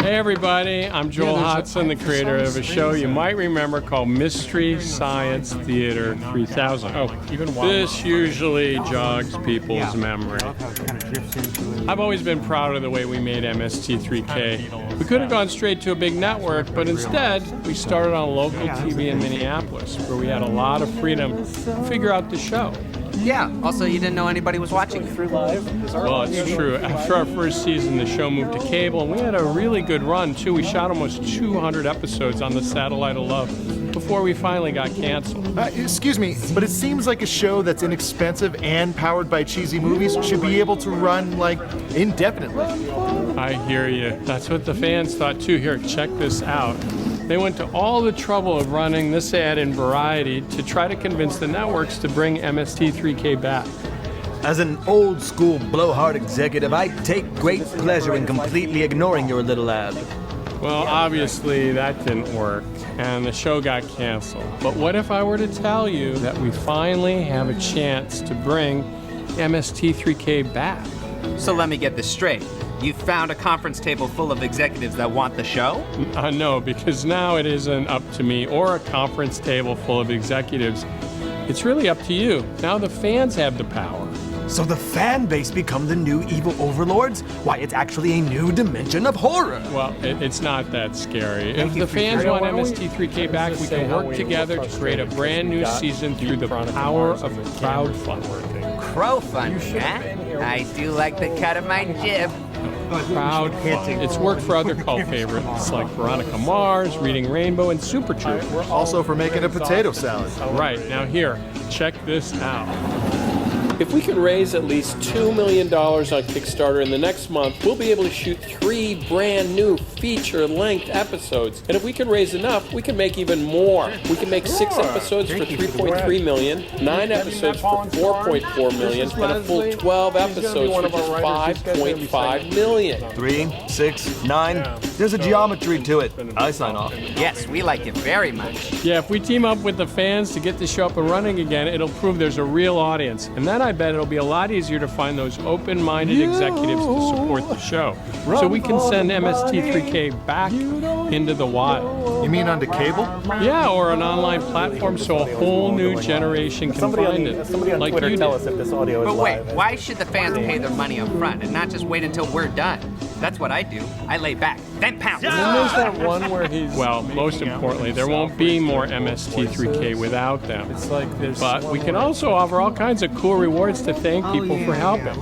Hey everybody, I'm Joel Hodson, the creator of a show you might remember called Mystery Science Theater 3000. This usually jogs people's memory. I've always been proud of the way we made MST3K. We could have gone straight to a big network, but instead we started on local TV in Minneapolis, where we had a lot of freedom to figure out the show. Yeah, also you didn't know anybody was watching it. Well, it's true. After our first season, the show moved to cable, and we had a really good run, too. We shot almost 200 episodes on the Satellite of Love before we finally got canceled. Excuse me, but it seems like a show that's inexpensive and powered by cheesy movies should be able to run, like, indefinitely. I hear you. That's what the fans thought, too. Here, check this out. They went to all the trouble of running this ad in Variety to try to convince the networks to bring MST3K back. As an old-school blowhard executive, I take great pleasure in completely ignoring your little ad. Well, obviously that didn't work, and the show got canceled. But what if I were to tell you that we finally have a chance to bring MST3K back? So let me get this straight. You found a conference table full of executives that want the show? No, because now it isn't up to me or a conference table full of executives. It's really up to you. Now the fans have the power. So the fan base become the new evil overlords? Why, it's actually a new dimension of horror. Well, it's not that scary. If the fans want MST3K back, we can work together to create a brand new season through the power of crowdfunding. Crowdfunding, huh? I do like the cut of my jib. Crowdfunding. It's worked for other cult favorites like Veronica Mars, Reading Rainbow, and Super Troopers. Also for making a potato salad. Right, now here, check this out. If we can raise at least $2 million on Kickstarter in the next month, we'll be able to shoot 3 brand new feature-length episodes. And if we can raise enough, we can make even more. We can make 6 episodes for $3.3 million, 9 episodes for $4.4 million, and a full 12 episodes for just $5.5 million. 3, 6, 9. There's a geometry to it. I sign off. Yes, we like it very much. Yeah, if we team up with the fans to get the show up and running again, it'll prove there's a real audience. And then I bet it'll be a lot easier to find those open-minded executives to support the show. So we can send MST3K back into the wild. You mean onto cable? Yeah, or an online platform so a whole new generation can find it. Like you did. But wait, why should the fans pay their money up front and not just wait until we're done? That's what I do. I lay back, then pounce. And then there's that one where he's... Well, most importantly, there won't be more MST3K without them. But we can also offer all kinds of cool rewards to thank people for helping.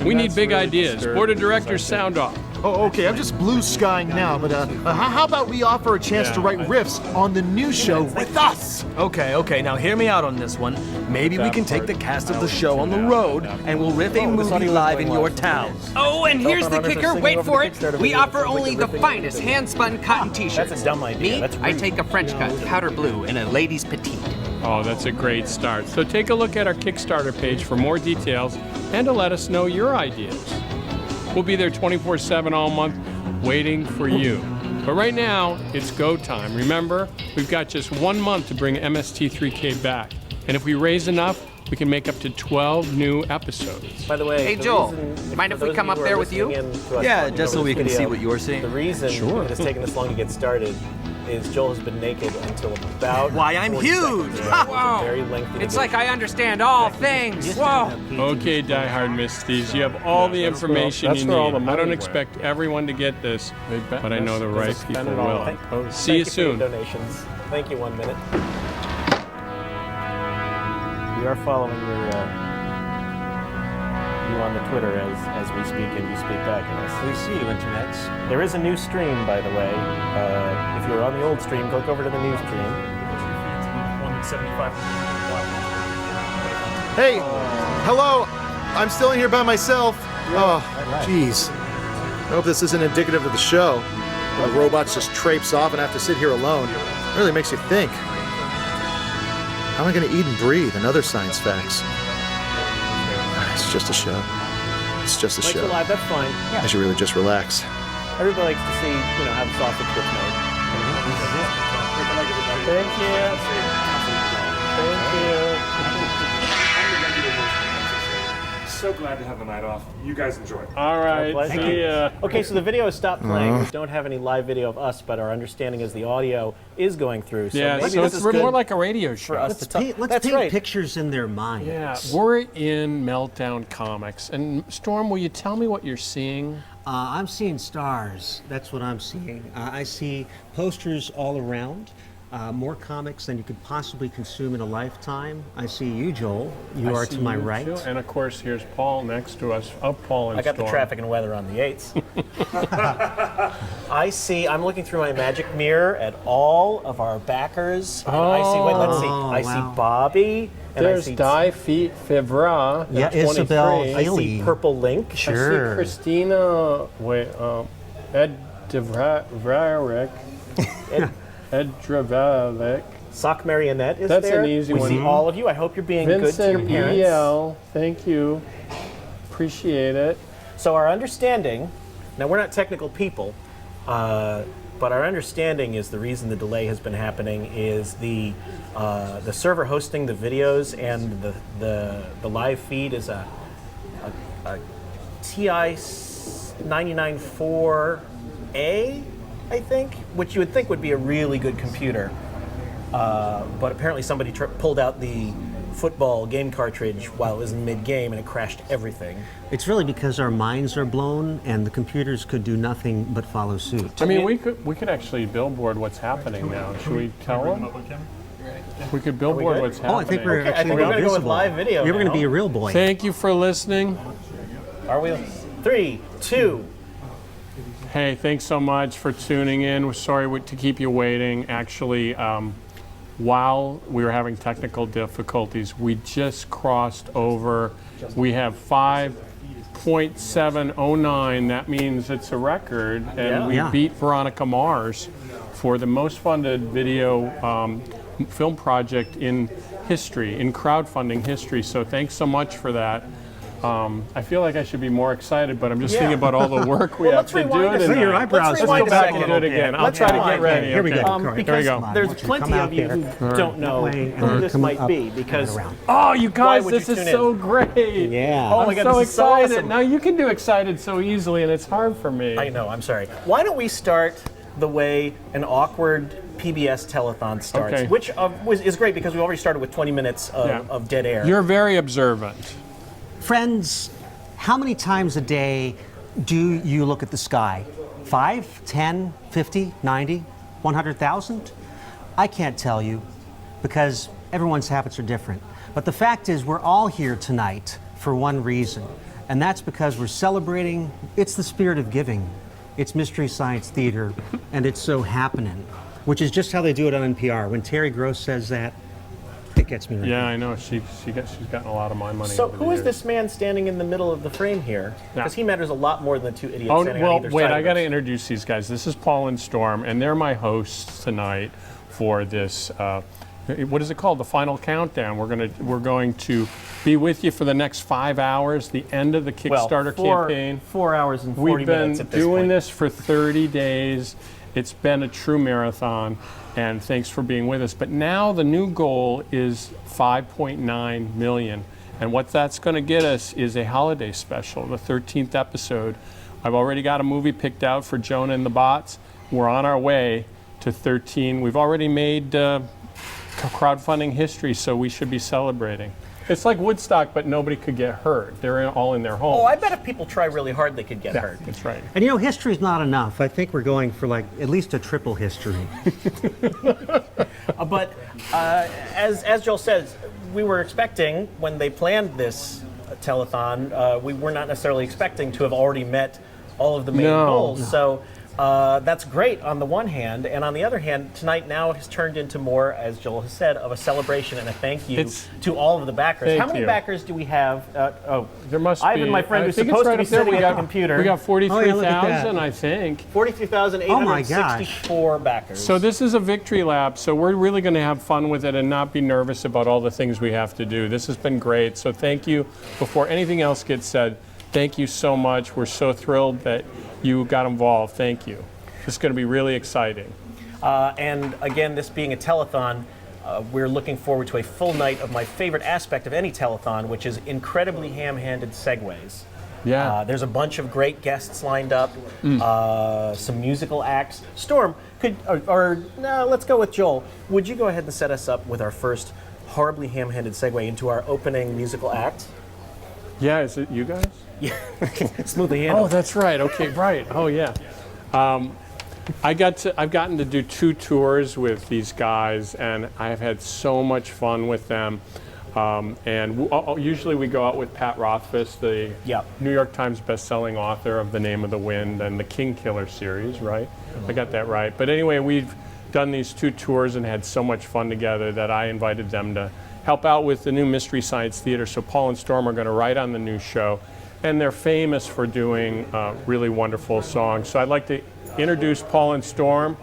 We need big ideas. Board of directors, sound off. Oh, okay, I'm just blue skying now, but how about we offer a chance to write riffs on the new show with us? Okay, now hear me out on this one. Maybe we can take the cast of the show on the road and we'll riff a movie live in your town. Oh, and here's the kicker, wait for it. We offer only the finest hand-spun cotton t-shirts. That's a dumb idea. Me, I take a French cut, powder blue, and a lady's petite. Oh, that's a great start. So take a look at our Kickstarter page for more details and to let us know your ideas. We'll be there 24/7 all month waiting for you. But right now, it's go time. Remember, we've got just 1 month to bring MST3K back. And if we raise enough, we can make up to 12 new episodes. By the way, hey Joel, mind if we come up there with you? Yeah, just so we can see what you're seeing. The reason it's taken this long to get started is Joel has been naked until about... Why, I'm huge! Whoa! Very lengthy It's like I understand all things. Whoa! Okay, diehard Misties, you have all the information you need. I don't expect everyone to get this, but I know the right people will. See you soon. Donations. Thank you, 1 minute. We are following you on the Twitter as we speak and you speak back in us. We see you, internets. There is a new stream, by the way. If you were on the old stream, click over to the new stream. Hey, hello. I'm still in here by myself. Oh, jeez. I hope this isn't indicative of the show. When the robots just traipse off and I have to sit here alone. It really makes you think. How am I going to eat and breathe and other science facts? It's just a show. It's just a Mike's show. alive, that's fine. I should really just relax. Everybody likes to see, how the sausage gets made. Thank you. Thank you. so glad to have the night off. You guys enjoy. All right, pleasure. see ya. Okay, so the video has stopped playing. We don't have any live video of us, but our understanding is the audio is going through. So Yeah, maybe so this it's is good more like a radio show. for us to talk. Let's That's paint right. pictures in their mind. Yeah, we're in Meltdown Comics. And Storm, will you tell me what you're seeing? I'm seeing stars. That's what I'm seeing. I see posters all around. More comics than you could possibly consume in a lifetime. I see you, Joel. You are to my right. Too. And of course, here's Paul next to us. Oh, Paul and I got Storm. the traffic and weather on the 8s. I'm looking through my magic mirror at all of our backers. And I see, let's see. I see Bobby. And There's I see Die Feet Fevra. Yeah, 23. Isabel I see Haley. Purple Link. I Sure. see Christina. Wait, Ed Devrarik. Ed Dravalik. Sock Marionette is That's there. an easy we one. see all of you. I hope you're being good to your Vincent parents. E.L. Thank you. Appreciate it. So our understanding, now we're not technical people, but our understanding is the reason the delay has been happening is the server hosting the videos and the live feed is a TI 994A, I think, which you would think would be a really good computer. But apparently somebody pulled out the football game cartridge while it was in mid-game and it crashed everything. It's really because our minds are blown and the computers could do nothing but follow suit. I mean, we could actually billboard what's happening now. Should we tell them? We could billboard good? what's happening. Oh, I think we're Okay, I actually think we're gonna go with visible. live video You're going to now. be a real boy. Thank you for listening. Are we? 3, 2. Hey, thanks so much for tuning in. We're sorry to keep you waiting. Actually, while we were having technical difficulties, we just crossed over. We have 5.709. That means it's a record, and we Yeah. beat Veronica Mars for the most funded video film project in history, in crowdfunding history. So thanks so much for that. I feel like I should be more excited, but I'm just thinking about all the work we Well, have let's to do rewind a tonight. second. Your eyebrows. Let's Let's rewind go a back second. and do it again. I'll Let's try to rewind. get ready. Here we okay. go. Here we go. There's want you to plenty come out of you there. who don't know way, who and this come might up be because around. Oh, you guys, would you this is tune so in? great. Yeah. Oh I'm my God, so this is so excited. awesome. Now you can do excited so easily, and it's hard for me. I know, I'm sorry. Why don't we start the way an awkward PBS telethon starts, Okay. which is great because we already started with 20 minutes of dead air. You're very observant. Friends, how many times a day do you look at the sky? 5, 10, 50, 90, 100,000? I can't tell you because everyone's habits are different. But the fact is we're all here tonight for one reason, and that's because we're celebrating. It's the spirit of giving. It's Mystery Science Theater, and it's so happening, which is just how they do it on NPR. When Terry Gross says that, it gets me right. Yeah, I know. She's gotten a lot of my money. So over the who is years. this man standing in the middle of the frame here? Because he matters a lot more than the two idiots Oh, standing on well, either wait, side I of got to us. introduce these guys. This is Paul and Storm, and they're my hosts tonight for this, what is it called? The final countdown. We're going to be with you for the next 5 hours, the end of the Kickstarter campaign. 4 hours and 40 We've been minutes at this doing point. this for 30 days. It's been a true marathon, and thanks for being with us. But now the new goal is 5.9 million. And what that's going to get us is a holiday special, the 13th episode. I've already got a movie picked out for Jonah and the Bots. We're on our way to 13. We've already made crowdfunding history, so we should be celebrating. It's like Woodstock, but nobody could get hurt. They're all in their homes. Oh, I bet if people try really hard, they could get hurt. That's right. And you know, history's not enough. I think we're going for like at least a triple history. But as Joel says, we were expecting when they planned this telethon, we were not necessarily expecting to have already met all of the main goals. So that's great on the one hand, and on the other hand, tonight now has turned into more, as Joel has said, of a celebration and a thank you to all of the backers. How many backers do we have? There must Ivan, be. my friend, I who's think it's supposed right to be up there. sitting We at got the computer. We got 43,000, that. I think. 43,864 backers. So this is a victory lap. So we're really going to have fun with it and not be nervous about all the things we have to do. This has been great. So thank you. Before anything else gets said, thank you so much. We're so thrilled that you got involved. Thank you. It's going to be really exciting. And again, this being a telethon, we're looking forward to a full night of my favorite aspect of any telethon, which is incredibly ham-handed segues. Yeah. There's a bunch of great guests lined up, some musical acts. Storm, no, let's go with Joel. Would you go ahead and set us up with our first horribly ham-handed segue into our opening musical act? Yeah, is it you guys? Yeah, smoothly handled. Oh, that's right. Okay, right. Oh, yeah. I've gotten to do 2 tours with these guys, and I've had so much fun with them. Usually we go out with Pat Rothfuss, the New York Times best-selling author of The Name of the Wind and the King Killer series, right? I got that right. But anyway, we've done these 2 tours and had so much fun together that I invited them to help out with the new Mystery Science Theater. So Paul and Storm are going to write on the new show, and they're famous for doing really wonderful songs. So I'd like to introduce Paul and Storm.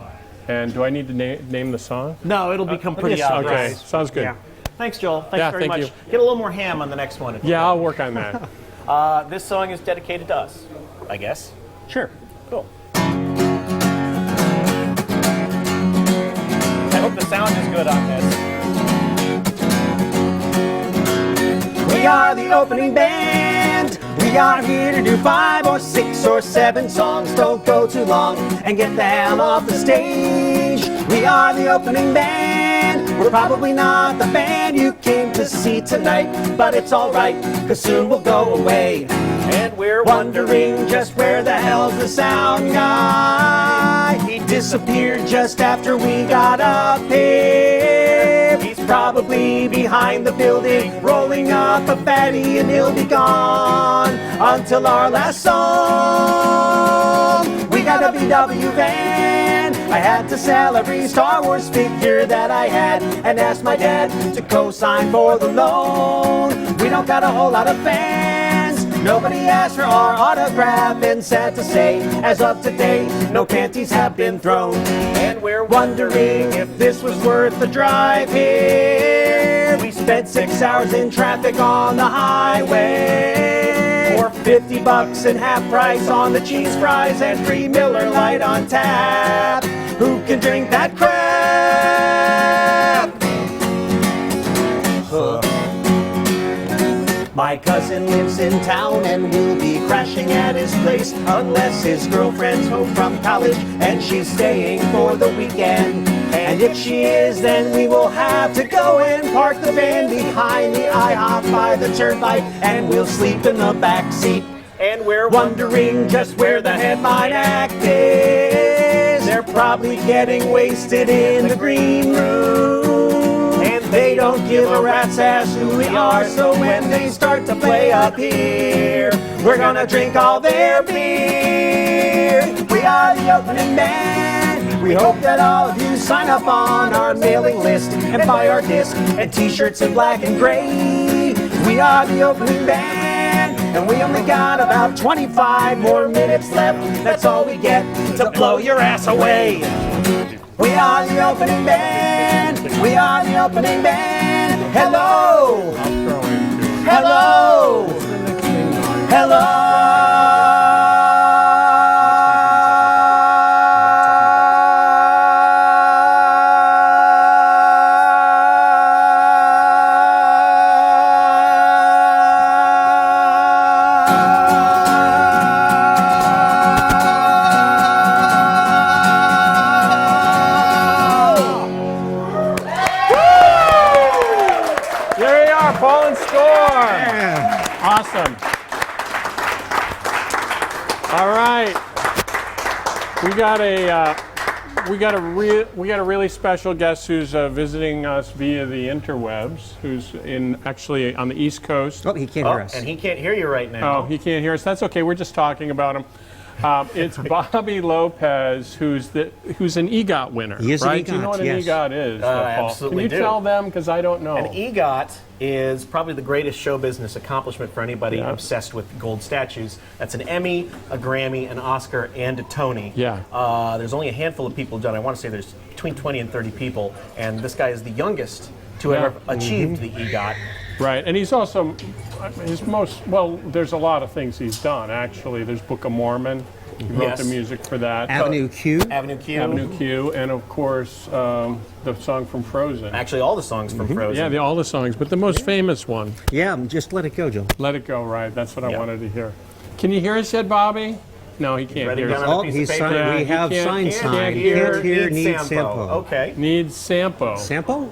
And do I need to name the song? No, it'll become pretty obvious. Okay, sounds good. Yeah. Thanks, Joel. Thanks very much. You. Get a little more ham on the next one. Yeah, I'll work on that. This song is dedicated to us, I guess. Sure. Cool. I hope the sound is good on this. We are the opening band. We are here to do 5 or 6 or 7 songs. Don't go too long and get the hell off the stage. We are the opening band. We're probably not the band you came to see tonight, but it's alright, cause soon we'll go away. And we're Wondering just where the hell's the sound guy? He disappeared just after we got up here. He's probably behind the building, rolling up a fatty, and he'll be gone until our last song. We got a VW van. I had to sell every Star Wars figure that I had and asked my dad to co-sign for the loan. We don't got a whole lot of fans. Nobody asked for our autograph, and sad to say, as of today, no panties have been thrown. And we're Wondering if this was worth the drive here. We spent 6 hours in traffic on the highway for $50 and half price on the cheese fries and free Miller Lite on tap. Who can drink that crap? My cousin lives in town and we'll be crashing at his place unless his girlfriend's home from college and she's staying for the weekend. And if she is, then we will have to go and park the van behind the IHOP by the turnpike, and we'll sleep in the back seat. And we're Wondering just where the headline act is. They're probably getting wasted in the green room, and they don't give a rat's ass who we are. So when they start to play up here, we're gonna drink all their beer. We are the opening band. We hope that all of you sign up on our mailing list and buy our disc and t-shirts in black and gray. We are the opening band, and we only got about 25 more minutes left. That's all we get to blow your ass away. We are the opening band. We are the opening band. Hello. Hello. Hello. Paul and Storm. Awesome. All right. We got a really special guest who's visiting us via the interwebs, who's actually on the East Coast. Oh, he can't hear us. And he can't hear you right now. Oh, he can't hear us. That's okay. We're just talking about him. It's Bobby Lopez, who's an EGOT winner. He is an right? EGOT, Do you know what an yes. EGOT is, Paul? Absolutely Can you tell them? Because I don't know. An EGOT is probably the greatest show business accomplishment for anybody obsessed with gold statues. That's an Emmy, a Grammy, an Oscar, and a Tony. Yeah. There's only a handful of people done. I want to say there's between 20 and 30 people, and this guy is the youngest to ever achieve the EGOT. Right, and he's also, there's a lot of things he's done, actually. There's Book of Mormon. He wrote Yes. the music for that. Avenue Q. Avenue Q. Avenue Q, and of course the song from Frozen. Actually, all the songs from Frozen. Yeah, all the songs, but the most famous one, Yeah, just let it go, Joe. "Let It Go." Right, that's what I Yeah. wanted to hear. Can you hear us yet, Bobby? No, he can't Writing hear down us. on a Oh, piece he's of paper. signed. Yeah, We he have can't- sign can't sign. hear, Can't hear, need need Sampo. Sampo. Okay. Needs Sampo. Sampo?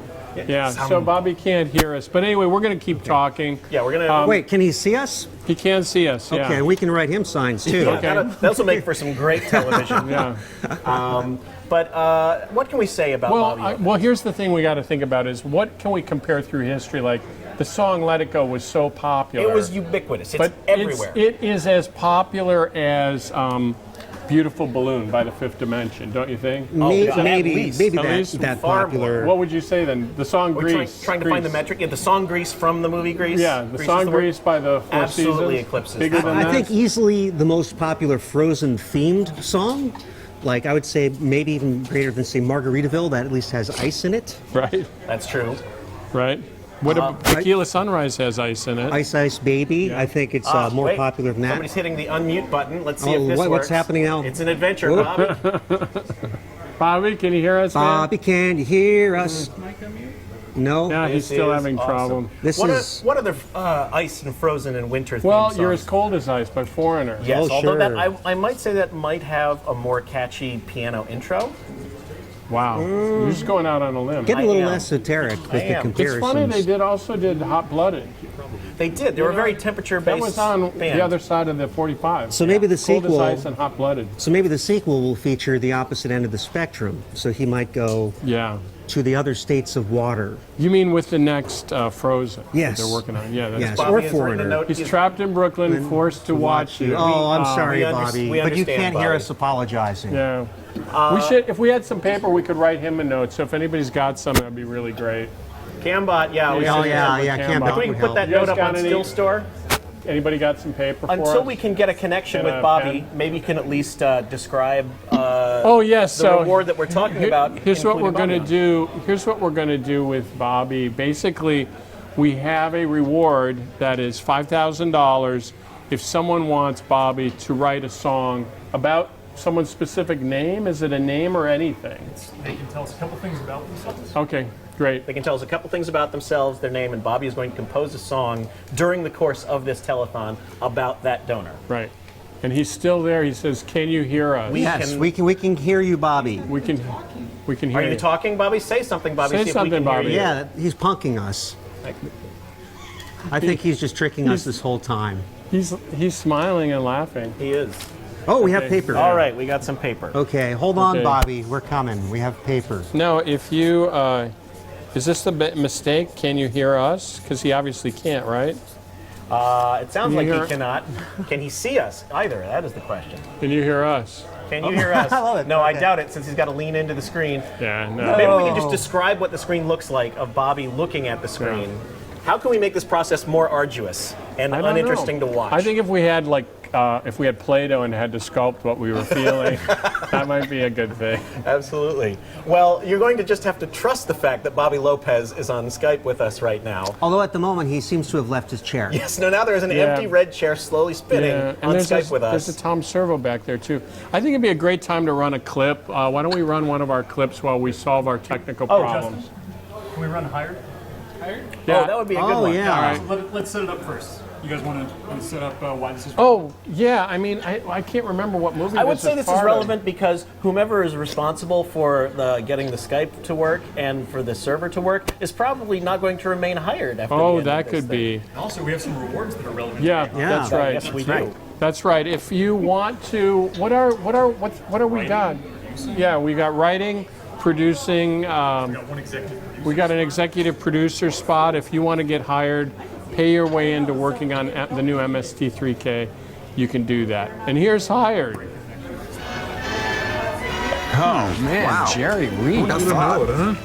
Yeah, so Bobby can't hear us. But anyway, we're going to keep talking. Yeah, we're gonna. Wait, can he see us? He can see us, yeah. Okay, we can write him signs too. Yeah, Okay. that'll will make for some great television. Yeah. But what can we say about Bobby? Well, here's the thing we got to think about is what can we compare through history? Like the song "Let It Go" was so popular. It was ubiquitous. It's but everywhere. it is as popular as "Beautiful Balloon" by the Fifth Dimension, don't you think? Maybe, God, at maybe, least. maybe At that, least that far popular. What would you say then? The song We're "Grease." trying to find the metric. Yeah, the song "Grease" from the movie Grease. Yeah, the Grease song is the word. "Grease" by the Four Absolutely Seasons. eclipses Bigger that. than I that. think easily the most popular Frozen themed song. Like I would say, maybe even greater than say Margaritaville. That at least has ice in it. Right, That's true. right. What about Tequila Sunrise has ice in it? Ice Ice Baby. Yeah. I think it's more Wait, popular than that. Somebody's hitting the unmute button. Let's see Oh, if this what's works. happening now? It's an adventure, Whoop. Bobby. Bobby, can you hear us, man? Bobby, can you hear us? No. Yeah, he's This still is having awesome. problem. This What is. what other ice and Frozen and winter Well, themed "You're as songs? Cold as Ice" by Foreigner. Yes, Oh, although that sure. I might say that might have a more catchy piano intro. Wow, you're just going out on a limb. Getting a little am. esoteric with the am. It's comparisons. It's funny they also did Hot Blooded. They did. They were very temperature-based. That was on band. the other side of the 45. So maybe the Cold sequel. as Ice and Hot Blooded. So maybe the sequel will feature the opposite end of the spectrum. So he might go Yeah. to the other states of water. You mean with the next Frozen? Yes. That they're working on. Yeah. That's Yes. Bobby Or is writing a Foreigner. note. He's trapped in Brooklyn, forced to watch you. Oh, I'm sorry, we Bobby, we but you understand, can't hear Bobby. us apologizing. Yeah. We should. If we had some paper, we could write him a note. So if anybody's got some, that'd be really great. Cambot, yeah. we Yeah. should- Oh yeah, yeah, Cam Cam Bot. If we can would put help. that You guys note up got on any- Still Store. Anybody got some paper for Until us? we can get a connection And with a Bobby, pen. maybe you can at least describe Oh yes. the So reward that we're talking about. Here's what we're including going to Bobby. do. Here's what we're going to do with Bobby. Basically, we have a reward that is $5,000 if someone wants Bobby to write a song about someone's specific name. Is it a name or anything? They can tell us a couple things about themselves. Okay, great. They can tell us a couple things about themselves, their name, and Bobby is going to compose a song during the course of this telethon about that donor. Right. And he's still there. He says, "Can you hear us?" Yes, can- we can hear you, Bobby. We can hear Are you talking, Bobby? Say something, Bobby. Say see if we something, can hear Bobby. you. Yeah, he's punking us. I think he's just tricking us this whole time. He's smiling and laughing. He is. Oh, we have Okay. paper. All right, we got some paper. Okay, hold on, Okay. Bobby. We're coming. We have paper. Now, if you, is this the mistake? Can you hear us? Because he obviously can't, right? It sounds Can like you he hear- cannot. Can he see us either? That is the question. Can you hear us? Can you hear us? I love it. No, I Okay. doubt it since he's got to lean into the screen. Yeah, no. Maybe we can just describe what the screen looks like of Bobby looking at the screen. How can we make this process more arduous and I don't uninteresting know. to watch? I think if we had if we had Play-Doh and had to sculpt what we were feeling, that might be a good thing. Absolutely. Well, you're going to just have to trust the fact that Bobby Lopez is on Skype with us right now. Although at the moment he seems to have left his chair. Yes, no, now there's an Yeah. empty red chair slowly spinning Yeah, on there's Skype with us. There's a Tom Servo back there too. I think it'd be a great time to run a clip. Why don't we run one of our clips while we solve our technical problems? Can we run hired? Yeah. Oh, that would be a good Oh, one. yeah. All right. Let's set it up first. You guys want to set up why this is? Oh, yeah. I mean, I can't remember what movie. I would say this is part of. relevant because whomever is responsible for getting the Skype to work and for the server to work is probably not going to remain hired after the Oh, end of that this could thing. be. Also, we have some rewards that are relevant. Yeah, Yeah. that's right. Yes, we Right. do. That's right. If you want to, what are we got? Yeah, we got writing, producing. We got one executive producer. We got an executive producer spot. If you want to get hired, pay your way into working on the new MST3K, you can do that. And here's hired. Oh man, Jerry Reed.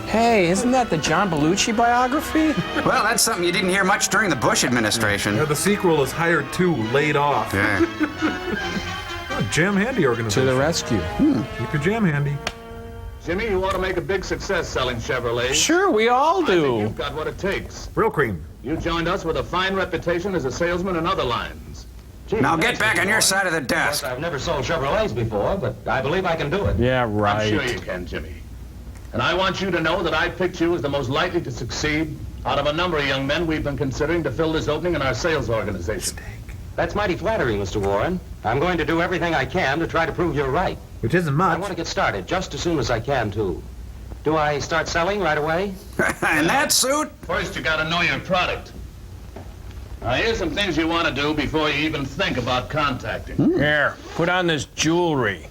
Hey, isn't that the John Belushi biography? Well, that's something you didn't hear much during the Bush administration. The sequel is Hired 2, Laid Off. Yeah. Jam handy To organization. the rescue. Keep your jam handy. Jimmy, you ought to make a big success selling Chevrolets. Sure, we all I think do. you've got what it takes. Real cream. You joined us with a fine reputation as a salesman in other lines. Now get back on your side of the desk. I've never sold Chevrolets before, but I believe I can do it. Yeah, right. I'm sure you can, Jimmy. And I want you to know that I picked you as the most likely to succeed out of a number of young men we've been considering to fill this opening in our sales organization. That's mighty flattering, Mr. Warren. I'm going to do everything I can to try to prove you're right. Which isn't much. I want to get started just as soon as I can, too. Do I start selling right away? In that suit? First, you gotta know your product. Now, here's some things you want to do before you even think about contacting. Here, put on this jewelry.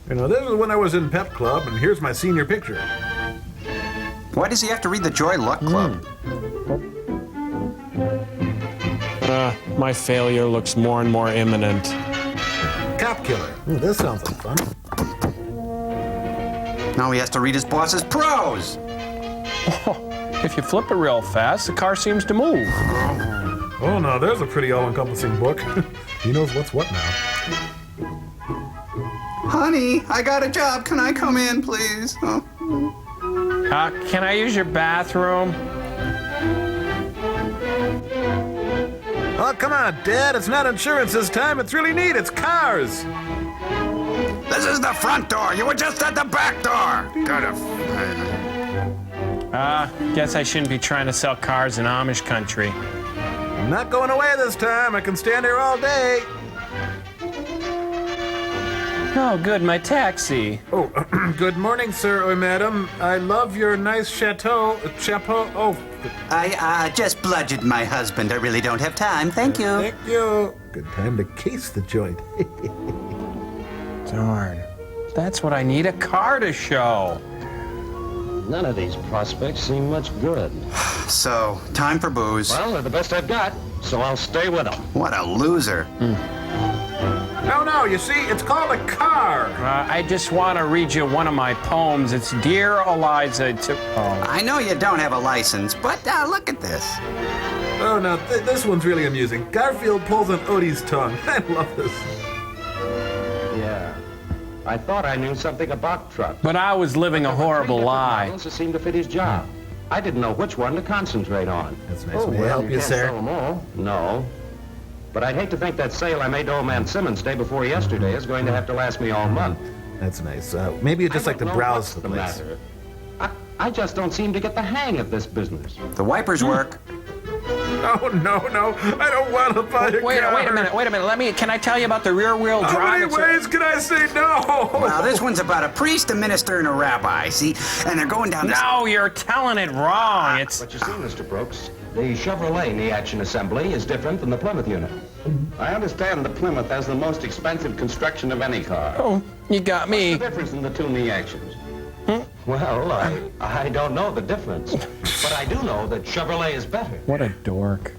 You know, this is when I was in Pep Club, and here's my senior picture. Why does he have to read the Joy Luck Club? My failure looks more and more imminent. Cop killer. Ooh, this sounds like fun. Now he has to read his boss's prose. If you flip it real fast, the car seems to move. Oh, no, there's a pretty all-encompassing book. He knows what's what now. Honey, I got a job. Can I come in, please? Oh. Can I use your bathroom? Oh, come on, Dad. It's not insurance this time. It's really neat. It's cars. This is the front door. You were just at the back door. Guess I shouldn't be trying to sell cars in Amish country. I'm not going away this time. I can stand here all day. Oh, good, my taxi. Oh, good morning, sir or madam. I love your nice chapeau. Oh, I just bludgeoned my husband. I really don't have time. Thank you. Thank you. Good time to case the joint. Darn. That's what I need a car to show. None of these prospects seem much good. So, time for booze. Well, they're the best I've got, so I'll stay with them. What a loser. No, you see, it's called a car. I just want to read you one of my poems. It's Dear Eliza. I know you don't have a license, but look at this. Oh, no, this one's really amusing. Garfield pulls on Odie's tongue. I love this. Yeah. I thought I knew something about trucks. But I was living a horrible lie. That seemed to fit his job. I didn't know which one to concentrate on. That's nice. May I help you, sir? Sell them all. No. But I'd hate to think that sale I made to old man Simmons day before yesterday is going to have to last me all month. That's nice. Maybe you'd just like to browse the place. I just don't seem to get the hang of this business. The wipers work. Oh, no, I don't want to buy a car. Wait a minute. Can I tell you about the rear-wheel drive? How many ways can I say no? Well, this one's about a priest, a minister, and a rabbi, see? And they're going down this... No, you're telling it wrong. But you see, Mr. Brooks, the Chevrolet in the action assembly is different than the Plymouth unit. I understand the Plymouth has the most expensive construction of any car. Oh, you got me. What's the difference in the two knee actions? Well, I don't know the difference, but I do know that Chevrolet is better. What a dork.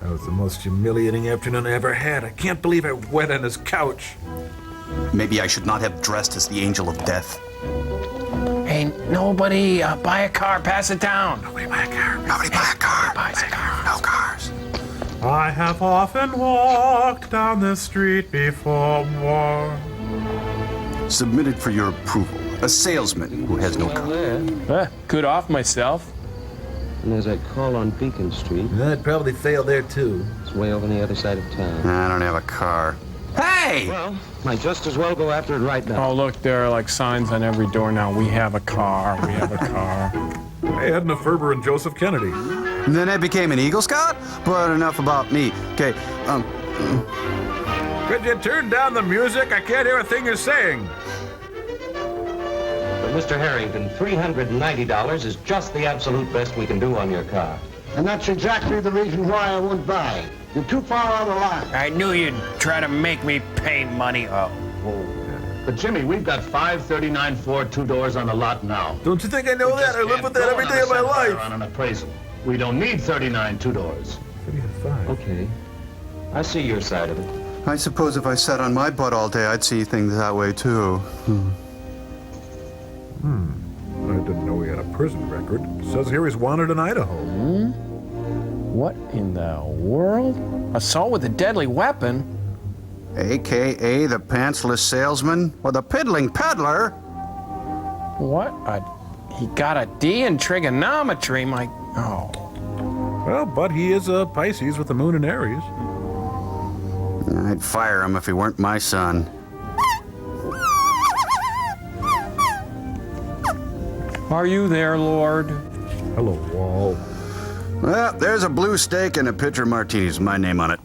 That was the most humiliating afternoon I ever had. I can't believe I wet on his couch. Maybe I should not have dressed as the angel of death. Hey, nobody buy a car. Pass it down. Nobody buy a car. Nobody buy a car. Buys a car. No cars. I have often walked down the street before. Submitted for your approval. A salesman who has no car. Good off myself. And there's that call on Beacon Street. I'd probably fail there, too. It's way over on the other side of town. I don't have a car. Hey! Well, might just as well go after it right now. Oh, look, there are like signs on every door now. We have a car. We have a car. Hey, Edna Ferber and Joseph Kennedy. And then I became an Eagle Scout? But enough about me. Okay, Could you turn down the music? I can't hear a thing you're saying. But Mr. Harrington, $390 is just the absolute best we can do on your car. And that's exactly the reason why I won't buy. You're too far out of line. I knew you'd try to make me pay money. But Jimmy, we've got 539 Ford 2-doors on the lot now. Don't you think I know that? I live with that every day of my life. On an appraisal. We don't need 39 2-doors. Okay. I see your side of it. I suppose if I sat on my butt all day, I'd see things that way, too. I didn't know he had a prison record. It says here he's wanted in Idaho. What in the world? Assault with a deadly weapon? AKA the pantsless salesman or the piddling peddler. What? He got a D in trigonometry, Well, but he is a Pisces with the moon in Aries. I'd fire him if he weren't my son. Are you there, Lord? Hello, Wall. Well, there's a blue steak and a pitcher of martinis. My name on it.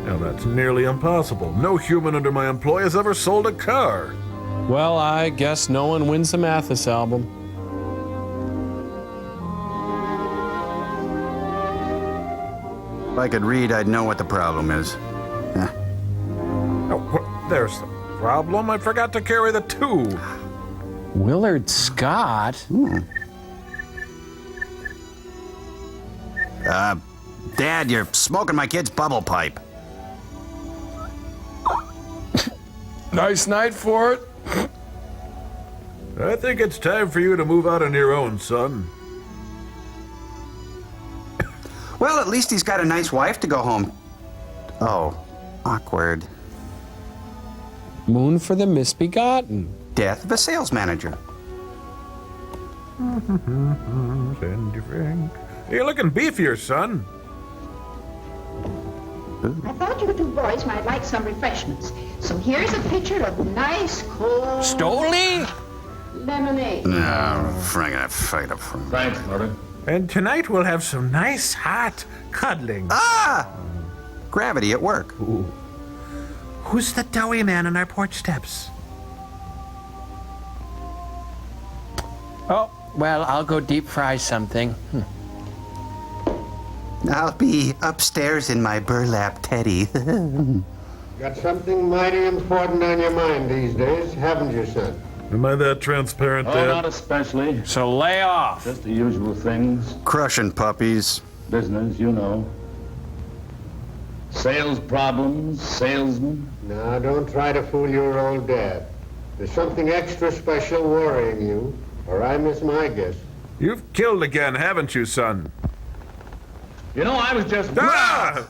Now that's nearly impossible. No human under my employ has ever sold a car. Well, I guess no one wins the Mathis album. If I could read, I'd know what the problem is. Oh, there's the problem. I forgot to carry the 2. Willard Scott? Dad, you're smoking my kid's bubble pipe. Nice night for it. I think it's time for you to move out on your own, son. Well, at least he's got a nice wife to go home. Oh, awkward. Moon for the misbegotten. Death of a sales manager. Sandy Frank. You're looking beefier, son. I thought you two boys might like some refreshments. So here's a pitcher of nice, cold... Stoli? Lemonade. No, Frank, I fight up from. Thanks, Mother. And tonight we'll have some nice, hot cuddling. Ah! Gravity at work. Ooh. Who's the doughy man on our porch steps? Oh, well, I'll go deep fry something. I'll be upstairs in my burlap teddy. Got something mighty important on your mind these days, haven't you, son? Am I that transparent, Oh, Dad? not especially. So lay off. Just the usual things. Crushing puppies. Business, you know. Sales problems, salesmen. Now, don't try to fool your old dad. There's something extra special worrying you, or I miss my guess. You've killed again, haven't you, son? You know, I was just... Ah!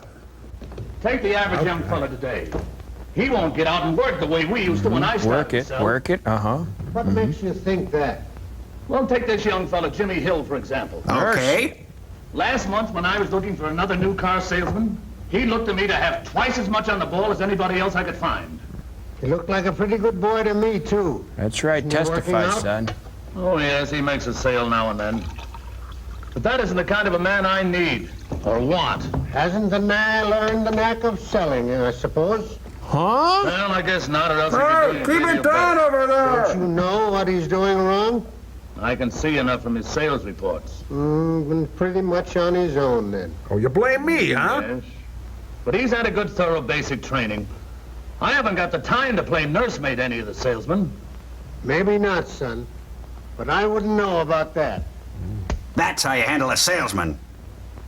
Take the average young fella today. He won't get out and work the way we used to when I started to sell. Work it, uh-huh. What makes you think that? Well, take this young fella, Jimmy Hill, for example. Okay. Last month, when I was looking for another new car salesman, he looked to me to have twice as much on the ball as anybody else I could find. He looked like a pretty good boy to me, too. That's right. Isn't he working Testify, out? son. Oh, yes, he makes a sale now and then. But that isn't the kind of a man I need or want. Hasn't the man learned the knack of selling, I suppose? Huh? Well, I guess not, or else Hey, keep it down over there! Don't you know what he's doing wrong? I can see enough from his sales reports. Been pretty much on his own, then. Oh, you blame me, huh? Yes. But he's had a good, thorough basic training. I haven't got the time to play nursemaid any of the salesmen. Maybe not, son. But I wouldn't know about that. That's how you handle a salesman.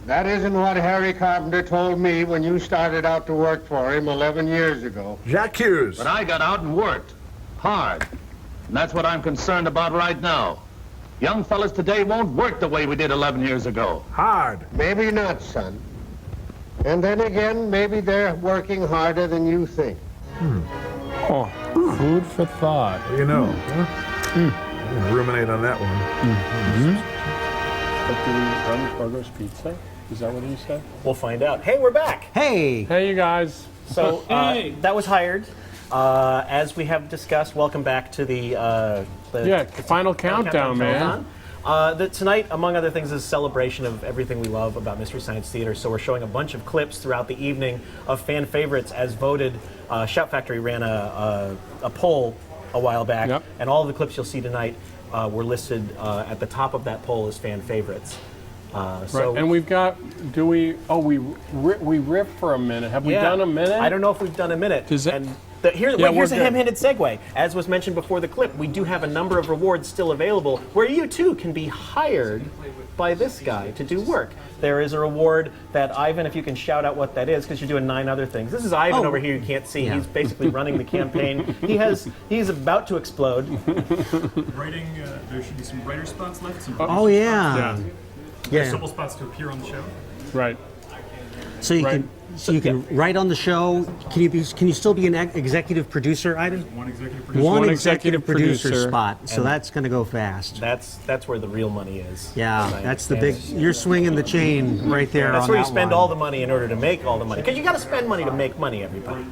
That isn't what Harry Carpenter told me when you started out to work for him 11 years ago. Jacques Hughes. But I got out and worked. Hard. And that's what I'm concerned about right now. Young fellas today won't work the way we did 11 years ago. Hard. Maybe not, son. And then again, maybe they're working harder than you think. Oh, food for thought. What do you know? Huh? I'm gonna ruminate on that one. But do we run Progress Pizza? Is that what he said? We'll find out. Hey, we're back. Hey. Hey, you guys. So that was hired. As we have discussed, welcome back to the final countdown, man. Tonight, among other things, is a celebration of everything we love about Mystery Science Theater. So we're showing a bunch of clips throughout the evening of fan favorites as voted. Shout Factory ran a poll a while back, and all of the clips you'll see tonight were listed at the top of that poll as fan favorites. So, right. And we've got, we riffed for a minute. Have we done a minute? I don't know if we've done a minute. Does it? And here's a ham-handed segue. As was mentioned before the clip, we do have a number of rewards still available where you too can be hired by this guy to do work. There is a reward that Ivan, if you can shout out what that is, because you're doing 9 other things. This is Ivan over here. You can't see. Yeah. He's basically running the campaign. He's about to explode. Writing. There should be some writer spots left. Some yeah. There's several spots to appear on the show. Right. So you can So you can write on the show. Can you still be an executive producer, Ida? One executive producer. One executive producer producer. spot. So that's going to go fast. That's where the real money is. Yeah, that's the big. You're swinging the chain right there. That's on where you that spend one. all the money in order to make all the money. Because you got to spend money to make money, everybody.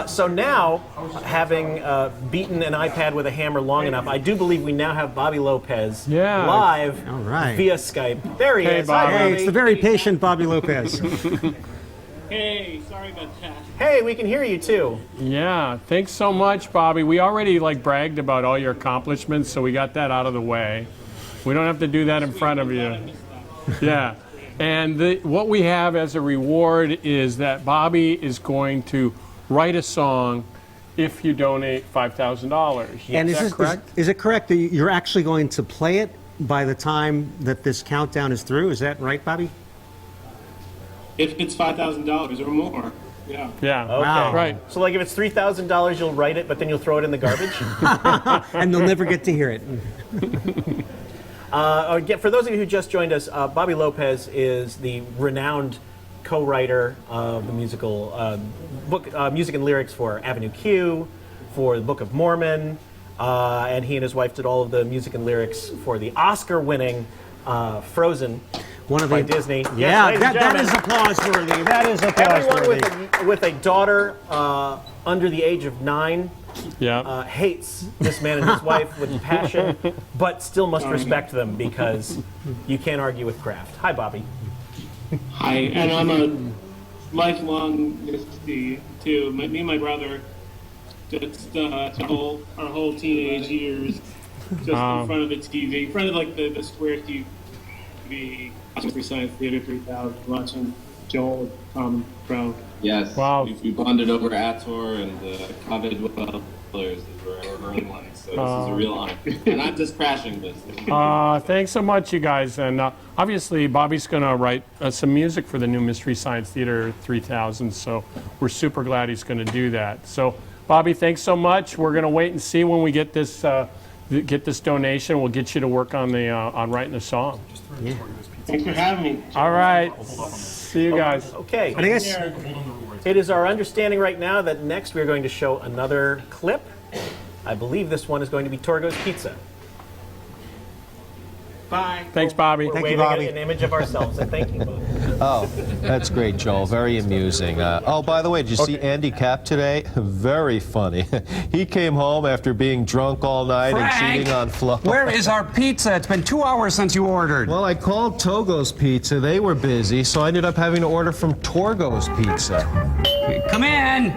So now, having beaten an iPad with a hammer long enough, I do believe we now have Bobby Lopez live via Skype. There he is. Bobby. Hi, Bobby. Hey, it's the very patient Bobby Lopez. Hey, sorry about that. Hey, we can hear you too. Yeah, thanks so much, Bobby. We already bragged about all your accomplishments, so we got that out of the way. We don't have to do that in front of you. Yeah, and what we have as a reward is that Bobby is going to write a song if you donate $5,000. And is that correct? Is it correct that you're actually going to play it by the time that this countdown is through? Is that right, Bobby? If it's $5,000 or more, yeah. Yeah. Okay. Wow. Right. So, like, if it's $3,000, you'll write it, but then you'll throw it in the garbage. And they'll never get to hear it. Again, for those of you who just joined us, Bobby Lopez is the renowned co-writer of the musical book, music and lyrics for Avenue Q, for the Book of Mormon, and he and his wife did all of the music and lyrics for the Oscar-winning Frozen. By Disney. Yeah, yes, that is applause worthy. That is applause worthy. Everyone with a daughter under the age of 9 hates this man and his wife with passion, but still must respect them because you can't argue with craft. Hi, Bobby. Hi, and I'm a lifelong Misty too. Me and my brother just our whole teenage years just in front of the TV, in front of the square TV. Mystery Science Theater 3000, watching Joel come from. Yes. Wow. We bonded over Ator and the Covid Dwellers were our early ones, so this is a real honor. And I'm just crashing this. Thanks so much, you guys. And obviously, Bobby's going to write some music for the new Mystery Science Theater 3000, so we're super glad he's going to do that. So, Bobby, thanks so much. We're going to wait and see when we get this donation. We'll get you to work on on writing the song. Yeah. Thanks for having me. All right. See you guys. Okay. It is our understanding right now that next we're going to show another clip. I believe this one is going to be Torgo's Pizza. Bye. Thanks, Bobby. We're waving an image of ourselves and thanking both. Oh, that's great, Joel. Very amusing. Oh, by the way, did you see Andy Capp today? Very funny. He came home after being drunk all night and cheating on Flo. Where is our pizza? It's been 2 hours since you ordered. Well, I called Togo's Pizza. They were busy, so I ended up having to order from Torgo's Pizza. Come in.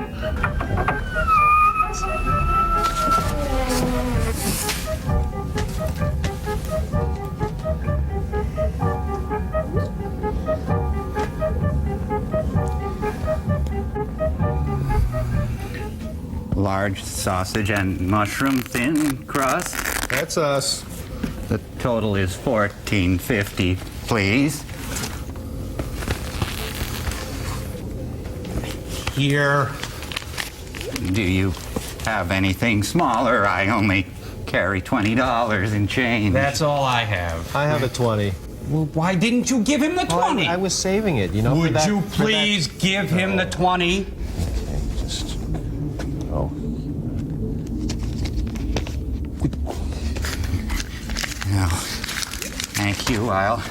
Large sausage and mushroom thin crust. That's us. The total is $14.50, please. Here. Do you have anything smaller? I only carry $20 in change. That's all I have. I have a 20. Well, why didn't you give him the 20? I was saving it, you know. Would you please give him the 20? No. Thank you. I'll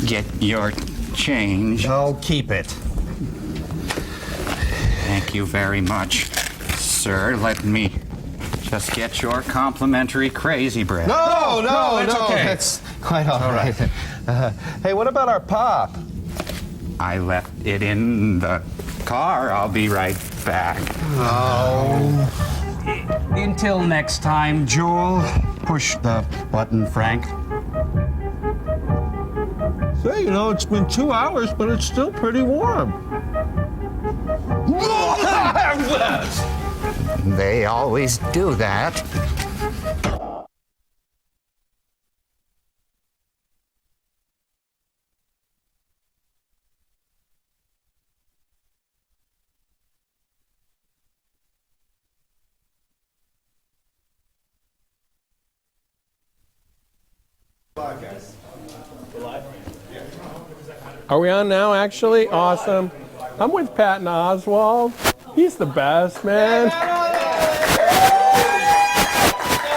get your change. Oh, keep it. Thank you very much, sir. Let me just get your complimentary crazy bread. No, that's okay. That's quite all right. Hey, what about our pop? I left it in the car. I'll be right back. Oh. Until next time, Joel. Push the button, Frank. Say, you know, it's been 2 hours, but it's still pretty warm. They always do that. Are we on now, actually? Awesome. I'm with Patton Oswalt. He's the best, man.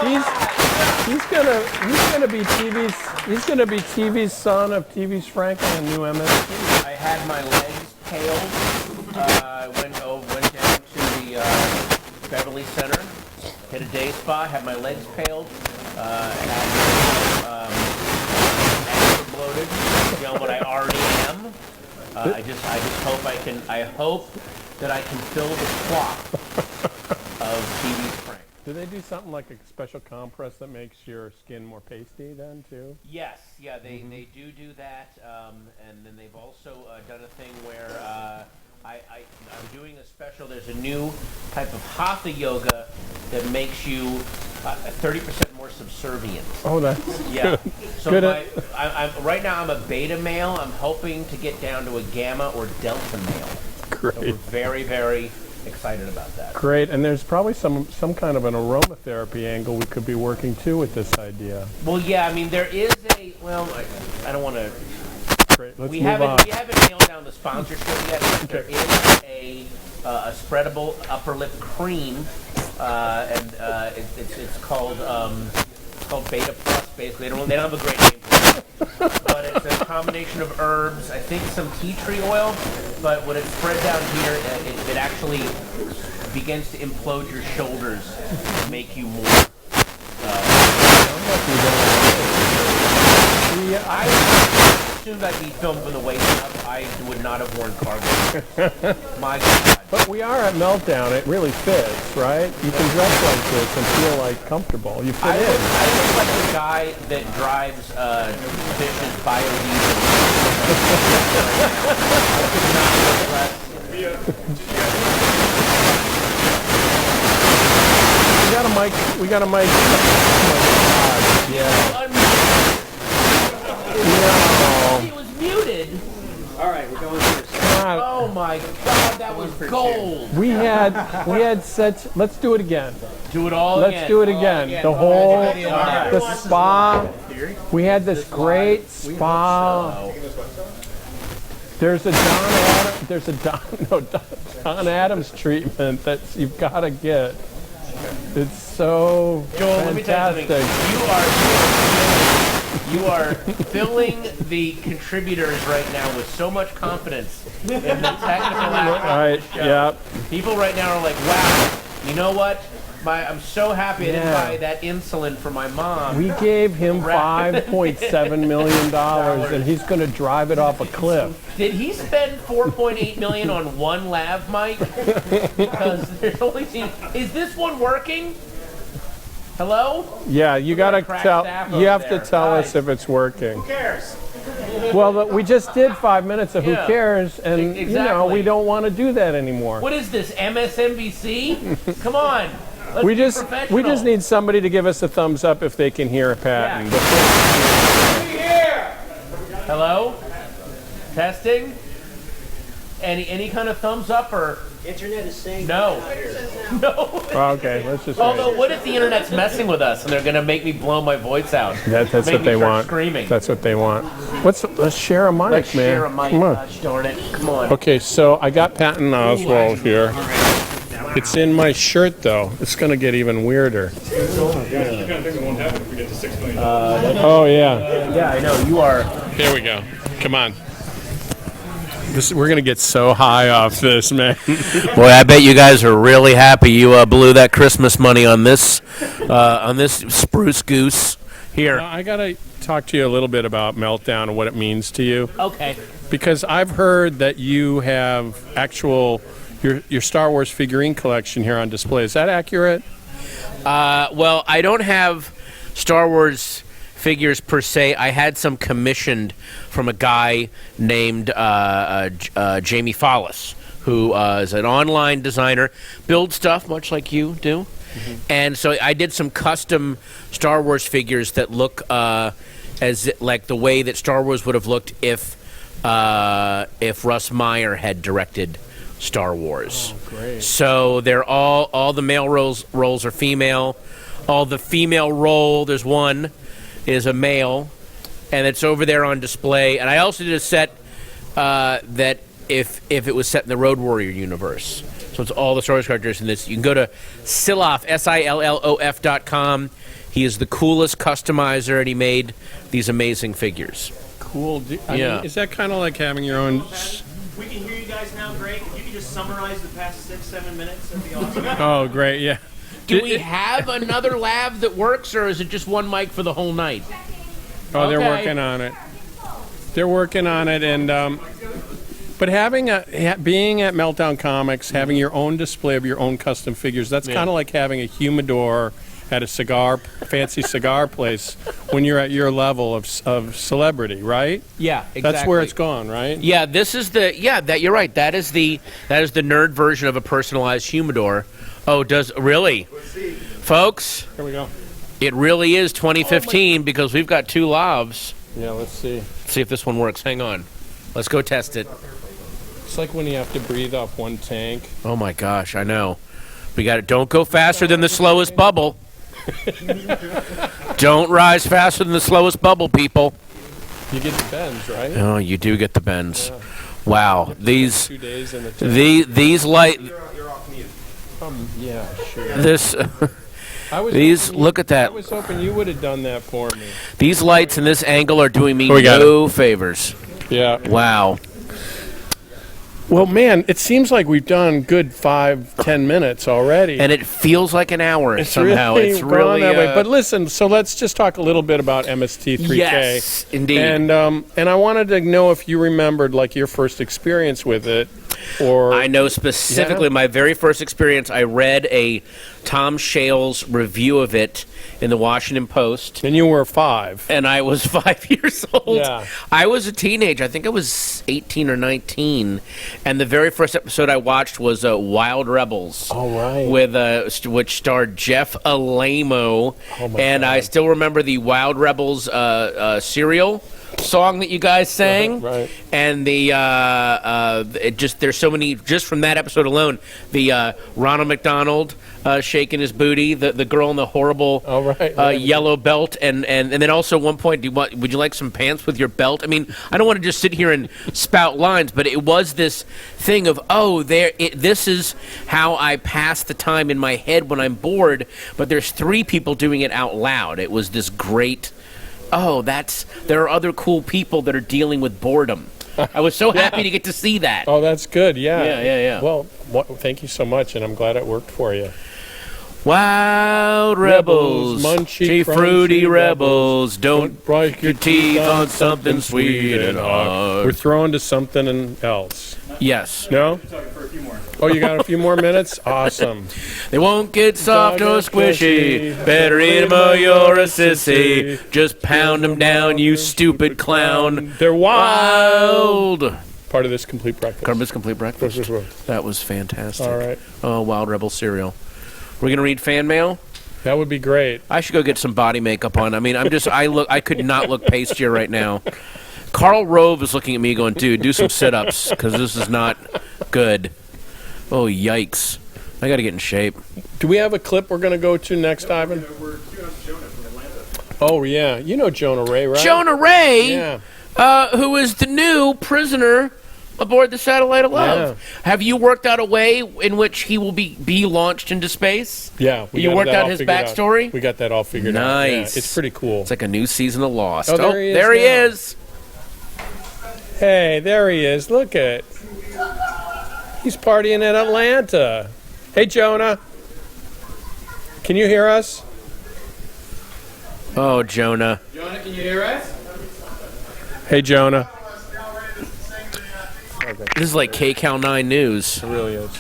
He's gonna be TV's son of TV's Frank on a new MST. I had my legs paled. I went down to the Beverly Center, hit a day spa, had my legs paled, had extra bloated beyond what I already am. I just hope I hope that I can fill the slot of TV's Frank. Do they do something like a special compress that makes your skin more pasty then too? Yes, yeah, they do that, and then they've also done a thing where I'm doing a special. There's a new type of hatha yoga that makes you 30% more subservient. Oh, that's yeah. good. So Good. right now I'm a beta male. I'm hoping to get down to a gamma or delta male. Great. So we're very, very excited about that. Great, and there's probably some kind of an aromatherapy angle we could be working too with this idea. Well, yeah, I mean there is a I don't want to. Great, let's we move on. haven't nailed down the sponsorship yet, but there is a spreadable upper lip cream, and it's called Beta Plus. Basically, they don't have a great name for it, but it's a combination of herbs. I think some tea tree oil, but when it's spread down here, it actually begins to implode your shoulders, to make you more. I assumed I'd be filmed from the waist up. I would not have worn cargo. My God. But we are at Meltdown. It really fits, right? You can dress like this and feel like comfortable. You fit in. I look like the guy that drives Fish's biodiesel. I could not look less. We got a mic. Oh my God. Yeah. No. He was muted. All right, we're going first. Oh my God, that was gold. We had such. Let's do it again. Do it all Let's again. do it again. The whole, the spa. We had this great We spa. hope so. There's a John Adams treatment that you've got to get. It's so Joel, let me tell you fantastic. something. You are filling the contributors right now with so much confidence in the technical aspect Right, of the show. yeah. People right now are like, wow, you know what? I'm so happy I didn't Yeah. buy that insulin for my mom. We gave him $5.7 million, and he's going to drive it off a cliff. Did he spend $4.8 million on one lav mic? Because there's only. Is this one working? Hello? Yeah, you got to crack tell. staff You over have to there. tell us if it's working. Who cares? Well, we just did 5 minutes of Yeah. who cares, and you know Exactly. we don't want to do that anymore. What is this, MSNBC? Come on. Let's We be just professional. need somebody to give us a thumbs up if they can hear Patton. Hello? Testing? Any kind of thumbs up or? Internet is saying No. No. Okay, let's just Although, wait. what if the internet's messing with us and they're going to make me blow my voice out? That's Make what me they start want. Screaming. That's what they want. Let's share a mic, Let's man. share a mic. Come on. Gosh darn it. Come on. Okay, so I got Patton Oswalt here. It's in my shirt, though. It's going to get even weirder. The kind of thing that won't happen if we get to 6 million. Oh, yeah. Yeah, I know. You are. Here we go. Come on. We're going to get so high off this, man. Boy, I bet you guys are really happy you blew that Christmas money on this spruce goose here. I got to talk to you a little bit about Meltdown and what it means to you. Okay. Because I've heard that you have your Star Wars figurine collection here on display. Is that accurate? Well, I don't have Star Wars figures per se. I had some commissioned from a guy named Jamie Follis, who is an online designer, builds stuff much like you do. Mm-hmm. And so I did some custom Star Wars figures that look as like the way that Star Wars would have looked if Russ Meyer had directed Star Wars. Oh, great. So they're all the male roles are female. All the female role, there's one, is a male, and it's over there on display. And I also did a set that if it was set in the Road Warrior universe. So it's all the Star Wars characters in this. You can go to Sillof, SILLOF.com. He is the coolest customizer, and he made these amazing figures. Cool. I mean, is that kind of like having your own? We can hear you guys now. Great. If you could just summarize the past 6-7 minutes, that'd be awesome. Oh, great. Yeah. Do we have another lav that works, or is it just one mic for the whole night? Oh, they're Okay. working on it. They're working on it, and but being at Meltdown Comics, having your own display of your own custom figures, that's kind of like having a humidor at a fancy cigar place when you're at your level of celebrity, right? Yeah, exactly. That's where it's gone, right? Yeah, this is that you're right. That is the nerd version of a personalized humidor. Oh, really? Folks, here we go. It really is 2015 because we've got 2 lavs. Yeah, let's see. Let's see if this one works. Hang on. Let's go test it. It's like when you have to breathe off one tank. Oh my gosh, I know. We got it. Don't go faster than the slowest bubble. Don't rise faster than the slowest bubble, people. You get the bends, right? Oh, you do get the bends. Yeah. Wow, these 2 days in the these light. You're off mute. Yeah, sure. Look at that. I was hoping you would have done that for me. These lights and this angle are doing me no favors. Yeah. Wow. Well, man, it seems like we've done good 5-10 minutes already, and it feels like an hour somehow. Really it's really that way. But listen, so let's just talk a little bit about MST3K. Yes, indeed. And I wanted to know if you remembered like your first experience with it, or I know specifically my very first experience. I read a Tom Shales review of it in the Washington Post. And you were 5. And I was 5 years old. Yeah. I was a teenager. I think I was 18 or 19. And the very first episode I watched was Wild Rebels. Oh, right. Which starred Jeff Alamo. Oh, my and God. I still remember the Wild Rebels serial song that you guys sang, right? And there's so many just from that episode alone. The Ronald McDonald shaking his booty, the girl in the horrible yellow belt, and then also at one point, would you like some pants with your belt? I mean, I don't want to just sit here and spout lines, but it was this thing of this is how I pass the time in my head when I'm bored. But there's 3 people doing it out loud. It was this great. There are other cool people that are dealing with boredom. I was so happy to get to see that. Oh, that's good. Yeah. Yeah. Well, thank you so much, and I'm glad it worked for you. Wild rebels, munchy, fruity rebels, don't break your teeth on something sweet and hard. We're throwing to something else. Yes. No? Oh, you got a few more minutes? Awesome. They won't get soft or squishy. Better eat 'em or you're a sissy. Just pound 'em down, you stupid clown. They're wild. Part of this complete breakfast. Part of this complete breakfast. That was fantastic. All right. Oh, Wild Rebel cereal. We're gonna read fan mail. That would be great. I should go get some body makeup on. I mean, I could not look pastier right now. Carl Rove is looking at me going, dude, do some sit-ups, because this is not good. Oh, yikes. I got to get in shape. Do we have a clip we're going to go to next, Ivan? Oh, yeah. You know Jonah Ray, right? Jonah Ray? Yeah. Who is the new prisoner aboard the Satellite of Love. Yeah. Have you worked out a way in which he will be launched into space? Yeah. You worked out his backstory? We got that all figured out. Nice. Yeah, it's pretty cool. It's like a new season of Lost. Oh, there he is. There he is. Hey, there he is. Look at. He's partying in Atlanta. Hey, Jonah. Can you hear us? Oh, Jonah. Jonah, can you hear us? Hey, Jonah. Okay. This is like KCAL 9 News. It really is.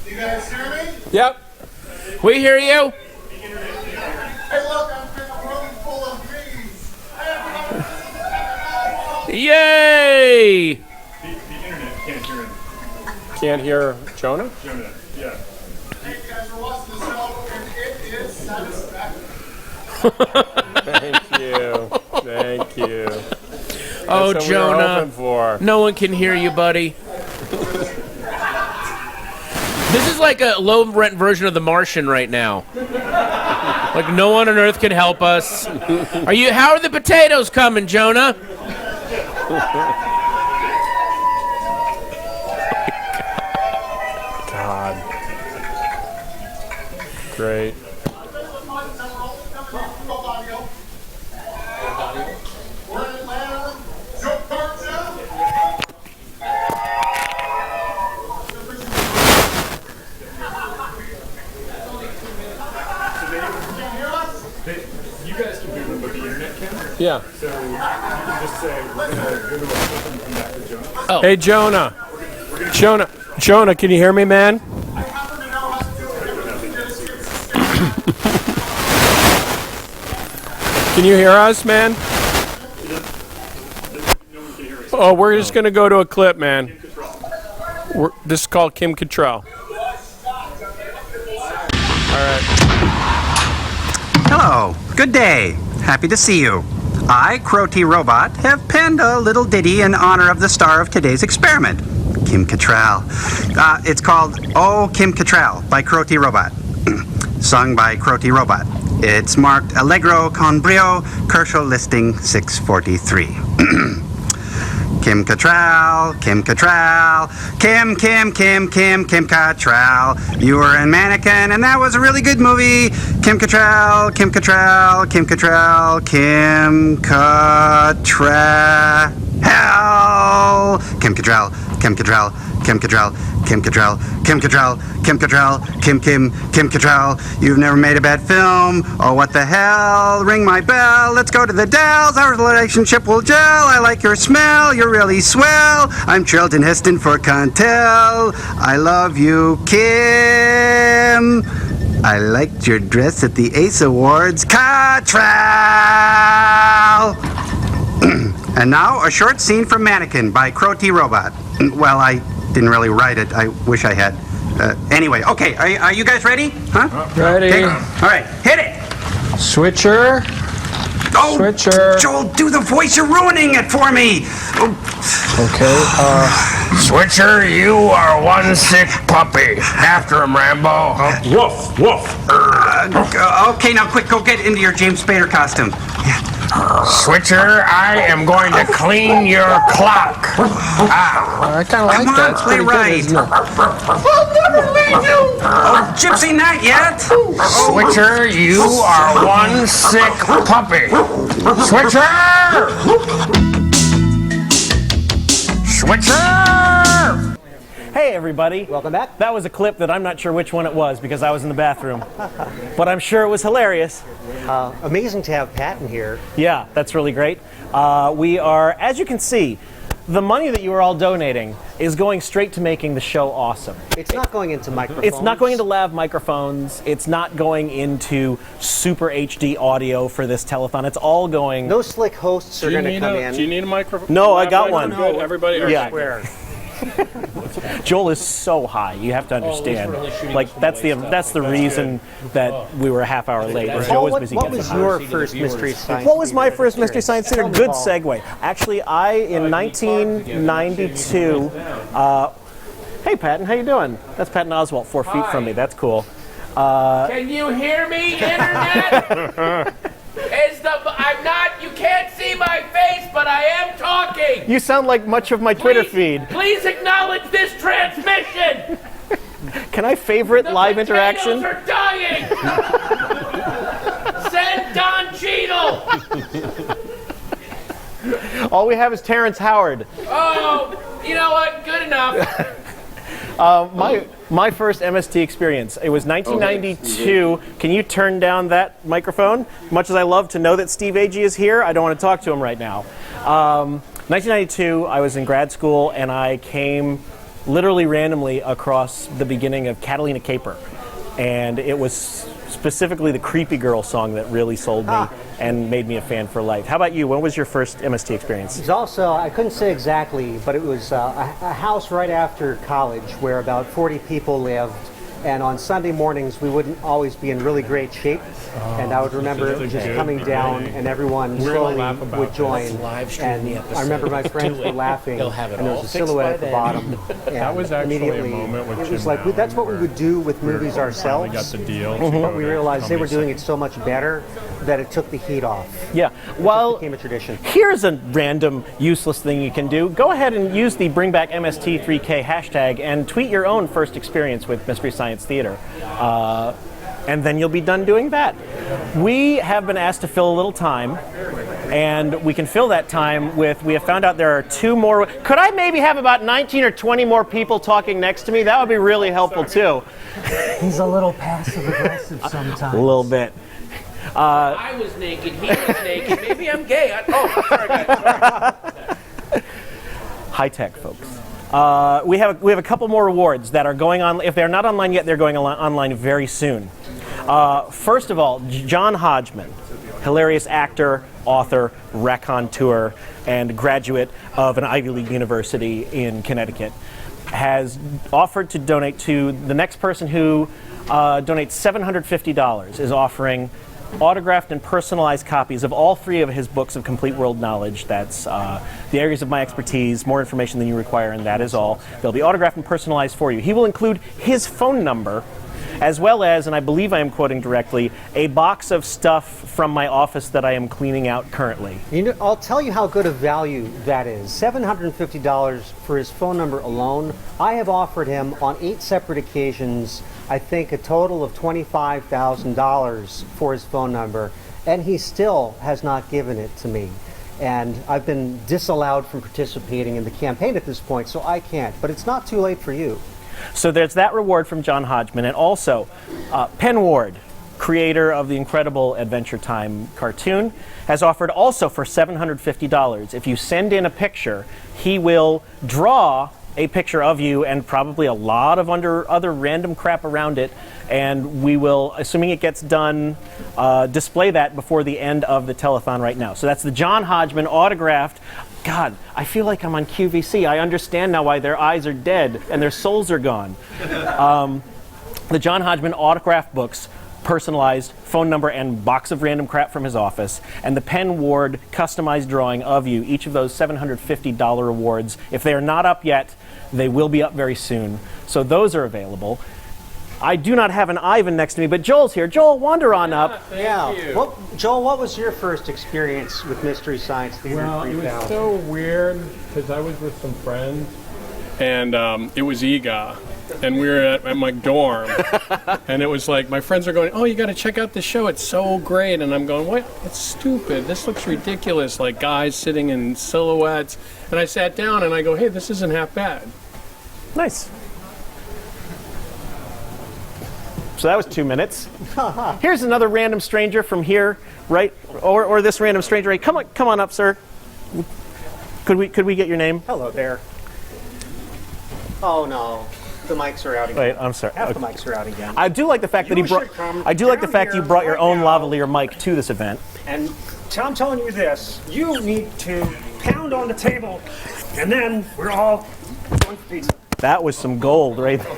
You guys hear me? Yep. We hear you. Hey, look, I'm in a room full of bees. Yay! The internet can't hear him. Can't hear Jonah? Jonah, yeah. Hey, you guys are watching the show, and it is satisfactory. Thank you. Thank you. Oh, That's what we were Jonah. hoping for. No one can hear you, buddy. This is like a low-rent version of The Martian right now. Like no one on Earth can help us. How are the potatoes coming, Jonah? God. Great. You guys can do them, but the internet can. Yeah. So you can just say, we're going to go to a clip and come back to Jonah. Oh. Hey, Jonah, can you hear me, man? Can you hear us, man? Oh, we're just going to go to a clip, man. This is called Kim Cattrall. All right. Hello, good day. Happy to see you. I, Crow T. Robot, have penned a little ditty in honor of the star of today's experiment, Kim Cattrall. It's called Oh, Kim Cattrall by Crow T. Robot. Sung by Crow T. Robot. It's marked Allegro con brio, Kershaw listing 643. Kim Cattrall, Kim Cattrall, Kim Cattrall. You were in Mannequin, and that was a really good movie. Kim Cattrall, Kim Cattrall, Kim Cattrall, Kim Cattrall. Kim Cattrall, Kim Cattrall, Kim Cattrall, Kim Cattrall, Kim Cattrall, Kim Cattrall, Kim Cattrall. You've never made a bad film. Oh, what the hell? Ring my bell. Let's go to the Dells. Our relationship will gel. I like your smell. You're really swell. I'm Charlton Heston for Cantel. I love you, Kim. I liked your dress at the Ace Awards. Cattrall. And now a short scene from Mannequin by Crow T. Robot. Well, I didn't really write it. I wish I had. Anyway, okay, are you guys ready? Huh? Ready. Okay. All right, hit it. Switcher. Oh, Switcher. Joel, do the voice. You're ruining it for me. Oh. Okay, Switcher, you are one sick puppy. After him, Rambo. Woof, woof. Okay, now quick, go get into your James Spader costume. Switcher, I am going to clean your clock. I kind of like Come that. on, It's play pretty right. good, isn't it? I'll never leave you. Oh, Gypsy, not yet. Switcher, you are one sick puppy. Switcher! Switcher! Hey everybody. Welcome back. That was a clip that I'm not sure which one it was because I was in the bathroom. But I'm sure it was hilarious. Amazing to have Patton here. Yeah, that's really great. We are, as you can see, the money that you are all donating is going straight to making the show awesome. It's not going into microphones. It's not going into lav microphones. It's not going into super HD audio for this telethon. It's all going... No slick hosts are going to come in. Do you need a microphone? No, I got one. Good. Everybody? Yeah. Okay. Joel is so high. You have to understand. Like that's the reason that we were a half hour late. Joe was busy. What was your first Mystery Science? What was my first Mystery Science Theater? Good segue. Actually, in 1992. Hey, Patton, how you doing? That's Patton Oswalt, 4 feet from me. That's cool. Can you hear me, Internet? You can't see my face, but I am talking. You sound like much of my Twitter feed. Please acknowledge this transmission. Can I favorite live interaction? The potatoes are dying. Send Don Cheadle. All we have is Terrence Howard. Oh, you know what? Good enough. My first MST experience. It was 1992. Can you turn down that microphone? Much as I love to know that Steve Agee is here, I don't want to talk to him right now. 1992, I was in grad school, and I came literally randomly across the beginning of Catalina Caper. And it was specifically the Creepy Girl song that really sold me and made me a fan for life. How about you? When was your first MST experience? It was also, I couldn't say exactly, but it was a house right after college where about 40 people lived, And on Sunday mornings, we wouldn't always be in really great shape. And I would remember just coming down, and everyone slowly would join. And I remember my friends were laughing, and there was a silhouette at the bottom. And That was actually immediately, a moment with it was Jim like Allen that's what we would do with movies ourselves. got the deal. But we realized they were doing it so much better that it took the heat off. Yeah. Well, it became a tradition. Here's a random useless thing you can do. Go ahead and use the Bring Back MST3K hashtag and tweet your own first experience with Mystery Science Theater. And then you'll be done doing that. We have been asked to fill a little time, and we can fill that time with, we have found out there are 2 more. Could I maybe have about 19 or 20 more people talking next to me? That would be really helpful too. He's a little passive-aggressive sometimes. A little bit. I was naked, he was naked, maybe I'm gay. Sorry guys, sorry. High tech, folks. We have a couple more awards that are going on. If they're not online yet, they're going online very soon. First of all, John Hodgman, hilarious actor, author, raconteur, and graduate of an Ivy League university in Connecticut, has offered to donate to the next person who donates $750 is offering autographed and personalized copies of all 3 of his books of complete world knowledge. That's the areas of my expertise, more information than you require, and that is all. They'll be autographed and personalized for you. He will include his phone number, as well as, and I believe I am quoting directly, a box of stuff from my office that I am cleaning out currently. You know, I'll tell you how good a value that is. $750 for his phone number alone. I have offered him on 8 separate occasions, I think a total of $25,000 for his phone number, and he still has not given it to me. And I've been disallowed from participating in the campaign at this point, so I can't. But it's not too late for you. So there's that reward from John Hodgman, and also Penn Ward, creator of the incredible Adventure Time cartoon, has offered also for $750. If you send in a picture, he will draw a picture of you and probably a lot of other random crap around it, and we will, assuming it gets done, display that before the end of the telethon right now. So that's the John Hodgman autographed. God, I feel like I'm on QVC. I understand now why their eyes are dead and their souls are gone. The John Hodgman autographed books, personalized phone number and box of random crap from his office, and the Penn Ward customized drawing of you, each of those $750 awards. If they are not up yet, they will be up very soon. So those are available. I do not have an Ivan next to me, but Joel's here. Joel, wander on up. Yeah. Joel, what was your first experience with Mystery Science Theater 3000? It was so weird because I was with some friends, and it was EGA, and we were at my dorm, and it was like my friends are going, "Oh, you got to check out the show. It's so great," and I'm going, "What? It's stupid. This looks ridiculous. Like guys sitting in silhouettes." And I sat down and I go, "Hey, this isn't half bad." Nice. So that was 2 minutes. Here's another random stranger from here, right? Or this random stranger. Right? Come on up, sir. Could we get your name? Hello there. Oh no, the mics are out again. Wait, I'm sorry. Half the mics are out again. I do like the fact that he brought. I do like the fact you brought your own lavalier mic to this event. And I'm telling you this: you need to pound on the table, and then we're all going for pizza. That was some gold, right there.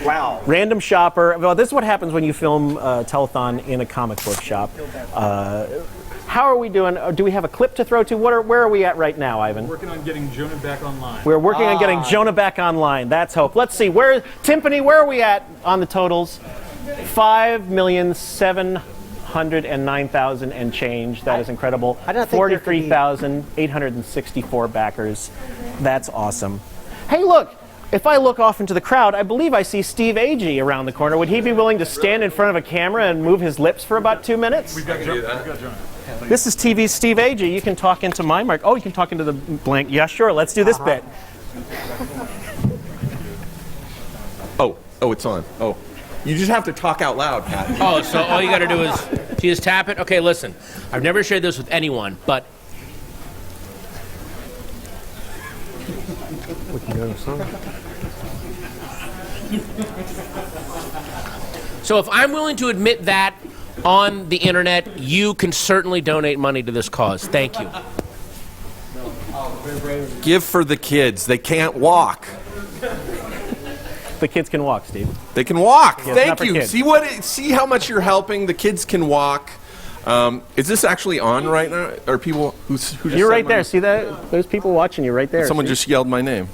Wow. Random shopper. Well, this is what happens when you film telethon in a comic book shop. How are we doing? Do we have a clip to throw to? Where are we at right now, Ivan? Working on getting Jonah back online. We're working on getting Jonah back online. That's hope. Let's see. Timpani, where are we at on the totals? 5,709,000 and change. That is incredible. 43,864 backers. That's awesome. Hey, look. If I look off into the crowd, I believe I see Steve Agee around the corner. Would he be willing to stand in front of a camera and move his lips for about 2 minutes? We've got Jonah. This is TV's Steve Agee. You can talk into my mic. Oh, you can talk into the blank. Yeah, sure. Let's do this bit. Oh, it's on. Oh, you just have to talk out loud, Pat. Oh, so all you got to do is you just tap it? Okay, listen. I've never shared this with anyone, but so if I'm willing to admit that on the internet, you can certainly donate money to this cause. Thank you. Give for the kids. They can't walk. The kids can walk, Steve. They can walk. Yeah, Thank not for you. kids. See how much you're helping. The kids can walk. Is this actually on right now? Are people who just You're said right my there. name? See that? There's people watching you right there. Someone see? just yelled my name.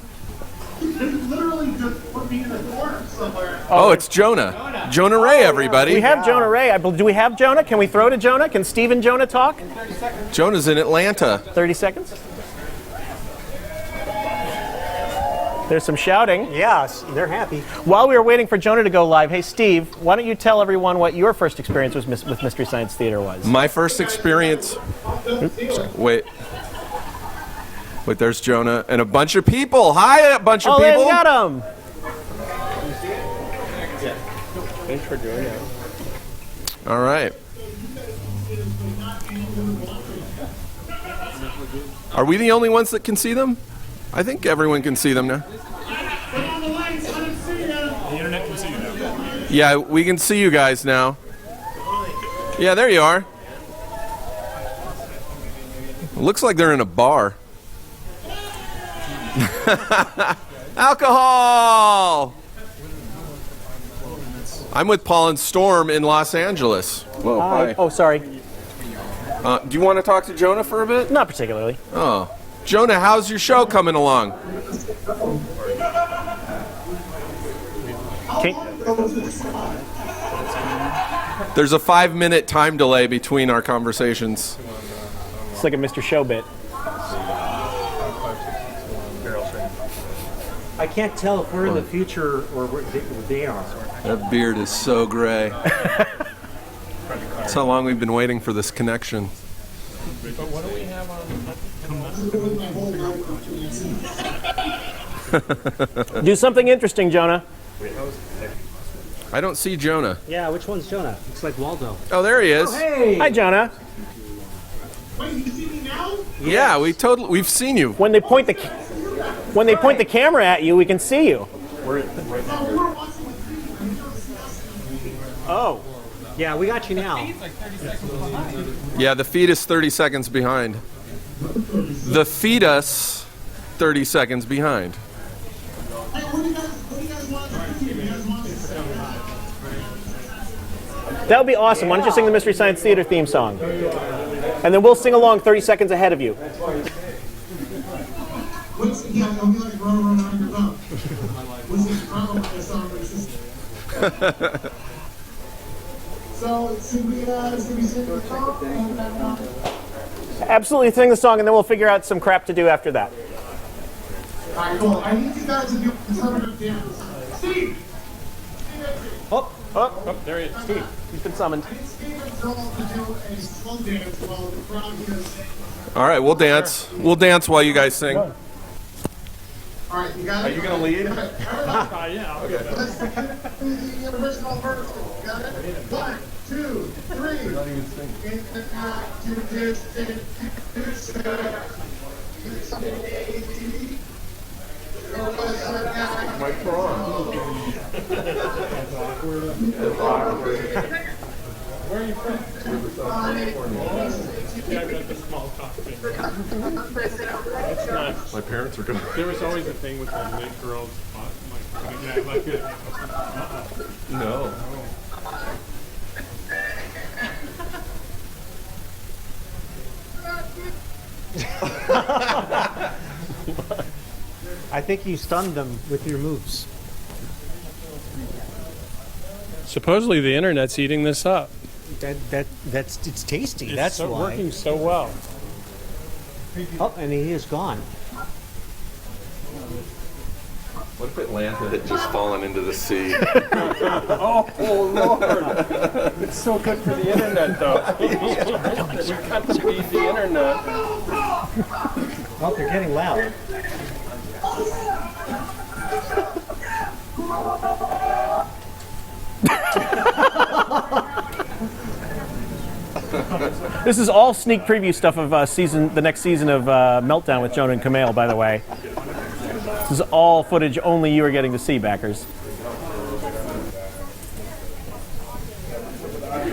Literally just put me in a corner somewhere. Oh, it's Jonah. Jonah Ray, everybody. We have Jonah Ray. Do we have Jonah? Can we throw to Jonah? Can Steve and Jonah talk? Jonah's in Atlanta. 30 seconds. There's some shouting. Yes, they're happy. While we were waiting for Jonah to go live, hey, Steve, why don't you tell everyone what your first experience with Mystery Science Theater was? My first experience. Oops, sorry. Wait, there's Jonah and a bunch of people. Hi, a bunch of Oh, people. they got him. Thanks for doing it. All right. Are we the only ones that can see them? I think everyone can see them now. The internet can see you now. Yeah, we can see you guys now. Yeah, there you are. It looks like they're in a bar. Alcohol! I'm with Paul and Storm in Los Angeles. Whoa, hi. Oh, sorry. Do you want to talk to Jonah for a bit? Not particularly. Oh. Jonah, how's your show coming along? There's a 5-minute time delay between our conversations. It's like a Mr. Show bit. I can't tell if we're in the future or they are. That beard is so gray. That's how long we've been waiting for this connection. But what do we have on? Do something interesting, Jonah. I don't see Jonah. Yeah, which one's Jonah? Looks like Waldo. Oh, there he is. Oh, hey! Hi, Jonah. Wait, you see me now? Yeah, we've seen you. When they point the camera at you, we can see you. Oh. Yeah, we got you now. Yeah, the feed is 30 seconds behind. The fetus 30 seconds behind. That would be awesome. Why don't you sing the Mystery Science Theater theme song? And then we'll sing along 30 seconds ahead of you. Yeah, it'll be like run around your mouth. What's this problem with this song? So, should we sing the song? Absolutely sing the song, and then we'll figure out some crap to do after that. Alright, cool. I need you guys to do conservative dance. Steve! Oh, there he is. Steve, he's been summoned. Steve and Joel to do a slow dance while the crowd here is singing. All right, we'll dance. We'll dance while you guys sing. All right, you got it? Are you going to lead? Yeah, I'll get it. Let's do the original vertical. Got it? 1, 2, 3. You're not even singing. My prawn. That's awkward. Where are you from? Yeah, I've got the small costume. It's not. My parents are going to... There was always a thing with the big girls. Like it. No. I think you stunned them with your moves. Supposedly the internet's eating this up. That's it's tasty. It's That's so why. working so well. Oh, and he is gone. What if Atlanta had just fallen into the sea? Oh, Lord. It's so good for the internet, though. We got to beat the internet. Oh, they're getting loud. This is all sneak preview stuff of the next season of Meltdown with Jonah and Kumail, by the way. This is all footage only you are getting to see, backers.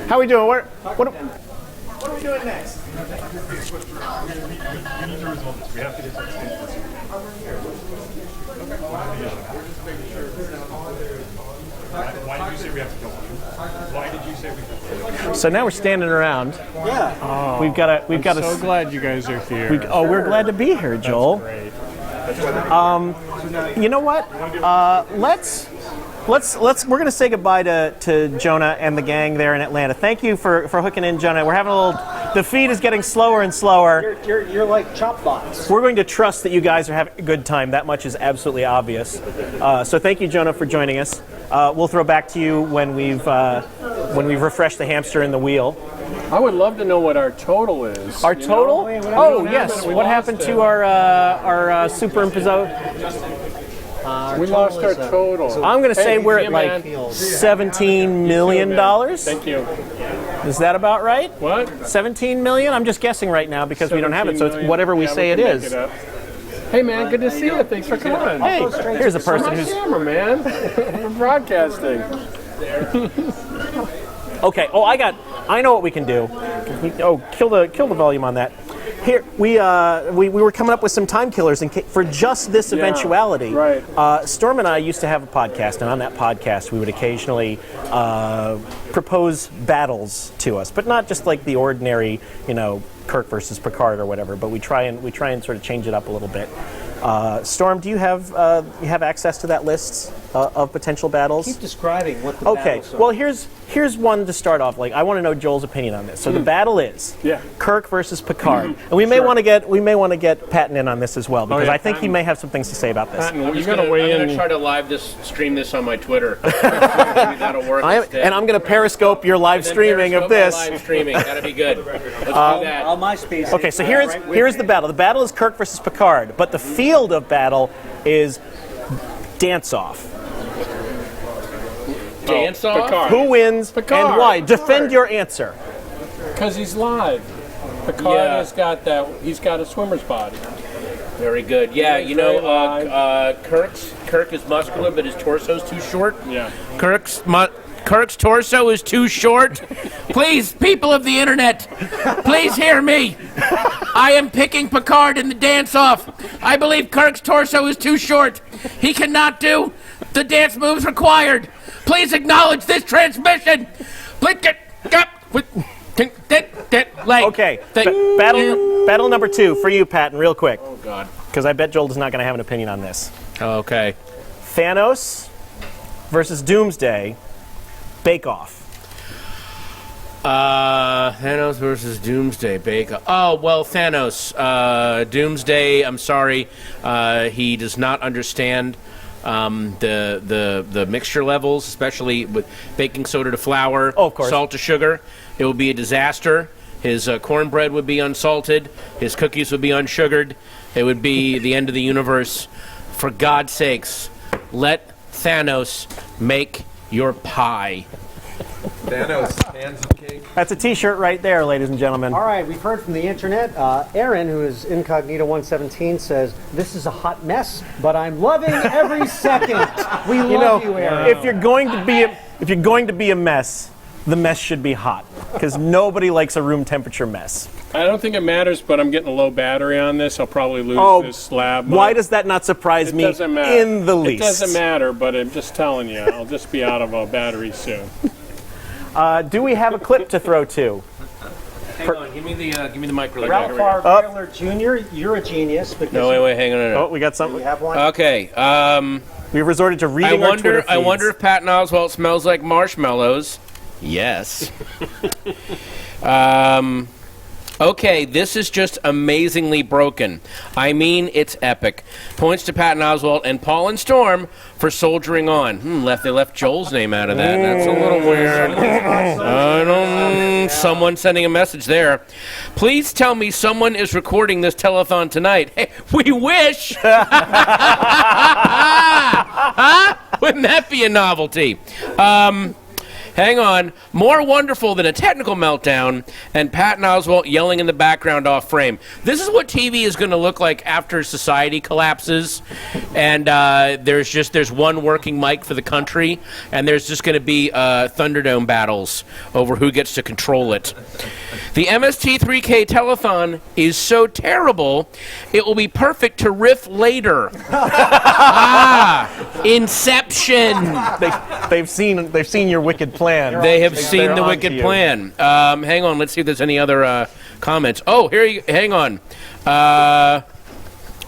How are we doing? What are we doing next? We need to resolve this. We have to get to Why did you say we have to go? Why did you say we have to go? So now we're standing around. Yeah. Oh, We've got I'm so glad you guys are here. We're glad to be here, Joel. Great. You know what? We're gonna say goodbye to Jonah and the gang there in Atlanta. Thank you for hooking in, Jonah. We're having a little. The feed is getting slower and slower. You're like chop box. We're going to trust that you guys are having a good time. That much is absolutely obvious. So thank you, Jonah, for joining us. We'll throw back to you when we've refreshed the hamster in the wheel. I would love to know what our total is. Our total? Oh yes. We What lost happened it. to our superimposed? We lost our total. I'm going to say we're at man. like $17 million. Thank you. Is that about right? What? 17 million? I'm just guessing right now because we don't have it, so it's whatever we say it is. Hey man, good to see you. Thanks for coming. Hey, here's a person who's camera, man. We're broadcasting. Okay. Oh, I know what we can do. Kill the volume on that. Here we were coming up with some time killers for just this eventuality. Right. Storm and I used to have a podcast, and on that podcast we would occasionally propose battles to us, but not just like the ordinary, Kirk versus Picard or whatever. But we try and sort of change it up a little bit. Storm, do you have access to that list of potential battles? Keep describing what the battles are. Well, here's one to start off. Like, I want to know Joel's opinion on this. So the battle is Kirk versus Picard, and we may want to get Patton in on this as well because I think he may have some things to say about this. Patton, you got to weigh in. I'm going to try to stream this on my Twitter. Maybe that'll work. And I'm going to Periscope your live streaming of this. Live streaming. That'll be good. Let's do that. On MySpace. Okay, so here's the battle. The battle is Kirk versus Picard, but the field of battle is dance-off. Dance-off? Picard. Who wins Picard. and why? Defend your answer. Because he's live. Picard has got that. He's got a swimmer's body. Very good. Yeah, Kirk is muscular, but his torso's too short. Yeah. Kirk's torso is too short. Please, people of the internet, please hear me. I am picking Picard in the dance-off. I believe Kirk's torso is too short. He cannot do the dance moves required. Please acknowledge this transmission. Please Okay, battle number 2 for you, Patton, real quick. Oh, God. Because I bet Joel is not going to have an opinion on this. Okay. Thanos versus Doomsday. Bake Off. Thanos versus Doomsday. Bake Off. Oh, well, Thanos. Doomsday, I'm sorry. He does not understand the mixture levels, especially with baking soda to flour, of course. Salt to sugar. It would be a disaster. His cornbread would be unsalted. His cookies would be unsugared. It would be the end of the universe. For God's sakes, let Thanos make your pie. Thanos, hands of cake. That's a t-shirt right there, ladies and gentlemen. All right, we've heard from the internet. Aaron, who is Incognito 117, says, this is a hot mess, but I'm loving every second. We love you, Aaron. If you're going to be a mess, the mess should be hot because nobody likes a room temperature mess. I don't think it matters, but I'm getting a low battery on this. I'll probably lose this slab. Why does that not surprise me in the least? It doesn't matter, but I'm just telling you, I'll just be out of a battery soon. Do we have a clip to throw to? Hang on, give me the mic really Ralph quick. R. Taylor Jr., you're a genius. Because No, wait, hang on. No. Oh, we got something. You have one? Okay. We've resorted to reading our Twitter feeds. I wonder if Patton Oswalt smells like marshmallows. Yes. Okay, this is just amazingly broken. I mean, it's epic. Points to Patton Oswalt and Paul and Storm for soldiering on. They left Joel's name out of that. That's a little weird. Someone sending a message there. Please tell me someone is recording this telethon tonight. Hey, we wish. Huh? Wouldn't that be a novelty? Hang on. More wonderful than a technical meltdown and Patton Oswalt yelling in the background off frame. This is what TV is going to look like after society collapses and there's one working mic for the country and there's just going to be Thunderdome battles over who gets to control it. The MST3K Telethon is so terrible, it will be perfect to riff later. Inception. They've seen your wicked plan. They have seen the wicked plan. Hang on, let's see if there's any other comments. Oh, hang on.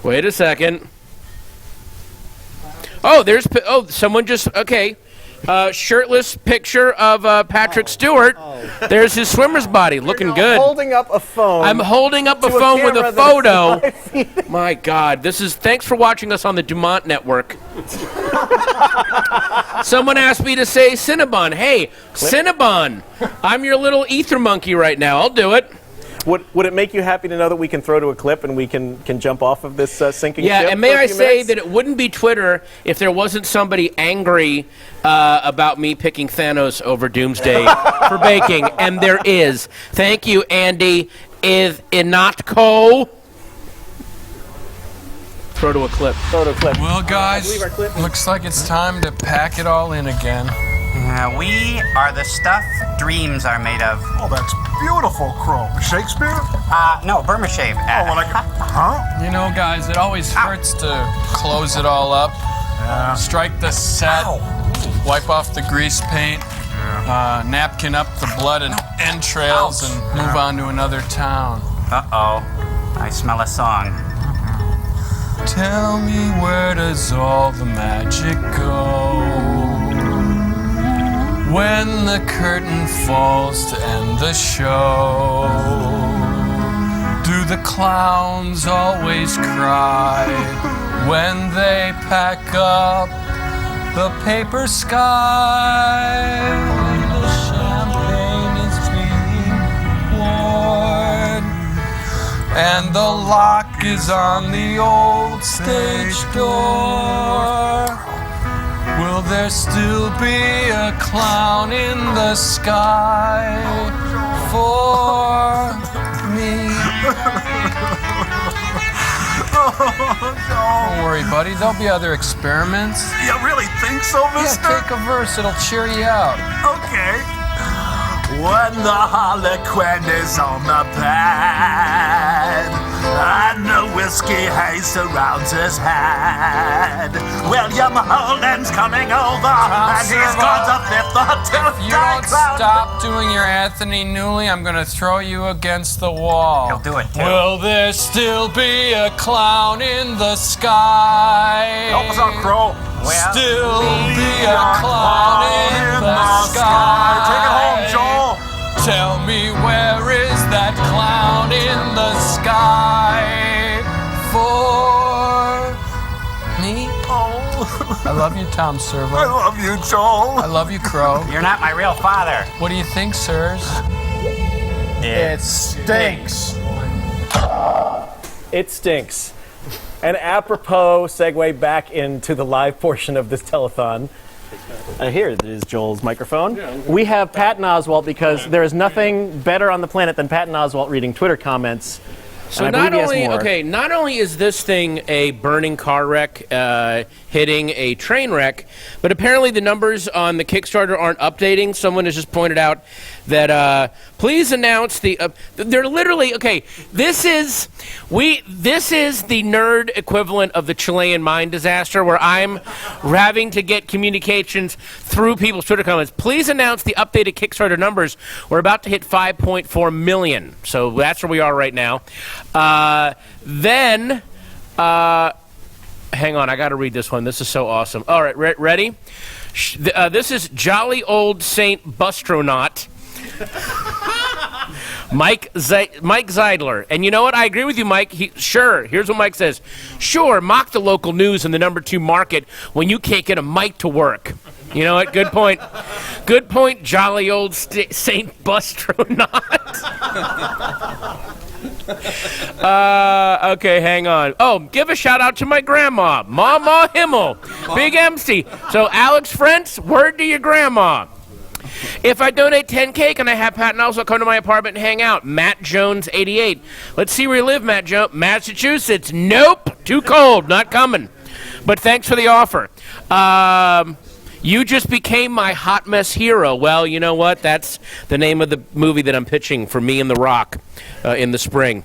Wait a second. Oh, someone just, okay. Shirtless picture of Patrick Stewart. There's his swimmer's body, looking good. Holding up a phone. I'm holding up a phone with a photo. My God, thanks for watching us on the Dumont Network. Someone asked me to say Cinnabon. Hey, Cinnabon, I'm your little ether monkey right now. I'll do it. Would it make you happy to know that we can throw to a clip and we can jump off of this sinking ship? Yeah, and may for a I few say minutes? that it wouldn't be Twitter if there wasn't somebody angry about me picking Thanos over Doomsday for baking, and there is. Thank you, Andy. Is Inotco. Throw to a clip. Well, guys, looks like it's time to pack it all in again. We are the stuff dreams are made of. Oh, that's beautiful, Crow. Shakespeare? No, Burma Shave. You know, guys, it always hurts to close it all up. Strike the set, wipe off the grease paint, napkin up the blood and entrails, and move on to another town. Uh-oh. I smell a song. Tell me, where does all the magic go? When the curtain falls to end the show, do the clowns always cry when they pack up the paper sky? The champagne is being poured, and the lock is on the old stage door. Will there still be a clown in the sky for me? Don't worry, buddy. There'll be other experiments. You really think so, mister? Yeah, take a verse. It'll cheer you out. Okay. When the Harlequin is on the bed and the whiskey haze surrounds his head, William Holden's coming over and he's got a fifth or two. If you don't stop doing your Anthony Newley, I'm going to throw you against the wall. He'll do it, too. Will there still be a clown in the sky? Help us out, Crow. Still be a clown in the sky. Take it home, Joel. Tell me, where is that clown in the sky for me? Oh. I love you, Tom Servo. I love you, Joel. I love you, Crow. You're not my real father. What do you think, sirs? It stinks. It stinks. An apropos segue back into the live portion of this telethon. Here is Joel's microphone. We have Patton Oswalt because there is nothing better on the planet than Patton Oswalt reading Twitter comments. So not only is this thing a burning car wreck hitting a train wreck, but apparently the numbers on the Kickstarter aren't updating. Someone has just pointed out that please announce the. They're literally This is the nerd equivalent of the Chilean mine disaster, where I'm having to get communications through people's Twitter comments. Please announce the updated Kickstarter numbers. We're about to hit 5.4 million, so that's where we are right now. Hang on, I got to read this one. This is so awesome. All right, ready? This is Jolly Old Saint Bustronaut. Mike Zeidler. And you know what? I agree with you, Mike. Here's what Mike says. Sure, mock the local news in the #2 market when you can't get a mic to work. You know what? Good point. Good point, Jolly Old Saint Bustronaut. Okay, hang on. Oh, give a shout out to my grandma, Mama Himmel, Big MC. So, Alex Frentz, word to your grandma. If I donate $10K, can I have Patton also come to my apartment and hang out? Matt Jones, 88. Let's see where you live, Matt Jones. Massachusetts. Nope. Too cold. Not coming. But thanks for the offer. You just became my hot mess hero. Well, you know what? That's the name of the movie that I'm pitching for me and The Rock in the spring.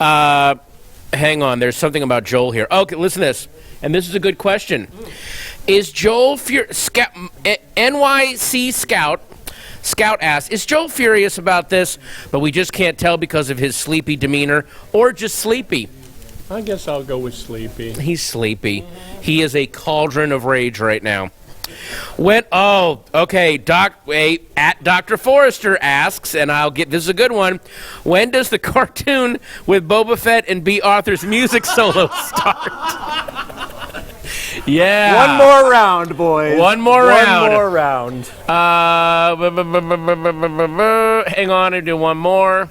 Hang on. There's something about Joel here. Okay, listen to this. And this is a good question. Is Joel NYC Scout asks, is Joel furious about this, but we just can't tell because of his sleepy demeanor, or just sleepy? I guess I'll go with sleepy. He's sleepy. He is a cauldron of rage right now. Okay, at Dr. Forrester asks, and this is a good one, when does the cartoon with Boba Fett and B. Arthur's music solo start? Yeah. One more round, boys. One more round. One more round. Hang on, I do one more.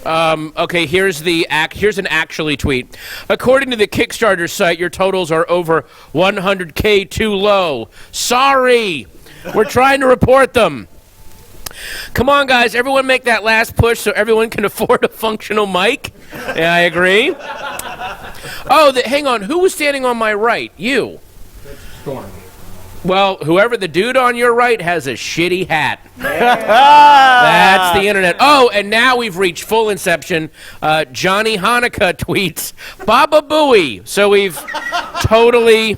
Okay, here's an actually tweet. According to the Kickstarter site, your totals are over 100K too low. Sorry. We're trying to report them. Come on, guys. Everyone make that last push so everyone can afford a functional mic. Yeah, I agree. Hang on. Who was standing on my right? You. Storm. Well, whoever the dude on your right has a shitty hat. That's the internet. Oh, and now we've reached full inception. Johnny Hanukkah tweets, Baba Booey. So we've totally...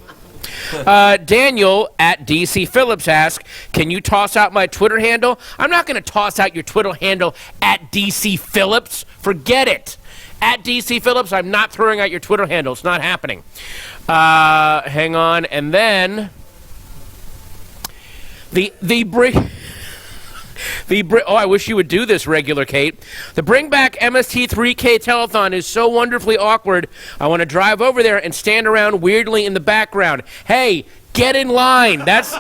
Daniel at DC Phillips asks, can you toss out my Twitter handle? I'm not going to toss out your Twitter handle at DC Phillips. Forget it. At DC Phillips, I'm not throwing out your Twitter handle. It's not happening. Hang on. And then... I wish you would do this, regular Kate. The Bring Back MST3K telethon is so wonderfully awkward. I want to drive over there and stand around weirdly in the background. Hey, get in line. That's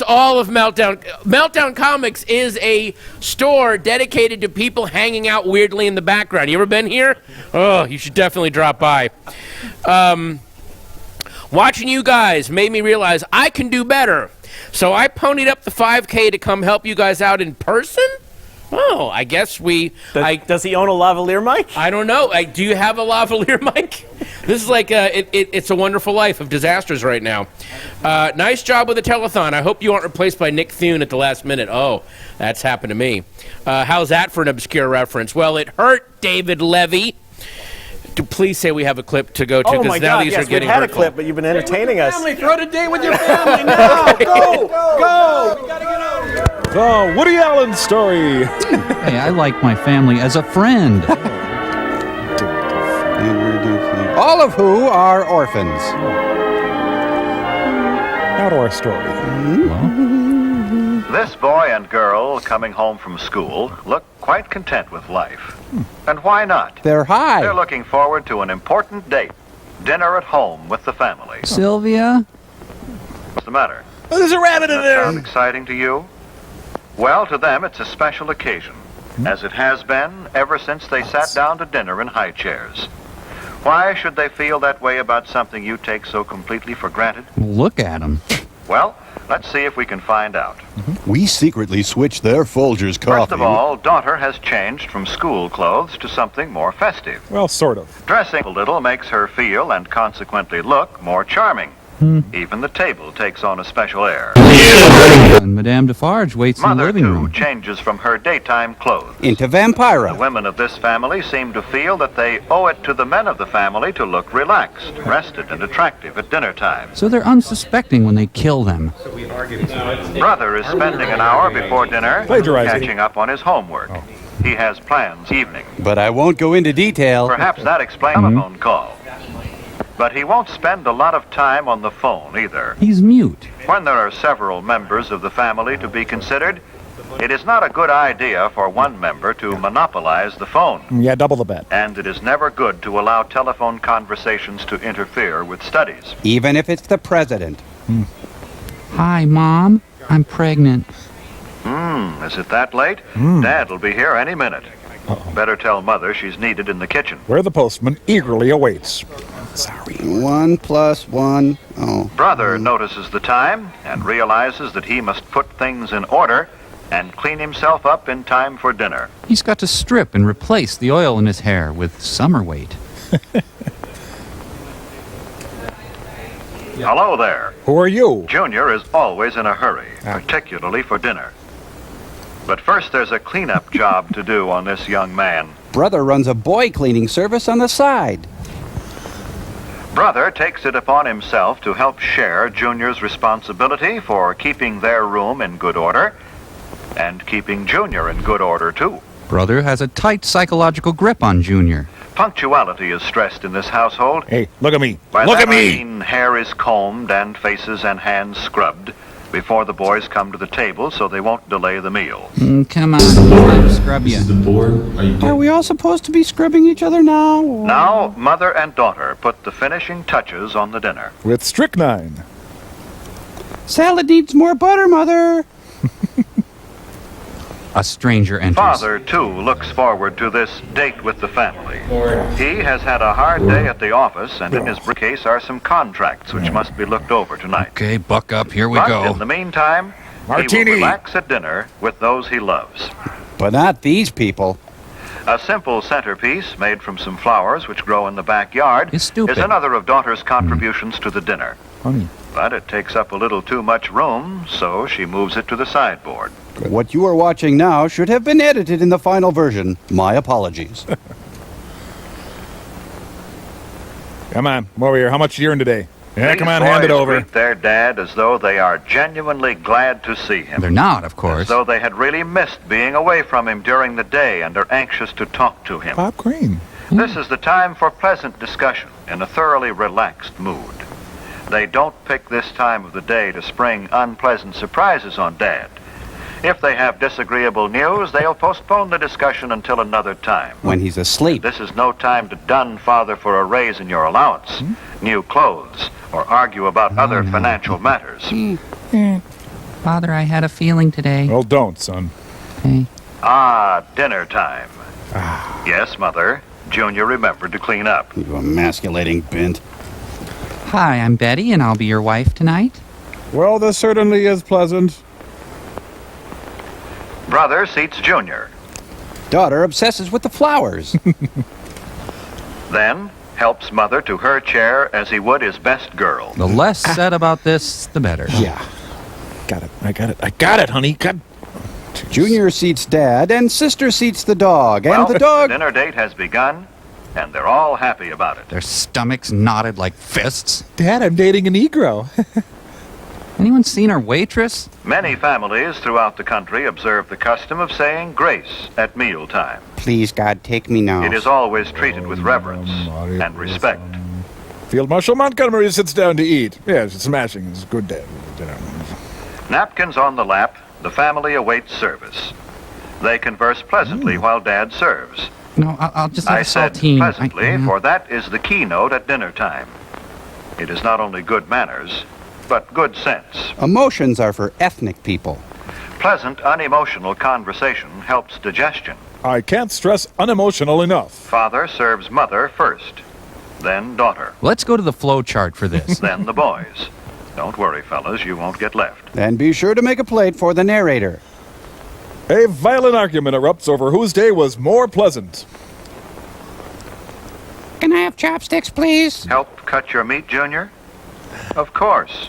all of Meltdown. Meltdown Comics is a store dedicated to people hanging out weirdly in the background. You ever been here? Oh, you should definitely drop by. Watching you guys made me realize I can do better. So I ponied up the 5K to come help you guys out in person? Oh, I guess Does he own a lavalier mic? I don't know. Do you have a lavalier mic? This is like it's a wonderful life of disasters right now. Nice job with the telethon. I hope you aren't replaced by Nick Thune at the last minute. Oh, that's happened to me. How's that for an obscure reference? Well, it hurt, David Levy. Please say we have a clip to go to, because now these are getting hurtful. We had a clip, but you've been entertaining us. Family, throw the date with your family now. Go. We gotta get out of here. The Woody Allen story. Hey, I like my family as a friend. All of who are orphans. Now to our story. This boy and girl coming home from school look quite content with life. And why not? They're high. They're looking forward to an important date. Dinner at home with the family. Sylvia? What's the matter? Oh, there's a rabbit in there. Sound exciting to you? Well, to them it's a special occasion, as it has been ever since they sat down to dinner in high chairs. Why should they feel that way about something you take so completely for granted? Look at him. Well, let's see if we can find out. We secretly switched their Folgers coffee. First of all, daughter has changed from school clothes to something more festive. Well, sort of. Dressing a little makes her feel and consequently look more charming. Even the table takes on a special air. And Madame Defarge waits in the Mother, living too, room. changes from her daytime clothes. Into Vampira. The women of this family seem to feel that they owe it to the men of the family to look relaxed, rested, and attractive at dinner time. So they're unsuspecting when they kill them. Brother is spending an hour before dinner catching up on his homework. He has plans evening. But I won't go into detail. Perhaps that explains the phone call. But he won't spend a lot of time on the phone either. He's mute. When there are several members of the family to be considered, it is not a good idea for one member to monopolize the phone. Yeah, double the bet. And it is never good to allow telephone conversations to interfere with studies. Even if it's the president. Hi, Mom. I'm pregnant. Is it that late? Dad will be here any minute. Better tell Mother she's needed in the kitchen. Where the postman eagerly awaits. Sorry. 1 + 1. Oh. Brother notices the time and realizes that he must put things in order and clean himself up in time for dinner. He's got to strip and replace the oil in his hair with summer weight. Hello there. Who are you? Junior is always in a hurry, particularly for dinner. But first there's a cleanup job to do on this young man. Brother runs a boy cleaning service on the side. Brother takes it upon himself to help share Junior's responsibility for keeping their room in good order and keeping Junior in good order too. Brother has a tight psychological grip on Junior. Punctuality is stressed in this household. Hey, look at me. By Look that at I me. mean hair is combed and faces and hands scrubbed before the boys come to the table so they won't delay the meal. Come on, let him scrub you. Are we all supposed to be scrubbing each other now? Now, mother and daughter put the finishing touches on the dinner. With strychnine. Salad needs more butter, Mother. A stranger enters. Father, too, looks forward to this date with the family. He has had a hard day at the office, and in his briefcase are some contracts which must be looked over tonight. Okay, buck up. Here we But go. in the meantime, he Martini. will relax at dinner with those he loves. But not these people. A simple centerpiece made from some flowers which grow in the backyard It's stupid. is another of daughter's contributions to the dinner. Honey. But it takes up a little too much room, so she moves it to the sideboard. What you are watching now should have been edited in the final version. My apologies. Come on, come over here. How much you earn today? Yeah, These come on, hand it boys over. greet their dad as though they are genuinely glad to see him. They're not, of As course. though they had really missed being away from him during the day and are anxious to talk to him. Pop cream. This is the time for pleasant discussion in a thoroughly relaxed mood. They don't pick this time of the day to spring unpleasant surprises on Dad. If they have disagreeable news, they'll postpone the discussion until another time. When he's asleep. This is no time to dun Father for a raise in your allowance, new clothes, or argue about other financial matters. Father, I had a feeling today. Well, don't, son. Okay. Dinner time. Yes, Mother. Junior remembered to clean up. You emasculating bint. Hi, I'm Betty, and I'll be your wife tonight. Well, this certainly is pleasant. Brother seats Junior. Daughter obsesses with the flowers. Then helps Mother to her chair as he would his best girl. The less said about this, the better. Yeah. I got it, honey. God. Junior seats Dad, and Sister seats the dog. And Well, the dog... dinner date has begun, and they're all happy about it. Their stomachs knotted like fists. Dad, I'm dating a Negro. Anyone seen our waitress? Many families throughout the country observe the custom of saying grace at mealtime. Please, God, take me now. It is always treated with reverence and respect. Field Marshal Montgomery sits down to eat. Yes, it's smashing. It's a good day. Napkins on the lap, the family awaits service. They converse pleasantly while Dad serves. No, I'll just have I a said saltine. pleasantly, for that is the keynote at dinner time. It is not only good manners, but good sense. Emotions are for ethnic people. Pleasant, unemotional conversation helps digestion. I can't stress unemotional enough. Father serves Mother first, then daughter, Let's go to the flow chart for this. then the boys. Don't worry, fellas, you won't get left. And be sure to make a plate for the narrator. A violent argument erupts over whose day was more pleasant. Can I have chopsticks, please? Help cut your meat, Junior? Of course.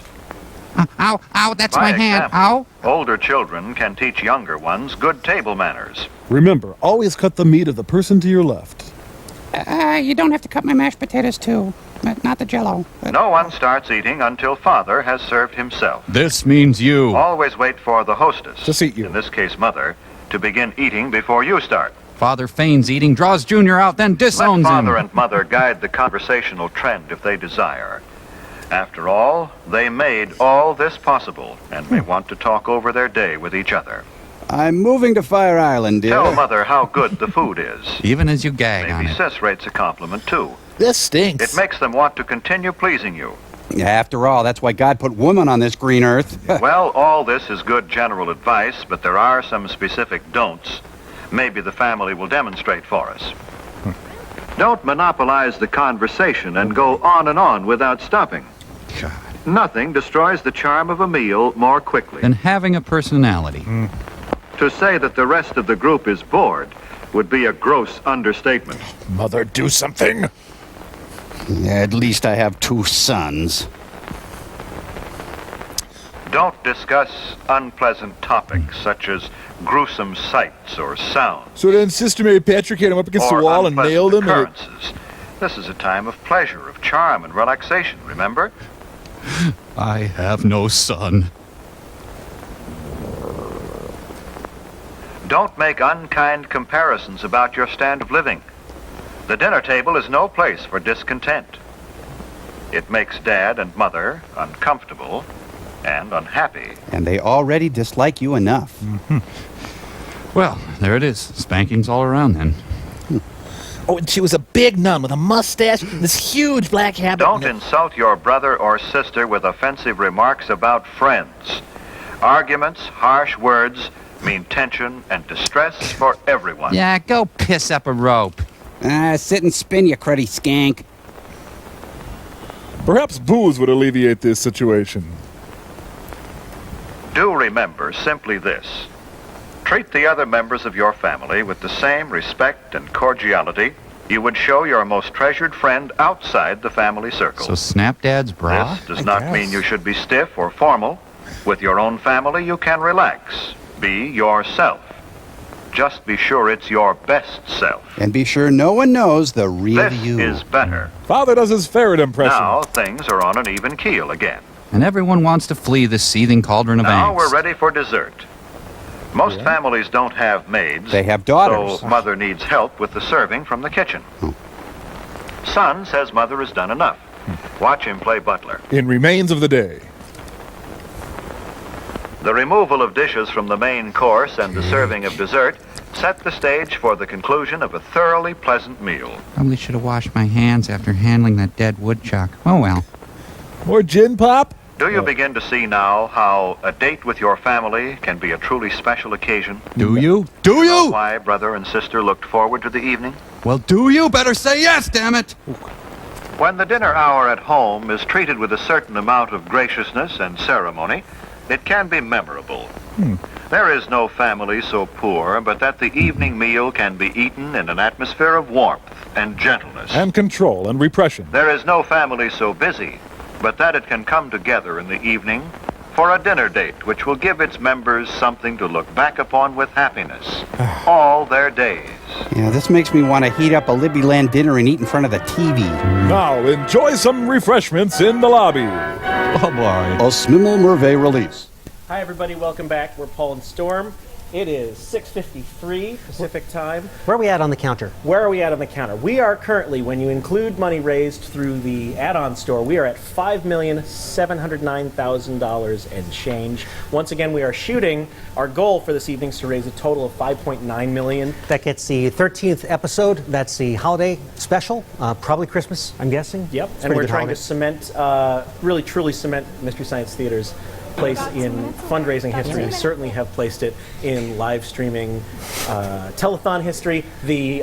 Ow, ow, that's By my hand. example, Ow. older children can teach younger ones good table manners. Remember, always cut the meat of the person to your left. You don't have to cut my mashed potatoes, too. Not the Jell-O. No one starts eating until Father has served himself. This means you. Always wait for the hostess, to seat you. In this case, Mother, to begin eating before you start. Father feigns eating, draws Junior out, then Let disowns Father him. and Mother guide the conversational trend if they desire. After all, they made all this possible and may want to talk over their day with each other. I'm moving to Fire Island, dear. Tell Mother how good the food is. Even as you gag on Maybe it. Sis rates a compliment, too. This stinks. It makes them want to continue pleasing you. After all, that's why God put women on this green earth. Well, all this is good general advice, but there are some specific don'ts. Maybe the family will demonstrate for us. Don't monopolize the conversation and go on and on without stopping. God. Nothing destroys the charm of a meal more quickly. Than having a personality. To say that the rest of the group is bored would be a gross understatement. Mother, do something. At least I have two sons. Don't discuss unpleasant topics such as gruesome sights or sounds So then Sister Mary Patrick hit him up against the or wall and nailed him. occurrences. This is a time of pleasure, of charm and relaxation, remember? I have no son. Don't make unkind comparisons about your standard of living. The dinner table is no place for discontent. It makes Dad and Mother uncomfortable and unhappy. And they already dislike you enough. Well, there it is. Spankings all around then. Oh, and she was a big nun with a mustache and this huge black habit. Don't insult your brother or sister with offensive remarks about friends. Arguments, harsh words mean tension and distress for everyone. Yeah, go piss up a rope. Sit and spin, you cruddy skank. Perhaps booze would alleviate this situation. Do remember simply this. Treat the other members of your family with the same respect and cordiality you would show your most treasured friend outside the family circle. So snap Dad's bra? This does not mean you should be stiff or formal. With your own family, you can relax. Be yourself. Just be sure it's your best self. And be sure no one knows the real This you. is better. Father does his ferret impression. Now things are on an even keel again. And everyone wants to flee this seething cauldron of Now angst. we're ready for dessert. Most families don't have maids. They have daughters. So Mother needs help with the serving from the kitchen. Son says Mother has done enough. Watch him play butler. In Remains of the Day. The removal of dishes from the main course and the serving of dessert set the stage for the conclusion of a thoroughly pleasant meal. Probably should have washed my hands after handling that dead woodchuck. Oh well. More gin pop? Do you begin to see now how a date with your family can be a truly special occasion? Do you? Do You know you? why brother and sister looked forward to the evening? Well, do you? Better say yes, damn it. When the dinner hour at home is treated with a certain amount of graciousness and ceremony, it can be memorable. There is no family so poor but that the evening meal can be eaten in an atmosphere of warmth and gentleness. And control and repression. There is no family so busy but that it can come together in the evening for a dinner date which will give its members something to look back upon with happiness all their days. Yeah, this makes me want to heat up a Libby Land dinner and eat in front of the TV. Now enjoy some refreshments in the lobby. Oh boy. A Smimmel Merve release. Hi, everybody. Welcome back. We're Paul and Storm. It is 6:53 Pacific time. Where are we at on the counter? Where are we at on the counter? We are currently, when you include money raised through the add-on store, we are at $5,709,000 and change. Once again, we are shooting. Our goal for this evening is to raise a total of $5.9 million. That gets the 13th episode. That's the holiday special. Probably Christmas, I'm guessing. Yep. It's And pretty we're good trying holiday. to cement, really truly cement Mystery Science Theater's place in fundraising history. We certainly have placed it in live streaming telethon history. The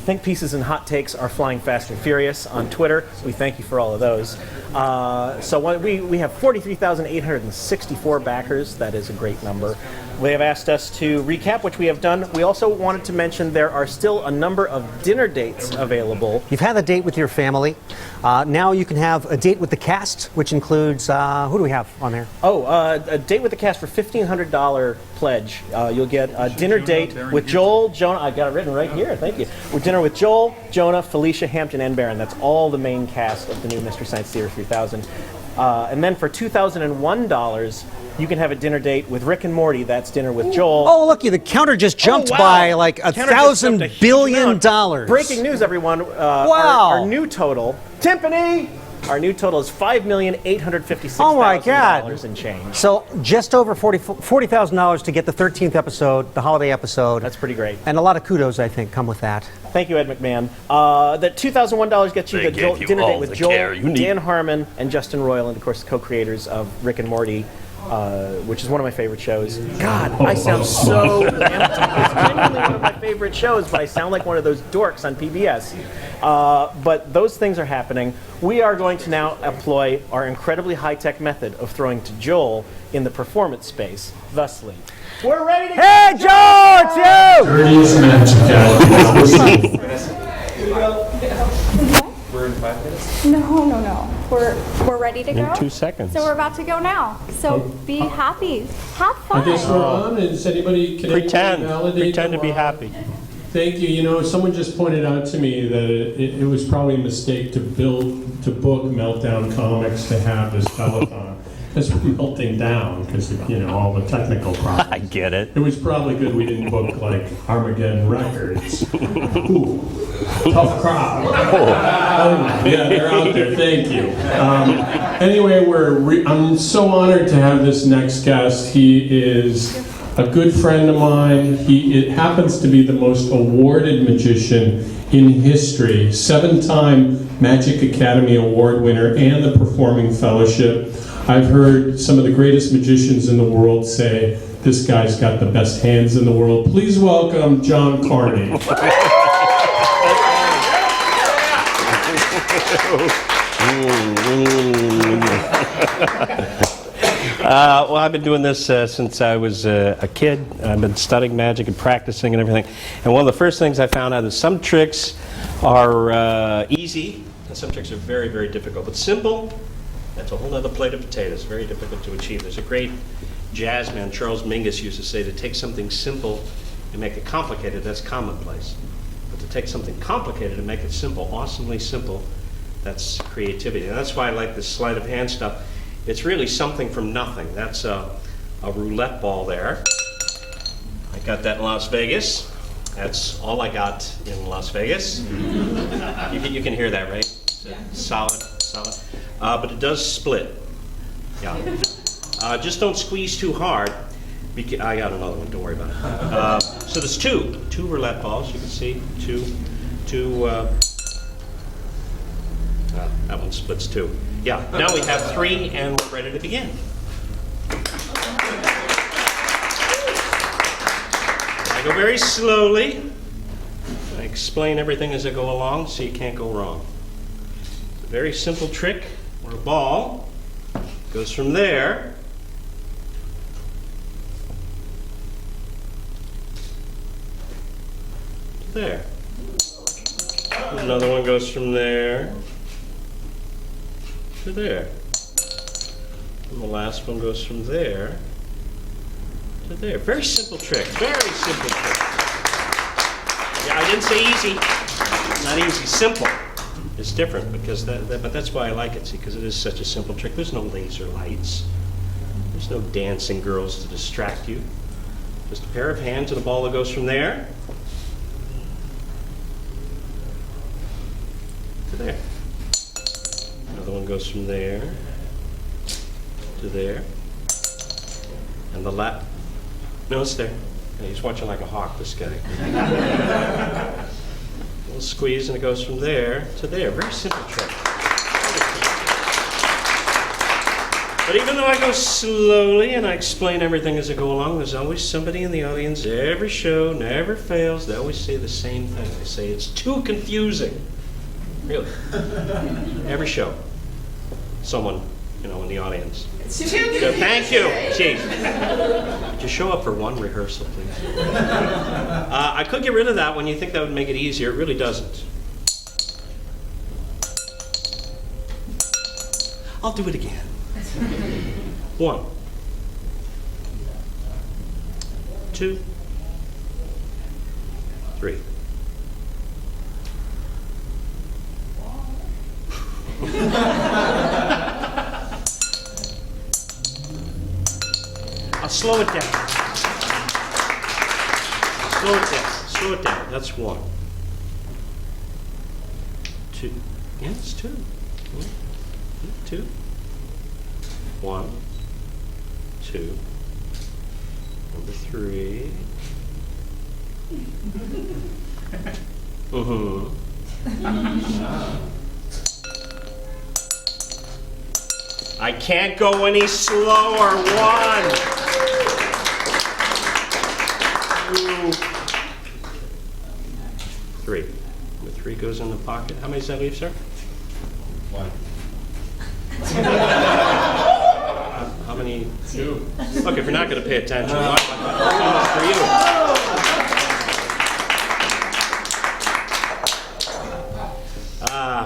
think pieces and hot takes are flying fast and furious on Twitter. We thank you for all of those. We have 43,864 backers. That is a great number. They have asked us to recap, which we have done. We also wanted to mention there are still a number of dinner dates available. You've had a date with your family. Now you can have a date with the cast, which includes, who do we have on there? A date with the cast for $1,500 pledge. You'll get a dinner date with Joel, Jonah. I've got it written right here. Thank you. With dinner with Joel, Jonah, Felicia, Hampton, and Barron. That's all the main cast of the new Mystery Science Theater 3000. And then for $2,001, you can have a dinner date with Rick and Morty. That's dinner with Joel. Oh, look, the counter just jumped by like $1,000 billion. Breaking news, everyone. Wow. Our new total, Timpani! Our new total is $5,856,000 Oh my God. and change. So just over $40,000 to get the 13th episode, the holiday episode. That's pretty great. And a lot of kudos, I think, come with that. Thank you, Ed McMahon. That $2,001 gets you the dinner date with Joel, Dan Harmon, and Justin Roiland, and of course, the co-creators of Rick and Morty, which is one of my favorite shows. God, I sound so empty. It's genuinely one of my favorite shows, but I sound like one of those dorks on PBS. But those things are happening. We are going to now employ our incredibly high-tech method of throwing to Joel in the performance space, thusly. We're ready to Hey, Joel, it's you! 30 minutes, We're in 5 minutes? No. we're ready to go. In 2 seconds. So we're about to go now. So be happy. Have fun. I guess we're on. Is anybody can Pretend. anybody validate Pretend that to be we're on? happy. Thank you. You know, someone just pointed out to me that it was probably a mistake to book Meltdown Comics to have this telethon. Because we're melting down because of, you know, all the technical problems. I get it. It was probably good we didn't book like Armageddon Records. Ooh, tough crowd. Yeah, they're out there. Thank you. Anyway, I'm so honored to have this next guest. He is a good friend of mine. It happens to be the most awarded magician in history. 7-time Magic Academy Award winner and the Performing Fellowship. I've heard some of the greatest magicians in the world say this guy's got the best hands in the world. Please welcome John Carney. Well, I've been doing this since I was a kid. I've been studying magic and practicing and everything. And one of the first things I found out is some tricks are easy and some tricks are very, very difficult. But simple, that's a whole other plate of potatoes. Very difficult to achieve. There's a great jazz man, Charles Mingus, used to say to take something simple and make it complicated, that's commonplace. But to take something complicated and make it simple, awesomely simple, that's creativity. And that's why I like this sleight of hand stuff. It's really something from nothing. That's a roulette ball there. I got that in Las Vegas. That's all I got in Las Vegas. You can hear that, right? Yeah. Solid. But it does split. Yeah. Just don't squeeze too hard. I got another one, don't worry about it. So there's two roulette balls, you can see. Two. That one splits too. Yeah, now we have 3 and we're ready to begin. I go very slowly. I explain everything as I go along so you can't go wrong. It's a very simple trick where a ball goes from there to there. Another one goes from there to there. And the last one goes from there to there. Very simple trick. Very simple trick. Yeah, I didn't say easy. Not easy. Simple. It's different because but that's why I like it. See, because it is such a simple trick. There's no laser lights. There's no dancing girls to distract you. Just a pair of hands and a ball that goes from there to there. Another one goes from there to there. And the no, it's there. Yeah, he's watching like a hawk, this guy. A little squeeze and it goes from there to there. Very simple trick. But even though I go slowly and I explain everything as I go along, there's always somebody in the audience. Every show never fails. They always say the same thing. They say it's too confusing. Really. Every show. Someone, in the audience. It's too Thank you. Chief. Just show up for one rehearsal, please. I could get rid of that when you think that would make it easier. It really doesn't. I'll do it again. 1, 2, 3. I'll slow it down. Slow it down. That's 1. 2. Yeah, it's 2. 2. 1, 2. Number 3. I can't go any slower. 1, 2, 3. Number 3 goes in the pocket. How many does that leave, sir? 1. How many? 2. Okay, if you're not going to pay attention, one for you.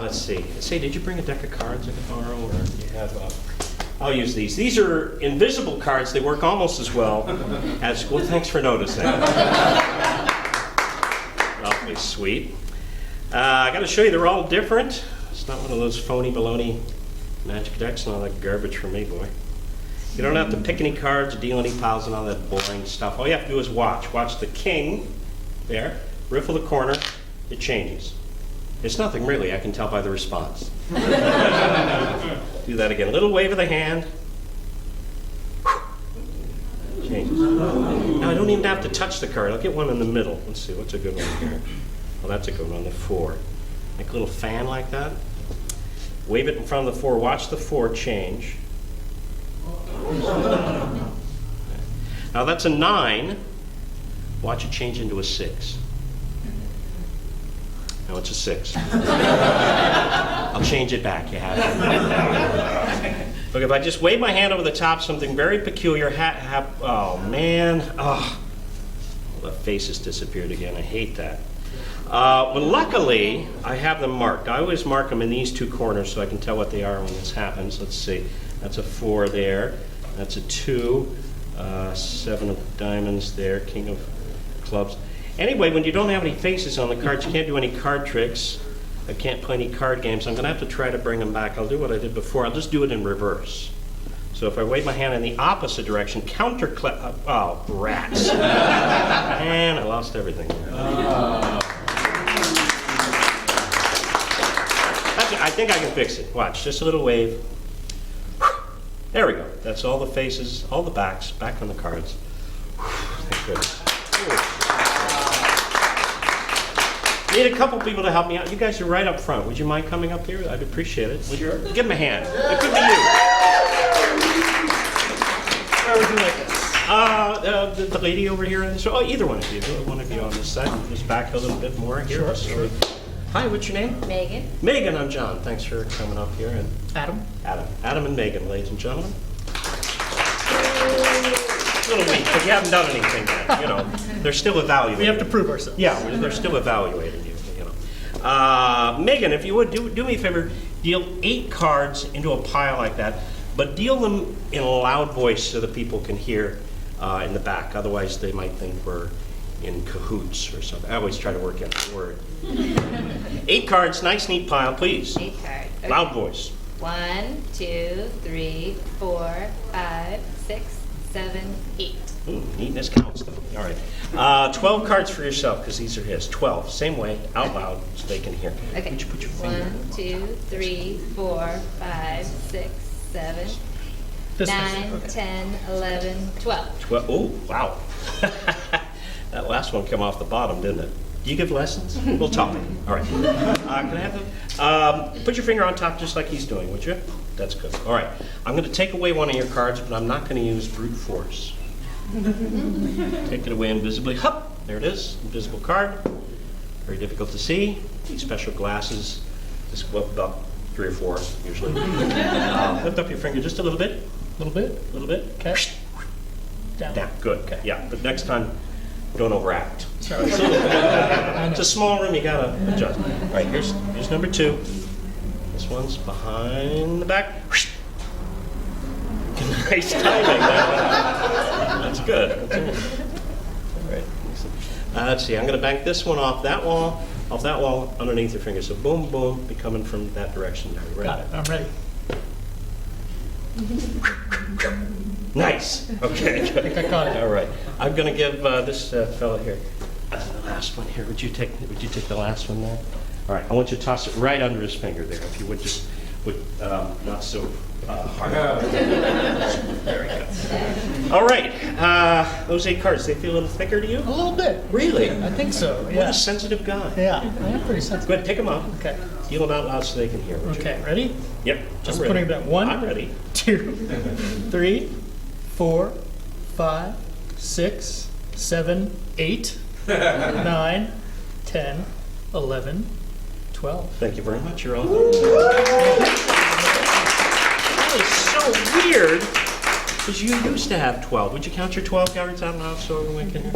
Let's see. say, did you bring a deck of cards I could borrow, or do you have? I'll use these. These are invisible cards. They work almost as well as. Well, thanks for noticing. Awfully sweet. I got to show you, they're all different. It's not one of those phony baloney magic decks and all that garbage for me, boy. You don't have to pick any cards, deal any piles, and all that boring stuff. All you have to do is watch. Watch the king there, riffle the corner, it changes. It's nothing really, I can tell by the response. Do that again. A little wave of the hand. Changes. Now I don't even have to touch the card. I'll get one in the middle. Let's see, what's a good one here? Well, that's a good one, the 4. Make a little fan like that. Wave it in front of the 4. Watch the 4 change. Now that's a 9. Watch it change into a 6. Now it's a 6. I'll change it back. You have it. Look, if I just wave my hand over the top, something very peculiar. Oh man! Oh, the face has disappeared again. I hate that. Well, luckily, I have them marked. I always mark them in these 2 corners so I can tell what they are when this happens. Let's see. That's a 4 there. That's a 2. 7 of diamonds there. King of clubs. Anyway, when you don't have any faces on the cards, you can't do any card tricks. I can't play any card games. I'm going to have to try to bring them back. I'll do what I did before. I'll just do it in reverse. So if I wave my hand in the opposite direction, oh, rats. And I lost everything. I think I can fix it. Watch, just a little wave. There we go. That's all the faces, all the backs, back on the cards. Thank goodness. Need a couple people to help me out. You guys are right up front. Would you mind coming up here? I'd appreciate it. Sure. Give them a hand. It could be you. Where would you like this? The lady over here. Oh, either one of you. One of you on this side. Just back a little bit more here. Sure. Hi, what's your name? Megan. Megan, I'm John. Thanks for coming up here. And Adam. Adam and Megan, ladies and gentlemen. A little weak, but you haven't done anything yet. You know, they're still evaluating. We have to prove ourselves. Yeah, they're still evaluating you. You know, Megan, if you would do me a favor, deal 8 cards into a pile like that, but deal them in a loud voice so that people can hear in the back. Otherwise, they might think we're in cahoots or something. I always try to work out the word. 8 cards, nice, neat pile, please. 8 cards. Okay. Loud voice. 1, 2, 3, 4, 5, 6, 7, 8. Ooh, neatness counts, though. All right. 12 cards for yourself, because these are his. 12, same way, out loud, so they can hear. Okay. Would you put your finger? 1, 2, 3, 4, 5, 6, 7, 9, 10, 11, 12. 12. Oh, wow. That last one came off the bottom, didn't it? Do you give lessons? We'll talk. All right. Can I have them? Put your finger on top just like he's doing, would you? That's good. All right. I'm going to take away one of your cards, but I'm not going to use brute force. Take it away invisibly. Hup! There it is. Invisible card. Very difficult to see. Need special glasses. Just go up about 3 or 4, usually. Lift up your finger just a little bit. A little bit. A little bit. Okay. Down. Good. Okay. Yeah, but next time, don't overact. Sorry. It's a small room, you gotta adjust. All right, here's number 2. This one's behind the back. Nice timing. That's good. All right. Let's see, I'm gonna bank this one off that wall, underneath your finger. So boom, boom, be coming from that direction. Are you ready? Got it. I'm ready. Nice. Okay. I think I caught it. All right. I'm going to give this fellow here the last one here. Would you take the last one there? All right. I want you to toss it right under his finger there. If you would just not so hard. Very good. All right. Those 8 cards. They feel a little thicker to you? A little bit. Really? I think so. Yeah. What a sensitive guy. Yeah, I am pretty sensitive. Go ahead, pick them up. Okay. Deal them out loud so they can hear. Okay. Ready? Yep. Just I'm putting ready. it at 1. I'm ready. 2, 3, 4, 5, 6, 7, 8, 9, 10, 11, 12. Thank you very much. You're all done. That is so weird, because you used to have 12. Would you count your 12 cards out loud so everyone can hear?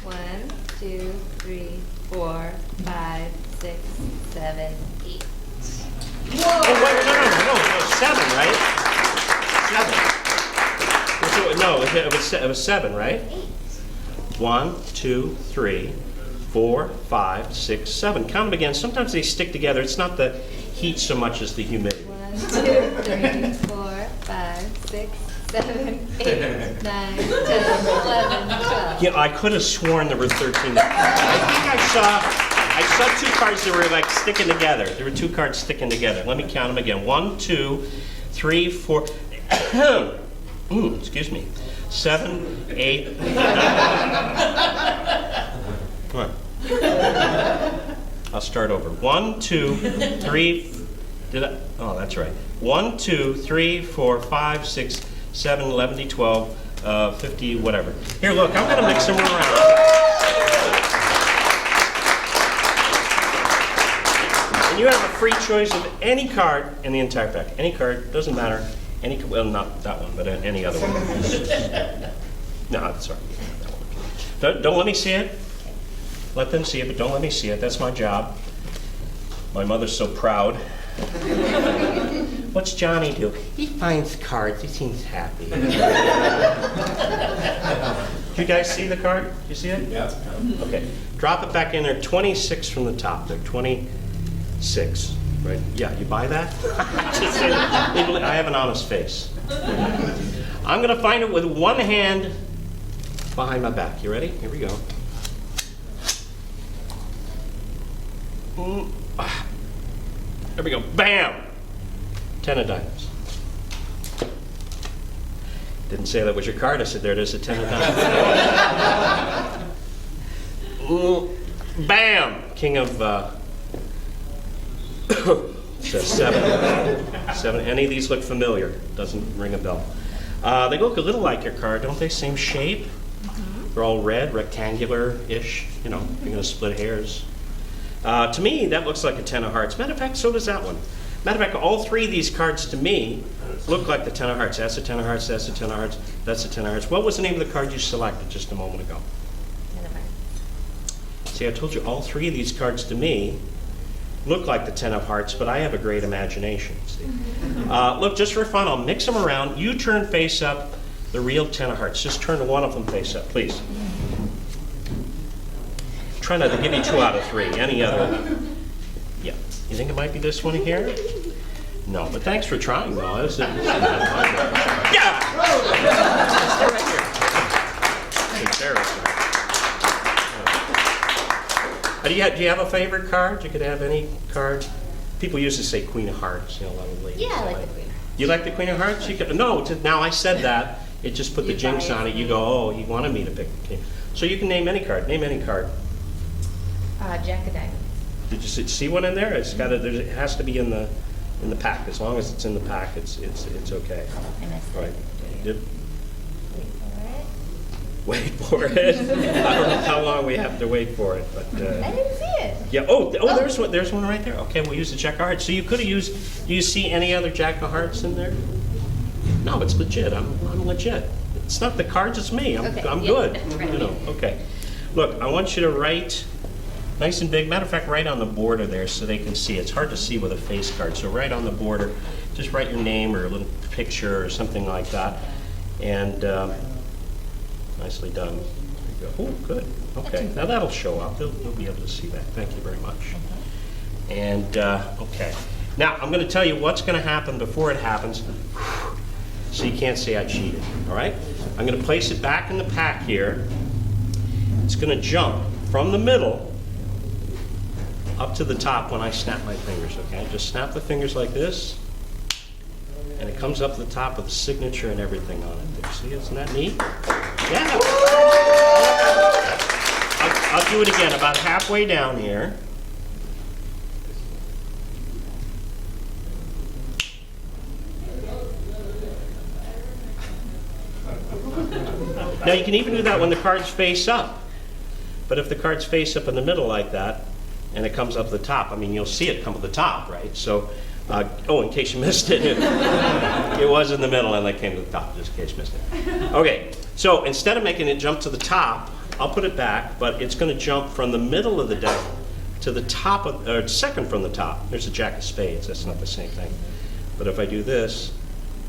1, 2, 3, 4, 5, 6, 7, 8. it was 7, right? 1, 2, 3, 4, 5, 6, 7. Count them again. Sometimes they stick together. It's not the heat so much as the humidity. 1, 2, 3, 4, 5, 6, 7, 8, 9, 10, 11, 12. Yeah, I could have sworn there were 13. I think I saw 2 cards that were like sticking together. There were 2 cards sticking together. Let me count them again. 1, 2, 3, 4. Excuse me. 7, 8. 9. Come on. I'll start over. 1, 2, 3. Did I? Oh, that's right. 1, 2, 3, 4, 5, 6, 7, 11, 12, 50, whatever. Here, look, I'm going to mix them around. And you have a free choice of any card in the entire pack. Any card, doesn't matter. Any, well, not that one, but any other one. No, that's all right. Don't let me see it. Let them see it, but don't let me see it. That's my job. My mother's so proud. What's Johnny do? He finds cards. He seems happy. Do you guys see the card? Do you see it? Yeah. Okay. Drop it back in there. 26 from the top there. 26. Right? Yeah, you buy that? Just say, I have an honest face. I'm going to find it with one hand behind my back. You ready? Here we go. There we go. Bam! 10 of diamonds. Didn't say that was your card. I said, there it is, a 10 of diamonds. Bam! King of... says 7. 7. Any of these look familiar? Doesn't ring a bell. They look a little like your card, don't they? Same shape. They're all red, rectangular-ish. You know, you're going to split hairs. To me, that looks like a 10 of hearts. Matter of fact, so does that one. Matter of fact, all 3 of these cards to me look like the 10 of hearts. That's a 10 of hearts, that's a 10 of hearts, that's a 10 of hearts. What was the name of the card you selected just a moment ago? 10 of hearts. See, I told you all 3 of these cards to me look like the 10 of hearts, but I have a great imagination. See? Look, just for fun, I'll mix them around. You turn face up the real 10 of hearts. Just turn one of them face up, please. Try not to give you 2 out of 3. Any other? Yeah. You think it might be this one here? No, but thanks for trying, though. Yeah! Stay right here. Embarrassing. Do you have a favorite card? You could have any card. People used to say Queen of Hearts. You know, a lot of ladies. Yeah, I like the Queen of Hearts. You like the Queen of Hearts? You could, no, now I said that. It just put the jinx on it. You go, oh, he wanted me to pick the king. So you can name any card. Name any card. Jack of diamonds. Did you see one in there? It's got it has to be in the pack. As long as it's in the pack, it's okay. MST3K. Right. Yep. Wait for it. I don't know how long we have to wait for it, but. I didn't see it. Yeah. Oh, there's one right there. Okay, we'll use the Jack of Hearts. So you could have used. Do you see any other Jack of Hearts in there? No, it's legit. I'm legit. It's not the cards. It's me. I'm good. Right. You know. Okay. Look, I want you to write nice and big. Matter of fact, right on the border there, so they can see. It's hard to see with a face card. So right on the border, just write your name or a little picture or something like that, and. Nicely done. There you go. Oh, good. Okay, now that'll show up. They'll be able to see that. Thank you very much. And, okay. Now, I'm going to tell you what's going to happen before it happens, so you can't say I cheated, all right? I'm going to place it back in the pack here. It's going to jump from the middle up to the top when I snap my fingers, okay? Just snap the fingers like this, and it comes up to the top with the signature and everything on it. There, see, isn't that neat? Yeah. I'll do it again, about halfway down here. Now you can even do that when the cards face up. But if the cards face up in the middle like that, and it comes up the top, I mean, you'll see it come to the top, right? So, in case you missed it, it was in the middle and it came to the top, just in case you missed it. Okay, so instead of making it jump to the top, I'll put it back, but it's going to jump from the middle of the deck to the top, or second from the top. There's a Jack of Spades, that's not the same thing. But if I do this,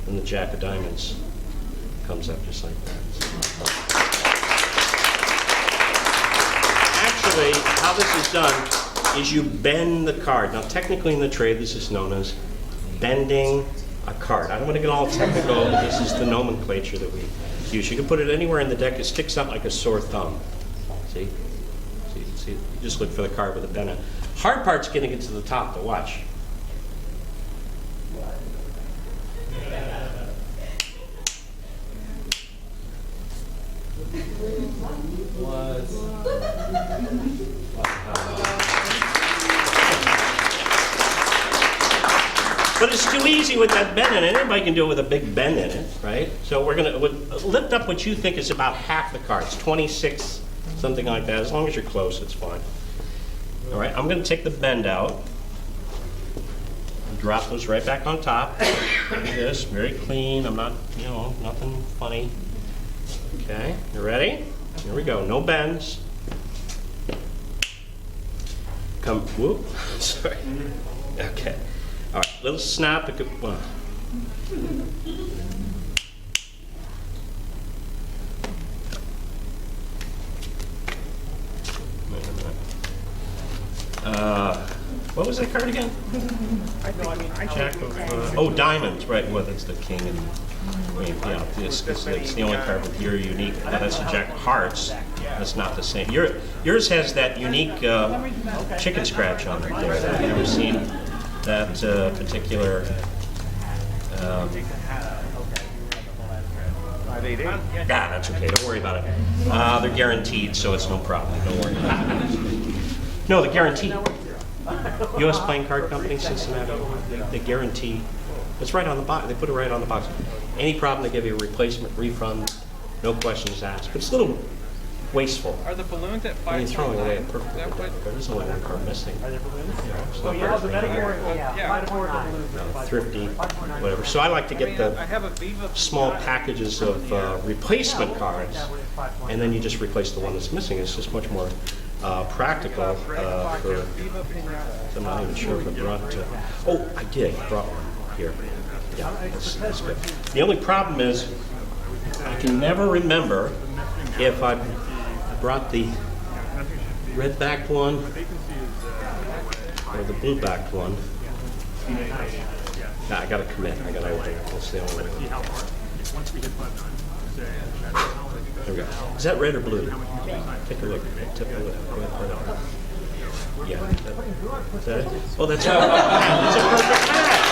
then the Jack of Diamonds comes up just like that. Actually, how this is done is you bend the card. Now, technically in the trade, this is known as bending a card. I don't want to get all technical, but this is the nomenclature that we use. You can put it anywhere in the deck. It sticks out like a sore thumb. See? See? You just look for the card with a bend. Hard part's getting it to the top to watch. But it's too easy with that bend in it. Anybody can do it with a big bend in it, right? So we're going to lift up what you think is about half the cards, 26, something like that. As long as you're close, it's fine. All right, I'm going to take the bend out. Drop those right back on top. Like this, very clean. I'm not, nothing funny. Okay, you ready? Here we go. No bends. Come, whoop. Sorry. Okay. All right, little snap. It could, what was that card again? Jack of, diamonds, right. Well, that's the king. And, it's the only card with your unique. That's a Jack of Hearts. That's not the same. Yours has that unique chicken scratch on it there. I've never seen that particular. That's okay. Don't worry about it. They're guaranteed, so it's no problem. Don't worry about it. No, they're guaranteed. U.S. Playing Card Company, Cincinnati. They guarantee. It's right on the box. They put it right on the box. Any problem, they give you a replacement, refund, no questions asked. But it's a little wasteful. Are the balloons at 5? I mean, throwing away a perfect deck. There's only one card missing. Thrifty, whatever. So I like to get the small packages of replacement cards, and then you just replace the one that's missing. It's just much more practical for. I'm not even sure if I brought. I did. I brought one here. Yeah, that's good. The only problem is I can never remember if I brought the red-backed one or the blue-backed one. Nah, I gotta commit. I gotta open it. That's the only way. There we go. Is that red or blue? Take a look. Take a look. Go ahead, right on. Yeah. Is that it? Oh, that's right. It's a perfect match.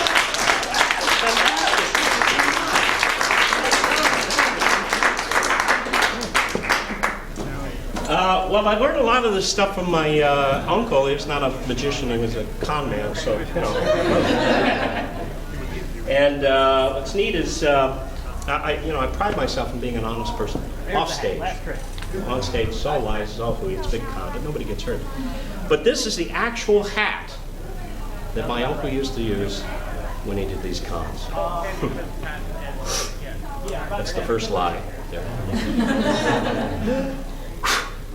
Well, I learned a lot of this stuff from my uncle. He was not a magician; he was a con man. So, And what's neat is, I pride myself in being an honest person. Off stage, on stage, it's all lies, it's all hooey, it's big con, but nobody gets hurt. But this is the actual hat that my uncle used to use when he did these cons. That's the first lie.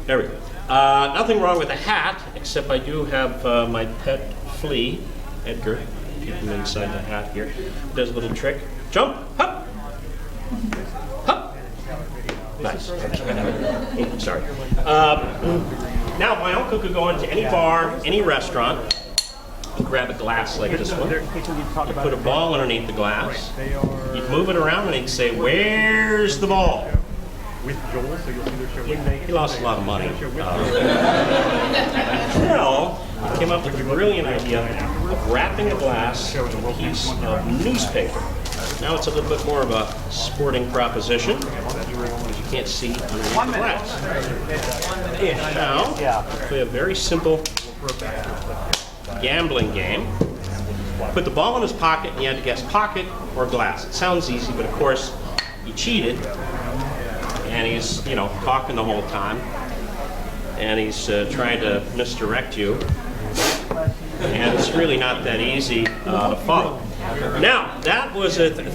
There we go. Nothing wrong with the hat, except I do have my pet flea, Edgar. Keep him inside the hat here. Does a little trick. Jump, hop, hop. Nice. Oh, sorry. Now, my uncle could go into any bar, any restaurant, grab a glass like this one. You put a ball underneath the glass. You'd move it around and he'd say, "Where's the ball?" He lost a lot of money. Until he came up with the brilliant idea of wrapping a glass in a piece of newspaper. Now it's a little bit more of a sporting proposition, because you can't see underneath the glass. Now, play a very simple gambling game. Put the ball in his pocket, and you had to guess pocket or glass. It sounds easy, but of course, he cheated. And he's, talking the whole time, and he's trying to misdirect you, and it's really not that easy to follow. Now, that was a thing.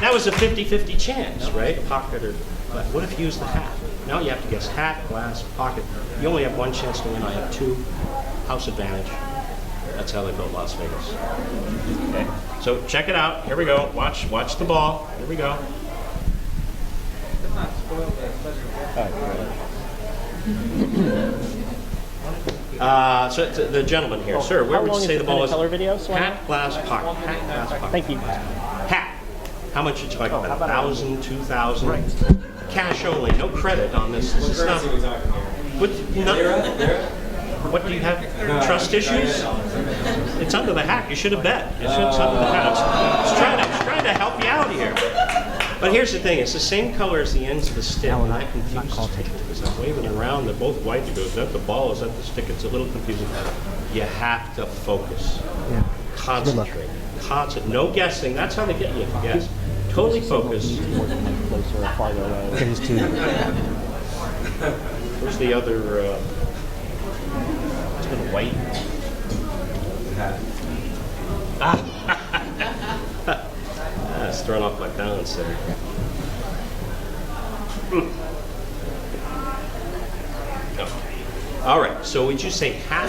That was a 50-50 chance, right? Pocket or, but what if you use the hat? Now you have to guess hat, glass, pocket. You only have one chance to win. I have two. House advantage. That's how they built Las Vegas. Okay. So check it out. Here we go. Watch the ball. Here we go. So the gentleman here, sir, where would you say the ball is? Color video? Hat, glass, pocket. Hat, glass, pocket. Thank you. Hat. How much would you like? 1,000, 2,000? Cash only, no credit on this. This is not. What do you have? Trust issues? It's under the hat. You should have bet. It's under the hat. It's trying to help you out here. But here's the thing. It's the same color as the ends of the stick. And I'm confused because I'm waving it around. They're both white. It goes, is that the ball? Is that the stick? It's a little confusing. You have to focus. Yeah. Concentrate. No guessing. That's how they get you to guess. Totally focus. Closer or farther away. Where's the other? White. It's thrown off my balance there. No. All right. So would you say hat?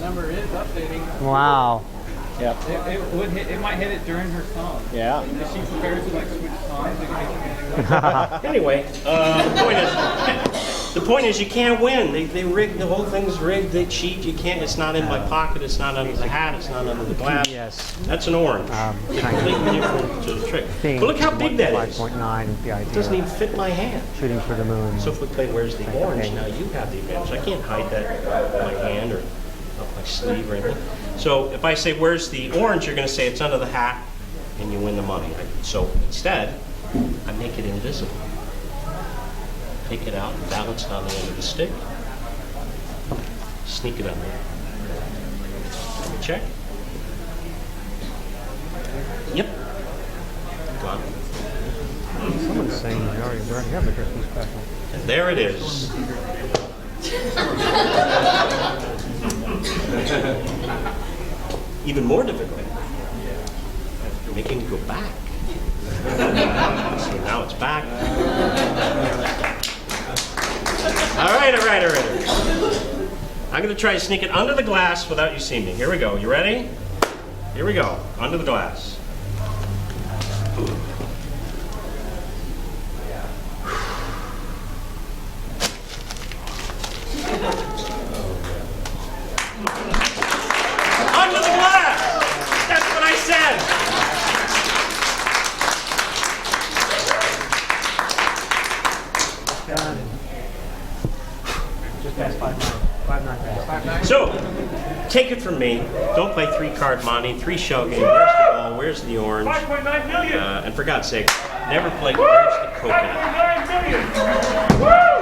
Number is updating. Wow. Yep. It might hit it during her song. Yeah. If she prepares to like switch songs, Anyway, the point is you can't win. They rig, the whole thing's rigged, they cheat, you can't, it's not in my pocket, it's not under the hat, it's not under the glass. Yes. That's an orange. It's completely different to the trick. But look how big that is. 5.9 is the idea. It doesn't even fit my hand. Shooting for the moon. So if we play Where's the Orange, now you have the advantage. I can't hide that on my hand or up my sleeve or anything. So if I say Where's the Orange, you're going to say it's under the hat and you win the money. So instead, I make it invisible. Take it out and balance it on the end of the stick. Sneak it under. Let me check. Yep. Gone. Someone's saying we already have the Christmas special. And there it is. Even more difficult. Making it go back. So now it's back. All right. I'm going to try to sneak it under the glass without you seeing me. Here we go. You ready? Here we go. Under the glass. Under the glass! That's what I said! Just past 5.9. So, take it from me. Don't play 3-card monte, 3-shell game. Where's the ball? Where's the orange? 5.9 million! And for God's sake, never play Where's the coconut? 5.9 million! Woo!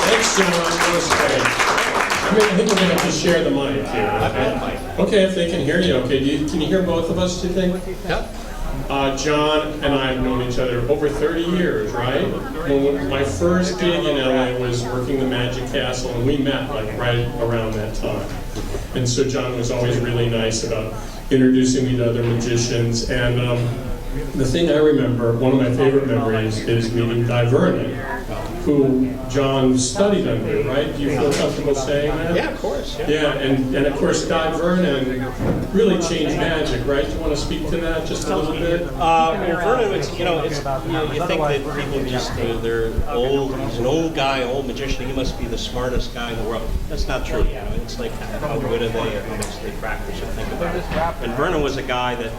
Thanks, John. That was great. I think we're going to have to share the mic here. Okay, if they can hear you. Okay, can you hear both of us, do you think? Yep. John and I have known each other over 30 years, right? When my first gig in LA was working the Magic Castle, and we met like right around that time. And so John was always really nice about introducing me to other magicians. And the thing I remember, one of my favorite memories, is meeting Guy Vernon, who John studied under, right? Do you feel comfortable saying that? Yeah, of course. Yeah, and of course Guy Vernon really changed magic, right? Do you want to speak to that just a little bit? Well, Vernon, you think that people just, they're old, he's an old guy, old magician, he must be the smartest guy in the world. That's not true. It's like how good are they or how much they practice or think about it. And Vernon was a guy that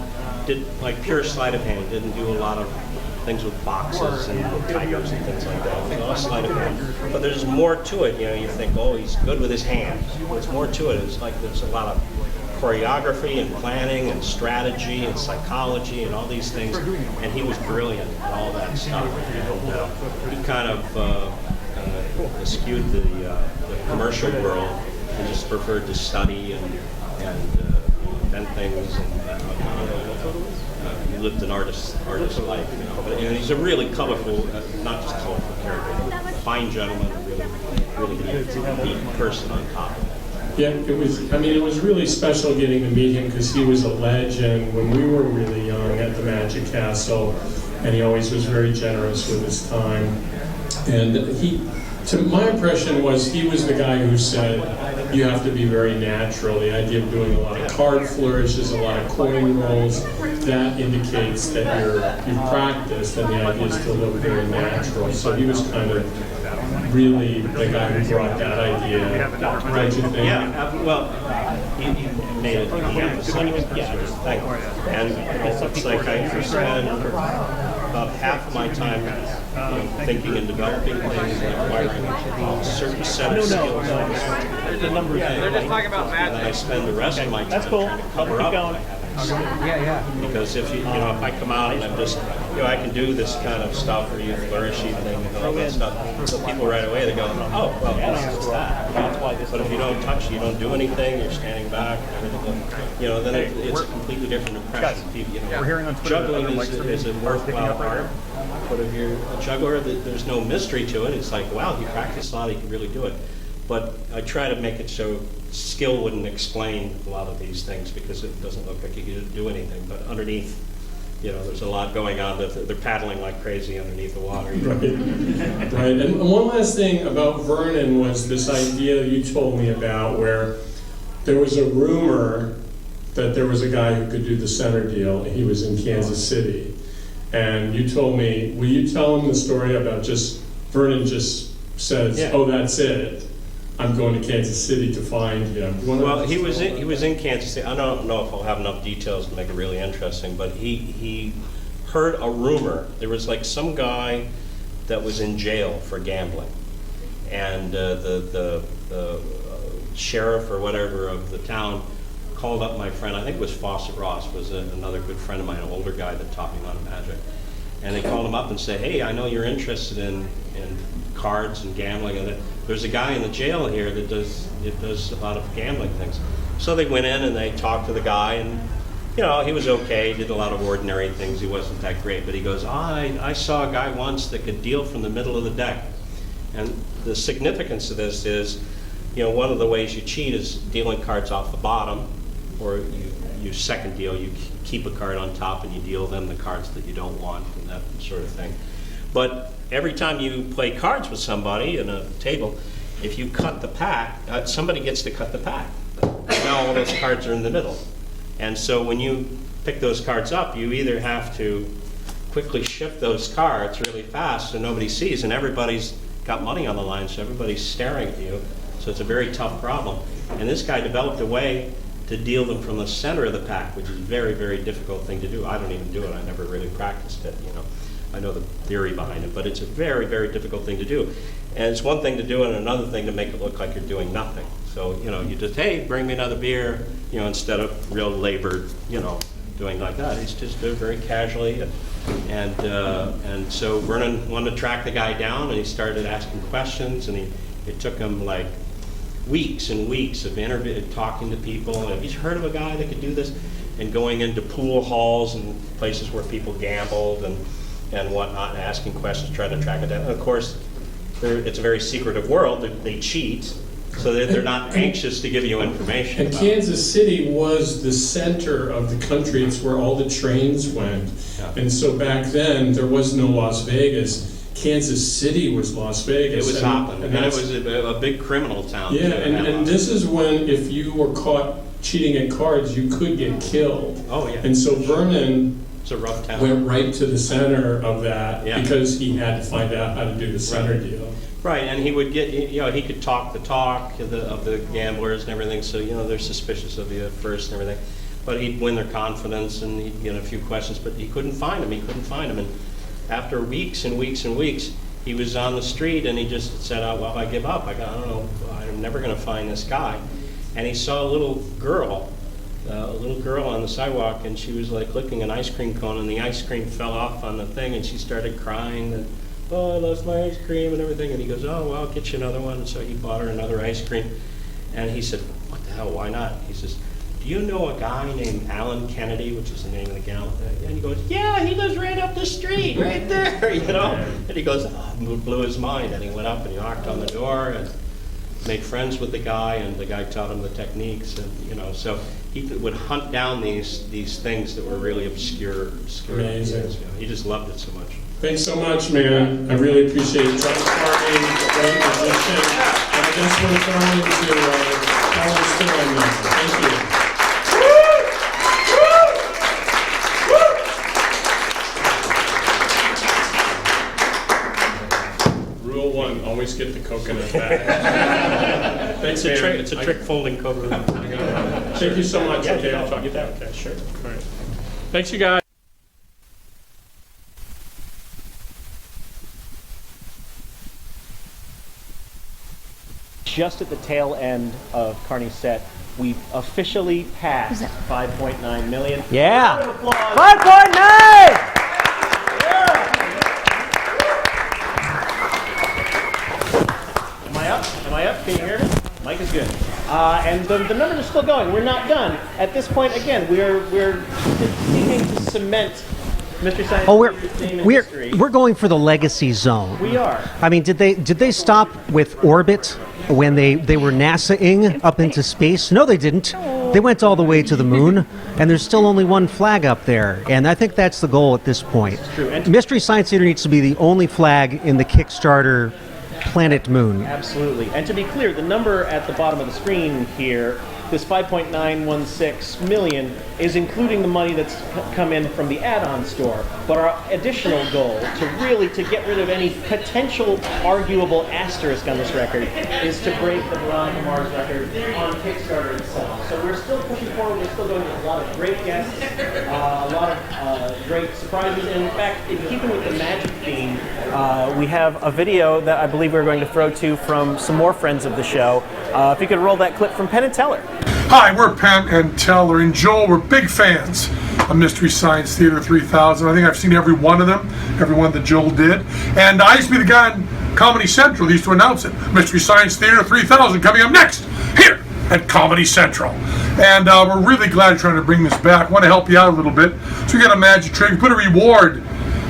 did like pure sleight of hand, didn't do a lot of things with boxes and tigers and things like that. It was all sleight of hand. But there's more to it, you think, oh, he's good with his hands. There's more to it. It's like there's a lot of choreography and planning and strategy and psychology and all these things. And he was brilliant at all that stuff. And he kind of eschewed the commercial world and just preferred to study and invent things. He lived an artist life, But he's a really colorful, not just colorful character, but a fine gentleman, a really neat person on top of that. Yeah, it was really special getting to meet him because he was a legend when we were really young at the Magic Castle. and he always was very generous with his time. And my impression was he was the guy who said, you have to be very natural. The idea of doing a lot of card flourishes, a lot of coin rolls, that indicates that you've practiced, and the idea is to look very natural. So he was kind of really the guy who brought that idea, don't you think? Yeah, well, he made it thing. And it's like I spend about half of my time thinking and developing things and acquiring a certain set of skills. The numbers. They're just talking about magic. And then I spend the rest of my time trying to cover up what I have. Because if if I come out and I'm just, I can do this kind of stuff where you flourish evening and all that stuff, so people right away, they go, oh, well, this is that. But if you don't touch, you don't do anything, you're standing back, and everything, then it's a completely different impression. We're hearing on Twitter Juggling is a worthwhile art, but if you're a juggler, there's no mystery to it. It's like, wow, he practiced a lot, he can really do it. But I try to make it so skill wouldn't explain a lot of these things, because it doesn't look like you can do anything. But underneath, there's a lot going on. They're paddling like crazy underneath the water. Right. And one last thing about Vernon was this idea you told me about, where there was a rumor that there was a guy who could do the center deal. He was in Kansas City. And you told me, will you tell him the story about Vernon just says, oh, that's it. I'm going to Kansas City to find him. Well, he was in Kansas City. I don't know if I'll have enough details to make it really interesting, but he heard a rumor. There was like some guy that was in jail for gambling, and the sheriff or whatever of the town called up my friend. I think it was Fawcett Ross, was another good friend of mine, an older guy that taught me a lot of magic. And they called him up and said, hey, I know you're interested in cards and gambling, and there's a guy in the jail here that does a lot of gambling things. So they went in and they talked to the guy, and he was okay, did a lot of ordinary things, he wasn't that great, but he goes, I saw a guy once that could deal from the middle of the deck. And the significance of this is, one of the ways you cheat is dealing cards off the bottom, or you second deal, you keep a card on top and you deal them the cards that you don't want, and that sort of thing. But every time you play cards with somebody in a table, if you cut the pack, somebody gets to cut the pack. Now all those cards are in the middle. And so when you pick those cards up, you either have to quickly shift those cards really fast so nobody sees, and everybody's got money on the line, so everybody's staring at you. So it's a very tough problem. And this guy developed a way to deal them from the center of the pack, which is a very, very difficult thing to do. I don't even do it. I never really practiced it, I know the theory behind it, but it's a very, very difficult thing to do. And it's one thing to do and another thing to make it look like you're doing nothing. So, you just, hey, bring me another beer, instead of real labored, doing like that. It's just very casually. And so Vernon wanted to track the guy down, and he started asking questions, and it took him like weeks and weeks of talking to people. Have you heard of a guy that could do this? And going into pool halls and places where people gambled and whatnot, and asking questions, trying to track it down. And of course, it's a very secretive world. They cheat, so they're not anxious to give you information. And Kansas City was the center of the country. It's where all the trains went. Yeah. And so back then, there was no Las Vegas. Kansas City was Las Vegas. It was hopping, and it was a big criminal town. Yeah, and this is when, if you were caught cheating at cards, you could get killed. Oh, yeah. And so Vernon a rough town. Went right to the center of that because he had to find out how to do the center deal. Right, and he would get, he could talk the talk of the gamblers and everything, so, they're suspicious of you at first and everything. But he'd win their confidence and he'd get a few questions, but he couldn't find them. And after weeks and weeks and weeks, he was on the street and he just said, well, I give up. I don't know, I'm never going to find this guy. And he saw a little girl on the sidewalk, and she was like licking an ice cream cone, and the ice cream fell off on the thing, and she started crying, and, oh, I lost my ice cream and everything. And he goes, oh, well, I'll get you another one. And so he bought her another ice cream. And he said, what the hell, why not? He says, do you know a guy named Alan Kennedy, which is the name of the gal? And he goes, yeah, he lives right up the street, right there, And he goes, oh, blew his mind. And he went up and he knocked on the door, and made friends with the guy, and the guy taught him the techniques, and so he would hunt down these things that were really obscure Amazing. things. He just loved it so much. Thanks so much, man. I really appreciate it. Drop party, great musician. And I just want to throw into Howard Stern now. Thank you. Rule 1, always get the coconut back. Thanks, man. It's a trick folding coconut. Thank you so much. Okay, I'll talk to you. Okay, sure. All right. Thanks, you guys. Just at the tail end of Carney's set, we officially passed 5.9 million. Yeah. Round of applause. 5.9! Am I up? Am I up? Can you hear me? Mic is good. And the numbers are still going. We're not done. At this point, again, we're continuing to cement Mystery Science Theater's name in history. We're going for the legacy zone. We are. I mean, did they stop with orbit when they were NASA-ing up into space? No, they didn't. They went all the way to the moon, and there's still only one flag up there. And I think that's the goal at this point. That's true. And Mystery Science Theater needs to be the only flag in the Kickstarter Planet Moon. Absolutely. And to be clear, the number at the bottom of the screen here, this 5.916 million, is including the money that's come in from the add-on store. But our additional goal to get rid of any potential arguable asterisk on this record is to break the Beyond Mars record on Kickstarter itself. So we're still pushing forward. We're still going with a lot of great guests, a lot of great surprises. And in fact, in keeping with the magic theme, we have a video that I believe we're going to throw to from some more friends of the show. If you could roll that clip from Penn and Teller. Hi, we're Penn and Teller, and Joel. We're big fans of Mystery Science Theater 3000. I think I've seen every one of them, every one that Joel did. And I used to be the guy on Comedy Central that used to announce it. Mystery Science Theater 3000 coming up next, here at Comedy Central. And we're really glad you're trying to bring this back. Want to help you out a little bit. So we got a magic trick. We put a reward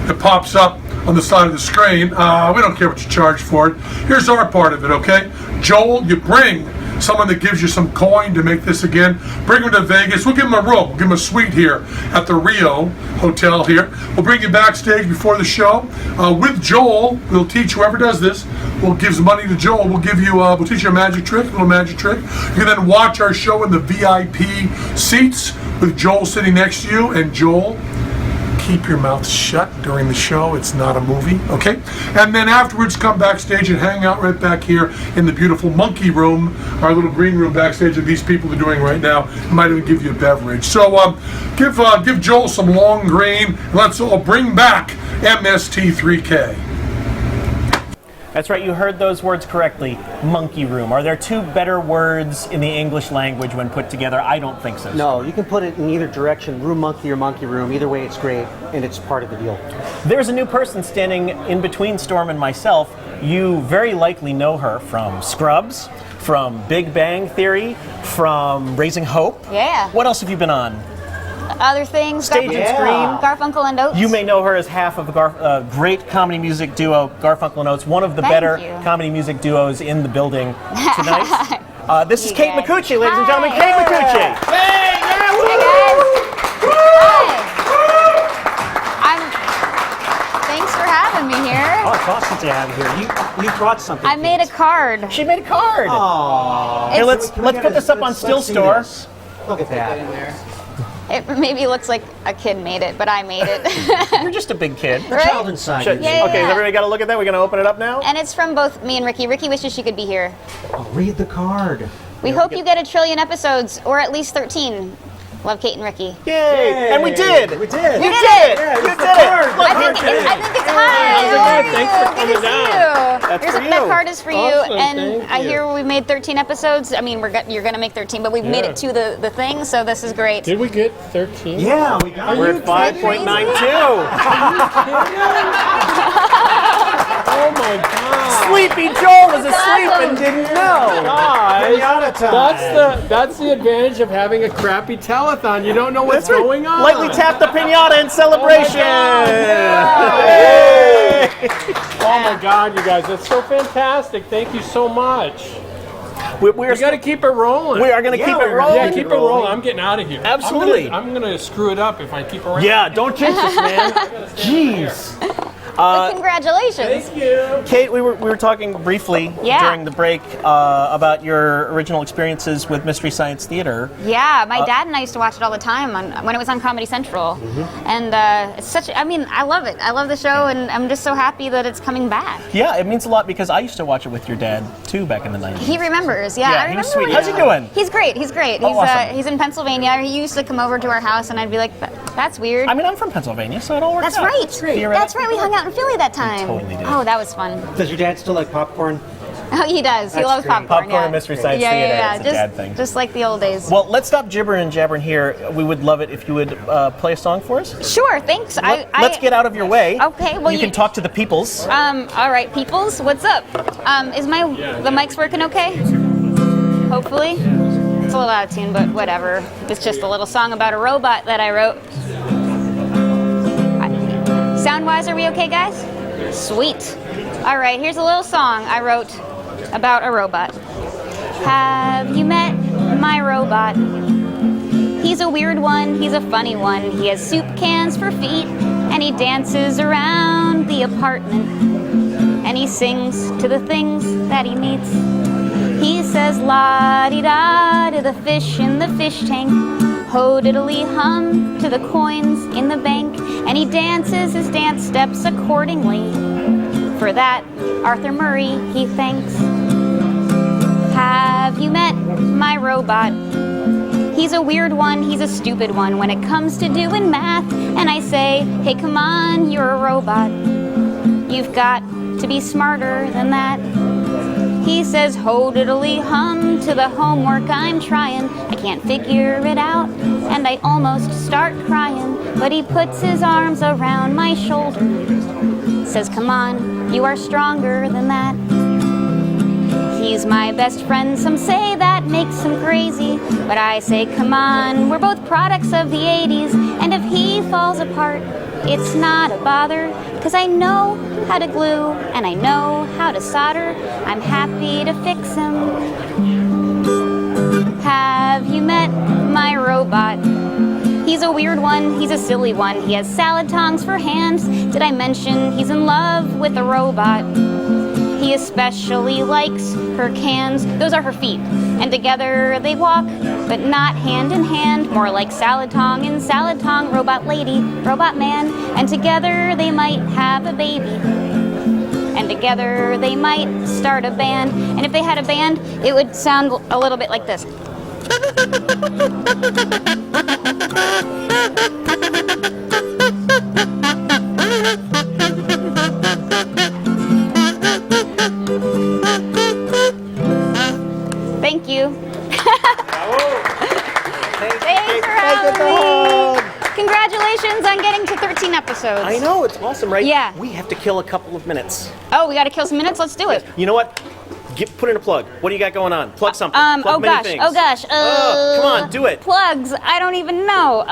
that pops up on the side of the screen. We don't care what you charge for it. Here's our part of it, okay? Joel, you bring someone that gives you some coin to make this again. Bring them to Vegas. We'll give them a room. We'll give them a suite here at the Rio Hotel here. We'll bring you backstage before the show. With Joel, we'll teach whoever does this. We'll give some money to Joel. We'll give you. We'll teach you a magic trick, a little magic trick. You can then watch our show in the VIP seats with Joel sitting next to you. And Joel, keep your mouth shut during the show. It's not a movie, okay? And then afterwards, come backstage and hang out right back here in the beautiful monkey room, our little green room backstage that these people are doing right now. Might even give you a beverage. So give Joel some long green. Let's all bring back MST3K. That's right, you heard those words correctly. Monkey room. Are there two better words in the English language when put together? I don't think so. No, you can put it in either direction, room monkey or monkey room. Either way, it's great, and it's part of the deal. There's a new person standing in between Storm and myself. You very likely know her from Scrubs, from Big Bang Theory, from Raising Hope. Yeah. What else have you been on? Other things. Stage and Screen. Garfunkel and Oates. You may know her as half of the great comedy music duo Garfunkel and Oates, one of the better comedy music duos in the building tonight. This is Kate Micucci, ladies and gentlemen. Kate Micucci. Hey, thanks for having me here. Oh, it's awesome to have you here. You brought something. I made a card. She made a card. Aww. Here, let's put this up on Still Store. Look at that. It maybe looks like a kid made it, but I made it. You're just a big kid. Right? Child inside. Yeah, okay, yeah. everybody got to look at that. We're going to open it up now. And it's from both me and Ricky. Ricky wishes she could be here. Oh, read the card. We hope you get 1 trillion episodes, or at least 13. Love Kate and Ricky. Yay! And we did! We did! You did it! Yeah, You did the it! card. Look, I think it's hi. Thanks for coming down. That's for you. That card is for you, Awesome, and thank I you. hear we made 13 episodes. I mean, you're gonna make 13, but we've made it to the thing, so this is great. Did we get 13? Yeah, we got We're at 5.92. Oh my God! Sleepy Joel was asleep and didn't know. Guys, that's the advantage of having a crappy telethon. You don't know what's going on. Lightly tap the pinata in celebration. Oh my God, you guys, that's so fantastic. Thank you so much. We're We got to keep it rolling. We are going to keep it rolling. Yeah, keep it rolling. I'm getting out of here. Absolutely. I'm gonna screw it up if I keep around. Yeah, don't jinx us, man. Jeez. But congratulations. Thank you. Kate, we were talking briefly during the break about your original experiences with Mystery Science Theater. Yeah, my dad and I used to watch it all the time when it was on Comedy Central. And it's such, I mean, I love it. I love the show, and I'm just so happy that it's coming back. Yeah, it means a lot because I used to watch it with your dad, too, back in the 90s. He remembers, I he remember. was sweet. How's he doing? He's great. He's awesome. He's in Pennsylvania. He used to come over to our house, and I'd be like, that's weird. I mean, I'm from Pennsylvania, so it all works out. That's right. That's right. We hung out in Philly that time. Totally did. Oh, that was fun. Does your dad still like popcorn? Oh, he does. He loves popcorn. Popcorn and Mystery Science Theater. Yeah. It's a dad thing. Just like the old days. Well, let's stop gibbering and jabbering here. We would love it if you would play a song for us. Sure, thanks. Let's get out of your way. Okay, well you can talk to the peoples. All right, peoples, what's up? Is the mic's working okay? Hopefully. It's a little out of tune, but whatever. It's just a little song about a robot that I wrote. Sound-wise, are we okay, guys? Sweet. All right, here's a little song I wrote about a robot. Have you met my robot? He's a weird one, he's a funny one. He has soup cans for feet, and he dances around the apartment. And he sings to the things that he meets. He says la-di-da to the fish in the fish tank. Ho-diddly-hum to the coins in the bank. And he dances his dance steps accordingly. For that, Arthur Murray he thanks. Have you met my robot? He's a weird one, he's a stupid one when it comes to doing math. And I say, hey, come on, you're a robot. You've got to be smarter than that. He says, ho-diddly-hum to the homework I'm trying. I can't figure it out, and I almost start crying. But he puts his arms around my shoulder. Says, come on, you are stronger than that. He's my best friend, some say that makes him crazy. But I say, come on, we're both products of the 80s. And if he falls apart, it's not a bother. 'Cause I know how to glue, and I know how to solder. I'm happy to fix him. Have you met my robot? He's a weird one, he's a silly one. He has salad tongs for hands. Did I mention he's in love with a robot? He especially likes her cans. Those are her feet. And together they walk, but not hand in hand. More like salad tong and salad tong, robot lady, robot man. And together they might have a baby. And together they might start a band. And if they had a band, it would sound a little bit like this. Thank you. Thanks for having me. Congratulations on getting to 13 episodes. I know, it's awesome, right? Yeah. We have to kill a couple of minutes. Oh, we got to kill some minutes? Let's do it. You know what? Put in a plug. What do you got going on? Plug something. Plug many things. Oh gosh. Come on, do it. Plugs. I don't even know.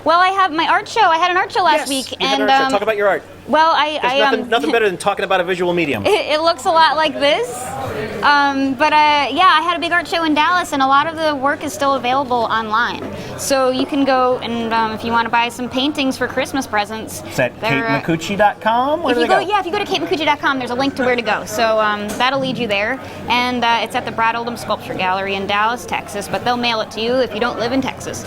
Well, I have my art show. I had an art show last week, You had an art show. Talk about your art. Well, There's nothing better than talking about a visual medium. It looks a lot like this, but yeah, I had a big art show in Dallas, and a lot of the work is still available online. So you can go and if you want to buy some paintings for Christmas presents. Is that KateMacucci.com? Where do they go? Yeah, if you go to KateMacucci.com, there's a link to where to go. So that'll lead you there, and it's at the Brad Oldham Sculpture Gallery in Dallas, Texas. But they'll mail it to you if you don't live in Texas.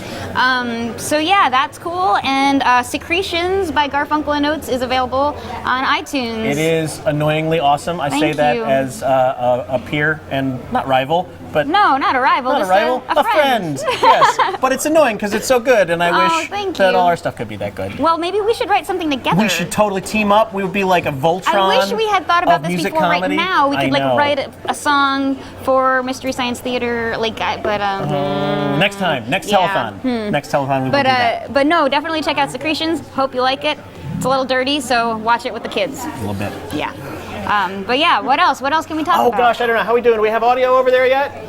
So yeah, that's cool. And Secretions by Garfunkel and Oates is available on iTunes. It is annoyingly awesome. I say Thank that you. as a peer and not rival, but No, not a rival. not just a rival, a friend. Yes, but it's annoying because it's so good, and I wish thank that you. all our stuff could be that good. Well, maybe we should write something together. We should totally team up. We would be like a Voltron. I wish we had thought about of this music before. comedy. Right now, we I could like know. write a song for Mystery Science Theater, Next time, next yeah. telethon, next telethon we will do that. But no, definitely check out Secretions. Hope you like it. It's a little dirty, so watch it with the kids. A little bit. Yeah. But yeah, what else? What else can we talk Oh about? gosh, I don't know. How are we doing? Do we have audio over there yet?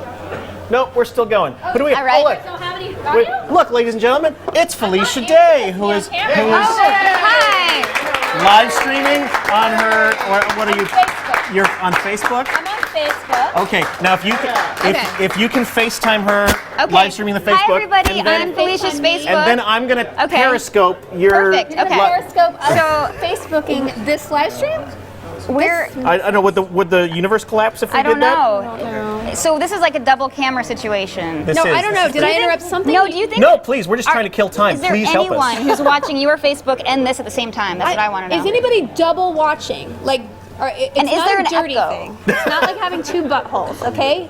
Nope, we're still going. Who do we have? All right. Oh, look. Look, ladies and gentlemen, it's Felicia Day, who is Hi. live streaming on her. What are you? Facebook. You're on Facebook. I'm on Facebook. Okay, now if you can, Okay. if you can FaceTime her Okay. live streaming the Facebook. Hi, everybody. and then- I'm Felicia's Facebook. And then I'm going to Okay. Periscope your... Perfect. Okay. Periscope So Facebooking this live stream? we're. I don't know, would the universe collapse if we I don't did that? know. So this is like a double camera situation. This No, is- I don't know. Did I interrupt something? No, do you think? No, please, we're just trying to kill time. Is there Please help anyone us. who's watching your Facebook and this at the same time? That's what I want to know. Is anybody double watching? Like, it's And is not there a an dirty echo? thing. It's not like having two buttholes, okay?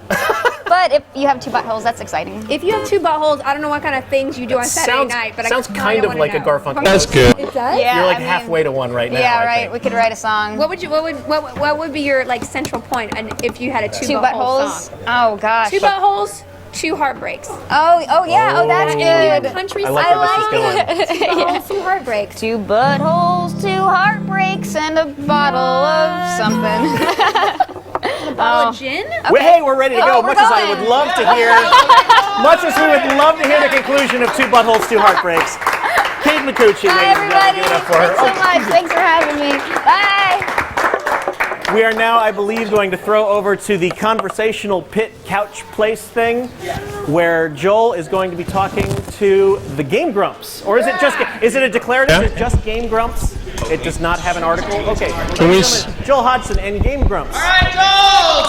But if you have two buttholes, that's exciting. If you have two buttholes, I don't know what kind of things you do on Saturday sounds night, but sounds I kind of like a Garfunkel. That's good. It does? Yeah, You're like I mean- halfway to one right now. Yeah, I right. think. We could write a song. What would be your like central point and if you had a two Two butthole buttholes? song? Oh gosh. Two buttholes, two heartbreaks. Oh yeah. Oh, that's good. Country I like song. where this is going. Two buttholes, two heartbreaks. Two buttholes, two heartbreaks, and a bottle of something. A bottle of gin? Well, hey, we're ready to go. Oh, we're Much as I going. would love to hear, much as we would love to hear the conclusion of Two Buttholes, Two Heartbreaks. Kate McCucci, Bye, ladies and gentlemen, give it up for her. Thanks so much. Thanks for having me. Bye. We are now, I believe, going to throw over to the conversational pit couch place thing, where Joel is going to be talking to the Game Grumps. Or is it just, is it a declarative? Is it just Game Grumps? It does not have an article? Okay. Can we Joel Hodgson and Game Grumps.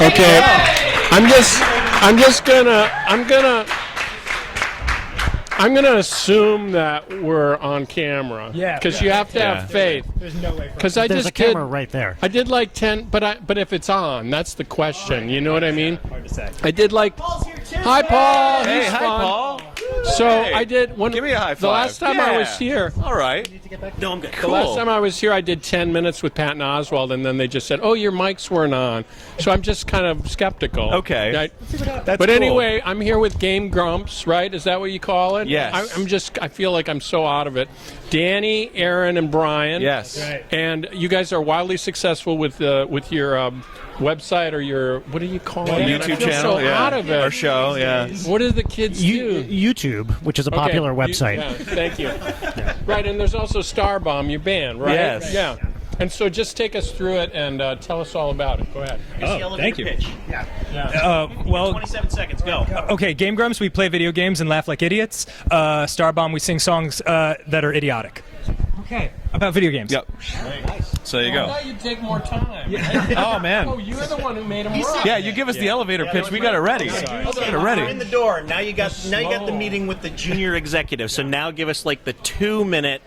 Okay. I'm gonna assume that we're on camera. Yeah. Because you have to have faith. There's no way. Because I There's just a camera did, right there. I did like 10, but if it's on, that's the question. You know what I mean? Hard to say. I did like. Hi, Paul. Hey, He's hi, fun. Paul. So Hey. I did one. Give me a high The last five. time I Yeah. was here. All right. No, I'm good. The last time I was here, I did 10 minutes with Pat and Oswald, and then they just said, "Oh, your mics weren't on." So I'm just kind of skeptical. Okay. Right? That's but cool. anyway, I'm here with Game Grumps, right? Is that what you call it? Yes. I feel like I'm so out of it. Danny, Aaron, and Brian. Yes. Right. And you guys are wildly successful with your website or your, what do you call it? YouTube I feel channel, so yeah. out of it. Our show, yeah. What do the kids do? YouTube, which is a popular website. Yeah, thank you. Right, and there's also Starbomb, your band, right? Yes. Yeah. And so just take us through it and tell us all about it. Go ahead. Oh, thank you. Pitch. Yeah. Well, 27 seconds, go. okay, Game Grumps, we play video games and laugh like idiots. Starbomb, we sing songs that are idiotic. Okay, about video games. Yep. So there you I go. thought you'd take more time. Oh, man. Oh, you're the one who made them run. Yeah, you give us the elevator pitch. We got it ready. Hold Got on, it we're in ready. the door. Now you got the meeting with the junior executive. So now give us like the 2-minute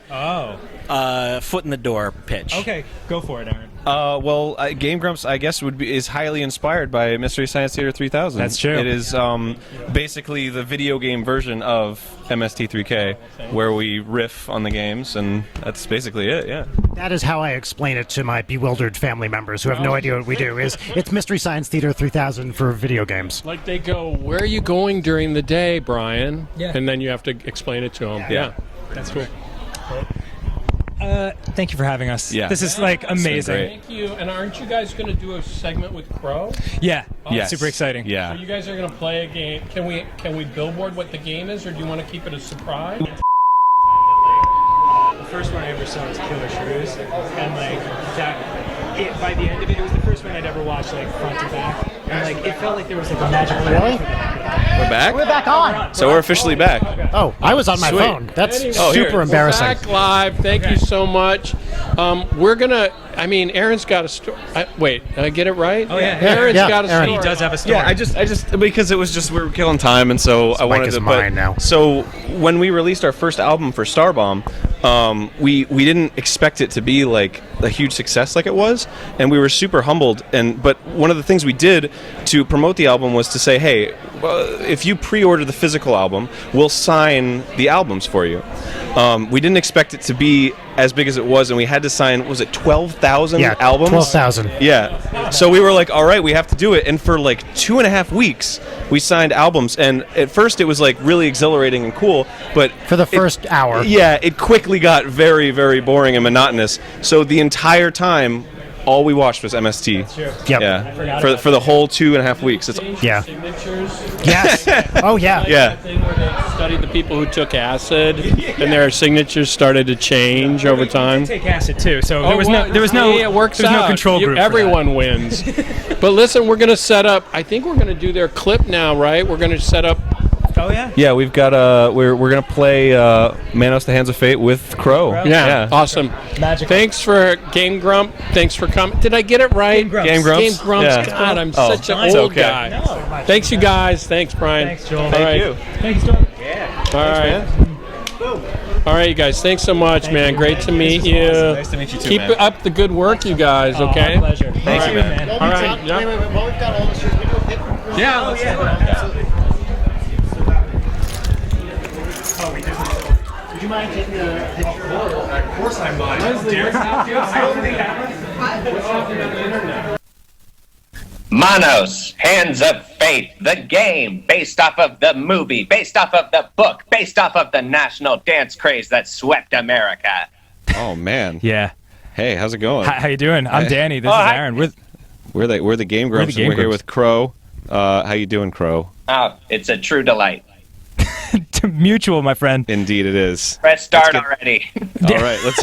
foot in the door pitch. Okay, go for it, Aaron. Well, Game Grumps, I guess, is highly inspired by Mystery Science Theater 3000. That's true. It is basically the video game version of MST3K, where we riff on the games, and that's basically it. Yeah. That is how I explain it to my bewildered family members who have no idea what we do. It's Mystery Science Theater 3000 for video games. Like they go, where are you going during the day, Brian? Yeah. And then you have to explain it to them. Yeah. That's cool. Thank you for having us. Yeah. This is like amazing. great. Thank you. And aren't you guys going to do a segment with Crow? Yeah. Yes. Super exciting. Yeah. So you guys are going to play a game. Can we billboard what the game is, or do you want to keep it a surprise? The first one I ever saw was Killer Shrews, and like by the end of it, it was the first one I'd ever watched like front to back, and like it felt like there was like a magical. Really? We're back? We're back on. So we're officially back. Oh, I was on my Sweet. phone. That's Anyway, super embarrassing. We're back live. Thank you so much. We're gonna. I mean, Aaron's got a story. Wait, did I get it right? Oh yeah. Aaron's got a Aaron. story. He does have a story. Yeah, I just because it was just we were killing time, and so I wanted is to. mine now. So when we released our first album for Starbomb, we didn't expect it to be like a huge success like it was, and we were super humbled. But one of the things we did to promote the album was to say, hey, if you pre-order the physical album, we'll sign the albums for you. We didn't expect it to be as big as it was, and we had to sign, was it 12,000 albums? 12,000. Yeah. So we were like, all right, we have to do it. And for like 2.5 weeks, we signed albums. And at first it was like really exhilarating and cool, but For the first hour. yeah, it quickly got very, very boring and monotonous. So the entire time all we watched was MST. Yep. Yeah. For the whole 2.5 weeks. It's Yeah. Yes. Oh yeah. Yeah. Thing where they studied the people who took acid, and their signatures started to change over time. Take acid too, so Oh, there was no it works there was out. no control group. for Everyone wins. But listen, we're gonna set up. I think we're gonna do their clip now, right? We're gonna set up. that. Oh yeah. Yeah, we've got we're gonna play Manos the Hands of Fate with Crow. Yeah, awesome. Magic. Thanks for Game Grump. Thanks for coming. Did I get it right? Game Grumps. Game Grumps. Game Grumps. Yeah. God, I'm Oh, such an it's old okay. guy. No. Thanks, you guys. Thanks, Brian. Thanks, Joel. All Thank right. you. Thanks, Joel. Yeah. All right. All right, you guys. Thanks so much, man. Great to meet you. Nice to meet you too, Keep man. up the good work, you guys. Oh, Okay. my pleasure. Thank All you, right. man. All right. Yeah. Wait. While we've got all this, should we do a hit? Yeah. Let's do it. Absolutely. Would you mind taking a picture? Of course I mind. Leslie, what's happening on the internet? Manos, Hands of Fate, the game, based off of the movie, based off of the book, based off of the national dance craze that swept America. Oh man. Yeah. Hey, how's it going? How you doing? I'm Hey. Danny. This is hi. Aaron. We're the Game Grumps. Game and we're here Grumps. with Crow. How you doing, Crow? Oh, it's a true delight. Mutual, my friend. Indeed, it is. Press start already. All right, let's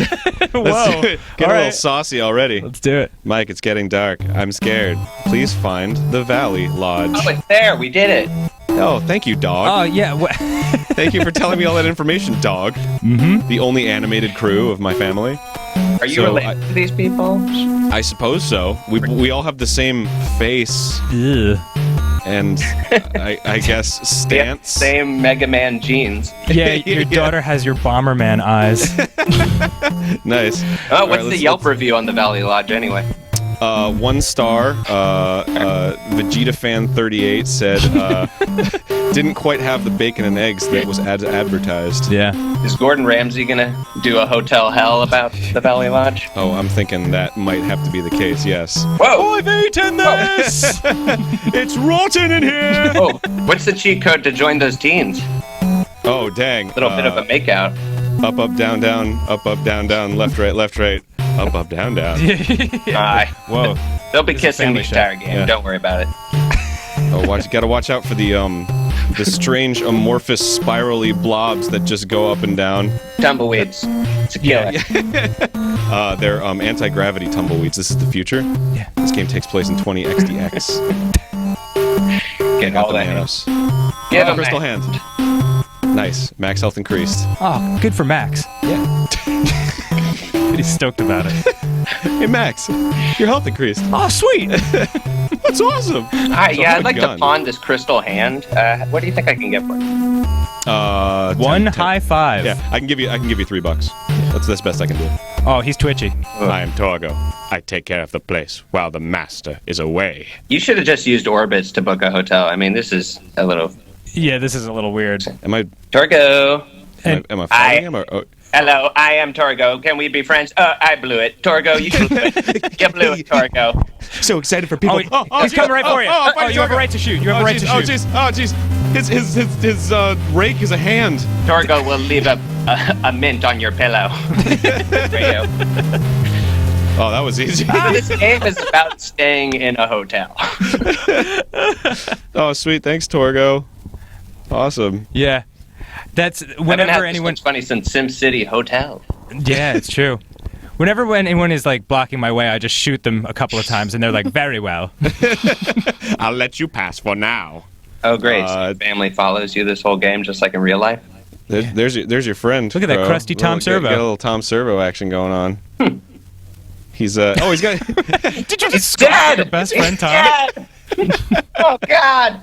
Whoa. do it. Get All a little right. saucy already. Let's do it. Mike, it's getting dark. I'm scared. Please find the Valley Lodge. Oh, it's there. We did it. Oh, thank you, dog. Oh yeah. Thank you for telling me all that information, dog. Mm-hmm. The only animated crew of my family. Are you So, related to these people? I suppose so. We all have the same face Ugh. and I guess We have the stance. same Mega Man genes. Yeah, your daughter has your Bomberman eyes. Nice. Oh, All what's right, the let's- Yelp review on the Valley Lodge anyway? 1 star. Vegeta fan 38 said didn't quite have the bacon and eggs that was advertised. Yeah. Is Gordon Ramsay gonna do a hotel hell about the Valley Lodge? Oh, I'm thinking that might have to be the case. Yes. Whoa! I've eaten this. It's rotten in here. Oh, what's the cheat code to join those teens? Oh, dang. Little bit of a makeout. Up, up, down, down. Up, up, down, down. Left, right, left, right. Up, up, down, down. Aye. Whoa. They'll be kissing the family show. entire game. Yeah. Don't worry about it. Oh, gotta watch out for the strange amorphous spirally blobs that just go up and down. Tumbleweeds. It's a killer. Yeah. They're anti-gravity tumbleweeds. This is the future. Yeah. This game takes place in 20XDX. Get Got all the that. Manos. Give 'em Crystal that. hand. Nice. Max health increased. Oh, good for Max. Yeah. He's stoked about it. Hey Max, your health increased. Oh, sweet. That's awesome. Alright, So yeah, I'm I'd like gun. to pawn this crystal hand. What do you think I can get for it? 1 10. high five. Yeah, I can give you $3. That's the best I can do. Oh, he's twitchy. I am Torgo. I take care of the place while the master is away. You should have just used Orbitz to book a hotel. I mean, this is a little... Yeah, this is a little weird. Am I Torgo! am I fighting him or? Oh, Hello, I am Torgo. Can we be friends? I blew it. Torgo, you blew it. You blew it, Torgo. so excited for people. He's coming right for you. Oh, you have a right to shoot. You have a right to shoot. Oh jeez. His rake is a hand. Torgo will leave a mint on your pillow. For you. Oh, that was easy. This game is about staying in a hotel. Oh, sweet. Thanks, Torgo. Awesome. Yeah. That's Whenever whenever anyone. It's funny since SimCity Hotel. Yeah, it's true. Whenever when anyone is like blocking my way, I just shoot them a couple of times, and they're like, "Very well." I'll let you pass for now. Oh, great. So your family follows you this whole game, just like in real life. There's your friend. Look at that Crow. crusty Tom Servo. Got a little Tom Servo action going on. He's he's got. Did you just dead? Your best friend Tom? Dead. Oh God.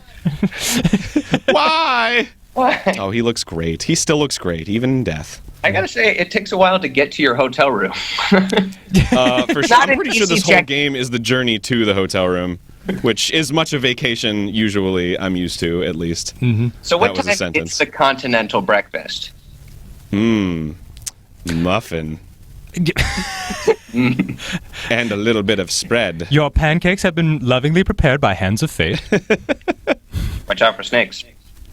Why? Why? Oh, he looks great. He still looks great, even in death. I gotta say, it takes a while to get to your hotel room. For sure. Not I'm an pretty sure easy this whole check. game is the journey to the hotel room, which is much a vacation usually. I'm used to, at least. Mm-hmm. So what That was a time sentence. is the continental breakfast? Muffin. And a little bit of spread. Your pancakes have been lovingly prepared by Hands of Fate. Watch out for snakes.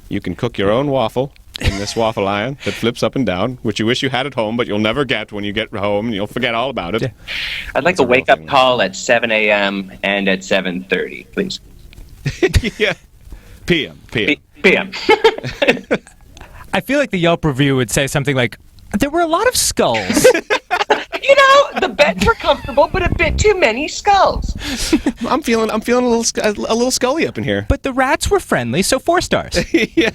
You can cook your own waffle. in this waffle iron that flips up and down, which you wish you had at home, but you'll never get when you get home, and you'll forget all about it. I'd like a wake-up call at 7 a.m. and at 7:30, please. Yeah. PM. PM. I feel like the Yelp review would say something like, there were a lot of skulls. The beds were comfortable, but a bit too many skulls. I'm feeling a little scully up in here. But the rats were friendly, so 4 stars. Yeah.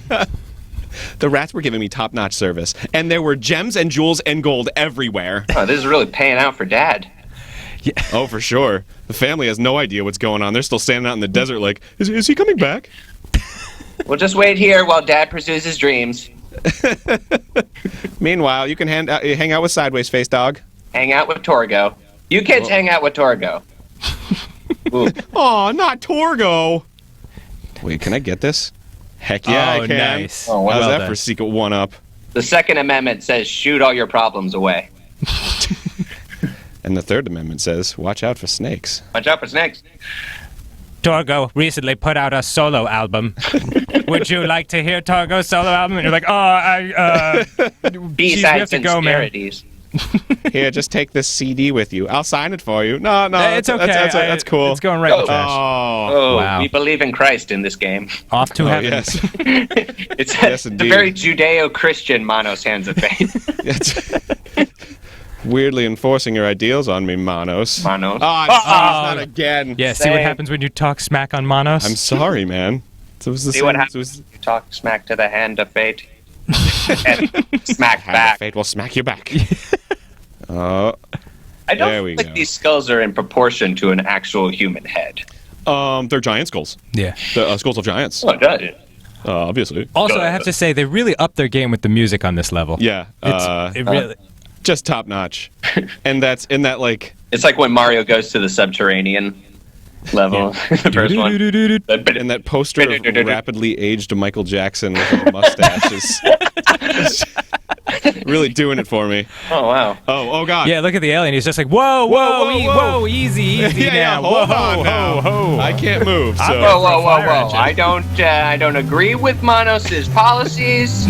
The rats were giving me top-notch service, and there were gems and jewels and gold everywhere. Oh, this is really paying out for Dad. Yeah. Oh, for sure. The family has no idea what's going on. They're still standing out in the desert like, is he coming back? We'll just wait here while Dad pursues his dreams. Meanwhile, you can hang out with Sideways Face Dog. Hang out with Torgo. You kids hang out with Torgo. Oh, not Torgo. Wait, can I get this? Heck yeah, I can. Nice. Oh, How's well that done. for secret one-up? The Second Amendment says shoot all your problems away. And the Third Amendment says watch out for snakes. Watch out for snakes. Torgo recently put out a solo album. Would you like to hear Torgo's solo album? And you're like, B-sides and sparities. Here, just take this CD with you. I'll sign it for you. No, it's okay. That's cool. It's going right in the trash. Oh, wow. We believe in Christ in this game. Off to heaven. Yes. It's Yes, the indeed. very Judeo-Christian Manos Hands of Fate. Weirdly enforcing your ideals on me, Manos. Manos. Oh, not again. Yeah, see what happens when you talk smack on Manos? I'm sorry, man. It was the See same. what happens when you talk smack to the Hand of Fate. And smack Hand back. of Fate will smack you back. I there don't we think go. these skulls are in proportion to an actual human head. They're giant skulls. Yeah. The skulls of giants. Oh, does it? Obviously. Also, I have to say, they really upped their game with the music on this level. Yeah. It really... Just top notch. And that's in that like. It's like when Mario goes to the subterranean level. The first one. And that poster of rapidly aged Michael Jackson with a mustache is really doing it for me. Oh wow. Oh god. Yeah, look at the alien. He's just like, whoa, easy Yeah, now. hold Whoa, on now. ho. I can't move. So. Whoa. I don't agree with Manos's policies.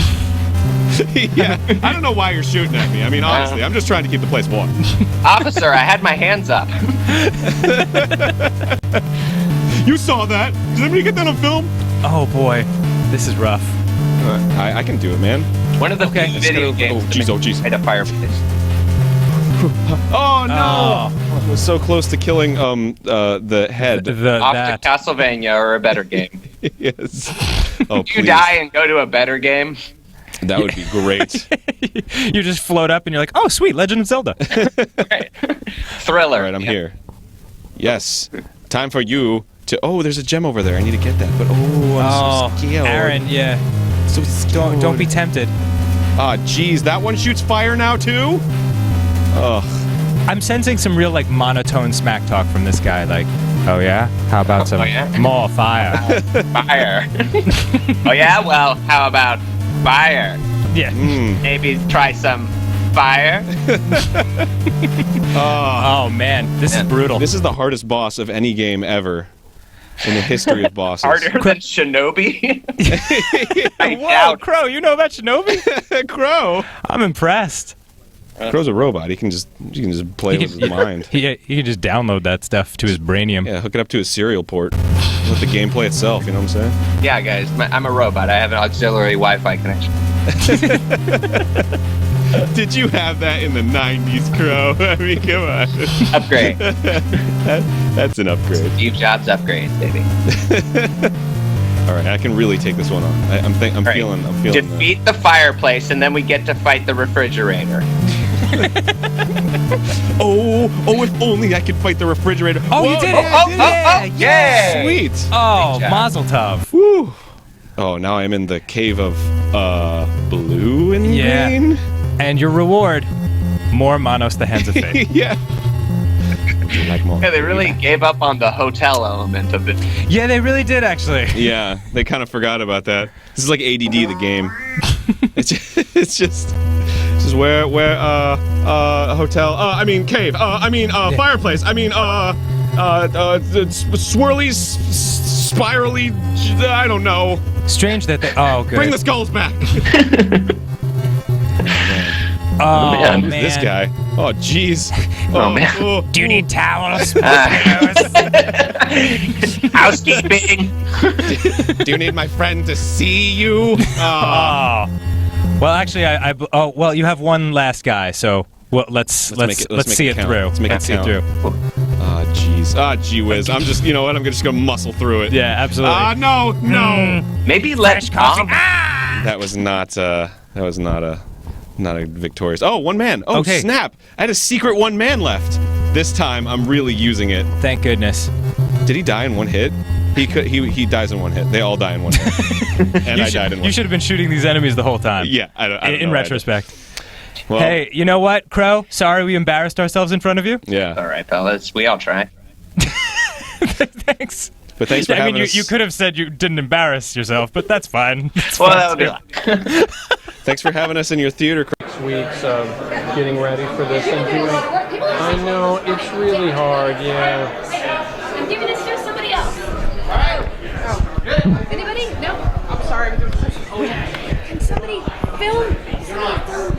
Yeah, I don't know why you're shooting at me. I mean, honestly, I'm just trying to keep the place warm. Officer, I had my hands up. You saw that? Did anybody get that on film? Oh boy, this is rough. I can do it, man. One of the few video games. Oh jeez. Made a fireplace. Oh no! I was so close to killing the head. Off to Castlevania or a better game. Yes. Oh, You die and go to a better game. That would be great. You just float up and you're like, oh sweet, Legend of Zelda. Thriller. All right, I'm here. Yes. Time for you to. Oh, there's a gem over there. I need to get that. But I'm so scared. Aaron, yeah. So Don't be tempted. Ah, geez, that one shoots fire now too. Ugh. I'm sensing some real like monotone smack talk from this guy. Like, oh yeah, how about some more fire? Fire. Oh yeah, well, how about fire? Yeah. Maybe try some fire. Oh man, this is brutal. This is the hardest boss of any game ever in the history of bosses. Harder than Shinobi. Whoa, Crow, you know about Shinobi? Crow. I'm impressed. Crow's a robot. He can just play with his mind. He can just download that stuff to his brainium. Yeah, hook it up to his serial port. Let the game play itself. You know what I'm saying? Yeah, guys, I'm a robot. I have an auxiliary Wi-Fi connection. Did you have that in the 90s, Crow? I mean, come on. Upgrade. That's an upgrade. Steve Jobs upgrades, baby. All right, I can really take this one on. I'm feeling. Defeat the fireplace, and then we get to fight the refrigerator. Oh, if only I could fight the refrigerator. Oh, you did it! Yeah! Sweet. Oh, Mazel Tov. Woo. Oh, now I'm in the cave of blue and green. And your reward, more Manos the Hands of Fate. Yeah. You like more? Yeah, they really gave up on the hotel element of it. Yeah, they really did, actually. Yeah, they kind of forgot about that. This is like ADD, the game. It's just where hotel. I mean cave. Fireplace. I mean swirly, spirally. I don't know. Strange that they. Oh, good. Bring the skulls back. Oh, man. Who's this guy? Oh, jeez. Oh, man. Do you need towels? Housekeeping. Do you need my friend to see you? Oh. Well, actually, well, you have one last guy, so let's see it through. Let's make it count. Oh, jeez. Ah, gee whiz. I'm just, you know what? I'm just gonna muscle through it. Yeah, absolutely. No. Maybe let Tom. That was not a victorious. Oh, one man. Oh, Okay. snap! I had a secret one man left. This time, I'm really using it. Thank goodness. Did he die in one hit? He dies in one hit. They all die in one hit. And I died in one. You should have been shooting these enemies the whole time. Yeah, I don't in know retrospect. Well, Hey, you know what, Crow? Sorry we embarrassed ourselves in front of you. Yeah. All right, fellas. We all try. Thanks. But thanks for having us. You could have said you didn't embarrass yourself, but that's fine. Well, that would be like. Thanks for having us in your theater. Weeks of getting ready for this and doing. I know it's really hard. Yeah. I'm giving this to somebody else. All right. Anybody? No. I'm sorry. Oh yeah. Can somebody film? Somebody film.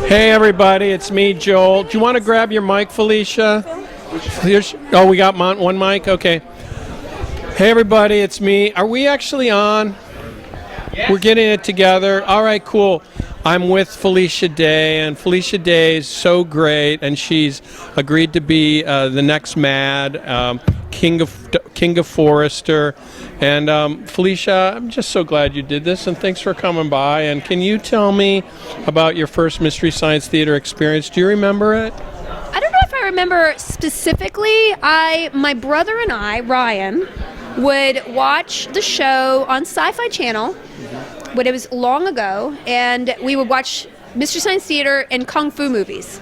Hey everybody, it's me, Joel. Do you want to grab your mic, Felicia? Oh, we got one mic. Okay. Hey everybody, it's me. Are we actually on? Yes. We're getting it together. All right, cool. I'm with Felicia Day, and Felicia Day is so great, and she's agreed to be the next Mad King of Forrester. And Felicia, I'm just so glad you did this, and thanks for coming by. And can you tell me about your first Mystery Science Theater experience? Do you remember it? I don't know if I remember specifically. My brother and I, Ryan, would watch the show on Sci-Fi Channel. But it was long ago, and we would watch Mystery Science Theater and Kung Fu movies.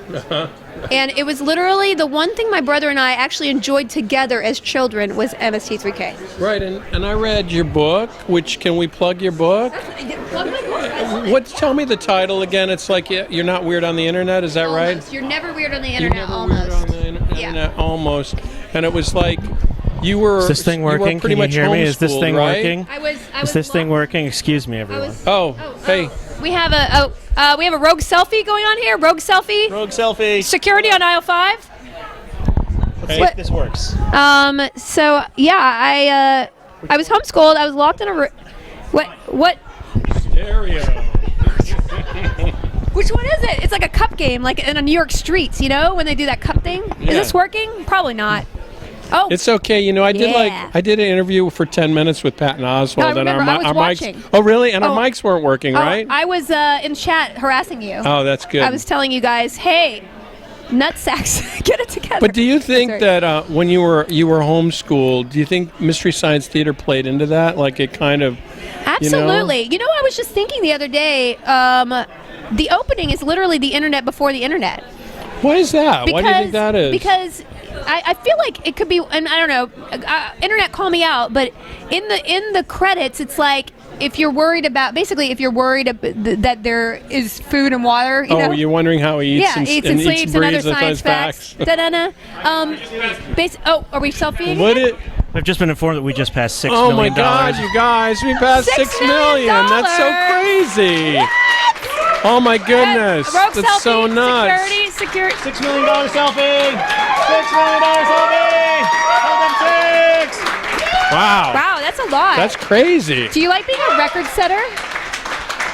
And it was literally the one thing my brother and I actually enjoyed together as children was MST3K. Right, and I read your book, which, can we plug your book? Plug my book. Tell me the title again. It's like You're Not Weird on the Internet, is that Almost. right? You're never weird on the internet, You're never almost. weird on the internet, almost. And it was like, you were. Is this thing working? You were pretty Can you much hear me? Is this homeschooled, thing right? working? Is this thing working? Excuse me, everyone. Hey. We have a rogue selfie going on here. Rogue selfie. Rogue selfie. Security on aisle 5. Let's see if this works. So yeah, I was homeschooled. I was locked in a room. What? Stereo. Which one is it? It's like a cup game, like in a New York streets. You know when they do that cup thing. Yeah. Is this working? Probably not. Oh, It's okay. You know, I did an interview for 10 minutes with Patton Oswalt, No, I remember. I was our watching. mics. Oh, really? And our mics weren't working, right? I was in chat harassing you. Oh, that's good. I was telling you guys, hey, nutsacks, get it together. But do you think that when you were homeschooled, do you think Mystery Science Theater played into that? Like it kind of. Absolutely. You know, I was just thinking the other day. The opening is literally the internet before the internet. Why is that? Why do you think that is? Because I feel like it could be, and I don't know, internet, call me out, but in the credits, it's like if you're worried about that there is food and water. You know? You're wondering how he eats and eats and sleeps and other science facts. Are we selfieing? What I've just been informed that we just passed $6 million. Oh my God, you guys, we passed $6 million. That's so crazy. Oh my goodness, Rogue that's selfie, so nuts. Security. $6 million selfie. $6 million selfie. Hold them 6. Wow. Wow, that's a lot. That's crazy. Do you like being a record setter?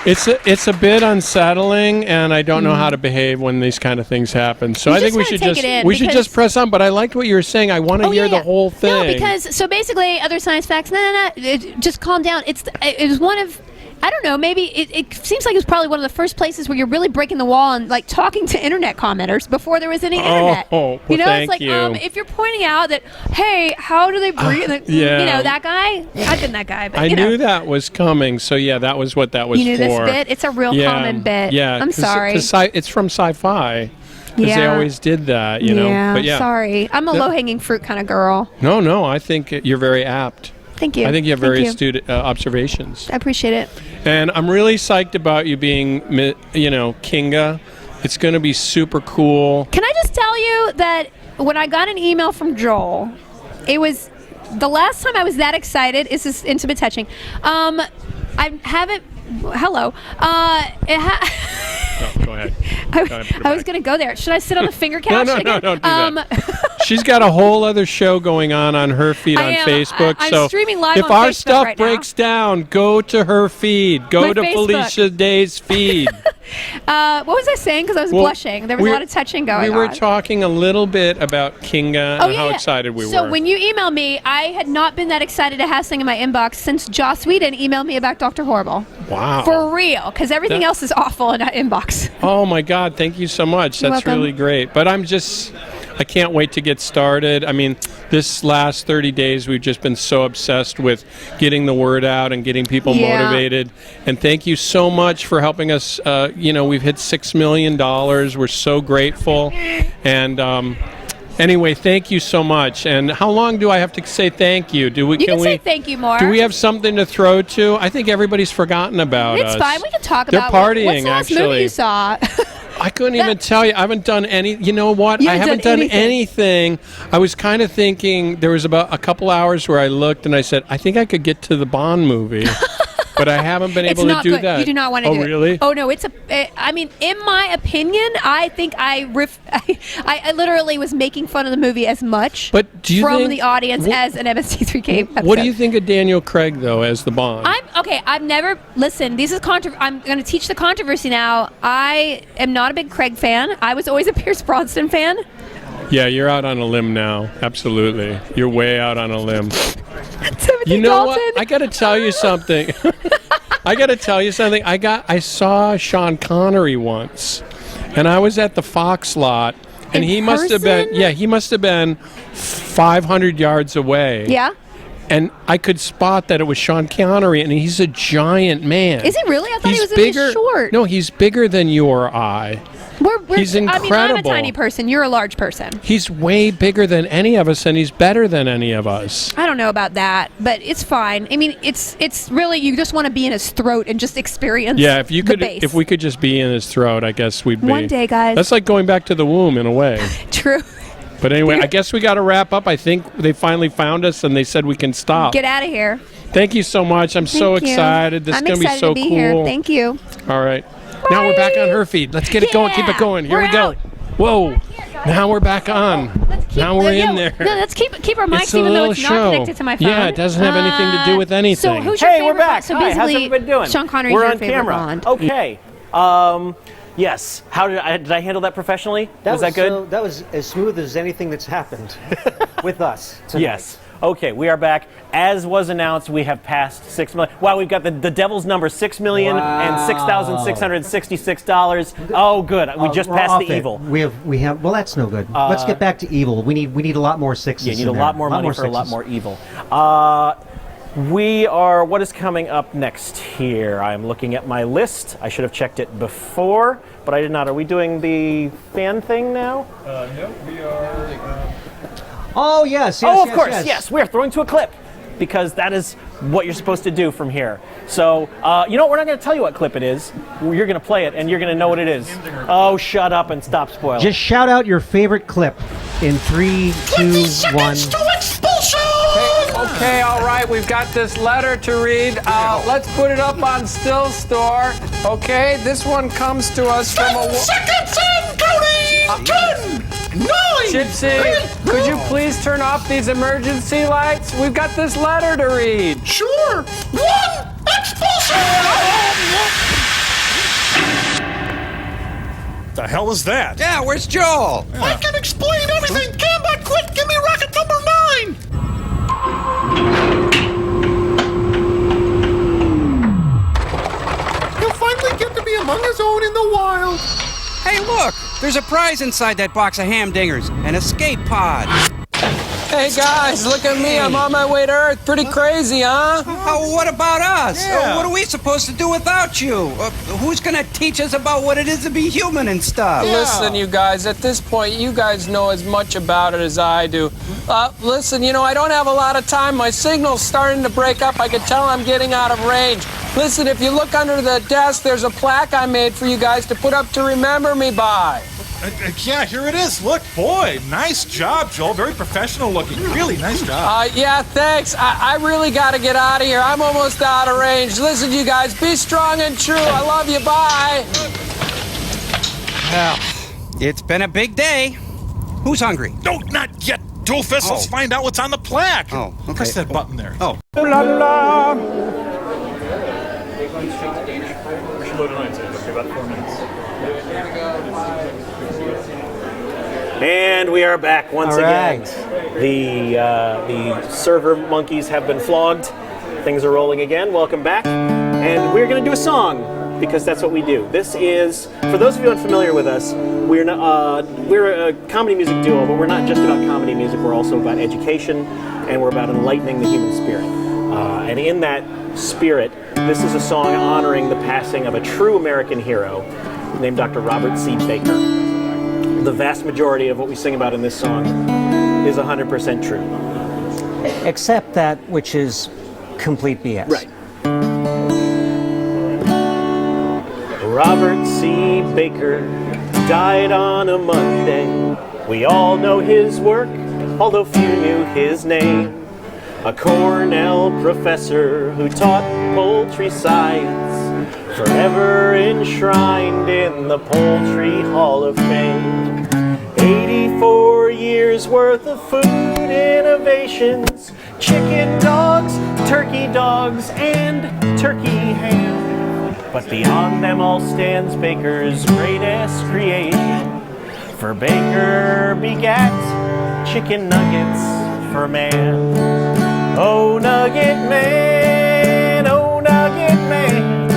It's a bit unsettling, and I don't know how to behave when these kind of things happen. So I think we should just press on. But I liked what you were saying. I want to hear the whole thing. No, because so basically, other science facts. No. Just calm down. It was one of. I don't know, maybe it seems like it was probably one of the first places where you're really breaking the wall and like talking to internet commenters before there was any internet. Well, you know, thank it's like if you're pointing out that, hey, how do they breathe? Yeah. You know, that guy? I've been that guy, but I knew that was coming, so yeah, that was what that was for. You knew this bit? It's a real common bit. Yeah. I'm sorry. It's from sci-fi. Because they always did that, you know. Yeah, But yeah. Sorry. I'm a low-hanging fruit kind of girl. No, I think you're very apt. Thank you. I think you have very astute observations. I appreciate it. And I'm really psyched about you being, Kinga. It's going to be super cool. Can I just tell you that when I got an email from Joel, it was the last time I was that excited is this intimate touching. I haven't. Hello. No, go ahead. I was going to go there. Should I sit on the finger couch? No, again? don't do that. She's got a whole other show going on her feed on Facebook. I'm streaming live if on our Facebook stuff right breaks down, go to her feed. Go My to Facebook. Felicia Day's feed. What was I saying? Because I was blushing. There was a lot of touching going on. We were talking a little bit about Kinga and how excited we were. So when you emailed me, I had not been that excited to have something in my inbox since Joss Whedon emailed me about Dr. Horrible. Wow. For real, because everything else is awful in that inbox. Oh my God, thank you so much. You're That's welcome. really great. But I can't wait to get started. I mean, this last 30 days, we've just been so obsessed with getting the word out and getting people motivated. And thank you so much for helping us. We've hit $6 million. We're so grateful. And anyway, thank you so much. And how long do I have to say thank you? You can say thank you more. Do we have something to throw to? I think everybody's forgotten about us. It's fine. We can talk They're about partying, what's the last movie you saw. I couldn't even tell you. I haven't done any. You know what? You I haven't done done anything. I was kind of thinking there was about a couple hours where I looked and I said, I think I could get to the Bond movie. But I haven't been able to do good. that. You do not want to do it. Oh, really? Oh, no. I mean, in my opinion, I think I literally was making fun of the movie as much But do you from think- the audience as an MST3K episode. What do you think of Daniel Craig, though, as the Bond? I've never, listen, this is I'm going to teach the controversy now. I am not a big Craig fan. I was always a Pierce Brosnan fan. Yeah, you're out on a limb now. Absolutely. You're way out on a limb. Timothy You know Dalton. what? I got to tell you something. I saw Sean Connery once, and I was at the Fox lot, and he must have been 500 yards away. Yeah. And I could spot that it was Sean Connery, and he's a giant man. Is he really? I thought he was bigger. short. No, he's bigger than you or I. He's incredible. I mean, I'm a tiny person. You're a large person. He's way bigger than any of us, and he's better than any of us. I don't know about that, but it's fine. I mean, it's really, you just want to be in his throat and just experience. Yeah, if you the could, bass. if we could just be in his throat, I guess we'd be. One day, guys. That's like going back to the womb in a way. True. But anyway, I guess we got to wrap up. I think they finally found us, and they said we can stop. Get out of here. Thank you so much. I'm so Thank you. excited. This is I'm going to be excited so to be cool. here. Thank you. All right. Now we're back on her feed. Let's get it going. Keep it going. Here we go. Whoa. Now we're back on. Now we're in there. No, let's keep our mics It's a even though little it's show. not connected to my phone. Yeah, it doesn't have anything to do with anything. So who's your Hey, favorite we're back. So Hi, how's basically, everybody doing? Sean Connery's We're your on favorite camera. Bond. Okay. Yes. How did I handle that professionally? Was that good? That was as smooth as anything that's happened with us tonight. Yes. Okay, we are back. As was announced, we have passed 6 million. Wow, we've got the devil's number, $6,006,666. Oh, good. We just We're passed off the it. evil. We have. Well, that's no good. Let's get back to evil. We need a lot more sixes. Yeah, you need in a there. lot more money for a lot sixes. more evil. What is coming up next here? I'm looking at my list. I should have checked it before, but I did not. Are we doing the fan thing now? No, we are. Oh, yes. Of course, yes. We're throwing to a clip because that is what you're supposed to do from here. So, you know what? We're not going to tell you what clip it is. You're going to play it, and you're going to know what it is. Oh, shut up and stop spoiling. Just shout out your favorite clip in 3, 2, 1. Okay, all right, we've got this letter to read. Let's put it up on Still Store. Okay, this one comes to us from a... seconds in, Cody! 10, 9, Gypsy, could you please turn off these emergency lights? We've got this letter to read. Sure. 1, expulsion! The hell is that? Yeah, where's Joel? I can explain everything. Gambit, quick, give me rocket number 9. He'll finally get to be among his own in the wild. Hey, look! There's a prize inside that box of hamdingers. An escape pod. Hey guys, look at me. I'm on my way to Earth. Pretty crazy, huh? Oh, what about us? Yeah. What are we supposed to do without you? Who's gonna teach us about what it is to be human and stuff? Listen, you guys, at this point, you guys know as much about it as I do. Listen, I don't have a lot of time. My signal's starting to break up. I can tell I'm getting out of range. Listen, if you look under the desk, there's a plaque I made for you guys to put up to remember me by. Yeah, here it is. Look, boy, nice job, Joel. Very professional looking. Really nice job. Yeah, thanks. I really got to get out of here. I'm almost out of range. Listen, you guys, be strong and true. I love you. Bye. Well, it's been a big day. Who's hungry? No, not yet, doofus. Let's find out what's on the plaque. Oh, okay. Press that button there. Oh. La la. We should load it on, so it'll take about 4 minutes. And we are back once again. The server monkeys have been flogged. Things are rolling again. Welcome back. And we're going to do a song because that's what we do. This is, for those of you unfamiliar with us, we're a comedy music duo, but we're not just about comedy music. We're also about education, and we're about enlightening the human spirit. And in that spirit, this is a song honoring the passing of a true American hero named Dr. Robert C. Baker. The vast majority of what we sing about in this song is 100% true. Except that which is complete BS. Right. Robert C. Baker died on a Monday. We all know his work, although few knew his name. A Cornell professor who taught poultry science, forever enshrined in the Poultry Hall of Fame. 84 years worth of food innovations, chicken dogs, turkey dogs, and turkey ham. But beyond them all stands Baker's greatest creation. For Baker begat chicken nuggets for man. Oh, Nugget Man, oh, Nugget Man,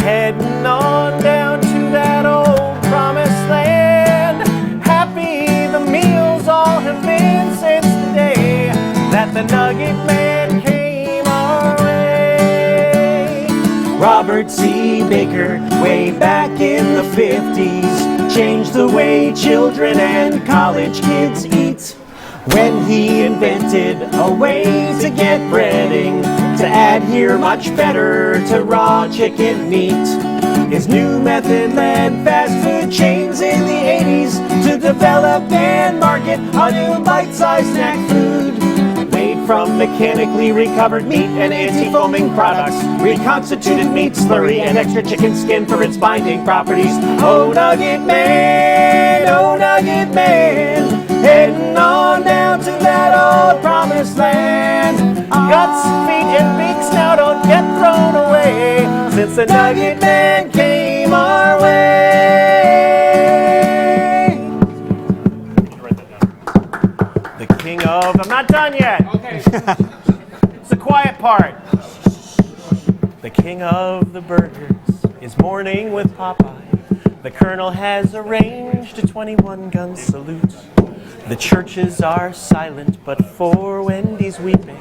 heading on down to that old promised land. Happy the meals all have been since the day that the Nugget Man came our way. Robert C. Baker, way back in the 50s, changed the way children and college kids eat. When he invented a way to get breading to adhere much better to raw chicken meat. His new method led fast food chains in the 80s to develop and market a new bite-sized snack food made from mechanically recovered meat and anti-foaming products, reconstituted meat slurry, and extra chicken skin for its binding properties. Oh, Nugget Man, oh, Nugget Man, heading on down to that old promised land. Guts, feet, and beaks now don't get thrown away, since the Nugget Man came our way. The king of... I'm not done yet. Okay. It's the quiet part. The king of the burgers is mourning with Popeye. The colonel has arranged a 21-gun salute. The churches are silent, but for Wendy's weeping,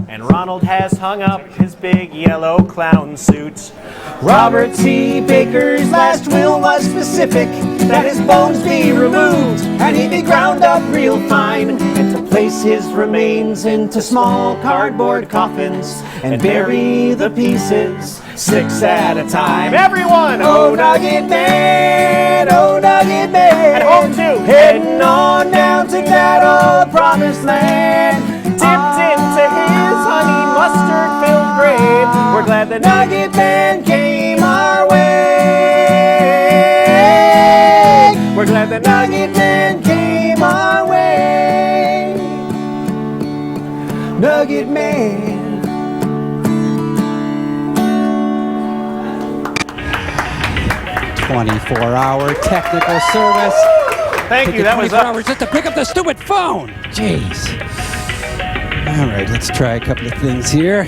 and Ronald has hung up his big yellow clown suit. Robert C. Baker's last will was specific, that his bones be removed, and he be ground up real fine, and to place his remains into small cardboard coffins, and bury the pieces 6 at a time. Everyone! Oh, Nugget Man! Oh, Nugget Man! At home too! Heading on down to that old promised land. Dipped into his honey mustard-filled grave. We're glad the Nugget Man came our way. We're glad the Nugget Man came our way. Nugget Man. 24-hour technical service. Thank you, that was 24 hours just to pick up the stupid phone. Jeez. All right, let's try a couple of things here.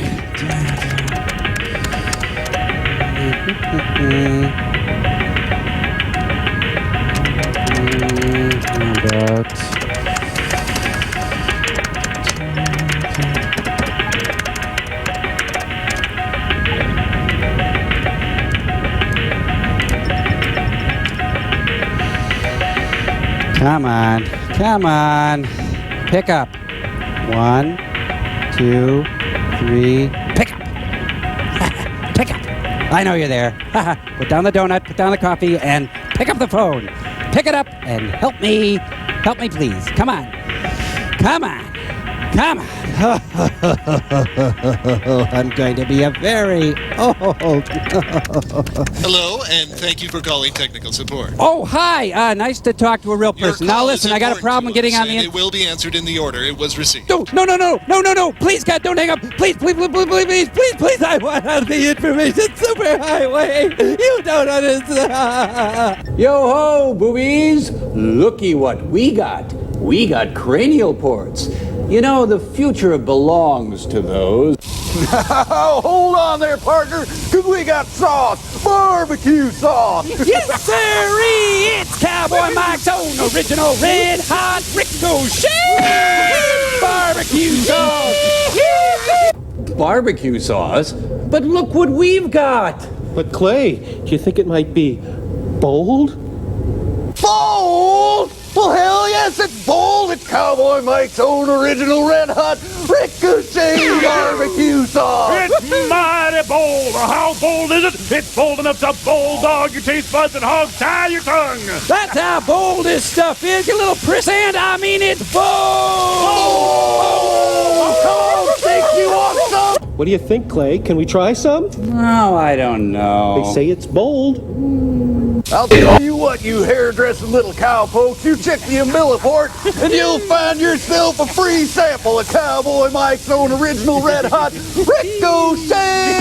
Come on, come on. Pick up. 1, 2, 3. Pick up. Pick up. I know you're there. Put down the donut, put down the coffee, and pick up the phone. Pick it up and help me please. Come on. Come on. Come on. I'm going to be a very old. Hello, and thank you for calling technical support. Oh, hi. Nice to talk to a real person. Now listen, I got a problem getting on the. It will be answered in the order it was received. No. Please, God, don't hang up. Please. I want the information superhighway. You don't understand. Yo ho, boobies! Looky what we got. We got cranial ports. You know, the future belongs to those. Hold on there, partner, because we got sauce. Barbecue sauce. Yes, sirree! It's Cowboy Mike's own original red hot ricochet barbecue sauce. Barbecue sauce? But look what we've got. But Clay, do you think it might be bold? Bold? Well, hell yes, it's bold. It's Cowboy Mike's own original red hot ricochet barbecue sauce. It's mighty bold. How bold is it? It's bold enough to bulldog your taste buds and hog tie your tongue. That's how bold this stuff is, you little priss, and I mean it's bold. Oh, think you want some? What do you think, Clay? Can we try some? Oh, I don't know. They say it's bold. I'll tell you what, you hairdressing little cowpoke, you check the umbiliport and you'll find yourself a free sample of Cowboy Mike's own original red hot ricochet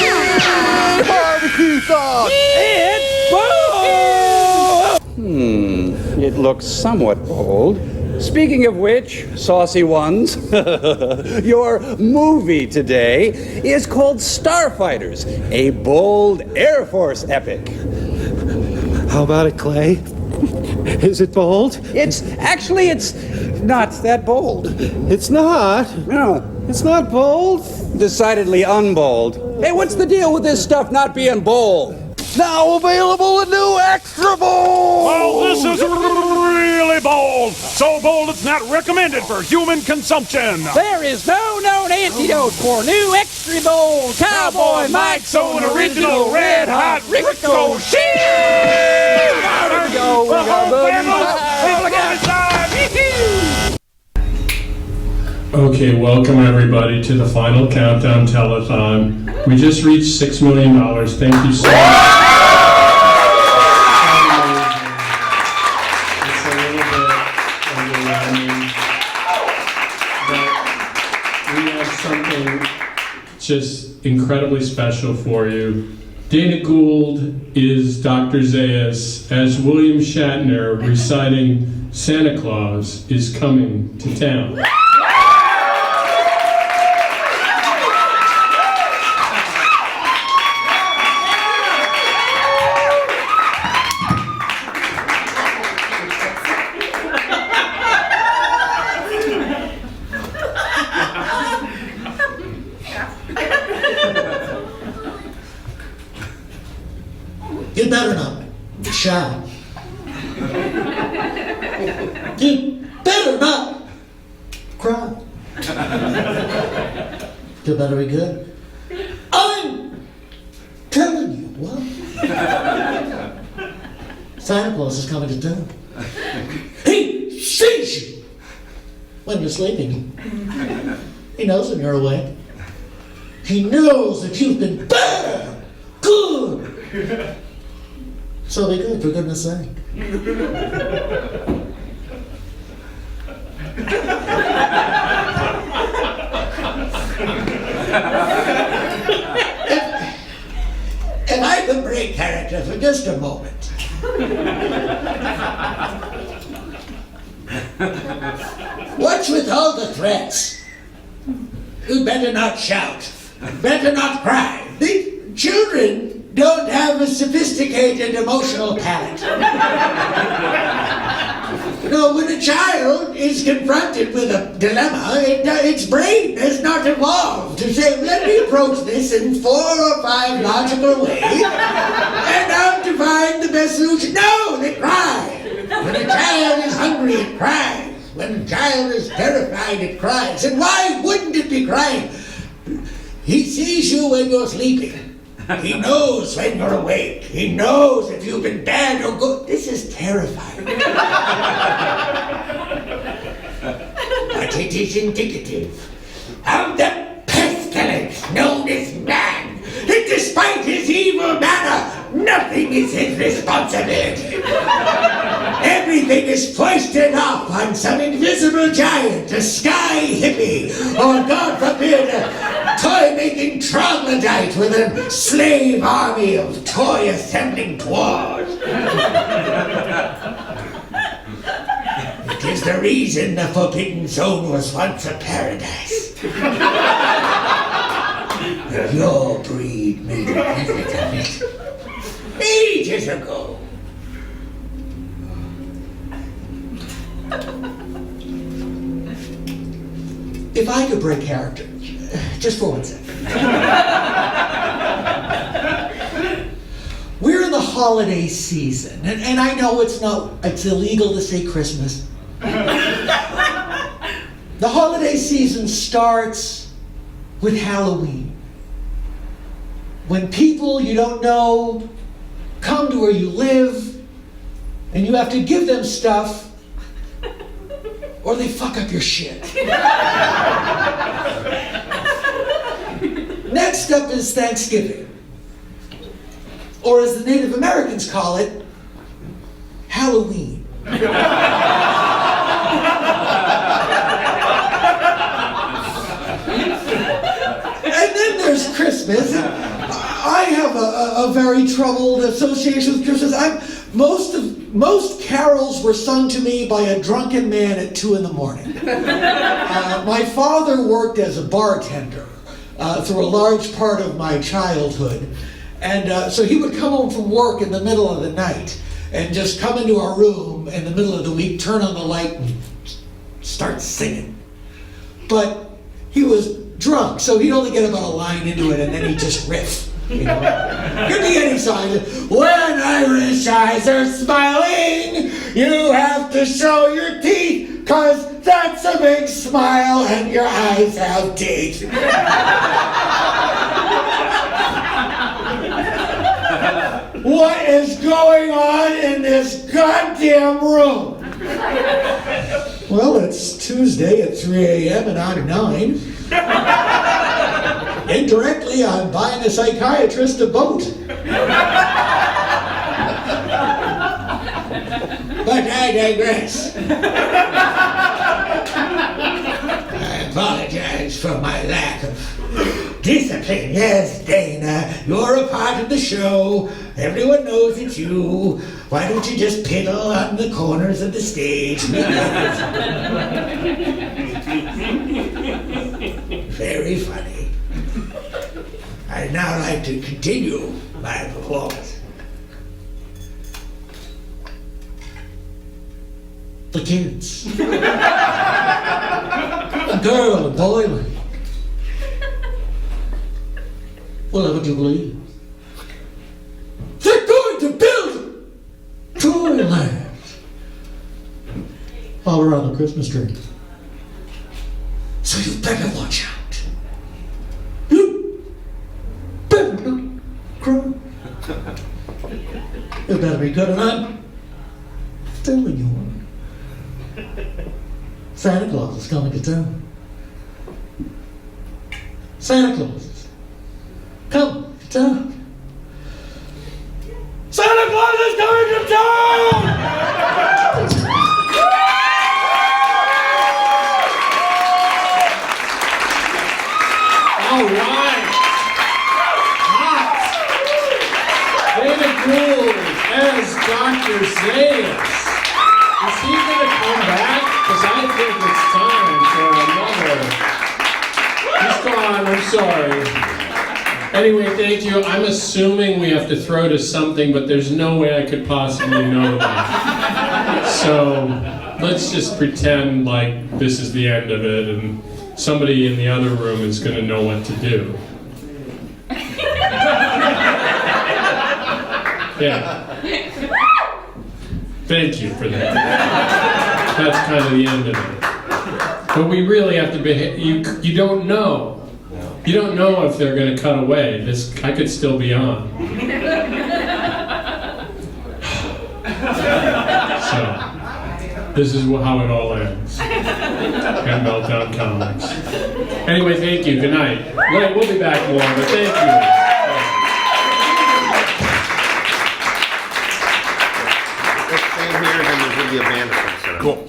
barbecue sauce. It's bold! It looks somewhat bold. Speaking of which, saucy ones, your movie today is called Starfighters, a bold Air Force epic. How about it, Clay? Is it bold? It's not that bold. It's not? No. It's not bold? Decidedly unbold. Hey, what's the deal with this stuff not being bold? Now available a new extra bold! Oh, this is really bold. So bold it's not recommended for human consumption. There is no known antidote for new extra bold Cowboy Mike's own original red hot ricochet. There we go. Okay, welcome everybody to the final countdown telethon. We just reached $6 million. Thank you so much. It's a little bit underwhelming, but we have something just incredibly special for you. Dana Gould is Dr. Zayas as William Shatner reciting Santa Claus is Coming to Town. You better not shout. You better not cry. You better be good. I'm telling you what. Santa Claus is coming to town. He sees you when you're sleeping. He knows when you're awake. He knows that you've been bad, good. So be good, for goodness sake. If I could break character for just a moment. What's with all the threats? You better not shout. Better not cry. The children don't have a sophisticated emotional palate. No, when a child is confronted with a dilemma, its brain has not evolved to say, let me approach this in 4 or 5 logical ways, and out to find the best solution. No, they cry. When a child is hungry, it cries. When a child is terrified, it cries. And why wouldn't it be crying? He sees you when you're sleeping. He knows when you're awake. He knows if you've been bad or good. This is terrifying. But it is indicative of the pestilence known as man. And despite his evil manner, nothing is his responsibility. Everything is foisted off on some invisible giant, a sky hippie, or God forbid, a toy-making troglodyte with a slave army of toy-assembling dwarves. It is the reason the Forbidden Zone was once a paradise. Your breed made a visit of it ages ago. If I could break character, just for 1 second. We're in the holiday season, and I know it's illegal to say Christmas. The holiday season starts with Halloween. When people you don't know come to where you live, and you have to give them stuff, or they fuck up your shit. Next up is Thanksgiving, or as the Native Americans call it, Halloween. And then there's Christmas. I have a very troubled association with Christmas. Most carols were sung to me by a drunken man at 2 a.m. My father worked as a bartender through a large part of my childhood. And so he would come home from work in the middle of the night and just come into our room in the middle of the week, turn on the light, and start singing. But he was drunk, so he'd only get about a line into it, and then he'd just riff. You know? Could be any song. When Irish eyes are smiling, you have to show your teeth, 'cause that's a big smile and your eyes have teeth. What is going on in this goddamn room? Well, it's Tuesday at 3 a.m. and I'm 9. Indirectly, I'm buying a psychiatrist a boat. But I digress. I apologize for my lack of discipline. Yes, Dana, you're a part of the show. Everyone knows it's you. Why don't you just piddle on the corners of the stage? Very funny. I'd now like to continue my performance. The kids. A girl, a boy. Well, what do you believe? They're going to build Toyland all around the Christmas tree. So you better watch out. You better not cry. It better be good, and I'm telling you. Santa Claus is coming to town. Santa Claus is coming to town. Santa Claus is coming to town! All right. Hot. David Gould as Dr. Zayas. Is he going to come back? Because I think it's time for another. He's gone, I'm sorry. Anyway, thank you. I'm assuming we have to throw to something, but there's no way I could possibly know that. So let's just pretend like this is the end of it, and somebody in the other room is going to know what to do. Yeah. Thank you for that. That's kind of the end of it. But we really have to behave. You don't know. You don't know if they're going to cut away. I could still be on. So, this is how it all ends. And Meltdown Comics. Anyway, thank you. Good night. We'll be back more, but thank you. Let's stand here, then there's going to be a band set up. Cool.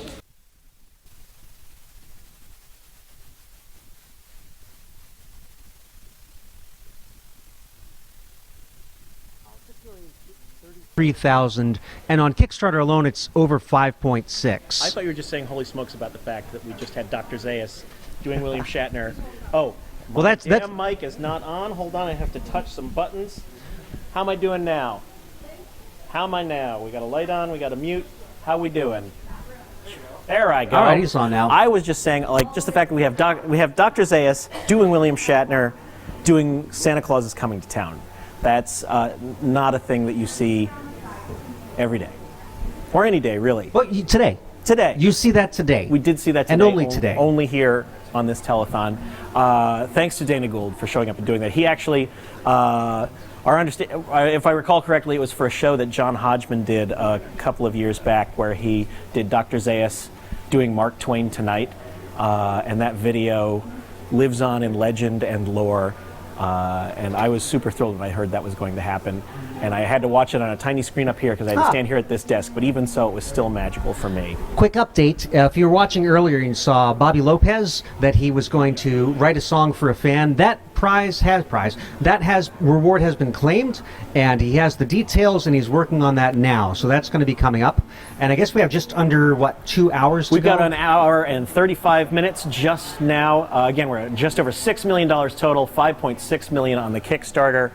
$3,000, and on Kickstarter alone, it's over 5.6. I thought you were just saying holy smokes about the fact that we just had Dr. Zayas doing William Shatner. Oh, well, that's mic is not on. Hold on, I have to touch some buttons. How am I doing now? How am I now? We got a light on, we got a mute. How we doing? There I go. All right, he's on now. I was just saying, like, just the fact that we have Dr. Zayas doing William Shatner, doing Santa Claus is Coming to Town. That's not a thing that you see every day, or any day, really. Well, today. Today. You see that today. We did see that today. And only today. Only here on this telethon. Thanks to Dana Gould for showing up and doing that. He actually, if I recall correctly, it was for a show that John Hodgman did a couple of years back where he did Dr. Zayas doing Mark Twain Tonight. And that video lives on in legend and lore. And I was super thrilled when I heard that was going to happen. And I had to watch it on a tiny screen up here because I had to stand here at this desk. But even so, it was still magical for me. Quick update. If you were watching earlier and you saw Bobby Lopez, that he was going to write a song for a fan. That reward has been claimed, and he has the details, and he's working on that now. So that's going to be coming up. And I guess we have just under, 2 hours to go? We've got an hour and 35 minutes just now. Again, we're at just over $6 million total, $5.6 million on the Kickstarter.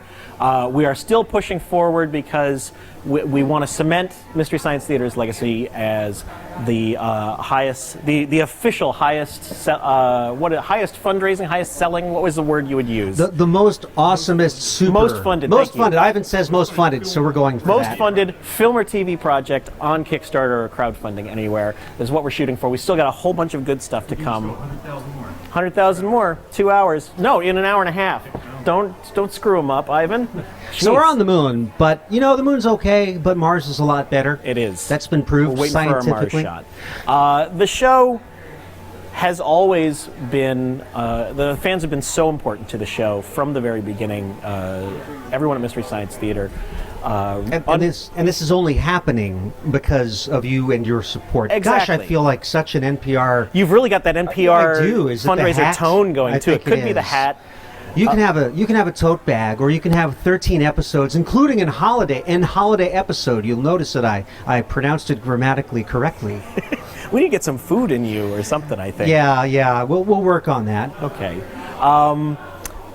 We are still pushing forward because we want to cement Mystery Science Theater's legacy as the highest, the official highest, highest fundraising, highest selling. What was the word you would use? The most awesomest, most funded. Most funded. Ivan says most funded, so we're going for most that. funded film or TV project on Kickstarter or crowdfunding anywhere is what we're shooting for. We still got a whole bunch of good stuff to come. 100,000 more. 2 hours. No, in an hour and a half. Don't screw them up, Ivan. So we're on the moon, but the moon's okay, but Mars is a lot better. It is. That's been proved We're waiting scientifically. for our Mars shot. The show has always been, the fans have been so important to the show from the very beginning. Everyone at Mystery Science Theater. And this is only happening because of you and your support. Exactly. Gosh, I feel like such an NPR. You've really got that NPR Is it the fundraiser hat? tone going too. It could be the is. hat. You can have a tote bag, or you can have 13 episodes, including an holiday episode. You'll notice that I pronounced it grammatically correctly. We need to get some food in you or something, I think. Yeah. We'll work on that. Okay.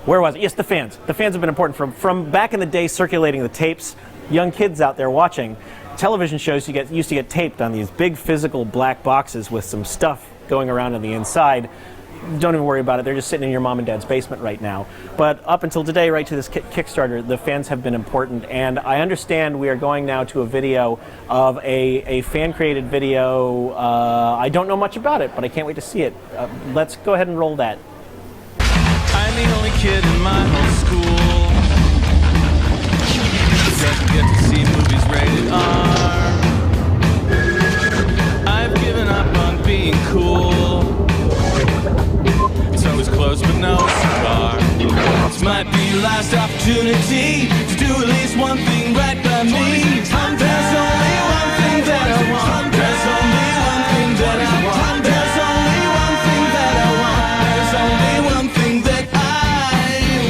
Where was it? Yes, the fans. The fans have been important from back in the day, circulating the tapes. Young kids out there watching television shows used to get taped on these big physical black boxes with some stuff going around on the inside. Don't even worry about it. They're just sitting in your mom and dad's basement right now. But up until today, right to this Kickstarter, the fans have been important. And I understand we are going now to a video of a fan-created video. I don't know much about it, but I can't wait to see it. Let's go ahead and roll that. I'm the only kid in my whole school who doesn't get to see movies rated R. I've given up on being cool. It's always close but no cigar. This might be your last opportunity to do at least one thing right by me. There's only one thing that I want. There's only one thing that I want. There's only one thing that I want. There's only one thing that I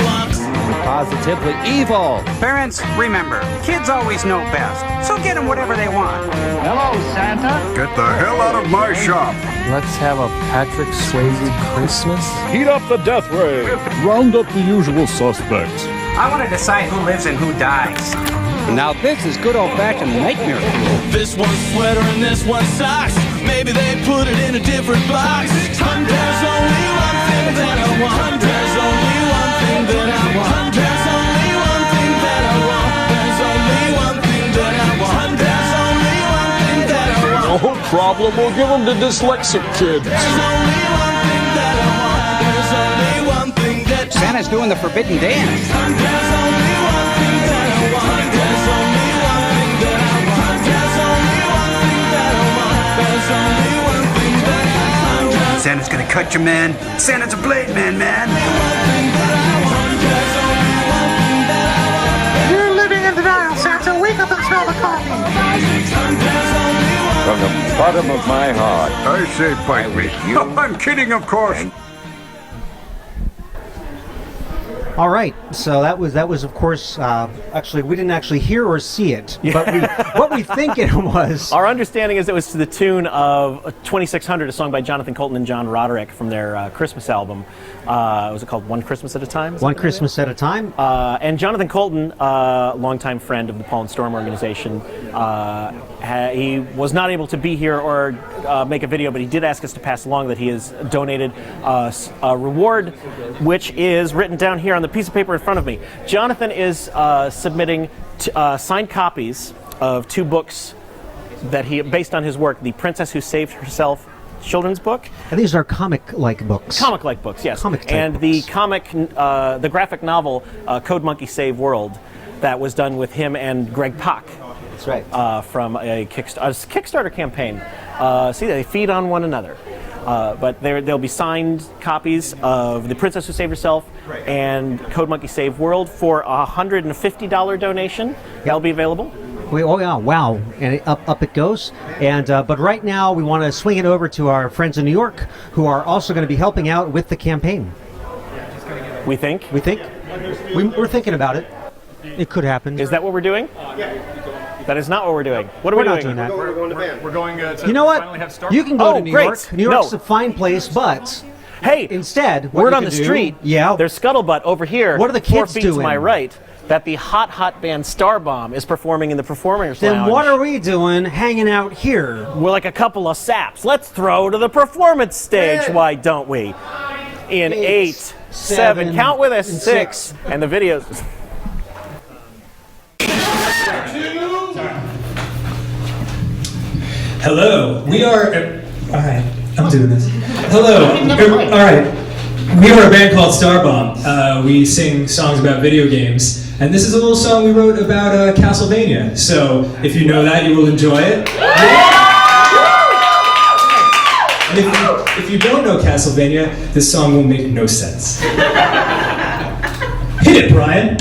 want. Positively evil. Parents, remember, kids always know best, so get them whatever they want. Hello, Santa. Get the hell out of my shop. Let's have a Patrick Swayze Christmas. Heat up the death ray. Round up the usual suspects. I want to decide who lives and who dies. Now this is good old-fashioned nightmare fuel. This one's sweater and this one's socks. Maybe they put it in a different box. There's only one thing that I want. There's only one thing that I want. There's only one thing that I want. There's only one thing that I want. There's only one thing that I want. No problem, we'll give them to dyslexic kids. There's only one thing that I want. There's only one thing that I want. Santa's doing the forbidden dance. Santa's gonna cut you, man. Santa's a blade man, man. You're living in denial, Santa. Wake up and smell the coffee. From the bottom of my heart, I say fight with you. I'm kidding, of course. All right, so that was of course, actually, we didn't actually hear or see it, but what we think it was. Our understanding is it was to the tune of 2600, a song by Jonathan Colton and John Roderick from their Christmas album. Was it called One Christmas at a Time? One Christmas at a Time. And Jonathan Colton, longtime friend of the Paul and Storm organization, he was not able to be here or make a video, but he did ask us to pass along that he has donated a reward, which is written down here on the piece of paper in front of me. Jonathan is submitting signed copies of 2 books that he, based on his work, The Princess Who Saved Herself children's book. And these are comic-like books. Comic-like books, yes. Comic-type the comic, the graphic novel, Code Monkey Save World, that was done with him and Greg Pak. That's right. From a Kickstarter campaign. See, they feed on one another. But there'll be signed copies of The Princess Who Saved Herself and Code Monkey Save World for a $150 donation. That'll be available. Oh yeah, wow, and up it goes. And but right now we want to swing it over to our friends in New York, who are also going to be helping out with the campaign. We think. We're thinking about it. It could happen. Is that what we're doing? That is not what we're doing. What are we doing? Not doing that. We're going to You know what? finally have Star You can go to New great. York. New York's a fine place, but hey, instead, what word you on can the do- street. Yeah. There's scuttlebutt over here. What are the 4 kids feet to doing? my right? That the hot band Starbomb is performing in the Performers Then Lounge. what are we doing hanging out here? We're like a couple of saps. Let's throw to the performance stage. Why don't we? In 8, 7, count with us, 6, and the videos. Hello, we are. Alright, I'm doing this. Hello, alright. We are a band called Starbomb. We sing songs about video games, and this is a little song we wrote about Castlevania. So if you know that, you will enjoy it. And if you don't know Castlevania, this song will make no sense. Hit it, Brian.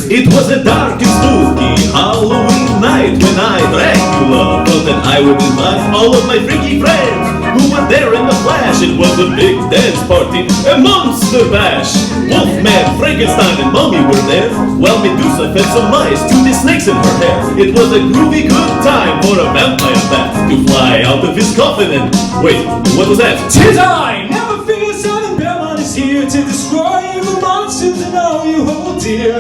It was a dark and spooky Halloween night when I, Dracula, thought that I would invite all of my freaky friends who were there in the flash. It was a big dance party, a monster bash. Wolfman, Frankenstein, and Mummy were there, while Medusa fed some mice to the snakes in her hair. It was a groovy good time for a vampire bat to fly out of his coffin and... Wait, what was that? Tis I, never fear, Son, and Belmont is here to destroy evil monsters and all you hold dear.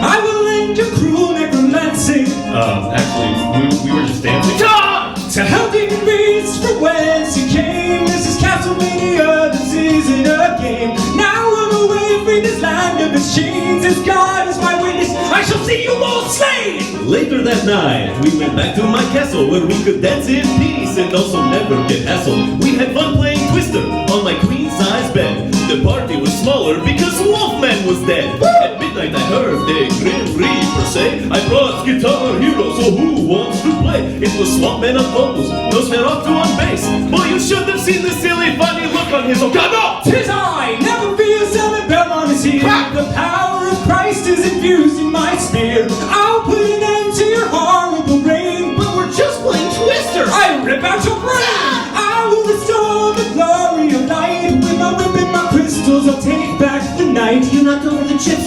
I will end your cruel necromancy. Actually, we were just dancing. To help demon beasts from whence you came. This is Castlevania, this isn't a game. Now run away from this land of its chains. As God is my witness, I shall see you all slain. Later that night, we went back to my castle where we could dance in peace and also never get hassled. We had fun playing Twister on my queen-size bed. The party was smaller because Wolfman was dead. At midnight I heard the Grim Reaper say, I brought Guitar Hero, so who wants to play? It was Swampman on vocals, Nosferatu on bass. Well, you should have seen the silly funny look on his... Oh God, no! Tis I, never fear, Son, and Belmont is here. The power of Christ is infused in my spear. I'll put an end to your horrible reign. But we're just playing Twister. I rip out your brain. I will restore the glory of light. With my whip and my crystals, I'll take back the night. You knocked over the chips.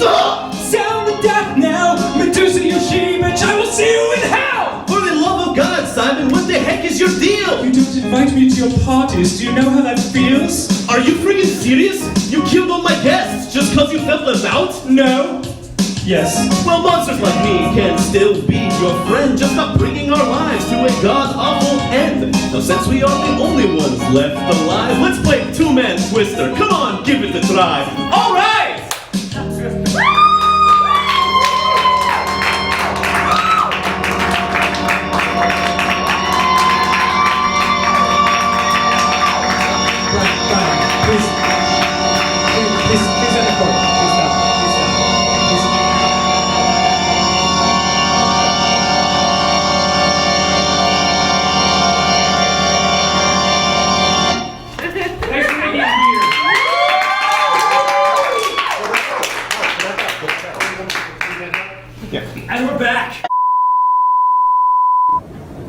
Sound the death now. Medusa, your she-bitch, I will see you in hell. For the love of God, Simon, what the heck is your deal? You don't invite me to your parties. Do you know how that feels? Are you freaking serious? You killed all my guests just cause you felt left out? No. Yes. Well, monsters like me can still be your friend. Just stop bringing our lives to a god-awful end. Now, since we are the only ones left alive, let's play two-man Twister. Come on, give it a try. All right!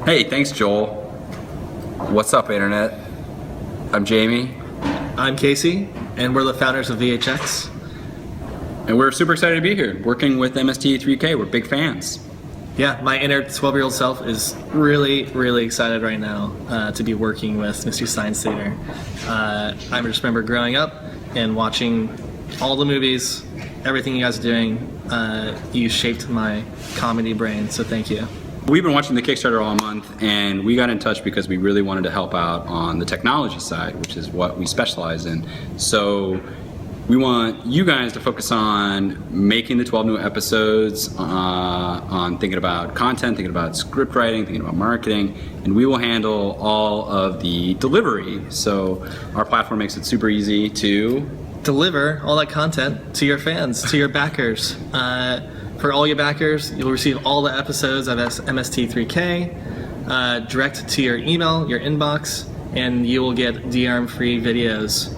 Hey, thanks, Joel. What's up, Internet? I'm Jamie. I'm Casey, and we're the founders of VHX. And we're super excited to be here, working with MST3K. We're big fans. Yeah, my inner 12-year-old self is really, really excited right now to be working with Mystery Science Theater. I just remember growing up and watching all the movies, everything you guys are doing. You shaped my comedy brain, so thank you. We've been watching the Kickstarter all month, and we got in touch because we really wanted to help out on the technology side, which is what we specialize in. So we want you guys to focus on making the 12 new episodes, on thinking about content, thinking about script writing, thinking about marketing, and we will handle all of the delivery. So our platform makes it super easy to deliver all that content to your fans, to your backers. For all your backers, you'll receive all the episodes of MST3K direct to your email, your inbox, and you will get DRM-free videos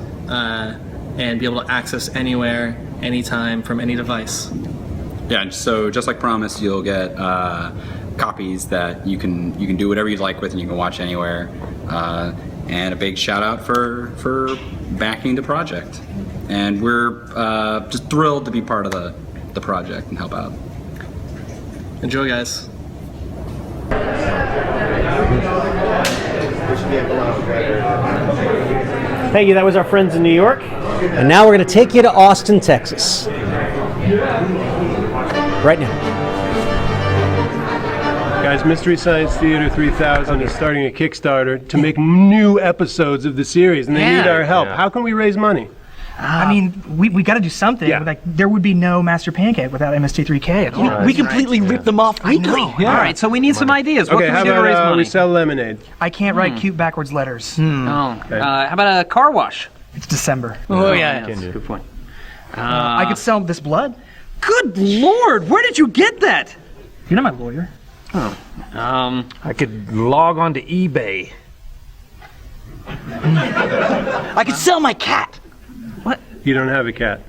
and be able to access anywhere, anytime, from any device. Yeah, and so just like promised, you'll get copies that you can do whatever you'd like with, and you can watch anywhere. And a big shout out for backing the project. And we're just thrilled to be part of the project and help out. Enjoy, guys. Thank you. That was our friends in New York. And now we're going to take you to Austin, Texas. Right now. Guys, Mystery Science Theater 3000 is starting a Kickstarter to make new episodes of the series, and they need our help. How can we raise money? I mean, we got to do something. Yeah. Like, there would be no Master Pancake without MST3K at all. We completely ripped them off weekly. Yeah. All right, so we need some ideas. Okay, how about we sell lemonade? I can't write cute backwards letters. Okay. How about a car wash? It's December. Oh, yeah. Good point. I could sell this blood. Good Lord, where did you get that? You're not my lawyer. Oh. I could log on to eBay. I could sell my cat. What? You don't have a cat.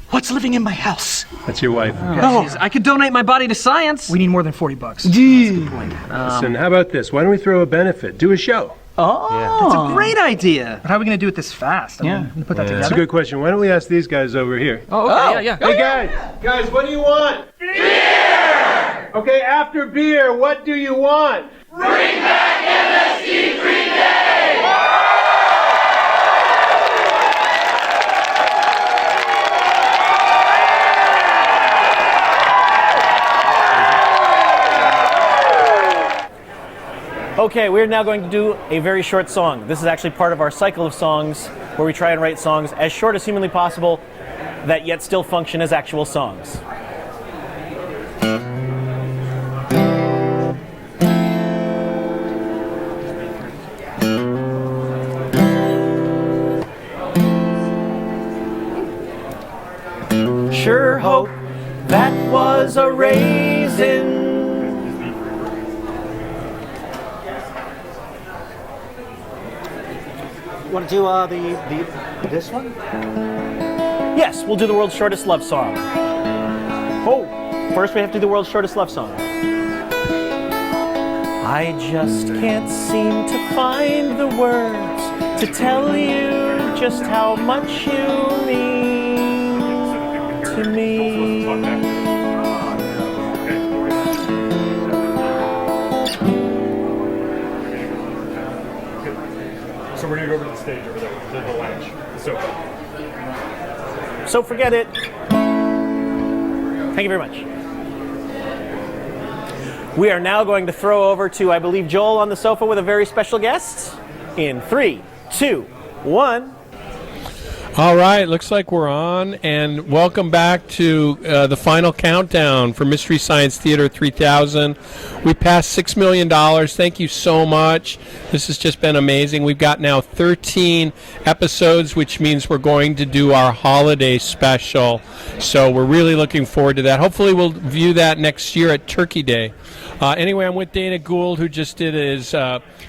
What's living in my house? That's your wife. I could donate my body to science. We need more than $40. Listen, how about this? Why don't we throw a benefit? Do a show. Oh, that's a great idea. But how are we going to do it this fast? I mean, put that together. That's a good question. Why don't we ask these guys over here? Oh, okay, yeah. Hey, guys, what do you want? Beer! Okay, after beer, what do you want? Bring back MST3K! Okay, we're now going to do a very short song. This is actually part of our cycle of songs where we try and write songs as short as humanly possible that yet still function as actual songs. Sure hope that was a raisin. Want to do this one? Yes, we'll do the world's shortest love song. Oh, first we have to do the world's shortest love song. I just can't seem to find the words to tell you just how much you mean to me. So we're gonna go over to the stage over there, to the lounge, the sofa. So forget it. Thank you very much. We are now going to throw over to, I believe, Joel on the sofa with a very special guest. In 3, 2, 1. All right, looks like we're on, and welcome back to the final countdown for Mystery Science Theater 3000. We passed $6 million. Thank you so much. This has just been amazing. We've got now 13 episodes, which means we're going to do our holiday special. So we're really looking forward to that. Hopefully we'll view that next year at Turkey Day. Anyway, I'm with Dana Gould, who just did his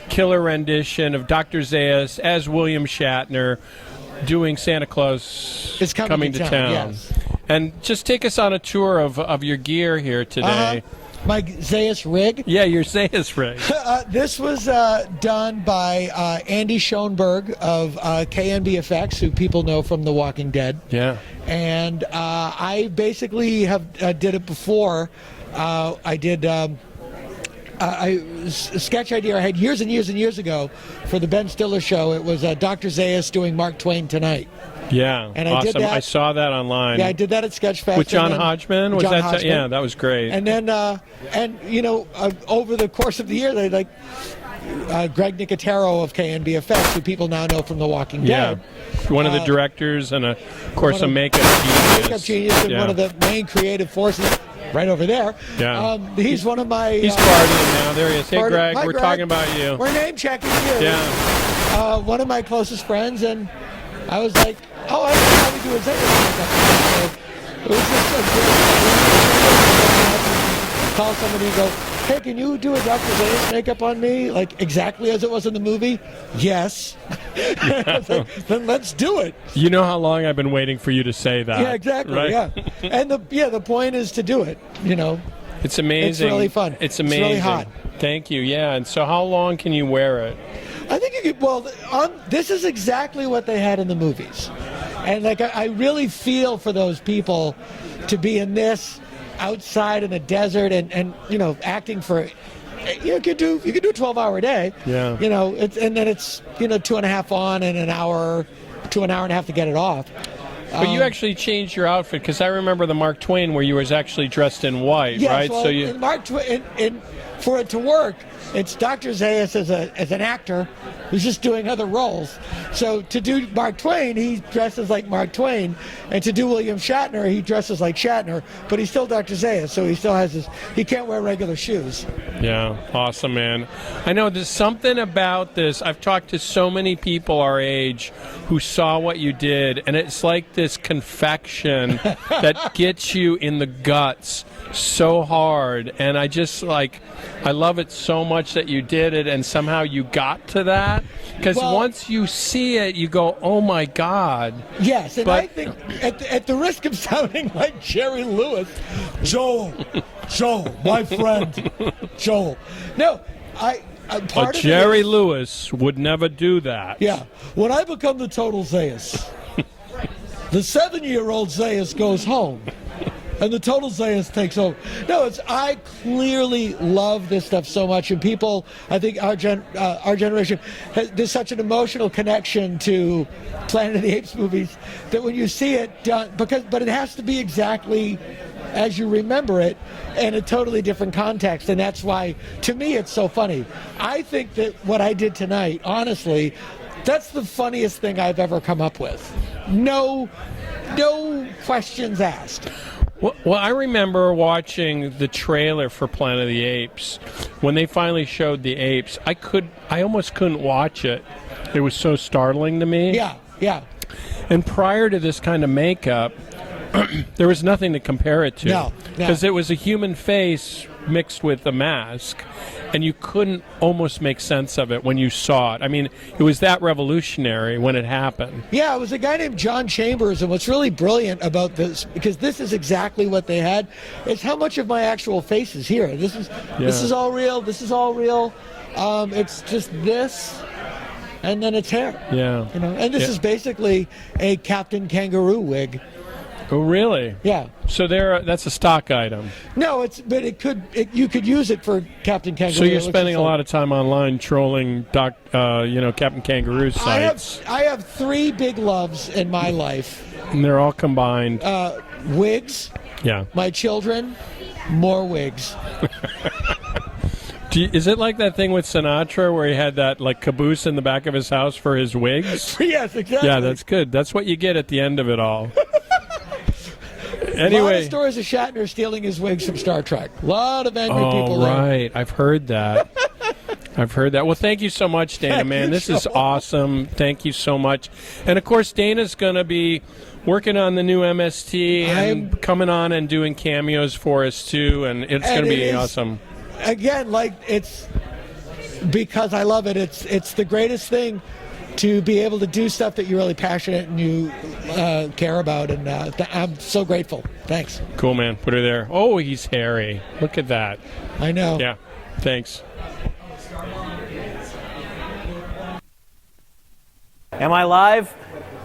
killer rendition of Dr. Zaius as William Shatner, doing Santa Claus is coming to town. Yes. And just take us on a tour of your gear here today. my Zayas rig. Yeah, your Zayas rig. This was done by Andy Schoenberg of KNB Effects, who people know from The Walking Dead. Yeah. And I basically did it before. I did a sketch idea I had years and years and years ago for the Ben Stiller show. It was Dr. Zayas doing Mark Twain Tonight. Yeah, and awesome. I did that. I saw that online. Yeah, I did that at Sketchfest with John Hodgman. Was John that? Hodgman. Yeah, that was great. And then, over the course of the year, they Greg Nicotero of KNB Effects, who people now know from The Walking Dead. One of the directors and, of course, a makeup genius. And one of the main creative forces right over there. Yeah. He's one of my... He's partying now. There he is. Hey, Greg, Hi, we're Greg. talking about you. We're name-checking you. Yeah. One of my closest friends, and I was like, oh, I can probably do a Zayas makeup. It was just a great... Call somebody and go, hey, can you do a Dr. Zayas makeup on me, like exactly as it was in the movie? Yes. I was like, then let's do it. You know how long I've been waiting for you to say that. Yeah, exactly. Right? Yeah, and the point is to do it. It's amazing. It's really fun. It's amazing. It's really hot. Thank you. Yeah. And so, how long can you wear it? I think you could. Well, this is exactly what they had in the movies, and I really feel for those people to be in this outside in the desert and acting for. You could do a 12-hour day. Yeah. And then it's 2.5 on and an hour to an hour and a half to get it off. But you actually changed your outfit, because I remember the Mark Twain where you was actually dressed in white, yes, right? Well, So you in Mark Twain, for it to work, it's Dr. Zayas as an actor who's just doing other roles. So to do Mark Twain, he dresses like Mark Twain, and to do William Shatner, he dresses like Shatner, but he's still Dr. Zayas, so he still has he can't wear regular shoes. Yeah, awesome, man. I know there's something about this. I've talked to so many people our age who saw what you did, and it's like this confection that gets you in the guts so hard. And I just I love it so much that you did it, and somehow you got to that. Because once you see it, you go, oh my God. Yes, and I think at the risk of sounding like Jerry Lewis, Joel, my friend, Joel. No, But Jerry Lewis would never do that. Yeah. When I become the total Zayas, the 7-year-old Zayas goes home, and the total Zayas takes over. No, I clearly love this stuff so much, and people, I think our generation, there's such an emotional connection to Planet of the Apes movies that when you see it done, but it has to be exactly as you remember it in a totally different context, and that's why, to me, it's so funny. I think that what I did tonight, honestly, that's the funniest thing I've ever come up with. No questions asked. Well, I remember watching the trailer for Planet of the Apes. When they finally showed the apes, I almost couldn't watch it. It was so startling to me. Yeah. And prior to this kind of makeup, there was nothing to compare it to. No. Because it was a human face mixed with a mask, and you couldn't almost make sense of it when you saw it. I mean, it was that revolutionary when it happened. Yeah, it was a guy named John Chambers, and what's really brilliant about this, because this is exactly what they had, is how much of my actual face is here. This is all real. This is all real. It's just this, and then it's hair. Yeah. And this is basically a Captain Kangaroo wig. Oh, really? Yeah. So that's a stock item. No, you could use it for Captain Kangaroo. So you're spending a lot of time online trolling Captain Kangaroo sites. I have 3 big loves in my life. And they're all combined. Wigs. Yeah. My children. More wigs. Is it like that thing with Sinatra where he had that caboose in the back of his house for his wigs? Yes, exactly. Yeah, that's good. That's what you get at the end of it all. Anyway, a lot of stories of Shatner stealing his wigs from Star Trek. A lot of angry people there. Right. I've heard that. Well, thank you so much, Dana, man. This is awesome. Thank you so much. And, of course, Dana's going to be working on the new MST and coming on and doing cameos for us, too, and it's going to be awesome. Again, it's because I love it. It's the greatest thing. to be able to do stuff that you're really passionate and you care about, and I'm so grateful. Thanks. Cool, man. Put her there. Oh, he's hairy. Look at that. I know. Yeah. Thanks. Am I live?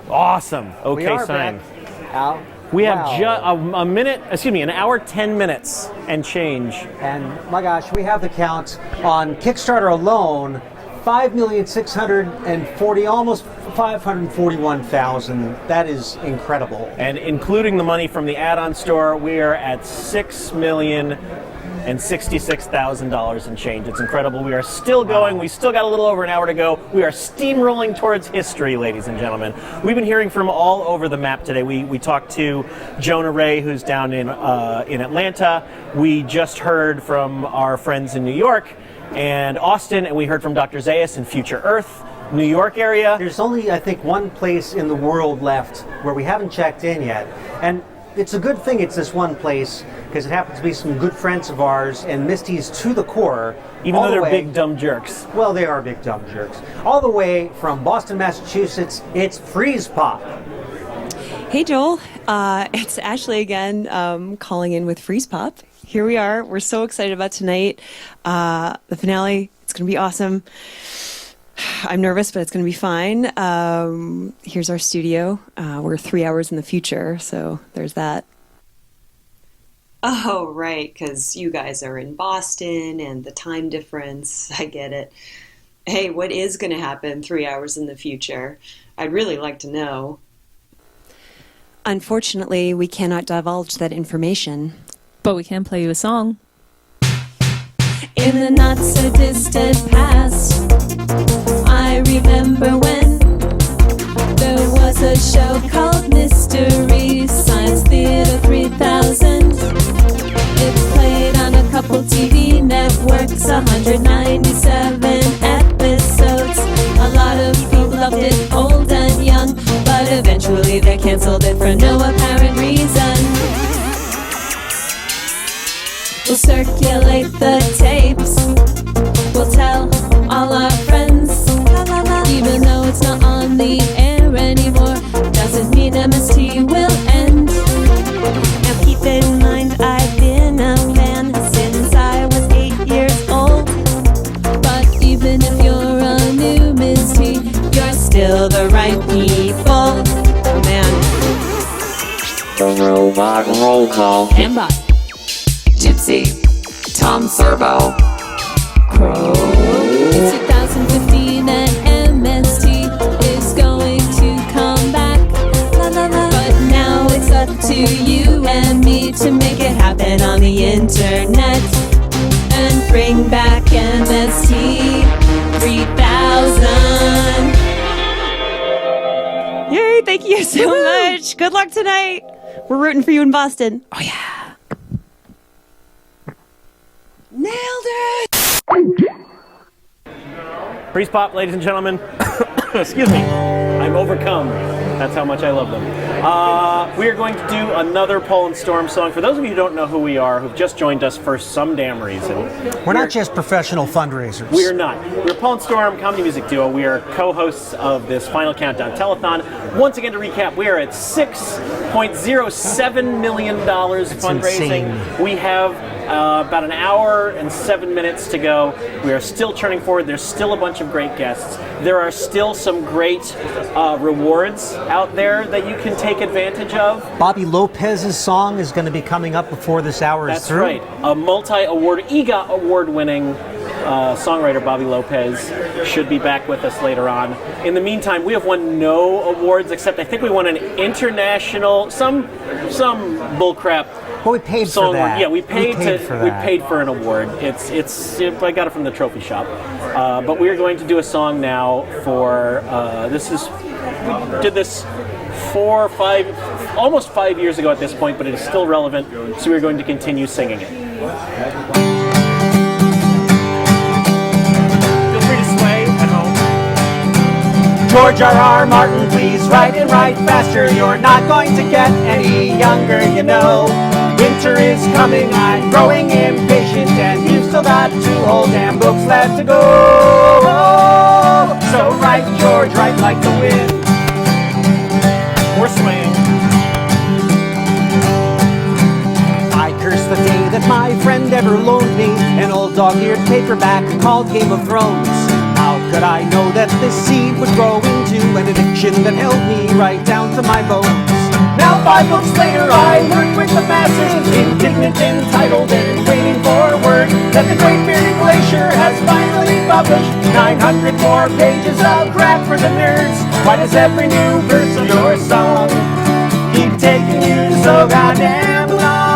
Awesome. Okay, We are sign. back. Al. We Wow. have an hour, 10 minutes and change. And my gosh, we have the count on Kickstarter alone, 5,640,000, almost 541,000. That is incredible. And including the money from the add-on store, we are at $6,066,000 and change. It's incredible. We are still going. We still got a little over an hour to go. We are steamrolling towards history, ladies and gentlemen. We've been hearing from all over the map today. We talked to Jonah Ray, who's down in Atlanta. We just heard from our friends in New York and Austin, and we heard from Dr. Zayas in Future Earth, New York area. There's only, I think, one place in the world left where we haven't checked in yet. And it's a good thing it's this one place, because it happens to be some good friends of ours, and Misty's to the core. Even though they're big dumb jerks. Well, they are big dumb jerks. All the way from Boston, Massachusetts, it's Freeze Pop. Hey Joel, it's Ashley again, calling in with Freeze Pop. Here we are. We're so excited about tonight. The finale, it's going to be awesome. I'm nervous, but it's going to be fine. Here's our studio. We're 3 hours in the future, so there's that. Oh, right, because you guys are in Boston and the time difference. I get it. Hey, what is going to happen 3 hours in the future? I'd really like to know. Unfortunately, we cannot divulge that information. But we can play you a song. In the not so distant past, I remember when there was a show called Mystery Science Theater 3000. It played on a couple TV networks, 197 episodes. A lot of people loved it, old and young, but eventually they canceled it for no apparent reason. We'll circulate the tapes. We'll tell all our friends. Even though it's not on the air anymore, doesn't mean MST will end. Now keep in mind, I've been a fan since I was 8 years old. But even if you're a new MST, you're still the right people. Oh man. The robot roll call. Ambot. Gypsy, Tom Servo, Crow. It's 2015 and MST is going to come back. La, la, la. But now it's up to you and me to make it happen on the internet and bring back MST 3000. Yay, thank you so much. Good luck tonight. We're rooting for you in Boston. Oh yeah. Nailed it! Freeze Pop, ladies and gentlemen. Excuse me. I'm overcome. That's how much I love them. We are going to do another Paul and Storm song. For those of you who don't know who we are, who've just joined us for some damn reason. We're not just professional fundraisers. We are not. We're Paul and Storm, comedy music duo. We are co-hosts of this Final Countdown Telethon. Once again, to recap, we are at $6.07 million fundraising. Insane. We have about an hour and 7 minutes to go. We are still turning forward. There's still a bunch of great guests. There are still some great rewards out there that you can take advantage of. Bobby Lopez's song is going to be coming up before this hour is through. That's right. A multi-award, EGOT award-winning songwriter Bobby Lopez should be back with us later on. In the meantime, we have won no awards, except I think we won an international, some bullcrap. Well, we paid song for that. Yeah, we paid for an award. It's I got it from the trophy shop. But we are going to do a song now for we did this almost 5 years ago at this point, but it is still relevant, so we're going to continue singing it. Feel free to sway at home. George R.R. Martin, please write and write faster. You're not going to get any younger, you know. Winter is coming, I'm growing impatient, and you've still got 2 whole damn books left to go. So write, George, write like like the wind. Or swing. I curse the day that my friend ever loaned me an old dog-eared paperback called Game of Thrones. How could I know that this seed would grow into an addiction that held me right down to my bones? Now 5 books later I work with the masses, indignant, entitled, and waiting for word that the Great Bearded Glacier has finally published 900 more pages of crap for the nerds. Why does every new verse of your song keep taking you so goddamn long?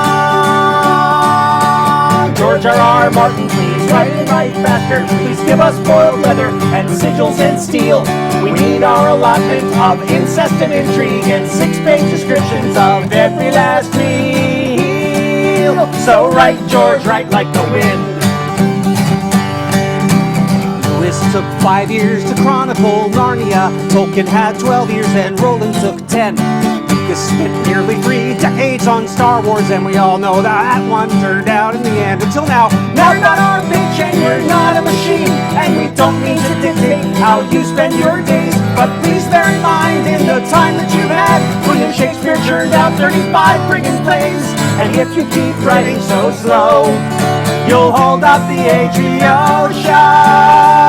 George R.R. Martin, please write and write faster. Please give us boiled leather and sigils and steel. We need our allotment of incest and intrigue and 6-page descriptions of every last meal. So write, George, write like the wind. Lewis took 5 years to chronicle Narnia. Tolkien had 12 years and Roland took 10. Lucas spent nearly 3 decades on Star Wars, and we all know that one turned out in the end. Until now, you're not our bitch and you're not a machine, and we don't mean to dictate how you spend your days. But please bear in mind, in the time that you've had, William Shakespeare churned out 35 friggin' plays. And if you keep writing so slow, you'll hold up the HBO show.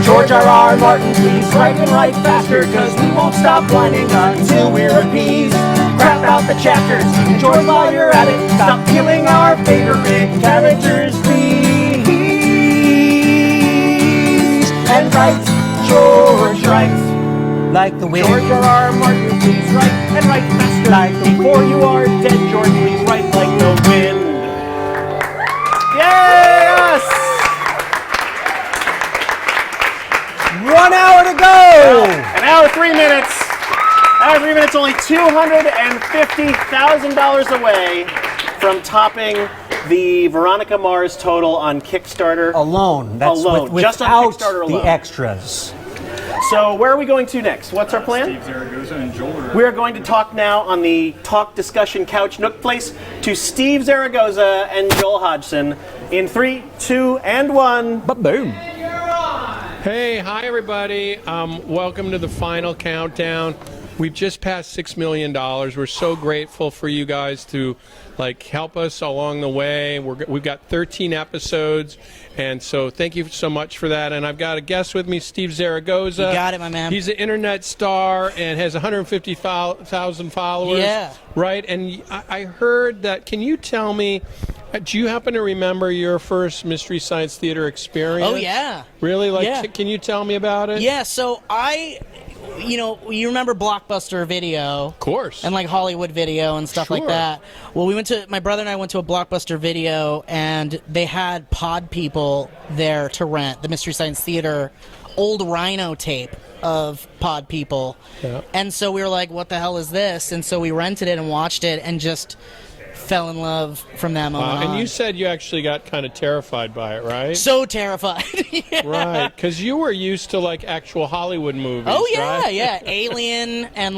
George R.R. Martin, please write and write faster, cause we won't stop whining until we're appeased. Crap out the chapters, and George, while you're at it, stop killing our favorite characters, please. And write, George, write like the wind. George R.R. Martin, please write and write faster. Like the Before you are dead, George, please write like the wind. Yes! 1 hour to go! An hour, 3 minutes. Hour, 3 minutes, only $250,000 away from topping the Veronica Mars total on Kickstarter. Alone. That's alone. Just on without Kickstarter alone. the extras. So where are we going to next? What's our plan? Steve Zaragoza and Joel. We are going to talk now on the Talk Discussion Couch Nook Place to Steve Zaragoza and Joel Hodgson in 3, 2, and 1. Boom. Hey, hi everybody. Welcome to the final countdown. We've just passed $6 million. We're so grateful for you guys to help us along the way. We've got 13 episodes, and so thank you so much for that. And I've got a guest with me, Steve Zaragoza. You got it, my man. He's an internet star and has 150,000 followers. Yeah. Right? And I heard that. Can you tell me, do you happen to remember your first Mystery Science Theater experience? Oh, yeah. Really? Yeah. Can you tell me about it? Yeah, so you remember Blockbuster Video? Of course. And Hollywood Video and stuff like that. Well, my brother and I went to a Blockbuster Video, and they had Pod People there to rent, the Mystery Science Theater old Rhino tape of Pod People. Yeah. And so we were like, what the hell is this? And so we rented it and watched it and just fell in love from that moment on. And you said you actually got kind of terrified by it, right? So terrified. Yeah. Right, because you were used to actual Hollywood movies. Oh yeah, right? yeah, Alien and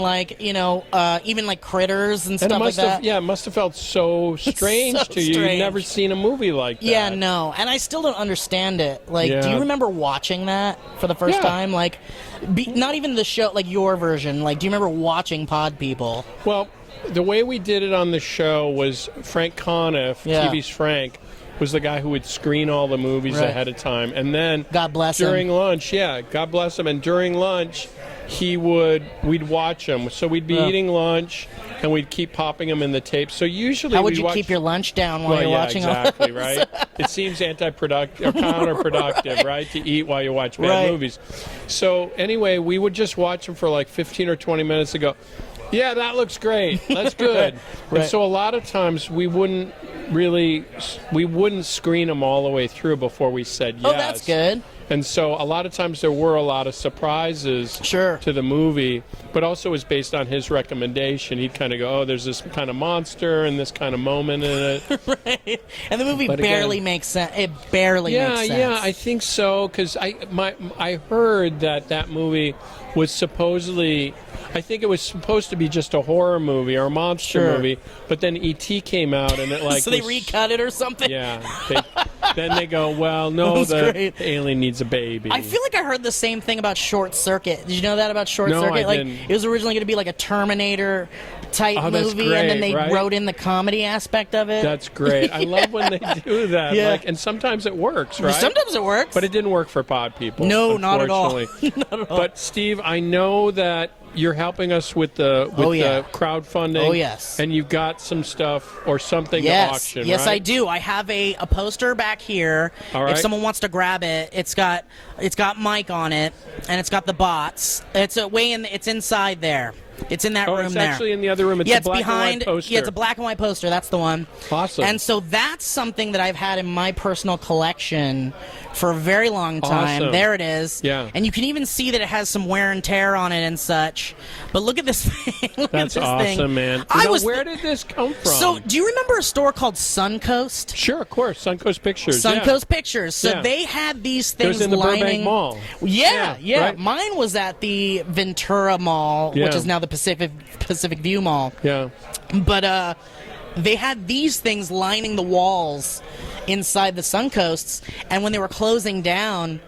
even Critters and stuff like that. Yeah, it must have felt so strange So to you. strange. You've never seen a movie like that. Yeah, no, and I still don't understand it. Do Yeah. you remember watching that for the first Yeah. time? Not even the show, your version. Do you remember watching Pod People? Well, the way we did it on the show was Frank Conniff, Yeah. TV's Frank, was the guy who would screen all the movies Right. ahead of time. And then God bless during him. lunch, God bless him, and during lunch, we'd watch them. So we'd be Yeah. eating lunch, and we'd keep popping them in the tape. So usually How would we'd you watch... keep your lunch down while you're watching all exactly, those? right? It seems counterproductive, right, to eat while you watch bad Right. movies. So anyway, we would just watch them for 15 or 20 minutes and go, yeah, that looks great. That's good. Right. And so a lot of times we wouldn't screen them all the way through before we said yes. Oh, that's good. And so a lot of times there were a lot of surprises to the movie, but also it was based on his recommendation. He'd kind of go, oh, there's this kind of monster and this kind of moment in it. Right. And the movie But barely again- makes sense. It barely makes sense. Yeah, I think so, because I heard that movie was supposedly, I think it was supposed to be just a horror movie or a monster movie, but then E.T. came out and it like so they was- recut it or something? Yeah. Then they go, well, no, That was the great. alien needs a baby. I feel like I heard the same thing about Short Circuit. Did you know that about Short No, Circuit? I Like didn't. it was originally going to be like a Terminator type Oh, that's movie, and then great, they right? wrote in the comedy aspect of it. That's great. I love when they do that. Yeah. Like, and sometimes it works, right? Sometimes it works. But it didn't work for pod people. No, not at all. unfortunately. Not at all. But Steve, I know that you're helping us with the crowdfunding. Oh, yes. And you've got some stuff or something Yes, to auction, yes, right? I do. I have a poster back here. All right. If someone wants to grab it, it's got Mike on it, and it's got the bots. It's it's inside there. It's in that room it's there. actually in the other room. It's yeah, a it's black behind. and white poster. Yeah, it's a black and white poster. That's the one. Awesome. And so that's something that I've had in my personal collection for a very long time. Awesome. There it is. Yeah. And you can even see that it has some wear and tear on it and such. But look at this thing. Look That's at this awesome, thing. man. Where did this come from? So, do you remember a store called Suncoast? Sure, of course. Suncoast Pictures. Suncoast Pictures. So Yeah. they had these It things was in the lining. Burbank Mall. Yeah. right? Mine was at the Ventura Mall, Yeah. which is now the Pacific View Mall. Yeah. But they had these things lining the walls inside the Suncoasts, and when they were closing down,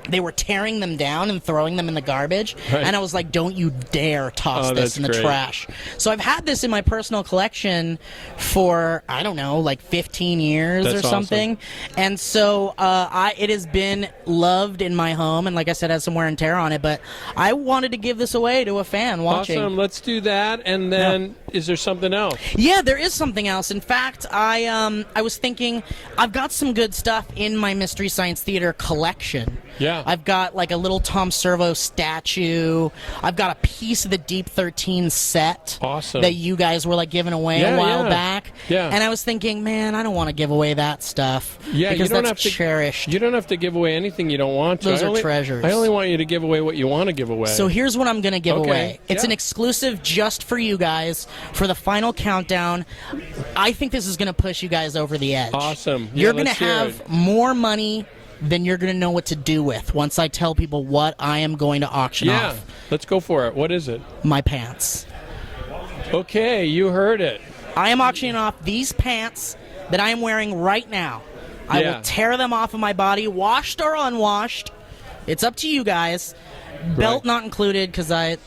they were tearing them down and throwing them in the garbage. Right. And I was like, don't you dare toss Oh, this that's in the great. trash. So I've had this in my personal collection for, I don't know, like 15 years That's or awesome. something. And so it has been loved in my home, and like I said, has some wear and tear on it. But I wanted to give this away to a fan watching. Awesome. Let's do that. And then, is there something else? Yeah, there is something else. In fact, I was thinking I've got some good stuff in my Mystery Science Theater collection. Yeah. I've got like a little Tom Servo statue. I've got a piece of the Deep 13 set. Awesome. That you guys were like giving away a while back. Yeah. And I was thinking, man, I don't want to give away that stuff. Yeah, because you don't that's have to cherished. You don't have to give away anything you don't want to. Those I are only- treasures. I only want you to give away what you want to give away. So here's what I'm going to give Okay, away. It's yeah. an exclusive just for you guys for the final countdown. I think this is going to push you guys over the edge. Awesome. Yeah, You're going to let's hear have it. more money than you're going to know what to do with once I tell people what I am going to auction Yeah, off. let's go for it. What is it? My pants. Okay, you heard it. I am auctioning off these pants that I am wearing right now. I Yeah. will tear them off of my body, washed or unwashed. It's up to you guys. Belt not included because I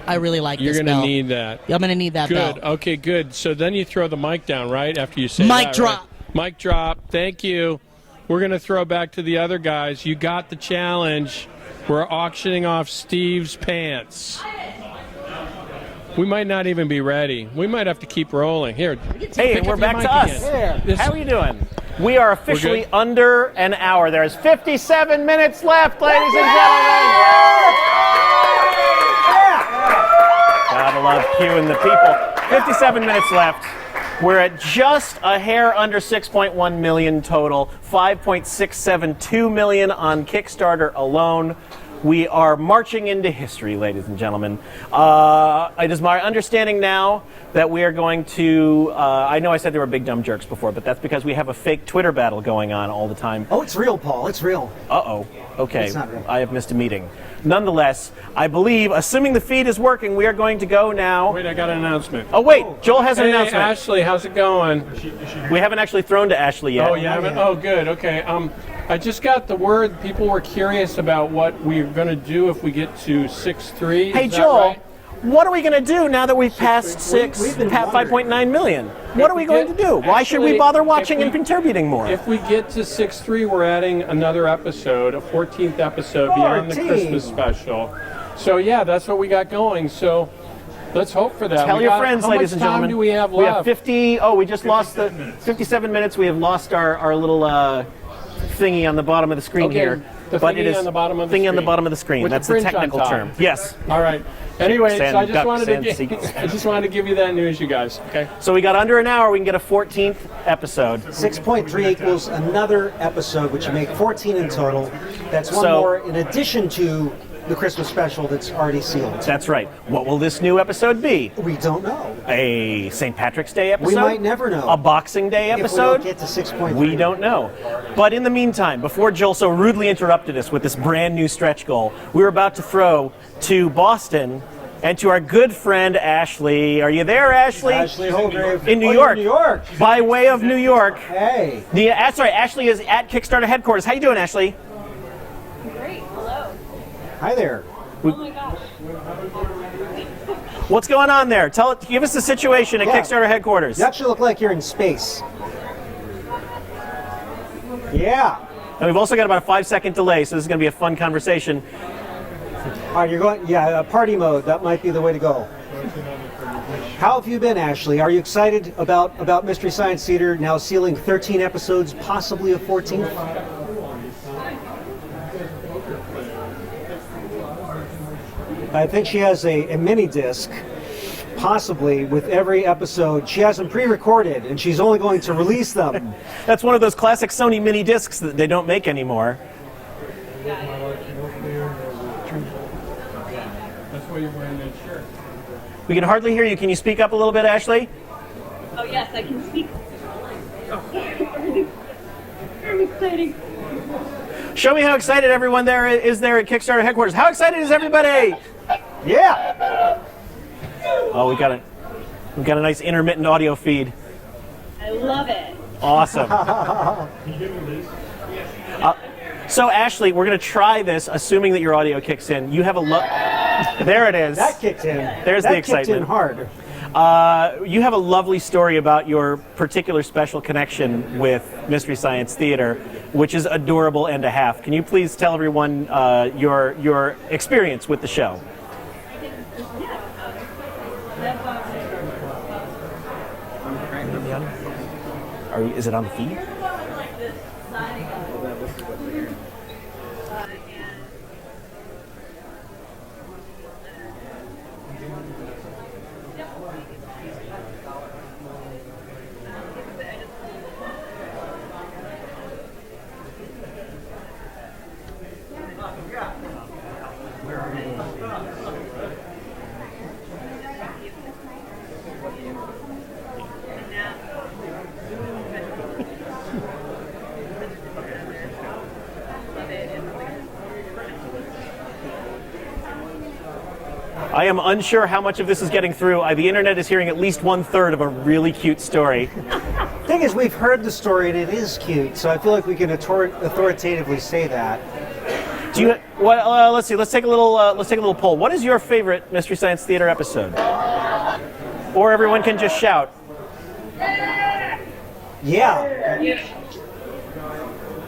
really like You're this going to belt. need that. I'm going to need that Good. belt. Okay, good. So then you throw the mic down, right? After you say Mic that, drop. Right? Mic drop. Thank you. We're going to throw back to the other guys. You got the challenge. We're auctioning off Steve's pants. We might not even be ready. We might have to keep rolling. Here. Hey, pick we're up your back mic to us. again. This- How are you doing? We are officially good? under an hour. There's 57 minutes left, ladies and gentlemen. Gotta love cueing the people. 57 minutes left. We're at just a hair under 6.1 million total, 5.672 million on Kickstarter alone. We are marching into history, ladies and gentlemen. It is my understanding now that we are going to, I know I said there were big dumb jerks before, but that's because we have a fake Twitter battle going on all the time. Oh, it's real, Paul. It's real. Uh-oh. Okay, It's not real. I have missed a meeting. Nonetheless, I believe, assuming the feed is working, we are going to go now. Wait, I got an announcement. Oh, wait, Joel has an Hey, announcement. Ashley, how's it going? We haven't actually thrown to Ashley yet. Oh, you haven't? Oh, good. Okay. I just got the word. People were curious about what we're going to do if we get to 6.3. Hey, Is that Joel, right? what are we going to do now that we've passed 5.9 million? What are we going to do? Why should we Actually, bother if watching we- and contributing more? If we get to 6.3, we're adding another episode, a 14th episode beyond the 14. Christmas special. So, yeah, that's what we got going. So, let's hope for that. Tell We your got- friends, how ladies much and gentlemen. time do we have We left? have 50. Oh, we just lost the 57 minutes. We have lost our little thingy on the bottom of the screen Okay, here. The but thingy it is on the bottom of the thingy on the screen. bottom of the screen. With That's the the fringe on technical top. term. Yes. All right. Anyway, Chicks so I and just wanted ducks to and I just wanted to give you that news, you guys. Okay. So we got under an hour. We can get a 14th episode. 6.3 equals another episode, which you make 14 in total. That's one So- more in addition to the Christmas special that's already sealed. That's right. What will this new episode be? We don't know. A St. Patrick's Day episode? We might never know. A Boxing Day If we episode? don't get to 6.3. We don't know. But in the meantime, before Joel so rudely interrupted us with this brand new stretch goal, we were about to throw to Boston and to our good friend Ashley. Are you there, Ashley? Ashley Holgrave. In New Oh, York. New York. By way of New York. Hey. Sorry, Ashley is at Kickstarter headquarters. How you doing, Ashley? Great. Hello. Hi there. Oh my gosh. What's going on there? Give us the situation at Yeah. Kickstarter headquarters. You actually look like you're in space. Yeah. And we've also got about a 5-second delay, so this is going to be a fun conversation. All right, you're going, party mode. That might be the way to go. How have you been, Ashley? Are you excited about Mystery Science Theater now sealing 13 episodes, possibly a 14th? I think she has a mini disc, possibly with every episode. She has them pre-recorded, and she's only going to release them. That's one of those classic Sony mini discs that they don't make anymore. That's why you're wearing that shirt. We can hardly hear you. Can you speak up a little bit, Ashley? Oh yes, I can speak. Very exciting. Show me how excited everyone there is there at Kickstarter headquarters. How excited is everybody? Yeah. Oh, we've got a nice intermittent audio feed. I love it. Awesome. So Ashley, we're going to try this, assuming that your audio kicks in. You have there it is. That kicked in. There's the excitement. That kicked in hard. You have a lovely story about your particular special connection with Mystery Science Theater, which is adorable and a half. Can you please tell everyone your experience with the show? Is it on the feed? I am unsure how much of this is getting through. The internet is hearing at least 1/3 of a really cute story. Thing is, we've heard the story and it is cute, so I feel like we can authoritatively say that. Do you? Well, let's see. Let's take a little poll. What is your favorite Mystery Science Theater episode? Or everyone can just shout. Yeah.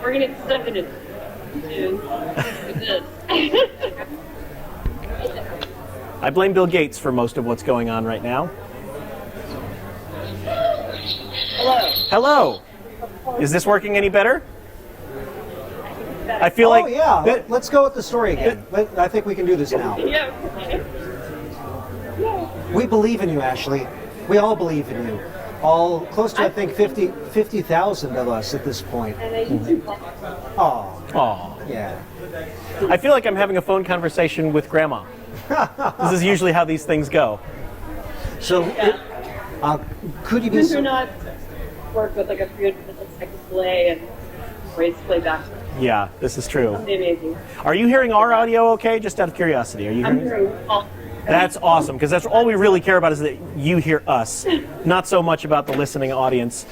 We're gonna get stuck in it soon with this. I blame Bill Gates for most of what's going on right now. Hello. Is this working any better? I feel like. Oh yeah. Let's go with the story again. I think we can do this now. Yeah. We believe in you, Ashley. We all believe in you. All close to, I think, 50,000 of us at this point. Oh. Aw. Yeah. I feel like I'm having a phone conversation with Grandma. This is usually how these things go. So, could you be? These are not work with like a 300-second delay and raise playback. Yeah, this is true. Amazing. Are you hearing our audio okay? Just out of curiosity, are you I'm hearing? hearing all. That's awesome, because that's all we really care about is that you hear us, not so much about the listening audience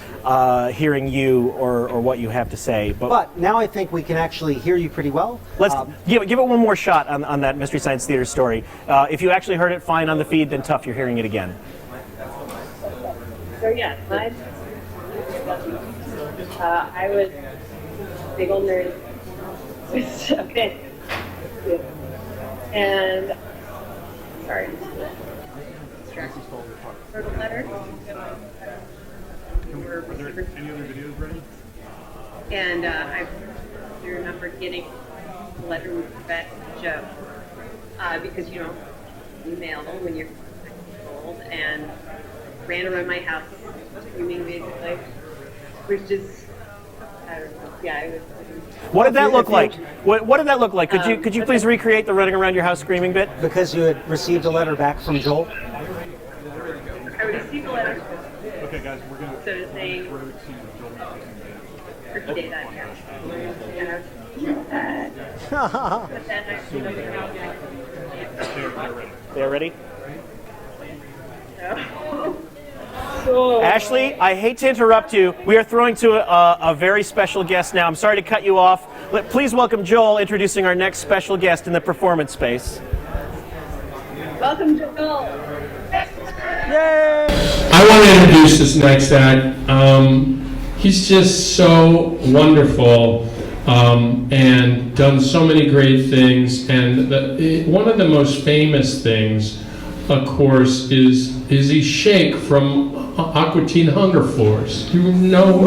hearing you or what you have to say. But now I think we can actually hear you pretty well. Let's give it one more shot on that Mystery Science Theater story. If you actually heard it fine on the feed, then tough, you're hearing it again. So yeah, I was a big old nerd. Okay. And sorry. For the letter. Are there any other videos ready? And I remember getting letter would prevent Joe because you don't email when you're old, and ran around my house screaming basically, which is, I don't know, yeah, it was. What did that look like? What did that look like? Could you please recreate the running around your house screaming bit? Because you had received a letter back from Joel? I received a letter. Okay, guys, we're going So to say, for today that, yeah. But then actually, They're ready? So. Ashley, I hate to interrupt you. We are throwing to a very special guest now. I'm sorry to cut you off. Please welcome Joel, introducing our next special guest in the performance space. Welcome, Joel. Yay! I want to introduce this next act. He's just so wonderful and done so many great things. And one of the most famous things, of course, is he Shake from Aqua Teen Hunger Force. You know who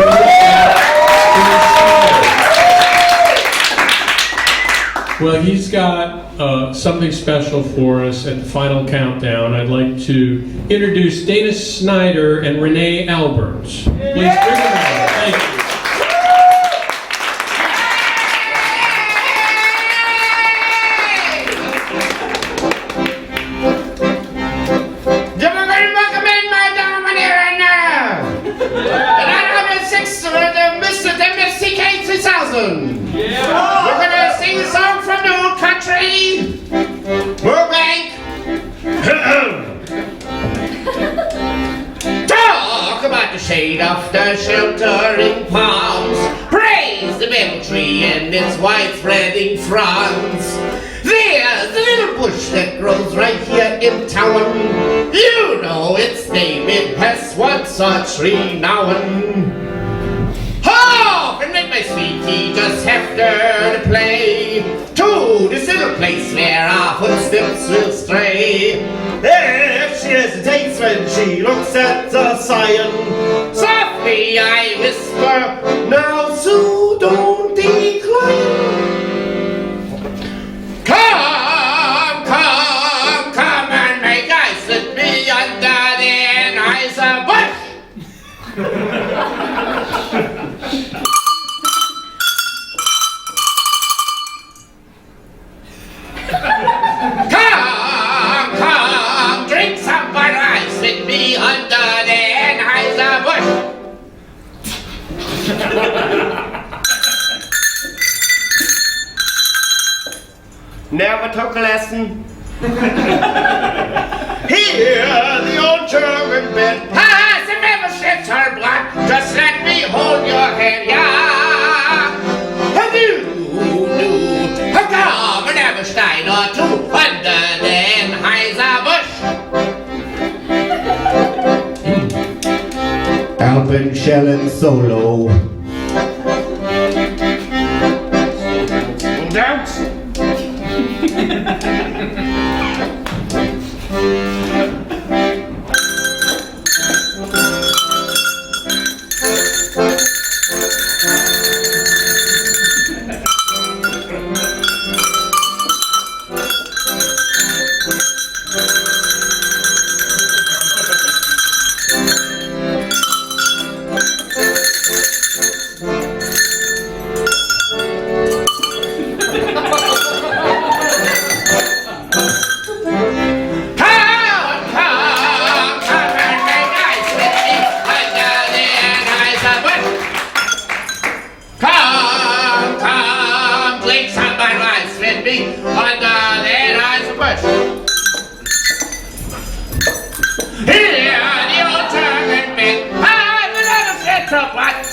Well, he's got something special for us at the final countdown. I'd like to introduce Dana Snyder and Renee Alberts. Please bring them out. Thank you. MST3K 3000. Yeah. We're gonna sing a song from the old country. Burbank. Talk about the shade of the sheltering palms. Praise the maple tree and its wide-spreading fronds. There's a little bush that grows right here in town. You know its name, it has once a tree now and. Hop and let my sweetie just after the play to this little place where our footsteps will stray. If she hesitates when she looks at the sign, softly I whisper, now Sue, don't decline. Come, come, come and make eyes at me under the nice bush. Come, come, drink some butter ice with me under the Anheuser-Busch. Never took a lesson. Here, the old German bed has never shed her blood. Just let me hold your hand, yeah. Come and have a stein or two under the Anheuser-Busch. Alpenschellen solo. Doubt.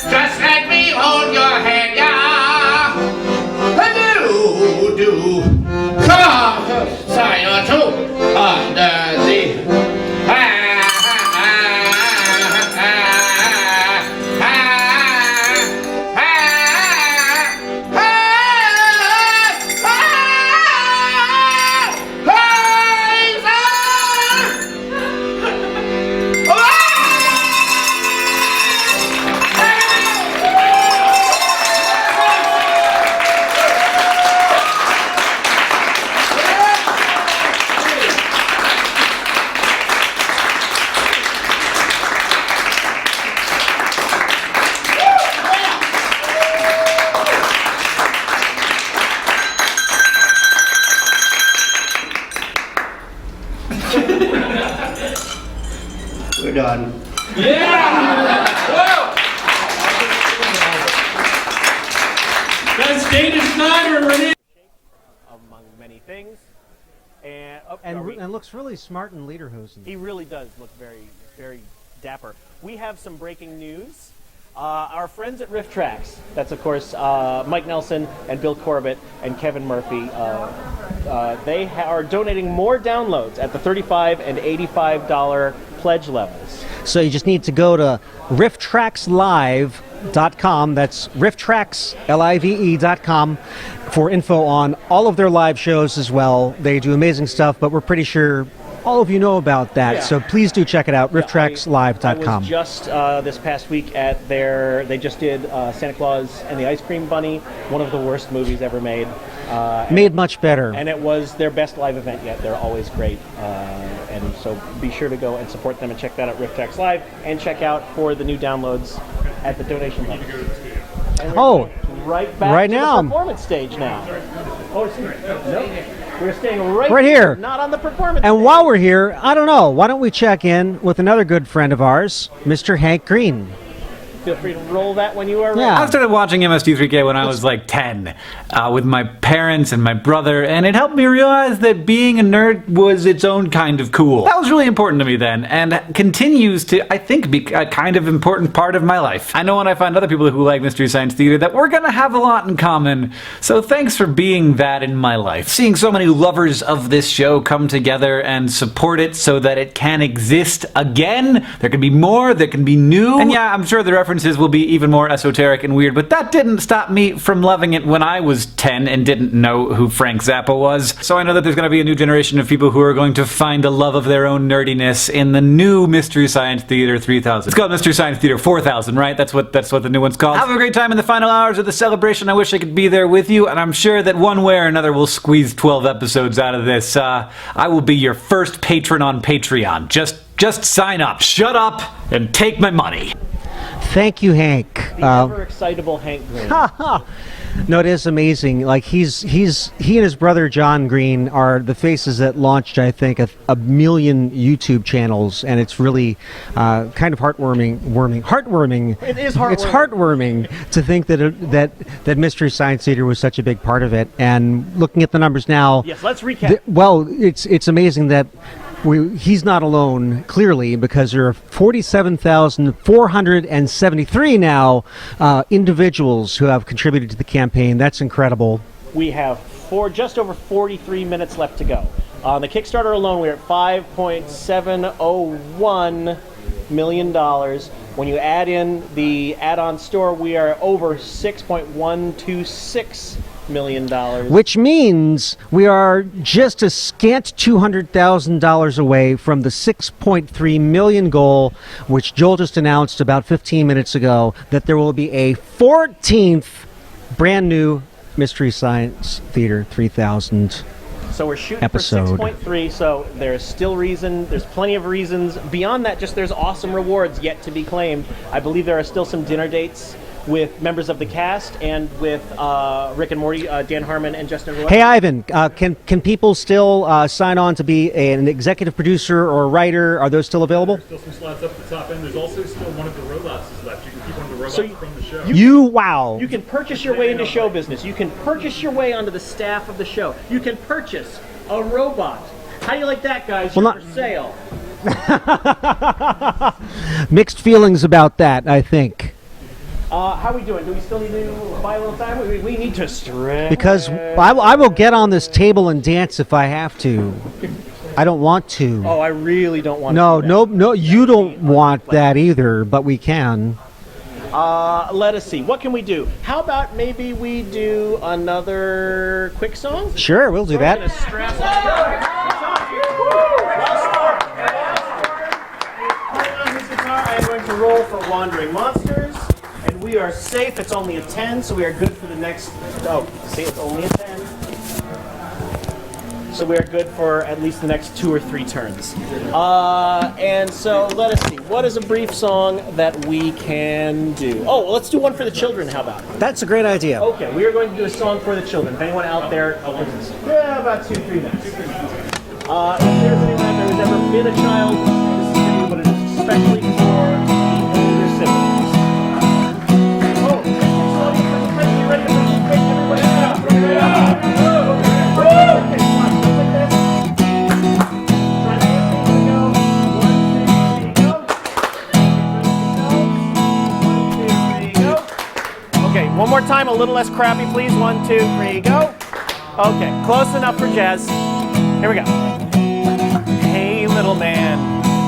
Just let me hold your hand, yeah. Do. Come, sign or two under the. We're done. Yeah! Whoa! That's Dana Snyder and Renee. Among many things. And, And looks really smart in lederhosen. He really does look very, very dapper. We have some breaking news. Our friends at Riff Tracks, that's of course Mike Nelson and Bill Corbett and Kevin Murphy, they are donating more downloads at the $35 and $85 pledge levels. So you just need to go to rifftrackslive.com. That's rifftrackslive.com for info on all of their live shows as well. They do amazing stuff, but we're pretty sure all of you know about that. Yeah. So please do check it out, rifftrackslive.com. I was just this past week at they just did Santa Claus and the Ice Cream Bunny, one of the worst movies ever made. Made much better. And it was their best live event yet. They're always great. And so be sure to go and support them and check that out, Riff Tracks Live, and check out for the new downloads at the donation level. Oh, right back right to now. the performance stage now. Oh, no. We're staying right here. Not on the performance And stage. while we're here, I don't know, why don't we check in with another good friend of ours, Mr. Hank Green. Feel free to roll that when you are ready. I started watching MST3K when I was like 10 with my parents and my brother, and it helped me realize that being a nerd was its own kind of cool. That was really important to me then, and continues to, I think, be a kind of important part of my life. I know when I find other people who like Mystery Science Theater that we're gonna have a lot in common, so thanks for being that in my life. Seeing so many lovers of this show come together and support it so that it can exist again, there can be more, there can be new, and yeah, I'm sure the references will be even more esoteric and weird, but that didn't stop me from loving it when I was 10 and didn't know who Frank Zappa was. So I know that there's going to be a new generation of people who are going to find a love of their own nerdiness in the new Mystery Science Theater 3000. It's called Mystery Science Theater 4000, right? That's what the new one's called. Have a great time in the final hours of the celebration. I wish I could be there with you, and I'm sure that one way or another we'll squeeze 12 episodes out of this. I will be your first patron on Patreon. Just sign up, shut up, and take my money. Thank you, Hank. The ever excitable Hank Green. No, it is amazing. Like he and his brother John Green are the faces that launched, I think, a million YouTube channels, and it's really kind of heartwarming. It is heartwarming. It's heartwarming to think that Mystery Science Theater was such a big part of it. And looking at the numbers now, Yes, let's recap. It's amazing that. He's not alone, clearly, because there are 47,473 now individuals who have contributed to the campaign. That's incredible. We have just over 43 minutes left to go. On the Kickstarter alone, we're at $5.701 million. When you add in the add-on store, we are over $6.126 million. Which means we are just a scant $200,000 away from the $6.3 million goal, which Joel just announced about 15 minutes ago, that there will be a 14th brand new Mystery Science Theater 3000 So we're shooting episode. for 6.3, so there's still there's plenty of reasons. Beyond that, just there's awesome rewards yet to be claimed. I believe there are still some dinner dates with members of the cast and with Rick and Morty, Dan Harmon and Justin Roiland. Hey, Ivan, can people still sign on to be an executive producer or a writer? Are those still available? There's still some slots up at the top end. There's also still one of the robots is left. You can keep one of the robots from the show. Wow. You can purchase your way into show business. You can purchase your way onto the staff of the show. You can purchase a robot. How do you like that, guys? Well, You're for sale. Mixed feelings about that, I think. How are we doing? Do we still need to buy a little time? We need to stretch. Because I will get on this table and dance if I have to. I don't want to. Oh, I really don't want No, to. no, you don't want that either, but we can. Let us see. What can we do? How about maybe we do another quick song? Sure, we'll do that. We're gonna strap on his guitar. I am going to roll for Wandering Monsters. And we are safe. It's only a 10, so we are good for the next... Oh, see, it's only a 10. So we are good for at least the next 2 or 3 turns. And so let us see. What is a brief song that we can do? Oh, well, let's do one for the children. How about it? That's a great idea. Okay, we are going to do a song for the children. If anyone out there... about 2-3 minutes. If there's anyone out there who's ever been a child, this is going to be what it is. time, a little less crappy, please. 1, 2, 3, go. Okay, close enough for jazz. Here we go. Hey, little man,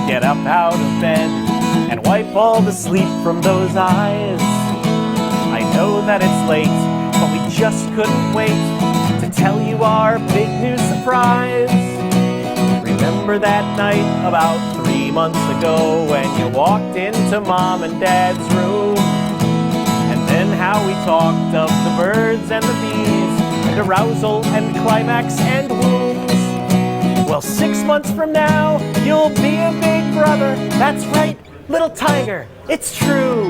get up out of bed and wipe all the sleep from those eyes. I know that it's late, but we just couldn't wait to tell you our big new surprise. Remember that night about 3 months ago when you walked into Mom and Dad's room? And then how we talked of the birds and the bees and arousal and climax and wounds. Well, 6 months from now, you'll be a big brother. That's right, little tiger, it's true.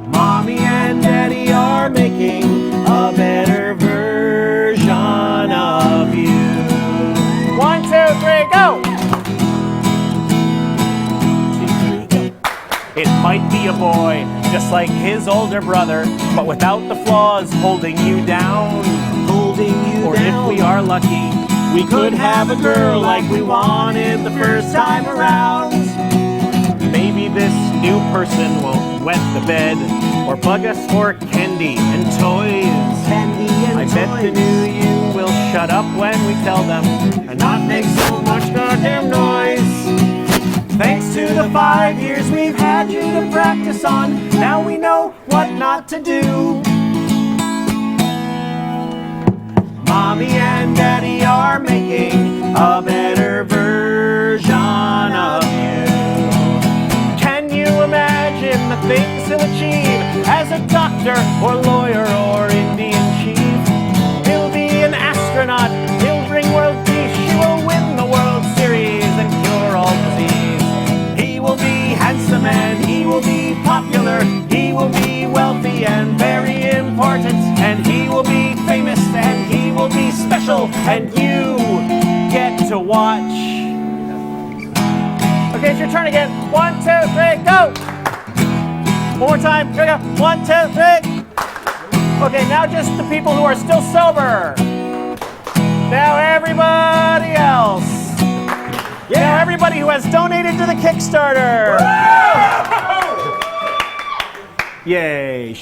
Mommy and Daddy are making a better version of you. 1, 2, 3, go! 2, 3, go. It might be a boy, just like his older brother, but without the flaws holding you down. Or if we are lucky, we could have a girl like we wanted the first time around. Maybe this new person won't wet the bed or bug us for candy and toys. I bet the new you will shut up when we tell them and not make so much goddamn noise. Thanks to the 5 years we've had you to practice on, now we know what not to do. Mommy and Daddy are making a better version of you. Can you imagine the things he'll achieve as a doctor or lawyer or Indian chief? He'll be an astronaut, he'll bring world peace, she will win the World Series and cure all disease. He will be handsome and he will be popular, he will be wealthy and very important, and he will be famous and he will be special, and you get to watch. Okay, it's your turn again. 1, 2, 3, go! One more time. Here we go. 1, 2, 3. Okay, now just the people who are still sober. Now everybody else. Yeah, now everybody who has donated to the Kickstarter. Yay.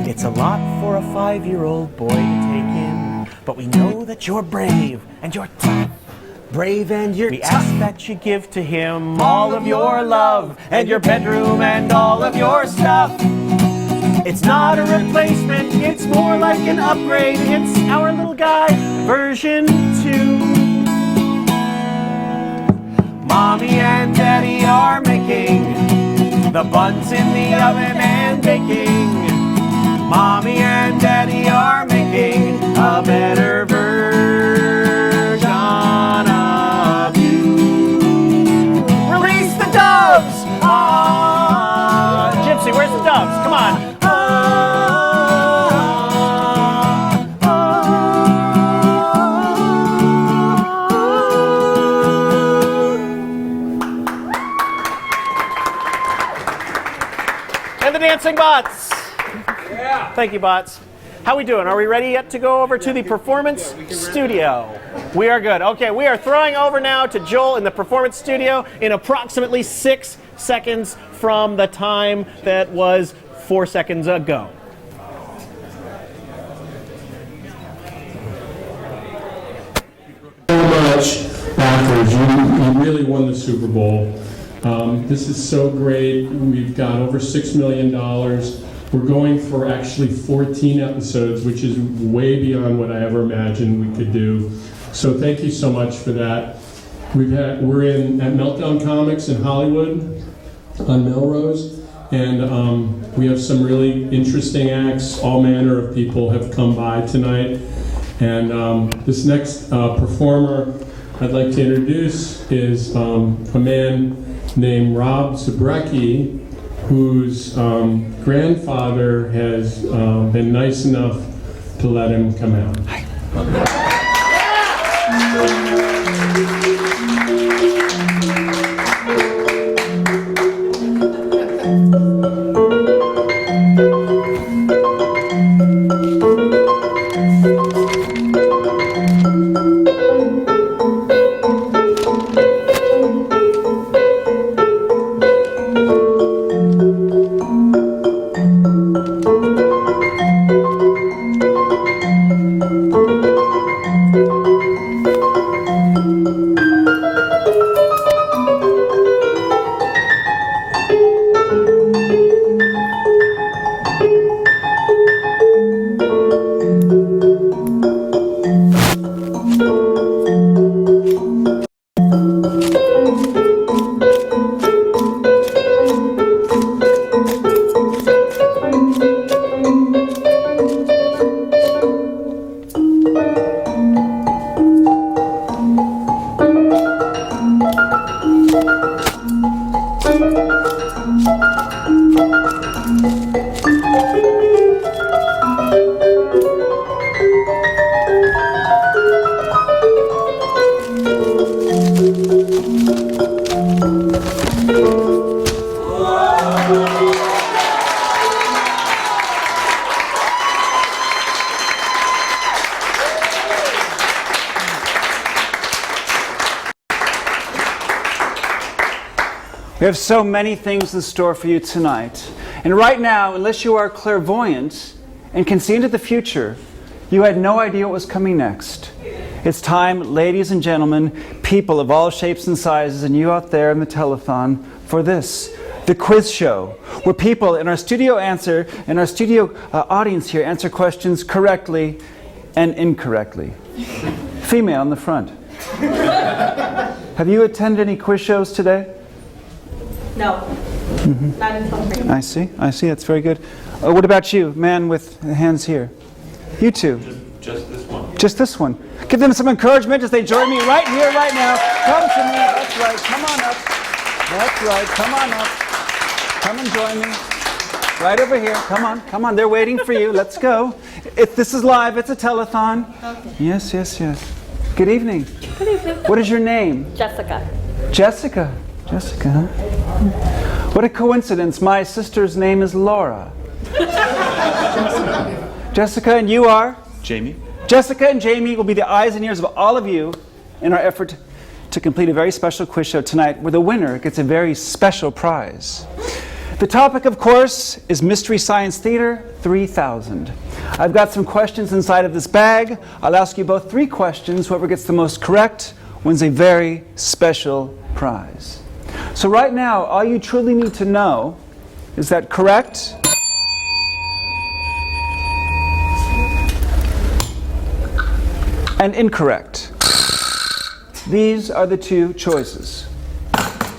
It's a lot for a 5-year-old boy to take in, but we know that you're brave and you're tough. Brave and you're tough. We ask that you give to him all of your love and your bedroom and all of your stuff. It's not a replacement, it's more like an upgrade. It's our little guy version 2. Mommy and Daddy are making the buns in the oven and baking. Mommy and Daddy are making a better version of you. Release the doves! Gypsy, where's the doves? Come on. And the dancing bots. Yeah. Thank you, bots. How we doing? Are we ready yet to go over to the performance studio? We are good. Okay, we are throwing over now to Joel in the performance studio in approximately 6 seconds from the time that was 4 seconds ago. So much, Backers. You really won the Super Bowl. This is so great. We've got over $6 million. We're going for actually 14 episodes, which is way beyond what I ever imagined we could do. So thank you so much for that. We're at Meltdown Comics in Hollywood on Melrose, and we have some really interesting acts. All manner of people have come by tonight. And this next performer I'd like to introduce is a man named Rob Zabrecki, whose grandfather has been nice enough to let him come out. Hi. We have so many things in store for you tonight. And right now, unless you are clairvoyant and can see into the future, you had no idea what was coming next. It's time, ladies and gentlemen, people of all shapes and sizes, and you out there in the telethon, for this, the quiz show, where people in our studio audience here answer questions correctly and incorrectly. Female in the front. Have you attended any quiz shows today? No. Not until recently. I see, that's very good. What about you, man with the hands here? You two? Just this one. Just this one. Give them some encouragement as they join me right here, right now. Come to me, that's right, come on up. That's right, come on up. Come and join me. Right over here, come on, they're waiting for you, let's go. This is live, it's a telethon. Okay. Yes. Good evening. Good evening. What is your name? Jessica. Jessica, huh? What a coincidence. My sister's name is Laura. Jessica, and you are? Jamie. Jessica and Jamie will be the eyes and ears of all of you in our effort to complete a very special quiz show tonight, where the winner gets a very special prize. The topic, of course, is Mystery Science Theater 3000. I've got some questions inside of this bag. I'll ask you both 3 questions. Whoever gets the most correct wins a very special prize. So right now, all you truly need to know is that correct and incorrect. These are the 2 choices.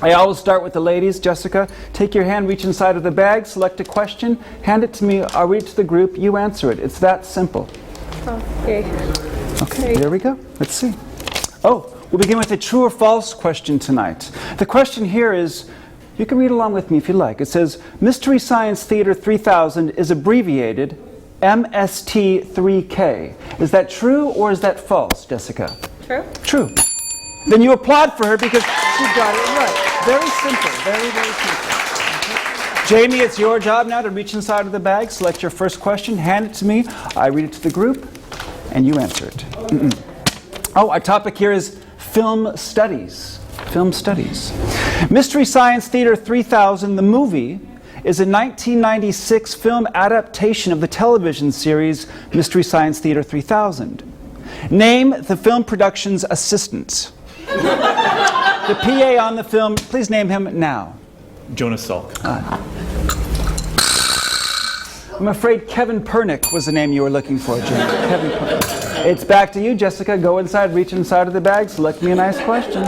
I always start with the ladies. Jessica, take your hand, reach inside of the bag, select a question, hand it to me, I'll read it to the group, you answer it. It's that simple. Okay. Okay, there we go. Let's see. Oh, we'll begin with a true or false question tonight. The question here is, you can read along with me if you like. It says, Mystery Science Theater 3000 is abbreviated MST3K. Is that true or is that false, Jessica? True. True. Then you applaud for her because she got it right. Very simple. Very simple. Okay. Jamie, it's your job now to reach inside of the bag, select your first question, hand it to me, I read it to the group, and you answer it. Oh, our topic here is film studies. Film studies. Mystery Science Theater 3000, the movie, is a 1996 film adaptation of the television series Mystery Science Theater 3000. Name the film production's assistant. The PA on the film, please name him now. Jonas Salk. I'm afraid Kevin Pernick was the name you were looking for, Jim. Kevin Pernick. It's back to you, Jessica. Go inside, reach inside of the bag, select me a nice question.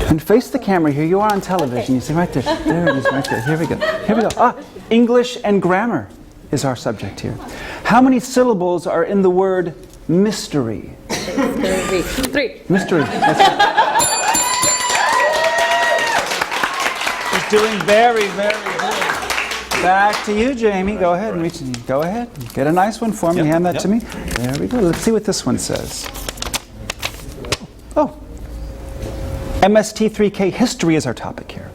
And face the camera here. You are on television. You see right there. There it is, right there. Here we go. Here we go. English and grammar is our subject here. How many syllables are in the word mystery? 3. Mystery. She's doing very good. Back to you, Jamie. Go ahead and reach. Go ahead. Get a nice one for me. Hand that to me. There we go. Let's see what this one says. Oh. MST3K history is our topic here.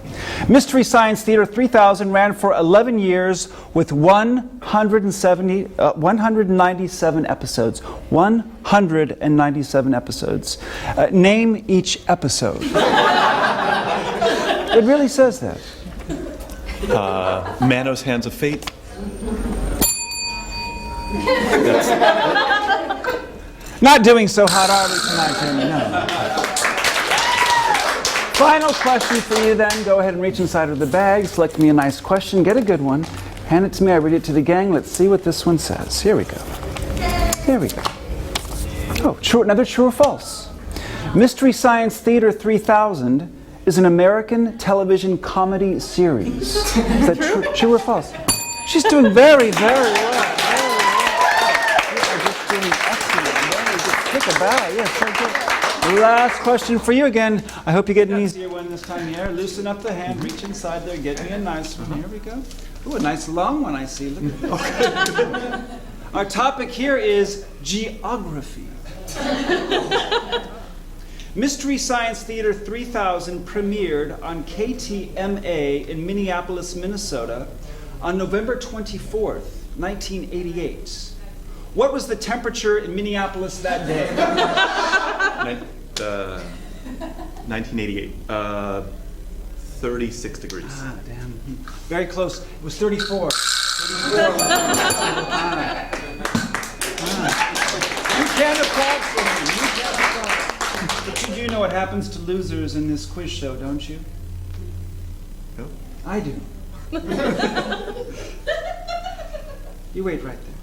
Mystery Science Theater 3000 ran for 11 years with 197 episodes. 197 episodes. Name each episode. It really says that. Manos Hands of Fate. Not doing so hot, are we tonight, Jamie? No. Final question for you then. Go ahead and reach inside of the bag, select me a nice question, get a good one, hand it to me, I read it to the gang. Let's see what this one says. Here we go. There we go. Oh, true, another true or false. Mystery Science Theater 3000 is an American television comedy series. Is that true or false? She's doing very, very well. You are just doing excellent. Very good. Take a bow. Yes, so good. Last question for you again. I hope you get an easier one this time here. Loosen up the hand, reach inside there, get me a nice one. Here we go. Ooh, a nice long one I see. Look at that. Our topic here is geography. Mystery Science Theater 3000 premiered on KTMA in Minneapolis, Minnesota on November 24th, 1988. What was the temperature in Minneapolis that day? 1988. 36 degrees. Ah, damn. Very close. It was 34. 34. You can't applaud for him. You can't applaud. But you do know what happens to losers in this quiz show, don't you? No. I do. You wait right there.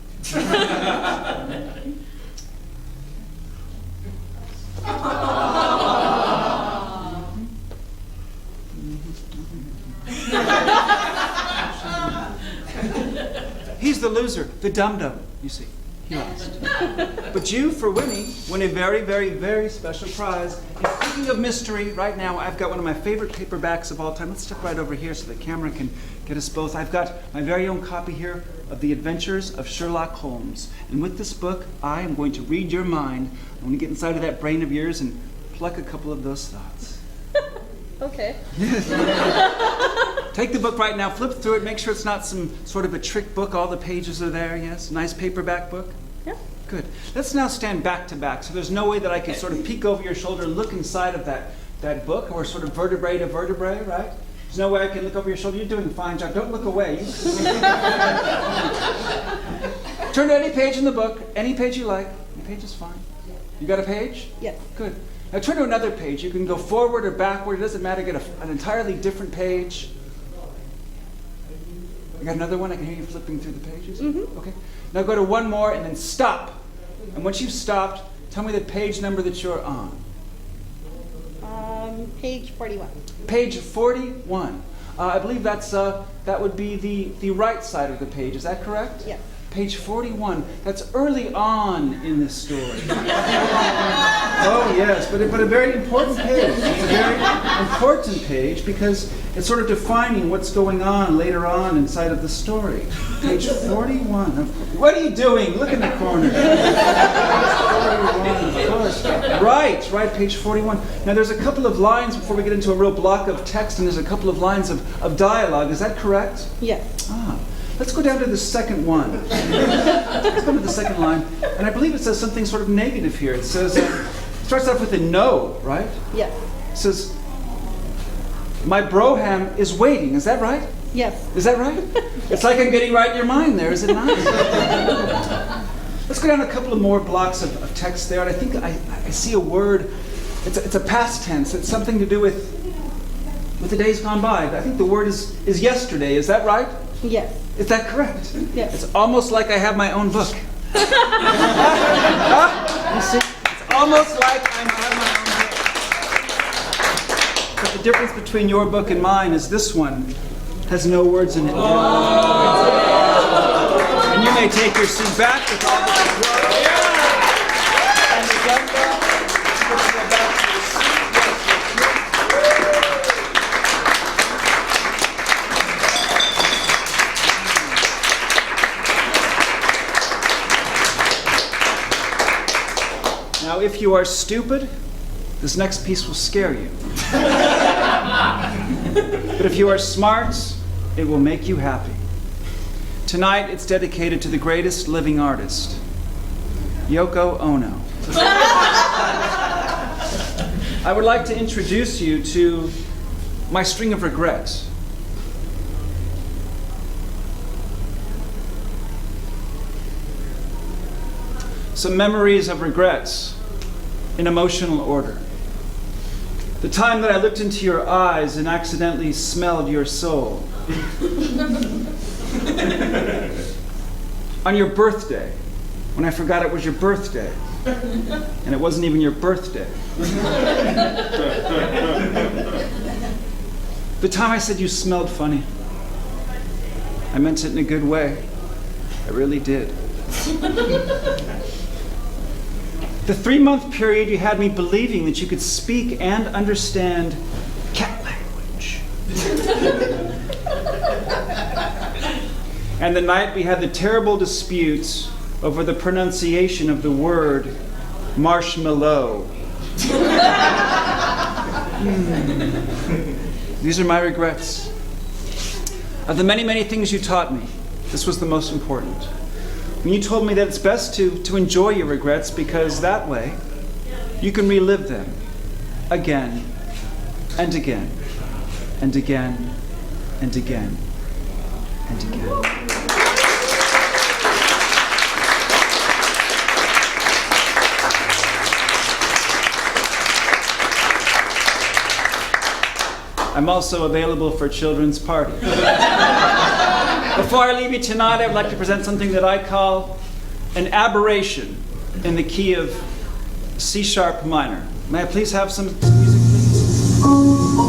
He's the loser, the dum-dum, you see. He lost. But you, for winning, win a very, very, very special prize. And speaking of mystery, right now I've got one of my favorite paperbacks of all time. Let's step right over here so the camera can get us both. I've got my very own copy here of The Adventures of Sherlock Holmes. And with this book, I am going to read your mind. I'm going to get inside of that brain of yours and pluck a couple of those thoughts. Okay. Take the book right now, flip through it, make sure it's not some sort of a trick book. All the pages are there, yes? Nice paperback book? Yeah. Good. Let's now stand back to back. So there's no way that I can sort of peek over your shoulder and look inside of that book, or sort of vertebrae to vertebrae, right? There's no way I can look over your shoulder. You're doing a fine job. Don't look away. Turn to any page in the book, any page you like. Any page is fine. You got a page? Yes. Good. Now turn to another page. You can go forward or backward. It doesn't matter. Get an entirely different page. I got another one. I can hear you flipping through the pages. Mm-hmm. Okay. Now go to one more and then stop. And once you've stopped, tell me the page number that you're on. Page 41. Page 41. I believe that would be the right side of the page. Is that correct? Yes. Page 41. That's early on in this story. Oh yes, but a very important page. It's a very important page because it's sort of defining what's going on later on inside of the story. Page 41. What are you doing? Look in the corner. Page 41, of course. Right, page 41. Now there's a couple of lines before we get into a real block of text, and there's a couple of lines of dialogue. Is that correct? Yes. Let's go down to the second one. Let's go to the second line. And I believe it says something sort of negative here. It says, it starts off with a no, right? Yes. It says, my broham is waiting. Is that right? Yes. Is that right? It's like I'm getting right in your mind there, is it not? Let's go down a couple of more blocks of text there. And I think I see a word. It's a past tense. It's something to do with the days gone by. I think the word is yesterday. Is that right? Yes. Is that correct? Yes. It's almost like I have my own book. You see? It's almost like I have my own book. But the difference between your book and mine is this one has no words in it. And you may take your seat back with all the and the gum-gum. Let's go back to your seat. Now, if you are stupid, this next piece will scare you. But if you are smart, it will make you happy. Tonight, it's dedicated to the greatest living artist, Yoko Ono. I would like to introduce you to my string of regrets. Some memories of regrets in emotional order. The time that I looked into your eyes and accidentally smelled your soul. On your birthday, when I forgot it was your birthday. And it wasn't even your birthday. The time I said you smelled funny. I meant it in a good way. I really did. The 3-month period you had me believing that you could speak and understand cat language. And the night we had the terrible disputes over the pronunciation of the word marshmallow. These are my regrets. Of the many, many things you taught me, this was the most important. When you told me that it's best to enjoy your regrets because that way you can relive them again and again and again and again and again. I'm also available for children's parties. Before I leave you tonight, I would like to present something that I call an aberration in the key of C sharp minor. May I please have some music, please?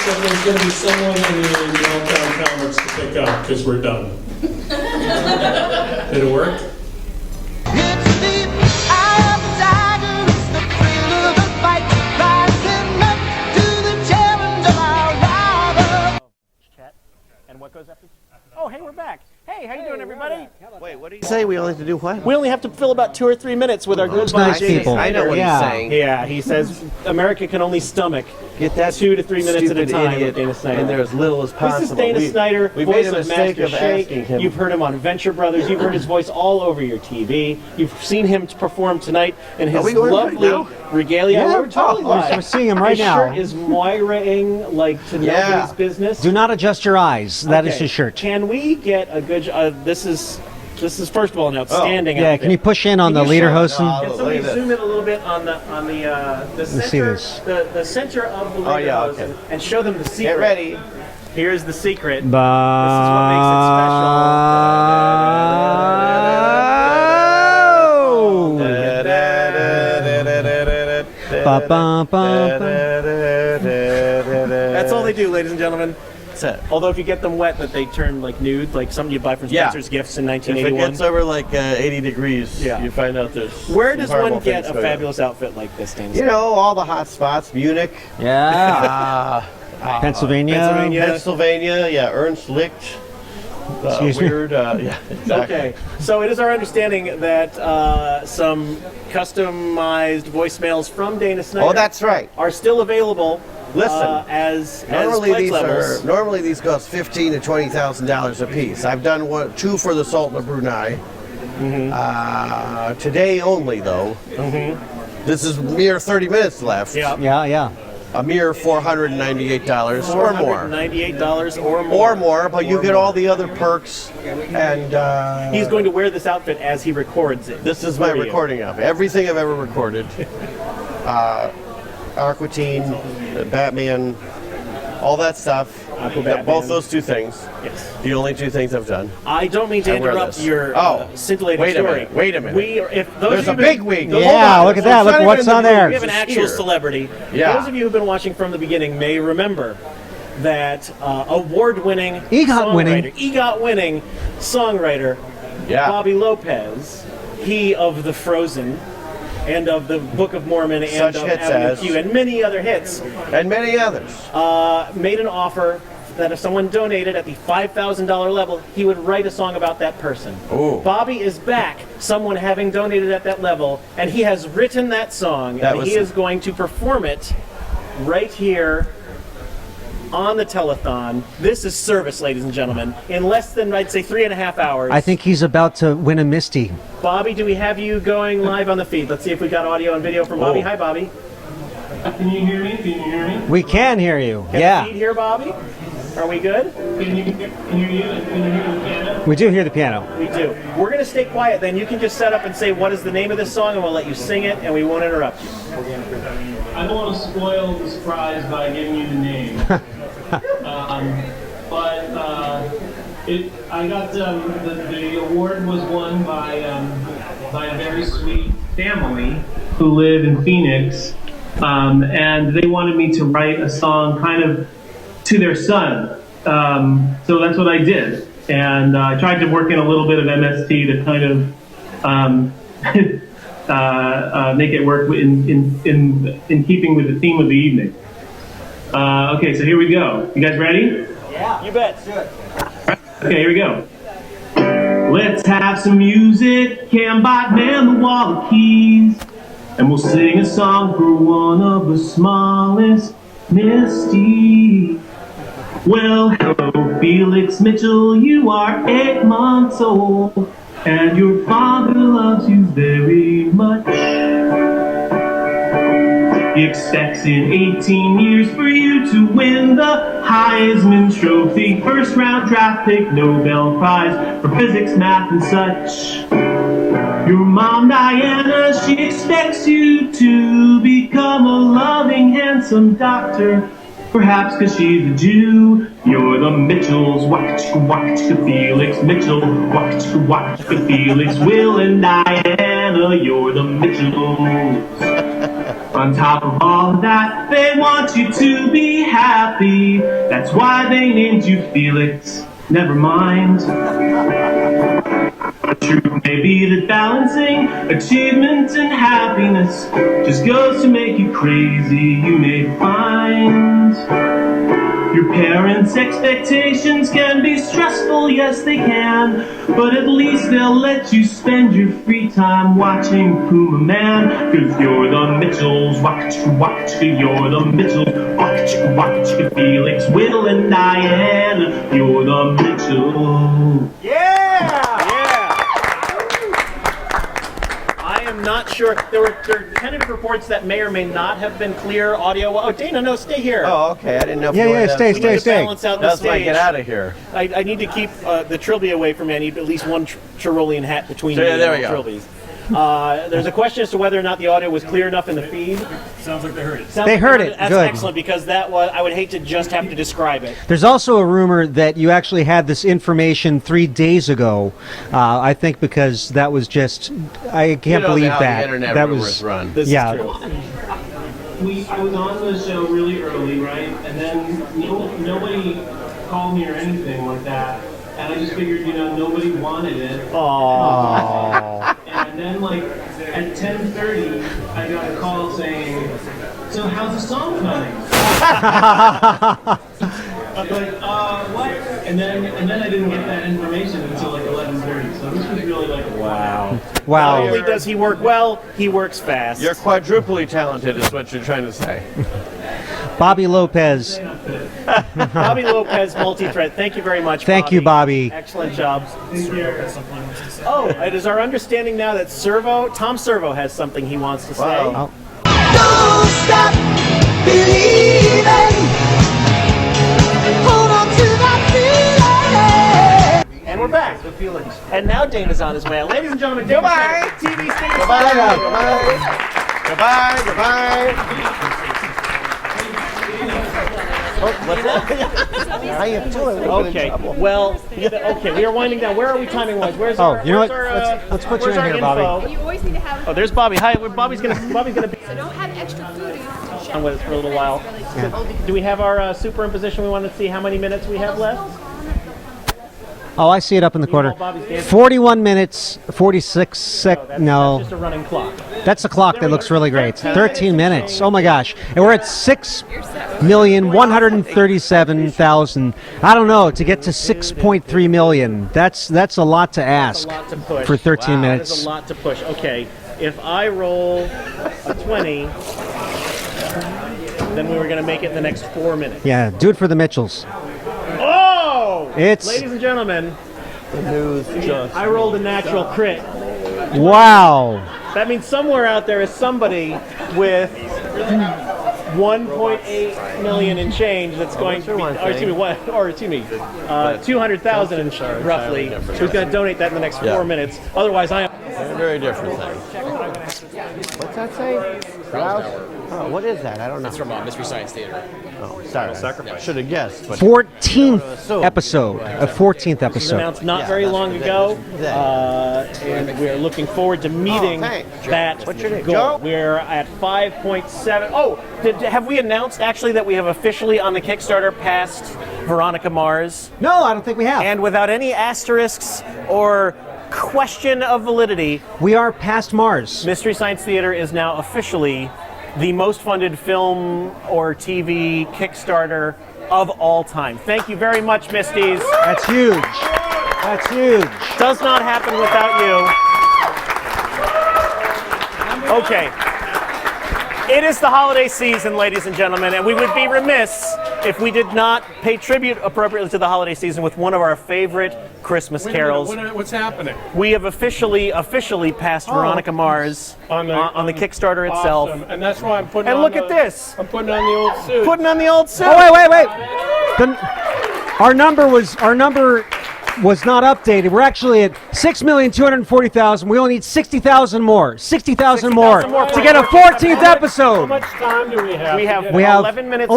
There's going to be someone in the Telethon comics to pick up because we're done. Did it work? And what goes after? Oh, hey, we're back. Hey, how you doing, everybody? Wait, what do you say? We only have to do what? We only have to fill about 2 or 3 minutes with our good buddy nice people. I know what he's saying. Yeah, he says America can only stomach get that 2 to 3 minutes at a time idiot with Dana Snyder. and they're as little as possible. This is Dana Snyder, we voice made a of mistake Master of Shake. asking him. You've heard him on Venture Brothers. You've heard his voice all over your TV. You've seen him perform tonight in his lovely regalia. Yeah, We're totally live. I'm seeing him right his now. His shirt is Moira-ing like to nobody's business. Do not adjust your eyes. That is Okay. his shirt. Can we get a good? This is This is first of all an outstanding. Yeah, outfit. can you push in on the leader host? Can somebody zoom in a little bit on the center, see this. the center of the leader host and show them the secret. Get ready. Here's the secret. This is Ba- what makes it Ba- ba- ba- That's all they do, ladies and gentlemen. That's it. Although if you get them wet, that they turn like nude, like something you buy from Yeah. Spencer's Gifts in If 1981. it gets over like 80 degrees, you find out there's. Where some does horrible one get things a going on. fabulous outfit like this, Dan? You know, all the hot spots, Munich. Yeah. Pennsylvania, yeah, Ernst Licht. Excuse me? Weird, yeah, exactly. Okay, so it is our understanding that some customized voicemails from Dana Snyder. Oh, that's right. Are still available. Listen, as normally pledge these levels. normally these cost $15,000 to $20,000 a piece. I've done two for the Sultan of Brunei. Today only, though. This is mere 30 minutes left. Yeah. A mere $498 or more. $498 or more. Or more, but you get all the other perks. And he's going to wear this outfit as he records it. This is my recording of it. Everything I've ever recorded. Aquatine, Batman, all that stuff. Both those two things. Yes. The only two things I've done. I don't mean to I wear interrupt this. your scintillating wait story. Wait a minute. If those There's of a you big wig. Yeah, look at that. Look what's on there. We have an actual celebrity. Yeah. Those of you who've been watching from the beginning may remember that award-winning EGOT-winning songwriter Bobby Lopez, he of the Frozen and of the Book of Mormon and Such of hits Avenue as- Q and many other hits, and many others, made an offer that if someone donated at the $5,000 level, he would write a song about that person. Ooh. Bobby is back, someone having donated at that level, and he has written that song, and he is going to perform it right here on the telethon. This is service, ladies and gentlemen. In less than, I'd say, 3.5 hours. I think he's about to win a Misty. Bobby, do we have you going live on the feed? Let's see if we got audio and video from Bobby. Oh. Hi, Bobby. Can you hear me? Can you hear me? We can hear you. Can Yeah. the feed hear Bobby? Are we good? Can you hear the piano? We do hear the piano. We do. We're going to stay quiet then. You can just set up and say what is the name of this song and we'll let you sing it and we won't interrupt you. I don't want to spoil the surprise by giving you the name. I got the award was won by a very sweet family who live in Phoenix, and they wanted me to write a song kind of to their son. So that's what I did, and I tried to work in a little bit of MST to kind of make it work in keeping with the theme of the evening. Okay, so here we go. You guys ready? Yeah. You bet. Do it. Okay, here we go. Let's have some music, Cambot man the wall of keys, and we'll sing a song for one of the smallest, Misty. Well, hello, Felix Mitchell, you are 8 months old, and your father loves you very much. He expects in 18 years for you to win the Heisman Trophy, first round draft pick, Nobel Prize for physics, math, and such. Your mom, Diana, she expects you to become a loving, handsome doctor, perhaps because she's a Jew. You're the Mitchells, waka-chicka, Felix Mitchell, waka-chicka, Felix, Will, and Diana, you're the Mitchells. On top of all of that, they want you to be happy. That's why they named you Felix. Never mind. The truth may be that balancing achievement and happiness just goes to make you crazy, you may find. Your parents' expectations can be stressful, yes they can, but at least they'll let you spend your free time watching Puma Man, cause you're the Mitchells, waka-chicka, you're the Mitchells, waka-chicka, Felix, Will, and Diana, you're the Mitchells. Yeah! I am not sure. There are tentative reports that may or may not have been clear audio. Oh, Dana, no, stay here. Oh, okay. I didn't know if Yeah, you were yeah, there. stay, We need to stay. balance out the That's why I stage. get out of here. I need to keep the trilby away from me. I need at least one Tyrolean hat between me Yeah, and there the we go. trilbies. There's a question as to whether or not the audio was clear enough in the feed. Sounds like they heard it. Sounds They like heard it. That's Good. excellent because that was. I would hate to just have to describe it. There's also a rumor that you actually had this information 3 days ago. I think because that was just, I can't know believe how that. the internet that rumors was run. This yeah. is true. I was on the show really early, right? And then nobody called me or anything like that. And I just figured, nobody wanted it. Aww. And then, at 10:30, I got a call saying, "So how's the song coming?" I was like, what? And then I didn't get that information until 11:30. So this was really Wow. Wow. Not only does he work well, he works fast. You're quadruply talented, is what you're trying to say. Bobby Lopez. Bobby Lopez, multi-thread. Thank you very much. Thank you, Bobby. Excellent job. Oh, it is our understanding now that Tom Servo has something he wants to say. Wow. Don't stop believing. Hold on to that feeling. And we're back. And now Dana's on his way. Ladies and gentlemen, goodbye. TV station. Goodbye. Goodbye. Goodbye. Oh, what's that? How you doing? Okay. Well, okay. We are winding down. Where are we timing wise? Where's our? You know what? where's our, Let's put you where's in our here, info? Bobby. And you always need to have. Oh, there's Bobby. Hi. Bobby's gonna be So don't have extra food. on with us for a little while. Do we have our superimposition? We want to see how many minutes we have left. Oh, I see it up in the corner. 41 minutes, 46 That's no. just a running clock. That's a clock that looks really great. 13 minutes. Oh my gosh. And we're at 6,137,000. I don't know, to get to 6.3 million. That's a lot to ask That's a lot to push. for 13 That minutes. is a lot to push. Okay, if I roll a 20, then we were going to make it in the next 4 minutes. Yeah, do it for the Mitchells. Oh! It's- Ladies and gentlemen, The news just. I rolled a natural crit. Wow. That means somewhere out there is somebody with 1.8 million in change that's going to be, or excuse me, 200,000 roughly, who's going to donate that in the next 4 minutes. Otherwise, I am. Very different thing. What's that say? Grouse? Oh, what is that? I don't know. It's from Mystery Science Theater. Oh, sorry. Sacrifice. Should have guessed. But 14th episode. A 14th It was episode. announced not very long ago, and we're looking forward to meeting that What's your name? goal. Joe? We're at 5.7. Oh, have we announced actually that we have officially on the Kickstarter passed Veronica Mars? No, I don't think we have. And without any asterisks or question of validity, We are past Mars. Mystery Science Theater is now officially the most funded film or TV Kickstarter of all time. Thank you very much, Misties. That's huge. That's huge. Does not happen without you. Okay. It is the holiday season, ladies and gentlemen, and we would be remiss if we did not pay tribute appropriately to the holiday season with one of our favorite Christmas carols. What's happening? We have officially passed Veronica Mars on the Kickstarter itself. Awesome. And that's why I'm putting And on look at this. I'm putting on the old suit. Putting on the old suit. Oh, wait. Our number was not updated. We're actually at 6,240,000. We only need 60,000 more. 60,000 more to get a 14th How episode. much time do we have? We have 11 minutes.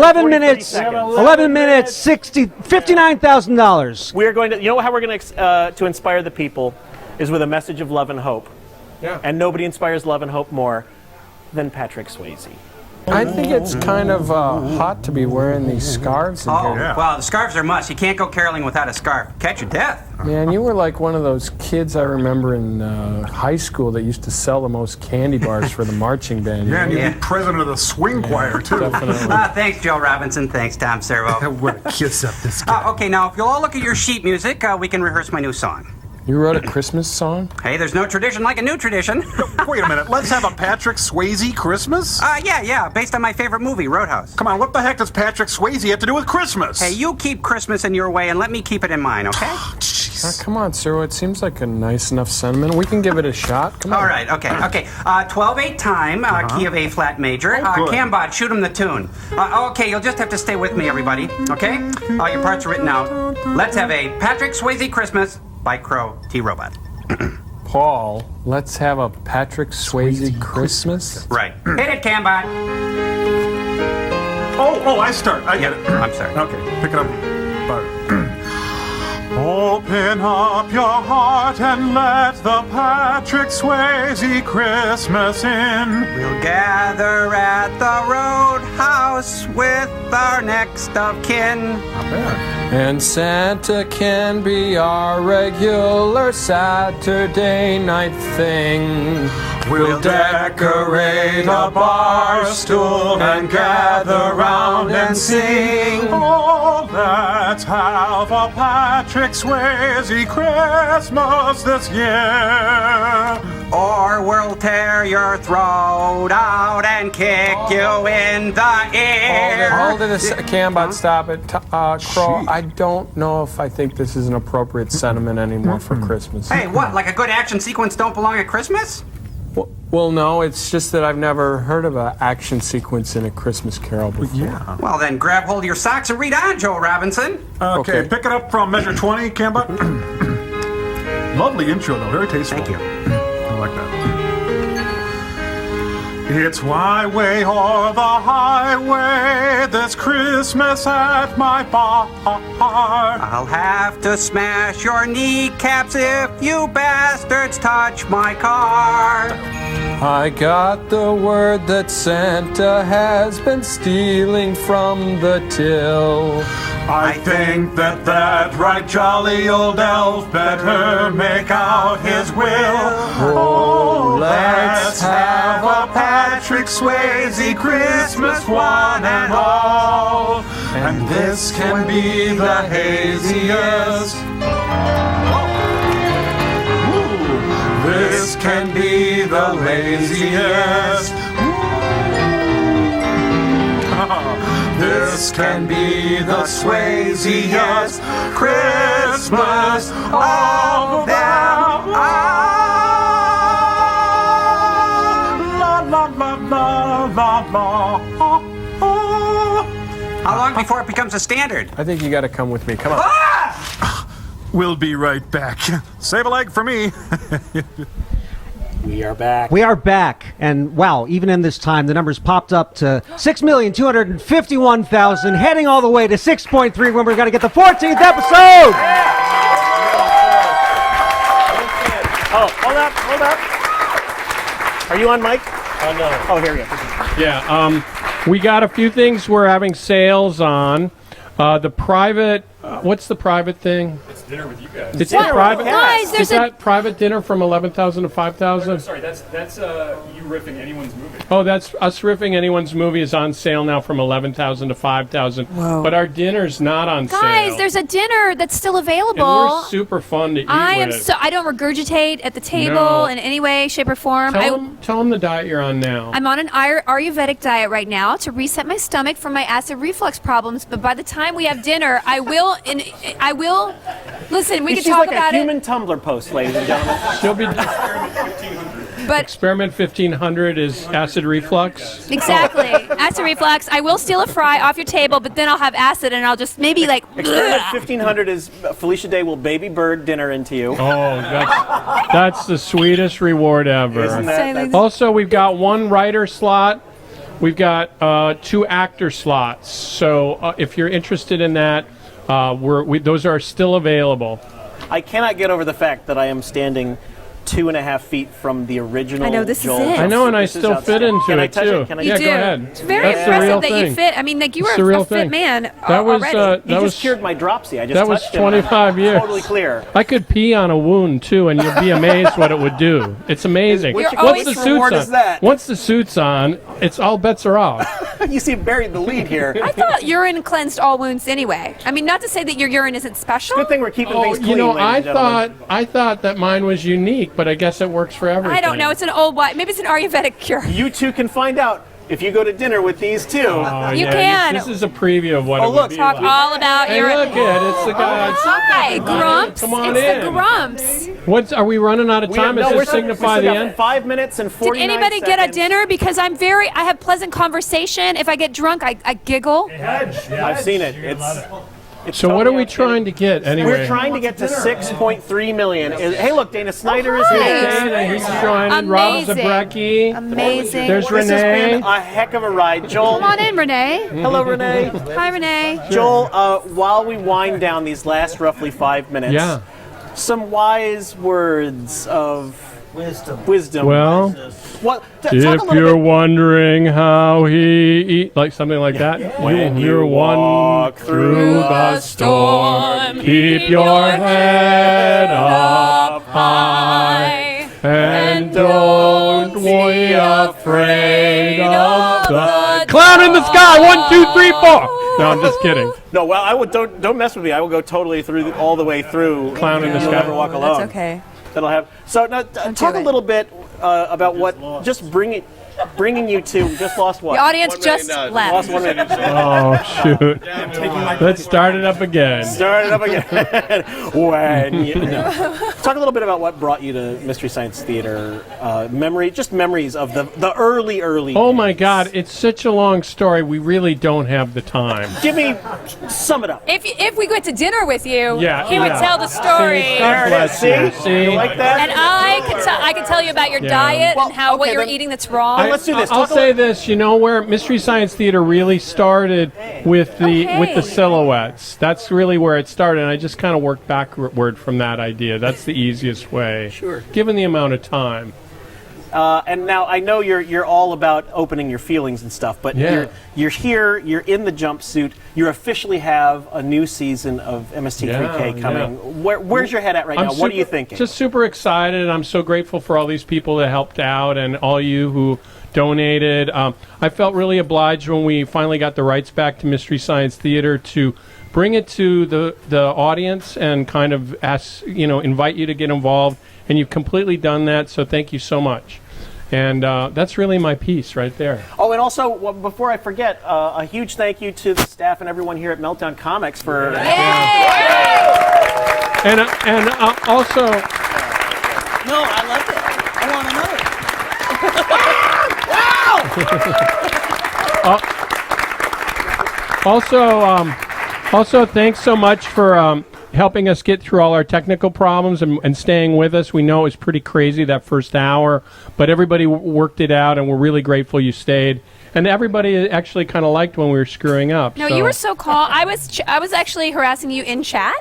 and 40 11 minutes, 59,000. We are going to. You know how we're going to inspire the people is with a message of love and hope. Yeah. And nobody inspires love and hope more than Patrick Swayze. I think it's kind of hot to be wearing these scarves in here. Well, the scarves are must. You can't go caroling without a scarf. Catch your death. Man, you were like one of those kids I remember in high school that used to sell the most candy bars for the marching band. Yeah, and you'd be president of the swing choir, too. Definitely. Thanks, Joe Robinson. Thanks, Tom Servo. What a kiss up this guy. Okay, now, if you'll all look at your sheet music, we can rehearse my new song. You wrote a Christmas song? Hey, there's no tradition like a new tradition. Wait a minute, let's have a Patrick Swayze Christmas? Yeah, based on my favorite movie, Roadhouse. Come on, what the heck does Patrick Swayze have to do with Christmas? Hey, you keep Christmas in your way and let me keep it in mine, okay? Jeez. Come on, sir. It seems like a nice enough sentiment. We can give it a shot. Come on. All right, okay. 12-8 time, key of A flat major. good. Cambot, shoot him the tune. Okay, you'll just have to stay with me, everybody. Okay? Your parts are written out. Let's have a Patrick Swayze Christmas by Crow T Robot. Paul, let's have a Patrick Swayze Christmas. Right. Hit it, Cambot. Oh, I start. I get it. I'm sorry. Okay, pick it up. Open up your heart and let the Patrick Swayze Christmas in. We'll gather at the roadhouse with our next of kin. Not bad. And Santa can be our regular Saturday night thing. We'll decorate a bar stool and gather round and sing. Oh, let's have a Patrick Swayze Christmas this year. Or we'll tear your throat out and kick you in the ear. Hold it a Cambot, stop it. Crow, I don't know if I think this is an appropriate sentiment anymore for Christmas. Hey, what, like a good action sequence don't belong at Christmas? Well, no, it's just that I've never heard of an action sequence in a Christmas Carol before. Yeah. Well, then grab hold of your socks and read on, Joe Robinson. Okay, pick it up from measure 20, Cambot. Lovely intro, though. Very tasteful. Thank you. I like that. It's my way or the highway this Christmas at my bar. I'll have to smash your kneecaps if you bastards touch my car. I got the word that Santa has been stealing from the till. I think that right jolly old elf better make out his will. Oh, let's have a Patrick Swayze Christmas one and all. And this can be the haziest. This can be the laziest. This can be the Swayziest Christmas of them all. How long before it becomes a standard? I think you got to come with me. Come on. We'll be right back. Save a leg for me. We are back. We are back, and wow, even in this time, the numbers popped up to 6,251,000, heading all the way to 6.3 when we're going to get the 14th episode. Oh, hold up. Are you on mic? Oh, no. Oh, here we go. Yeah, we got a few things we're having sales on. The private, what's the private thing? It's dinner with you guys. It's the private. Guys, is that private dinner from 11,000 to 5,000? Sorry, that's you riffing anyone's movie. Oh, that's us riffing anyone's movie is on sale now from 11,000 to 5,000. Whoa. But our dinner's not on sale. Guys, there's a dinner that's still available. And we're super fun to eat with. I don't regurgitate at the table in any way, shape, or form. Tell them the diet you're on now. I'm on an Ayurvedic diet right now to reset my stomach from my acid reflux problems. But by the time we have dinner, I will. Listen, we can talk like about a it. human Tumblr post, ladies and gentlemen. She'll be. But Experiment 1500 is acid reflux. exactly, acid reflux. I will steal a fry off your table, but then I'll have acid, and I'll just maybe like. Experiment 1500 is Felicia Day will baby bird dinner into you. Oh, that's the sweetest reward ever. Isn't that? Also, we've got one writer slot. We've got 2 actor slots. So if you're interested in that, those are still available. I cannot get over the fact that I am standing 2.5 feet from the original. I know, this is Joel. it. I know, and I This is still fit outstanding. into Can it I touch too. it? Can I Yeah, You go do. ahead. It's very That's the real impressive that you thing. fit. I mean, like you It's were the real a fit thing. man That was already. You that was just cured my dropsy. I just that was touched it. 25 years. Totally clear. I could pee on a wound too, and you'd be amazed what it would do. It's amazing. Which Once the reward suit's is on, that? once the suit's on, it's all bets are off. You see, buried the lead here. I thought urine cleansed all wounds anyway. I mean, not to say that your urine isn't special. Good thing we're keeping things clean, You know, ladies and gentlemen. I thought that mine was unique, but I guess it works for everything. I don't know. It's an old Maybe it's an Ayurvedic cure. You two can find out if you go to dinner with these two, You can. This is a preview of what Oh, it would look, be Talk like. all about Hey, your. look it. It's the guy. Hi, Grumps. Come on it's in. the Grumps. What's? Are we running out of time? Does this signify the end? 5 minutes and 49 Did anybody seconds. get a dinner? Because I have pleasant conversation. If I get drunk, I giggle. I've seen it. It's So what are we totally trying to get anyway? We're trying to get to 6.3 million. Hey, look, Dana Snyder is here. Dana, he's joining. Rob Zabrecki. Amazing. There's This has Renee. been a heck of a ride, Joel. Come on in, Renee. Hello, Renee. Hi, Renee. Joel, while we wind down these last roughly 5 minutes, Yeah. some wise words of wisdom. Well, What? Talk a if little you're bit. wondering how he eat, like something like that. When you you walk through the storm, keep your head up high, and don't be afraid of the cloud in the sky. 1, 2, 3, 4. No, I'm just kidding. No, well, I would don't mess with me. I will go totally through all the way through. Clown in the You'll sky. Never walk alone. That's okay. That'll have. So now, talk a little bit about what just bringing you to. We just lost what? The audience just left. Lost $1 million. Oh shoot! Let's start it up again. Start it up again. When you, no. Talk a little bit about what brought you to Mystery Science Theater. Memories of the early. Oh my God! It's such a long story. We really don't have the time. Sum it up. If we went to dinner with you, Yeah, he would yeah. tell the story. See, God bless you. See? You like that? And I could tell you about your Yeah. diet Well, and how what okay, you're then- eating that's wrong. Let's do this. I'll Talk a say this. You know where Mystery Science Theater really started with the silhouettes. That's really where it started. And I just kind of worked backward from that idea. That's the easiest way. Sure. Given the amount of time. And now I know you're all about opening your feelings and stuff, but Yeah. you're here, you're in the jumpsuit, you officially have a new season of MST3K Yeah, coming. yeah. Where's your head at right now? What are you thinking? Just super excited. I'm so grateful for all these people that helped out and all you who donated. I felt really obliged when we finally got the rights back to Mystery Science Theater to bring it to the audience and kind of invite you to get involved. And you've completely done that, so thank you so much. And that's really my piece right there. Oh, and also, before I forget, a huge thank you to the staff and everyone here at Meltdown Comics for... And also... No, I loved it. I want another. Also, thanks so much for helping us get through all our technical problems and staying with us. We know it was pretty crazy that first hour, but everybody worked it out, and we're really grateful you stayed. And everybody actually kind of liked when we were screwing up. No, you were so calm. I was actually harassing you in chat.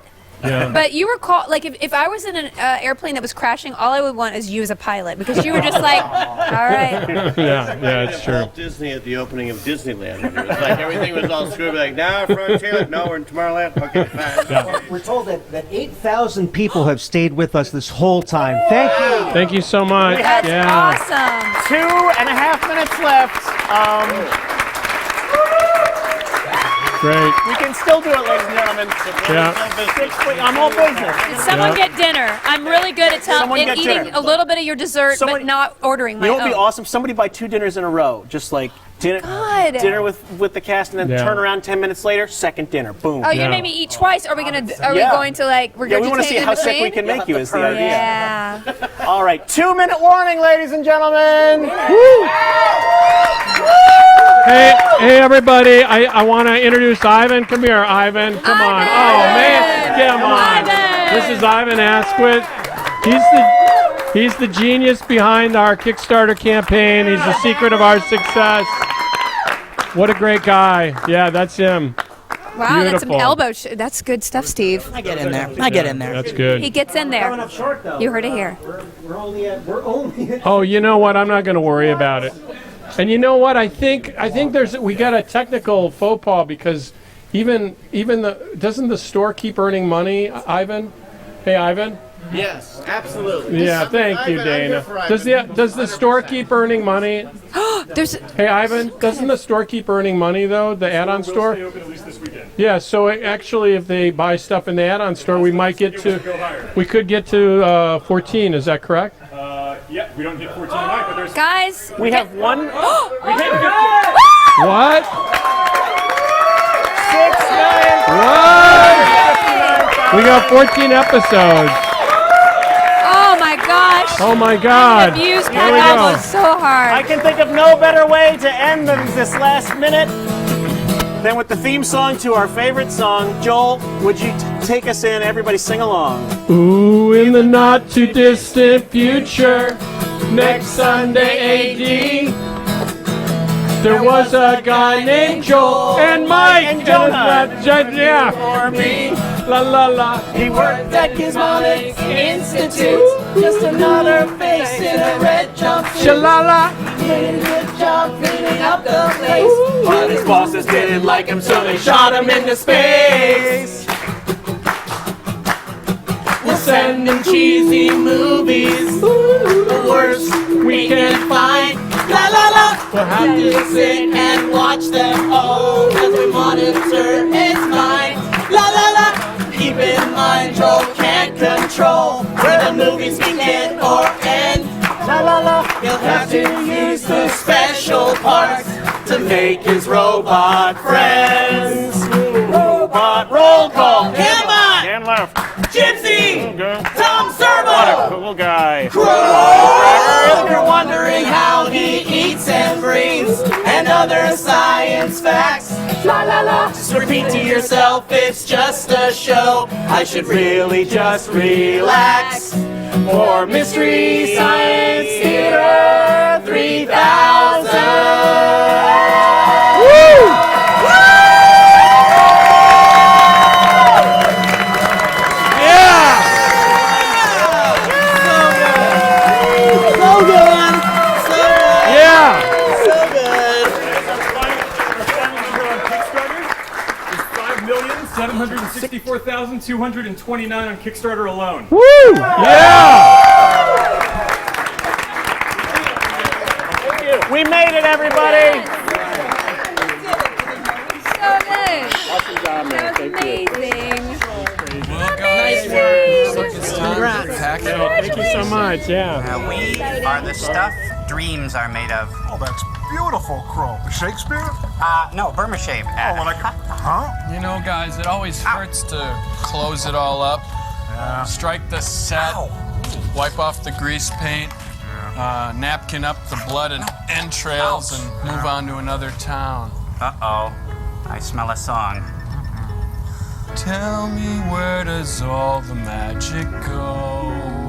Yeah. But you were called, like, if I was in an airplane that was crashing, all I would want is you as a pilot, because you were just like, all right. Yeah, it's true. Walt Disney at the opening of Disneyland. It was like everything was all screwed. Like, now Frontier, like, no, we're in Tomorrowland. Okay, fine. We're told that 8,000 people have stayed with us this whole time. Thank you. Thank you so much. That's yeah. awesome. 2.5 minutes left. Great. We can still do it, ladies and gentlemen. Yeah. I'm all business. Did someone get dinner? I'm really good at Someone get eating dinner. a little bit of your dessert, but not ordering my You know what would be own. awesome? Somebody buy 2 dinners in a row. Just like dinner with the cast, and then Yeah. turn around 10 minutes later, second dinner. Boom. Oh, you made me eat twice. Are we we going to like regurgitate Yeah, we want to see in how sick between? we can make you is the idea. Yeah. All right, 2-minute warning, ladies and gentlemen. Hey, everybody. I want to introduce Ivan. Come here, Ivan. Come on. Oh, man. Come on. This is Ivan Asquith. He's the genius behind our Kickstarter campaign. He's the secret of our success. What a great guy. Yeah, that's him. Wow, that's some Beautiful. elbow. That's good stuff, Steve. I get in there. I get in there. That's good. He gets in there. You heard it here. We're only at Oh, you know what? I'm not going to worry about it. And you know what? I think we got a technical faux pas because even doesn't the store keep earning money, Ivan? Hey, Ivan. Yes, absolutely. Yeah, thank you, Ivan, I'm here Dana. for Ivan. Does the store keep earning money? Hey, Ivan, doesn't the store keep earning money though? The add-on store. Stay open at least this weekend. Yeah. So actually, if they buy stuff in the add-on store, we might get Go higher. to. We could get to 14. Is that correct? Yeah, we don't hit 14 tonight, but there's. Guys, we have one. We hit 15. What? 6 million. What? We got 14 episodes. Oh my gosh. Oh my God. The views Here we cut go. out so hard. I can think of no better way to end this last minute than with the theme song to our favorite song. Joel, would you take us in? Everybody sing along. Ooh, in the not too distant future, next Sunday AD, there was a guy named Joel and Mike and Jonah. Yeah. For me. La la la. He worked at Gizmonic Institute. Just another face in a red jumpsuit. Shalala. Did a good job cleaning up the place. But his bosses didn't like him, so they shot him into space. We'll send them cheesy movies, the worst we can find. La la la. We'll have to sit and watch them all as we monitor his mind. La la la. Keep in mind, Joel can't control where the movies begin or end. La la la. He'll have to use the special parts to make his robot friends. Robot roll call. Come on! Dan left. Gypsy! Okay. Tom What a Servo! cool guy. Crow! If you're wondering how he eats and breathes and other science facts, la la la. Just repeat to yourself, it's just a show. I should really just relax. For Mystery Science Theater 3000. Woo! $5,764,229 on Kickstarter alone. Woo! Yeah! We made it, everybody. So good. Awesome job, man. That was amazing. Nice work. Thank you so much. Yeah. We are the stuff dreams are made of. Oh, that's beautiful, Crow. Shakespeare? No, Burma Shave. Huh? You know, guys, it always hurts to close it all up. Strike the set, wipe off the grease paint, napkin up the blood and entrails, and move on to another town. Uh-oh. I smell a song. Tell me, where does all the magic go?